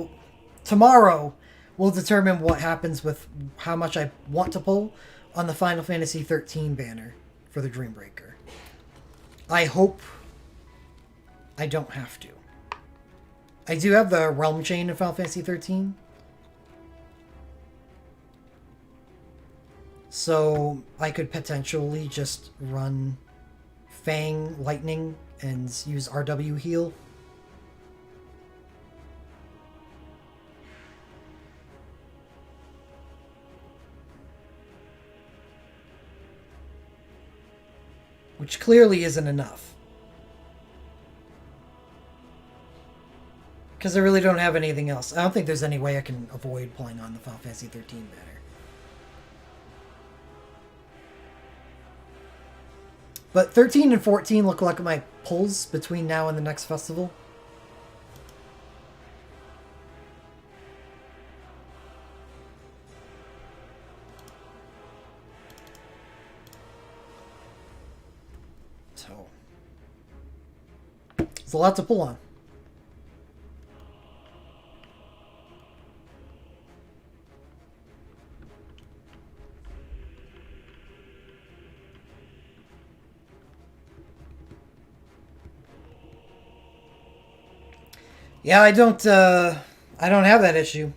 Tomorrow will determine what happens with how much I want to pull on the Final Fantasy 13 banner for the Dreambreaker. I hope I don't have to. I do have the Realm Chain in Final Fantasy 13. So I could potentially just run Fang Lightning and use RW heal. Which clearly isn't enough. Because I really don't have anything else. I don't think there's any way I can avoid pulling on the Final Fantasy 13 banner. But 13 and 14 look like my pulls between now and the next festival. So, there's a lot to pull on. Yeah, I don't have that issue.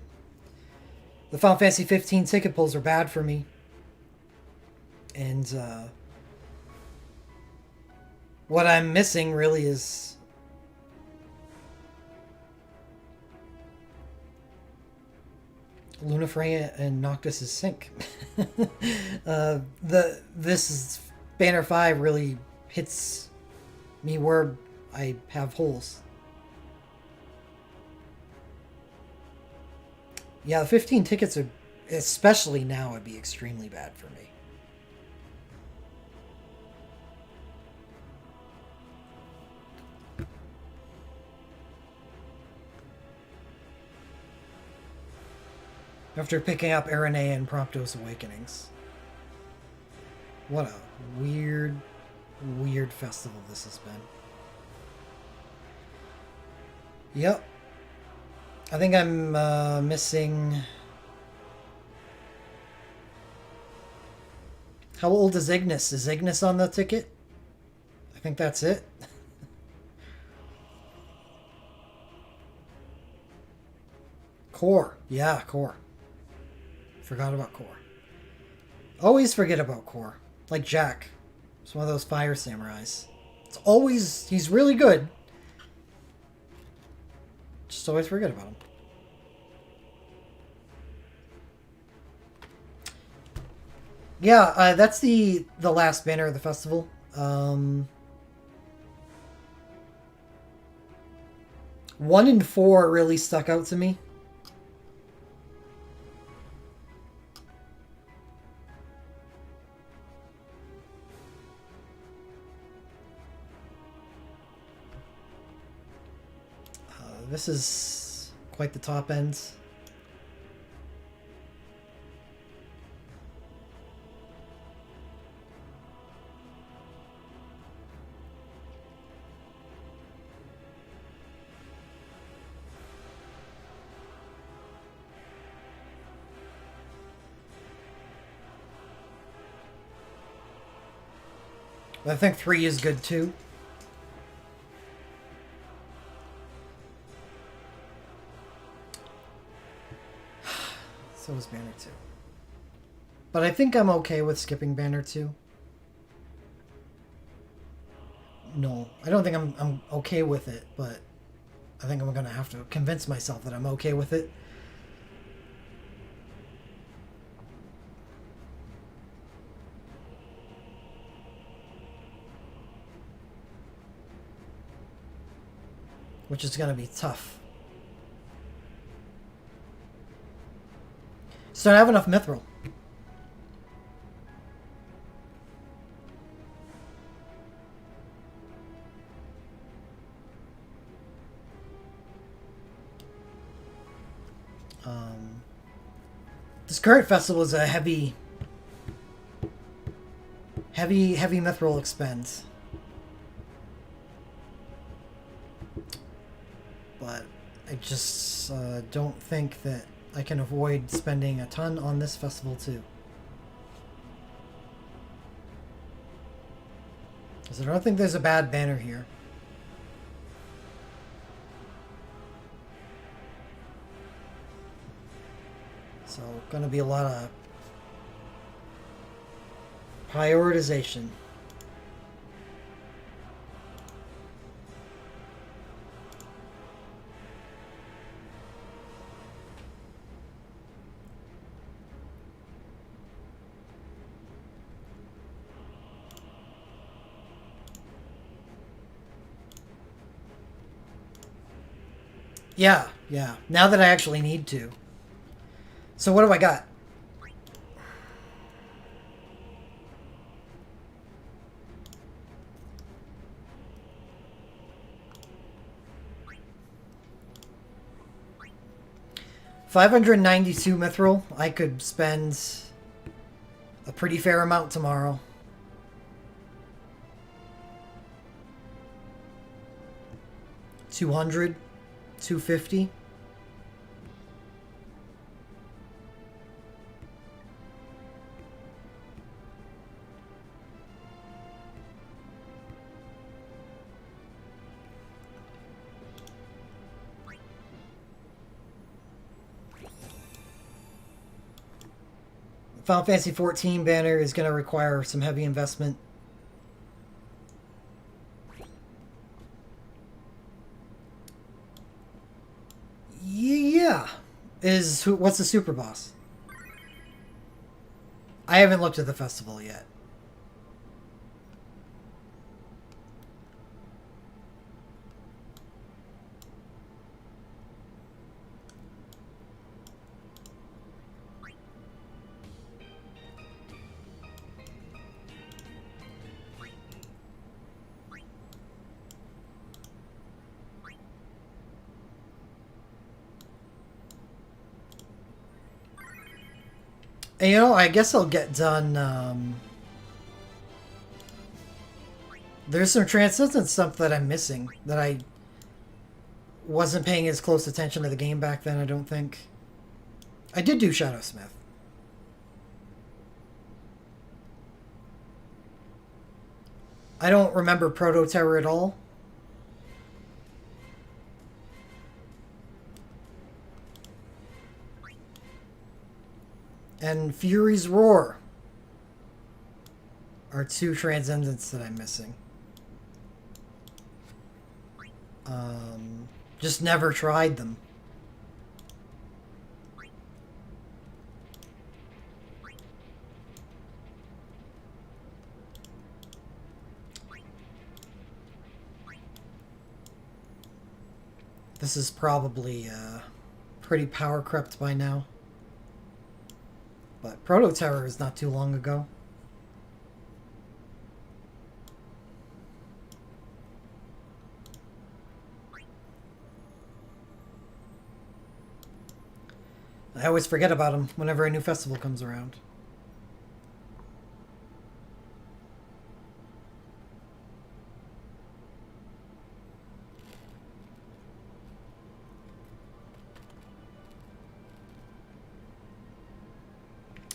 The Final Fantasy 15 ticket pulls are bad for me. And what I'm missing really is Lunafreya and Noctis' sync. This is Banner 5 really hits me where I have holes. Yeah, the 15 tickets are, especially now, would be extremely bad for me. After picking up Aranea and Promptos Awakenings. What a weird, weird festival this has been. Yep. I think I'm missing... How old is Ignis? Is Ignis on the ticket? I think that's it. Core. Yeah, Core. Forgot about Core. Always forget about Core. Like Jack. It's one of those fire samurais. It's always... He's really good. Just always forget about him. Yeah, that's the last banner of the festival. 1 and 4 really stuck out to me. This is quite the top end. I think 3 is good too. So is Banner 2. But I think I'm okay with skipping Banner 2. No, I don't think I'm okay with it, but I think I'm going to have to convince myself that I'm okay with it. Which is going to be tough. So I don't have enough Mithril. This current festival is a heavy Mithril expense. But I just don't think that I can avoid spending a ton on this festival too. Because I don't think there's a bad banner here. So, gonna be a lot of prioritization. Yeah, yeah. Now that I actually need to. So what do I got? $592 Mithril. I could spend a pretty fair amount tomorrow. $200, $250. Final Fantasy 14 banner is going to require some heavy investment. Yeah. What's the super boss? I haven't looked at the festival yet. And, you know, I guess I'll get done. There's some Transcendence stuff that I'm missing that I wasn't paying as close attention to the game back then, I don't think. I did do Shadowsmith. I don't remember Proto Terror at all. And Fury's Roar are two Transcendents that I'm missing. Just never tried them. This is probably pretty power crept by now. But Proto Terror is not too long ago. I always forget about them whenever a new festival comes around.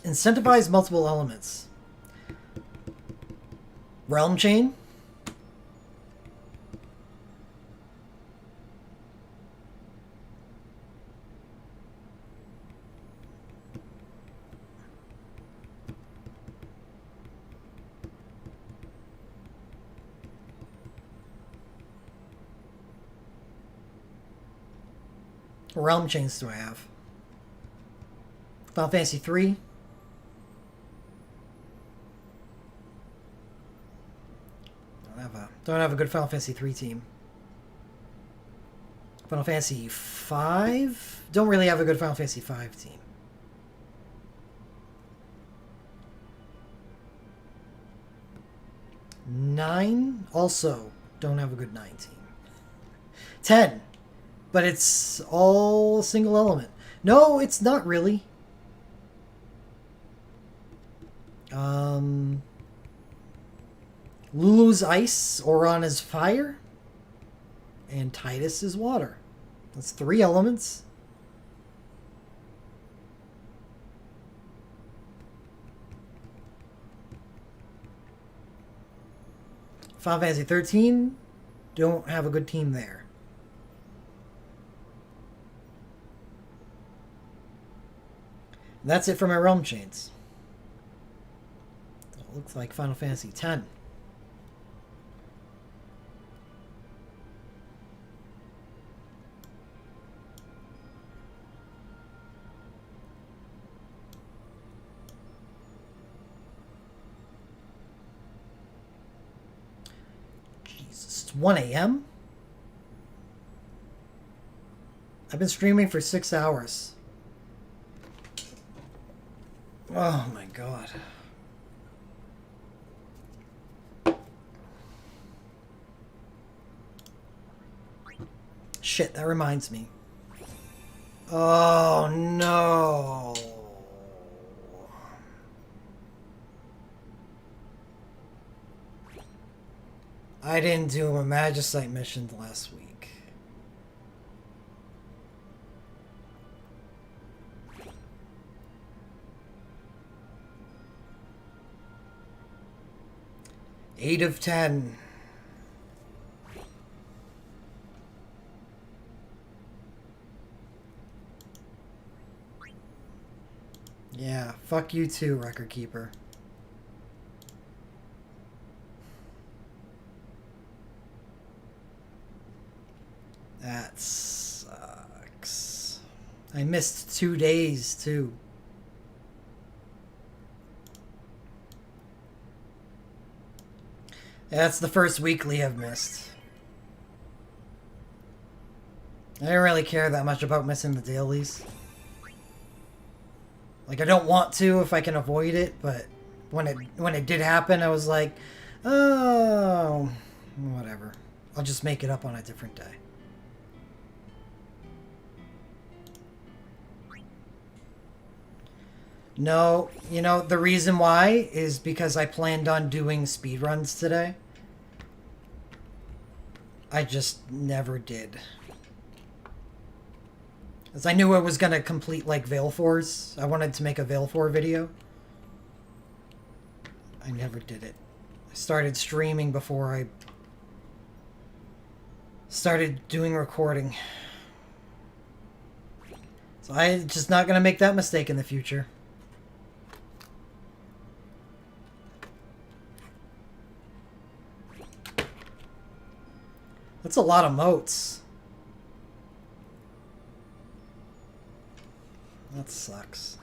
Incentivize multiple elements. Realm Chain. What Realm Chains do I have? Final Fantasy 3. Don't have a good Final Fantasy 3 team. Final Fantasy 5? Don't really have a good Final Fantasy 5 team. Nine? Also don't have a good 9 team. 10. But it's all single element. No, it's not really. Lulu's ice, Oron is fire, and Titus is water. That's 3 elements. Final Fantasy 13, don't have a good team there. And that's it for my Realm Chains. It looks like Final Fantasy 10. It's 1 a.m. I've been streaming for 6 hours. Oh my god. Shit, that reminds me. Oh no. I didn't do a Magicite mission last week. Eight of 10. Yeah, fuck you too, Record Keeper. That sucks. I missed 2 days, too. That's the first weekly I've missed. I didn't really care that much about missing the dailies. Like, I don't want to if I can avoid it, but when it did happen, I was like, oh, whatever. I'll just make it up on a different day. No, you know, the reason why is because I planned on doing speedruns today. I just never did. As I knew I was going to complete, like, Veil Force. I wanted to make a Veil 4 video. I never did it. I started streaming before I started doing recording. So I'm just not going to make that mistake in the future. That's a lot of motes. That sucks.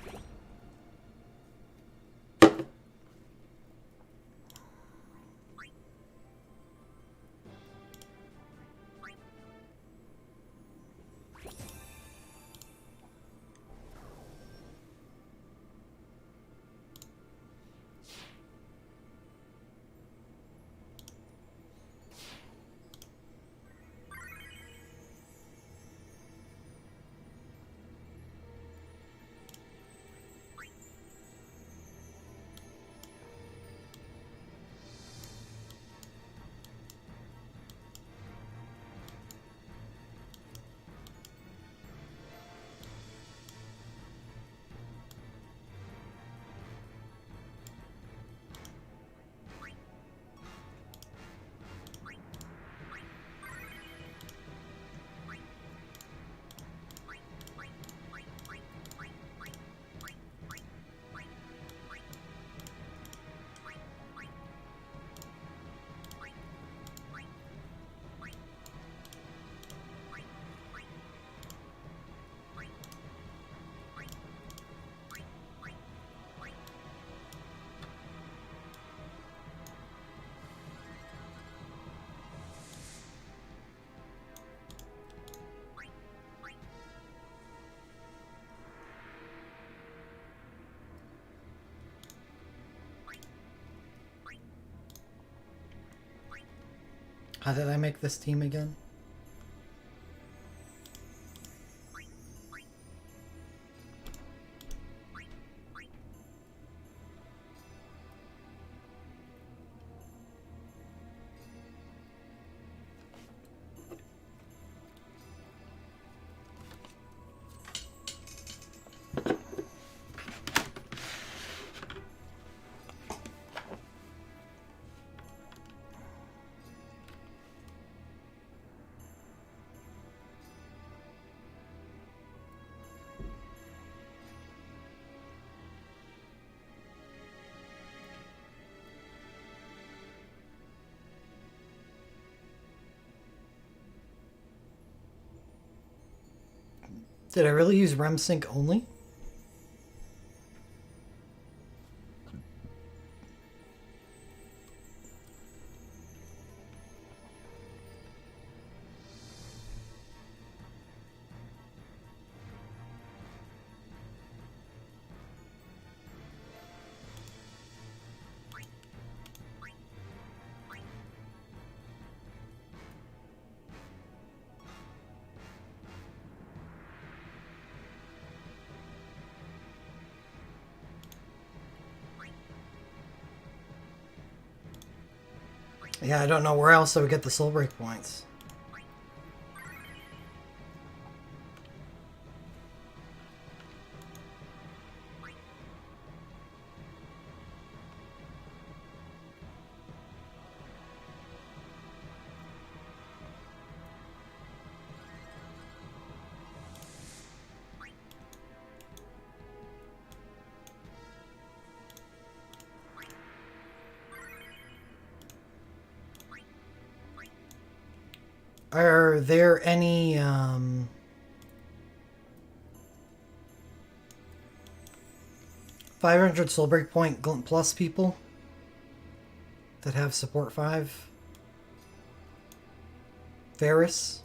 How did I make this team again? Did I really use REM sync only? Yeah, I don't know where else I would get the soul break points. Are there any 500 Soul Breakpoint Glint Plus people that have support 5? Varus?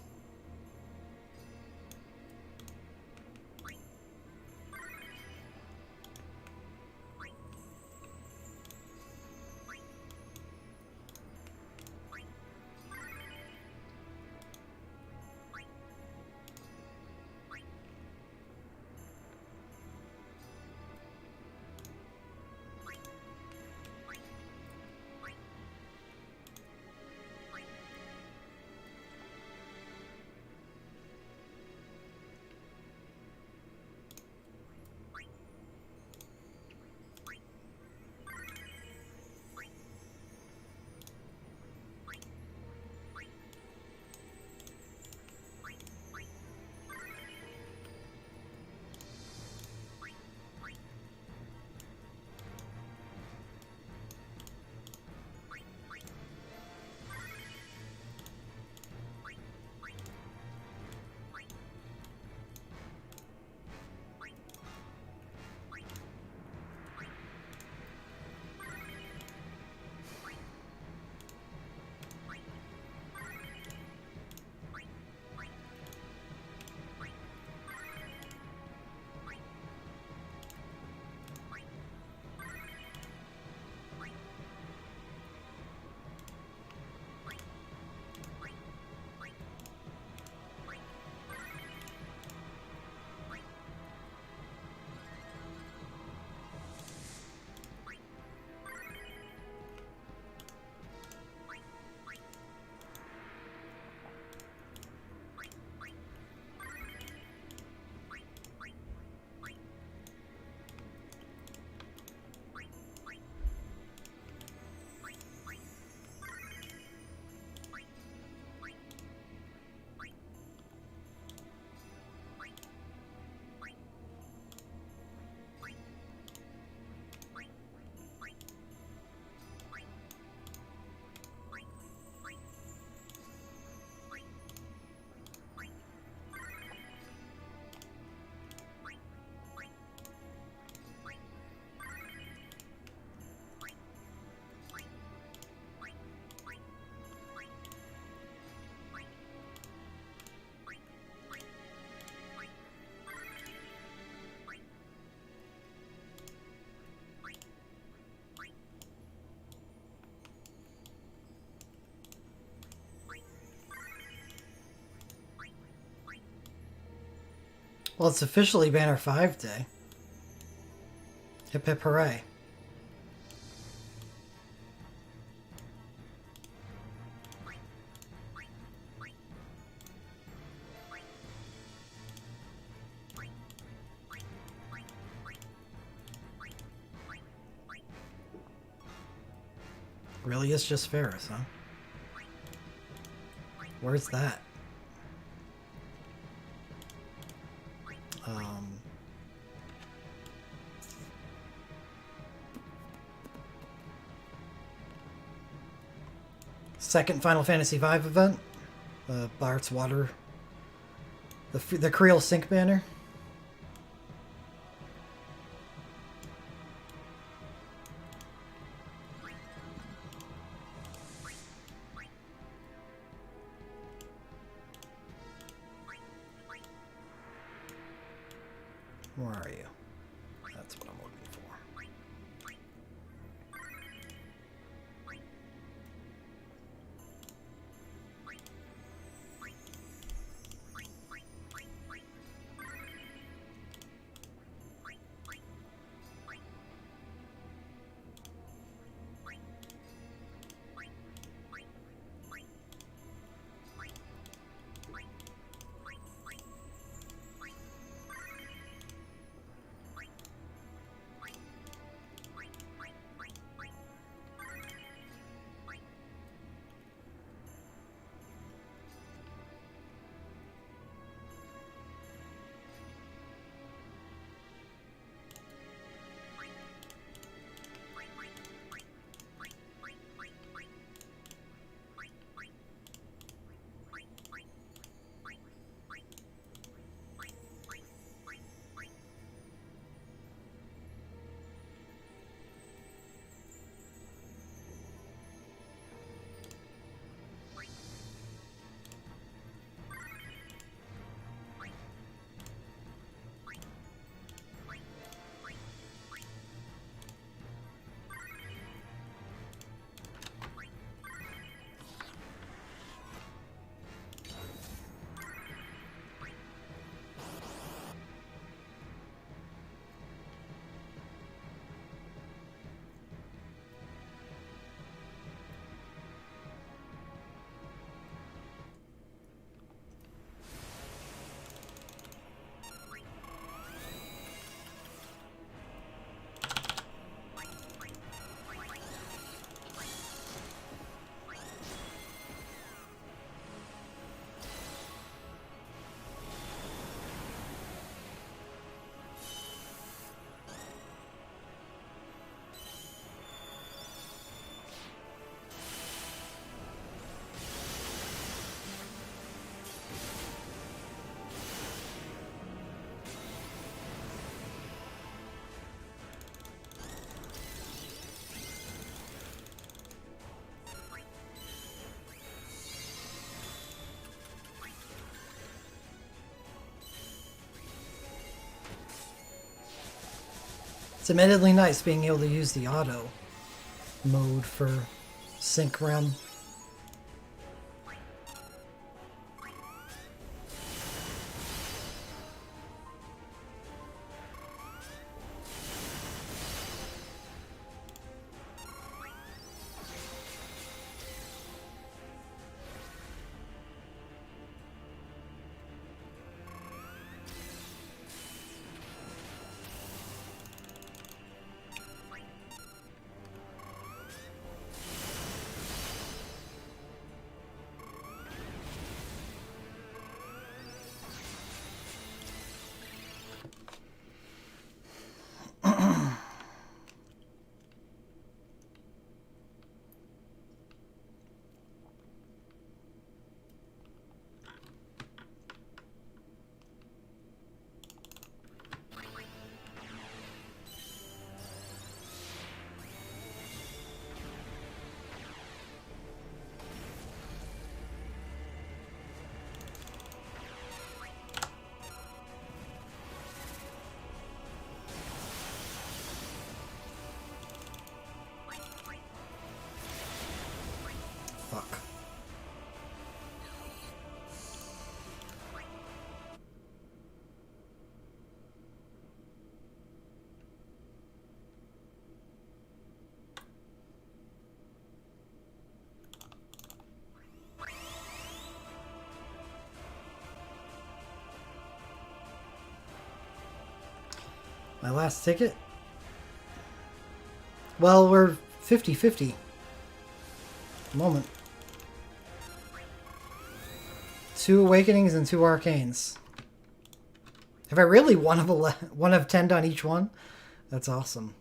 Well, it's officially Banner 5 Day. Hip hip hooray. Really is just Varus, huh? Where's that? Second Final Fantasy V event. Bart's Water. The Creel Sync banner. Where are you? That's what I'm looking for. It's admittedly nice being able to use the auto mode for Sync Rem. Fuck. My last ticket? Well, we're 50-50. Moment. 2 Awakenings and 2 Arcanes. Have I really one of 10 done each one? That's awesome.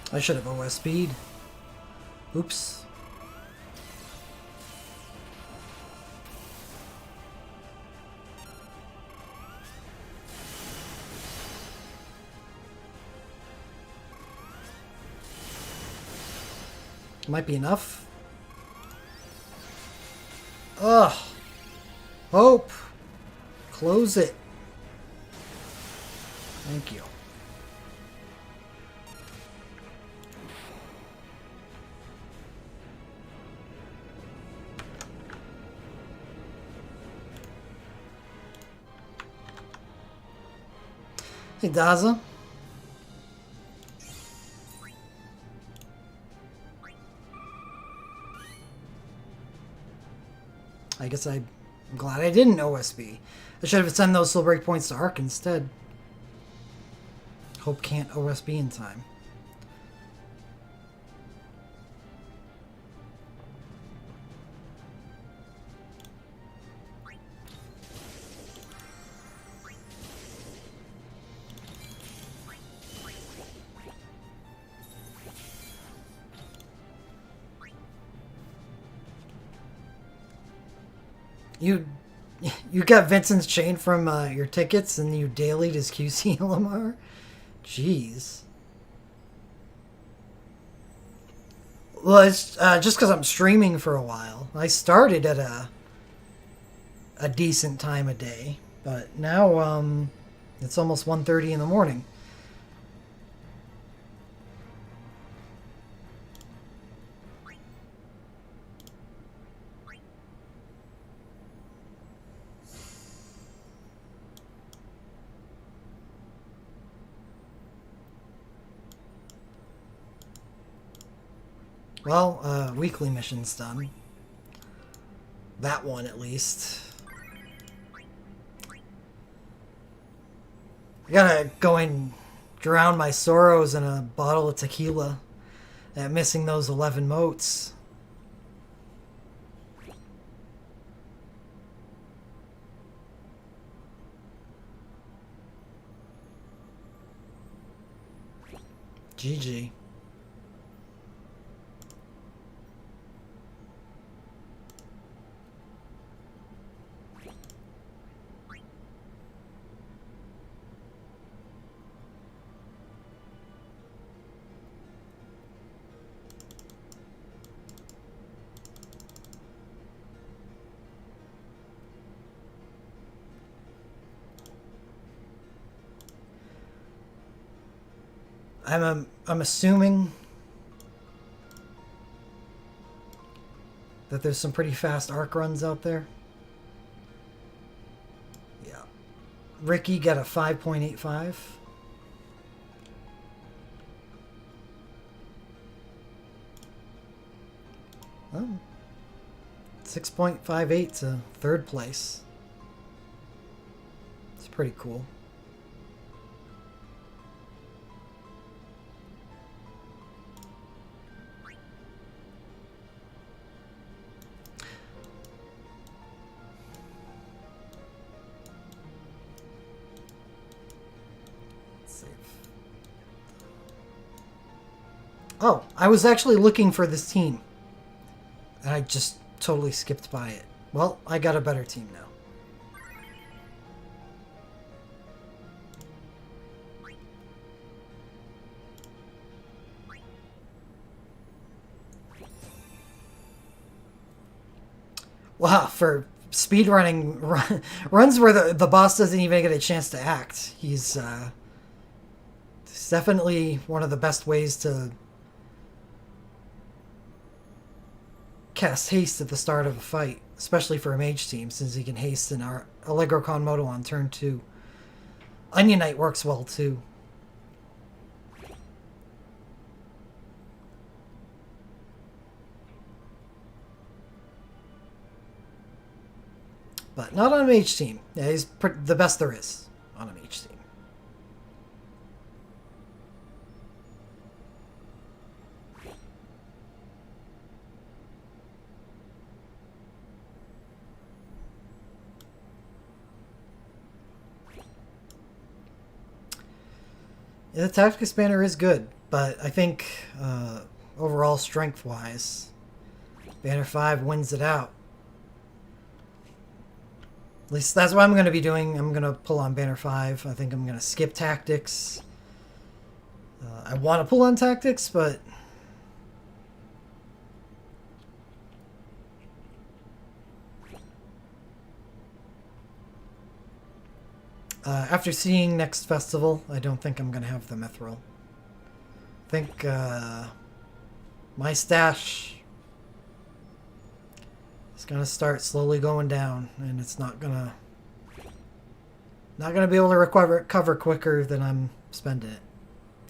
I should have OS speed. Oops. Might be enough. Ugh. Hope! Close it. Thank you. Hey, Daza. I guess I'm glad I didn't OSB. I should have sent those soul break points to Ark instead. Hope can't OSB in time. You got Vincent's chain from your tickets and you dailied his QC LMR? Jeez. Well, it's just because I'm streaming for a while. I started at a decent time of day, but now it's almost 1:30 in the morning. Well, weekly mission's done. That one, at least. I gotta go and drown my sorrows in a bottle of tequila. Missing those 11 motes. GG. I'm assuming that there's some pretty fast arc runs out there. Yeah. Ricky got a 5.85. Oh. 6.58 to third place. It's pretty cool. Oh, I was actually looking for this team. And I just totally skipped by it. Well, I got a better team now. Wow, for speedrunning runs where the boss doesn't even get a chance to act. He's definitely one of the best ways to cast haste at the start of a fight, especially for a mage team, since he can haste in our Allegro Con Moto on turn 2. Onion Knight works well too. But not on a mage team. Yeah, he's the best there is on a mage team. Yeah, the Tactics banner is good, but I think overall strength-wise, Banner 5 wins it out. At least that's what I'm going to be doing. I'm going to pull on Banner 5. I think I'm going to skip Tactics. I want to pull on Tactics, but After seeing next festival, I don't think I'm gonna have the Mithril. I think my stash is gonna start slowly going down, and it's not gonna be able to recover quicker than I'm spending it.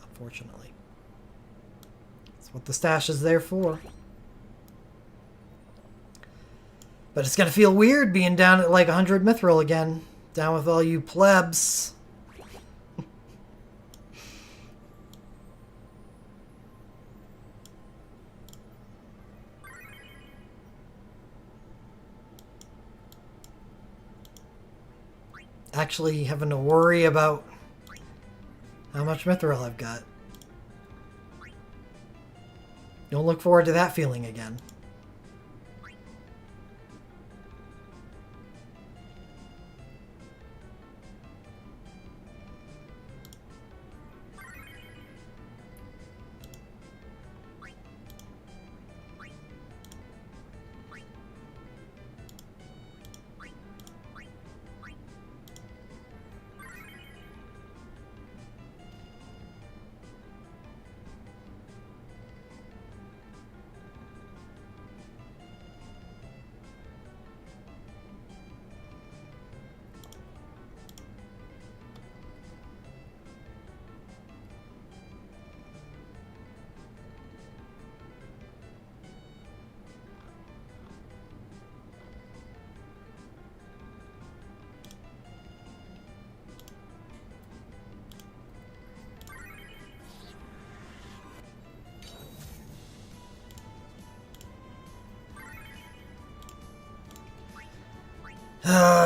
Unfortunately, that's what the stash is there for. But it's gonna feel weird being down at like 100 Mithril again, down with all you plebs. Actually having to worry about how much Mithril I've got. Don't look forward to that feeling again.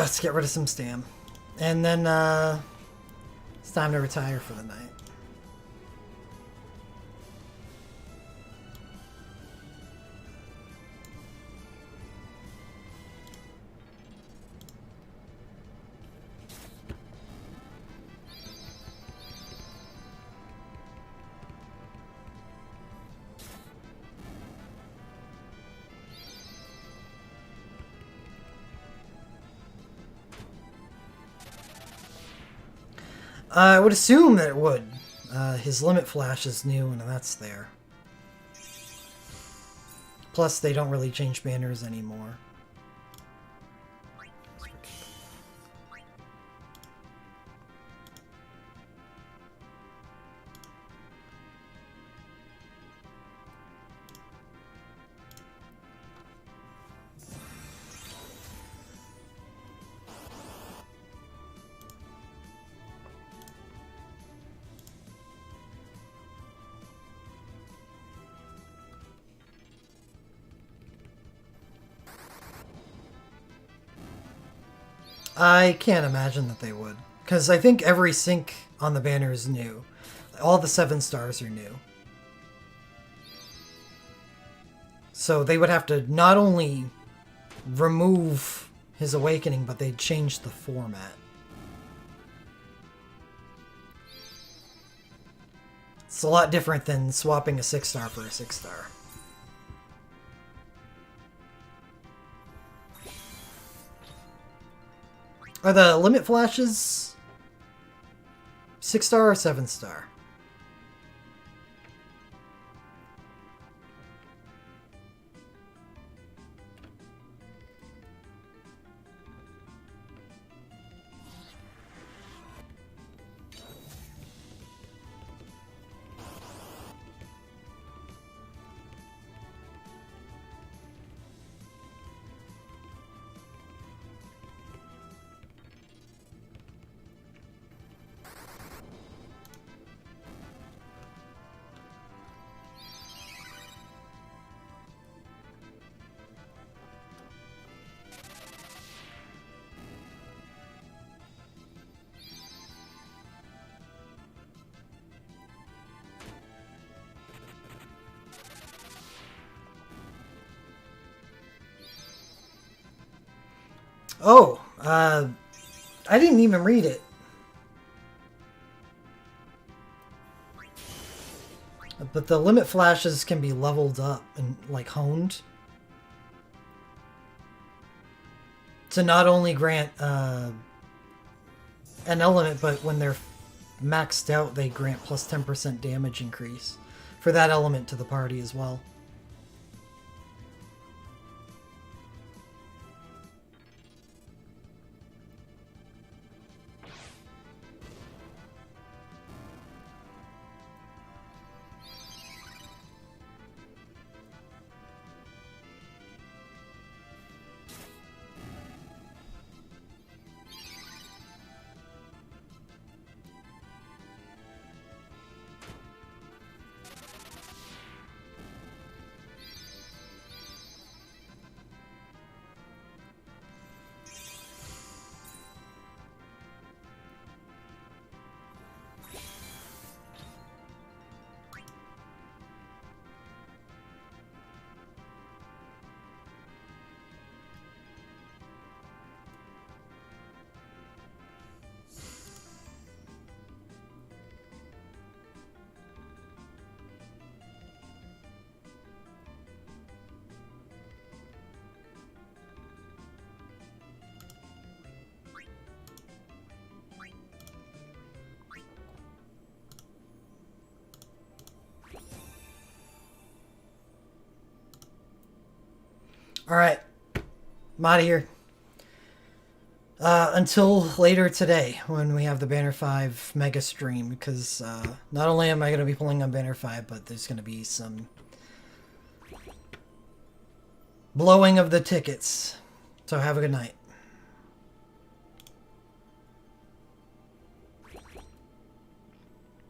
Let's get rid of some stam. And then it's time to retire for the night. I would assume that it would. His limit flash is new, and that's there. Plus, they don't really change banners anymore. I can't imagine that they would. Because I think every sync on the banner is new. All the 7 stars are new. So they would have to not only remove his awakening, but they'd change the format. It's a lot different than swapping a 6-star for a 6-star. Are the limit flashes 6-star or 7-star? Oh, I didn't even read it. But the limit flashes can be leveled up and, like, honed. To not only grant an element, but when they're maxed out, they grant plus 10% damage increase for that element to the party as well. Alright, I'm out of here. Until later today, when we have the Banner 5 Mega Stream, because not only am I going to be pulling on Banner 5, but there's going to be some blowing of the tickets. So have a good night.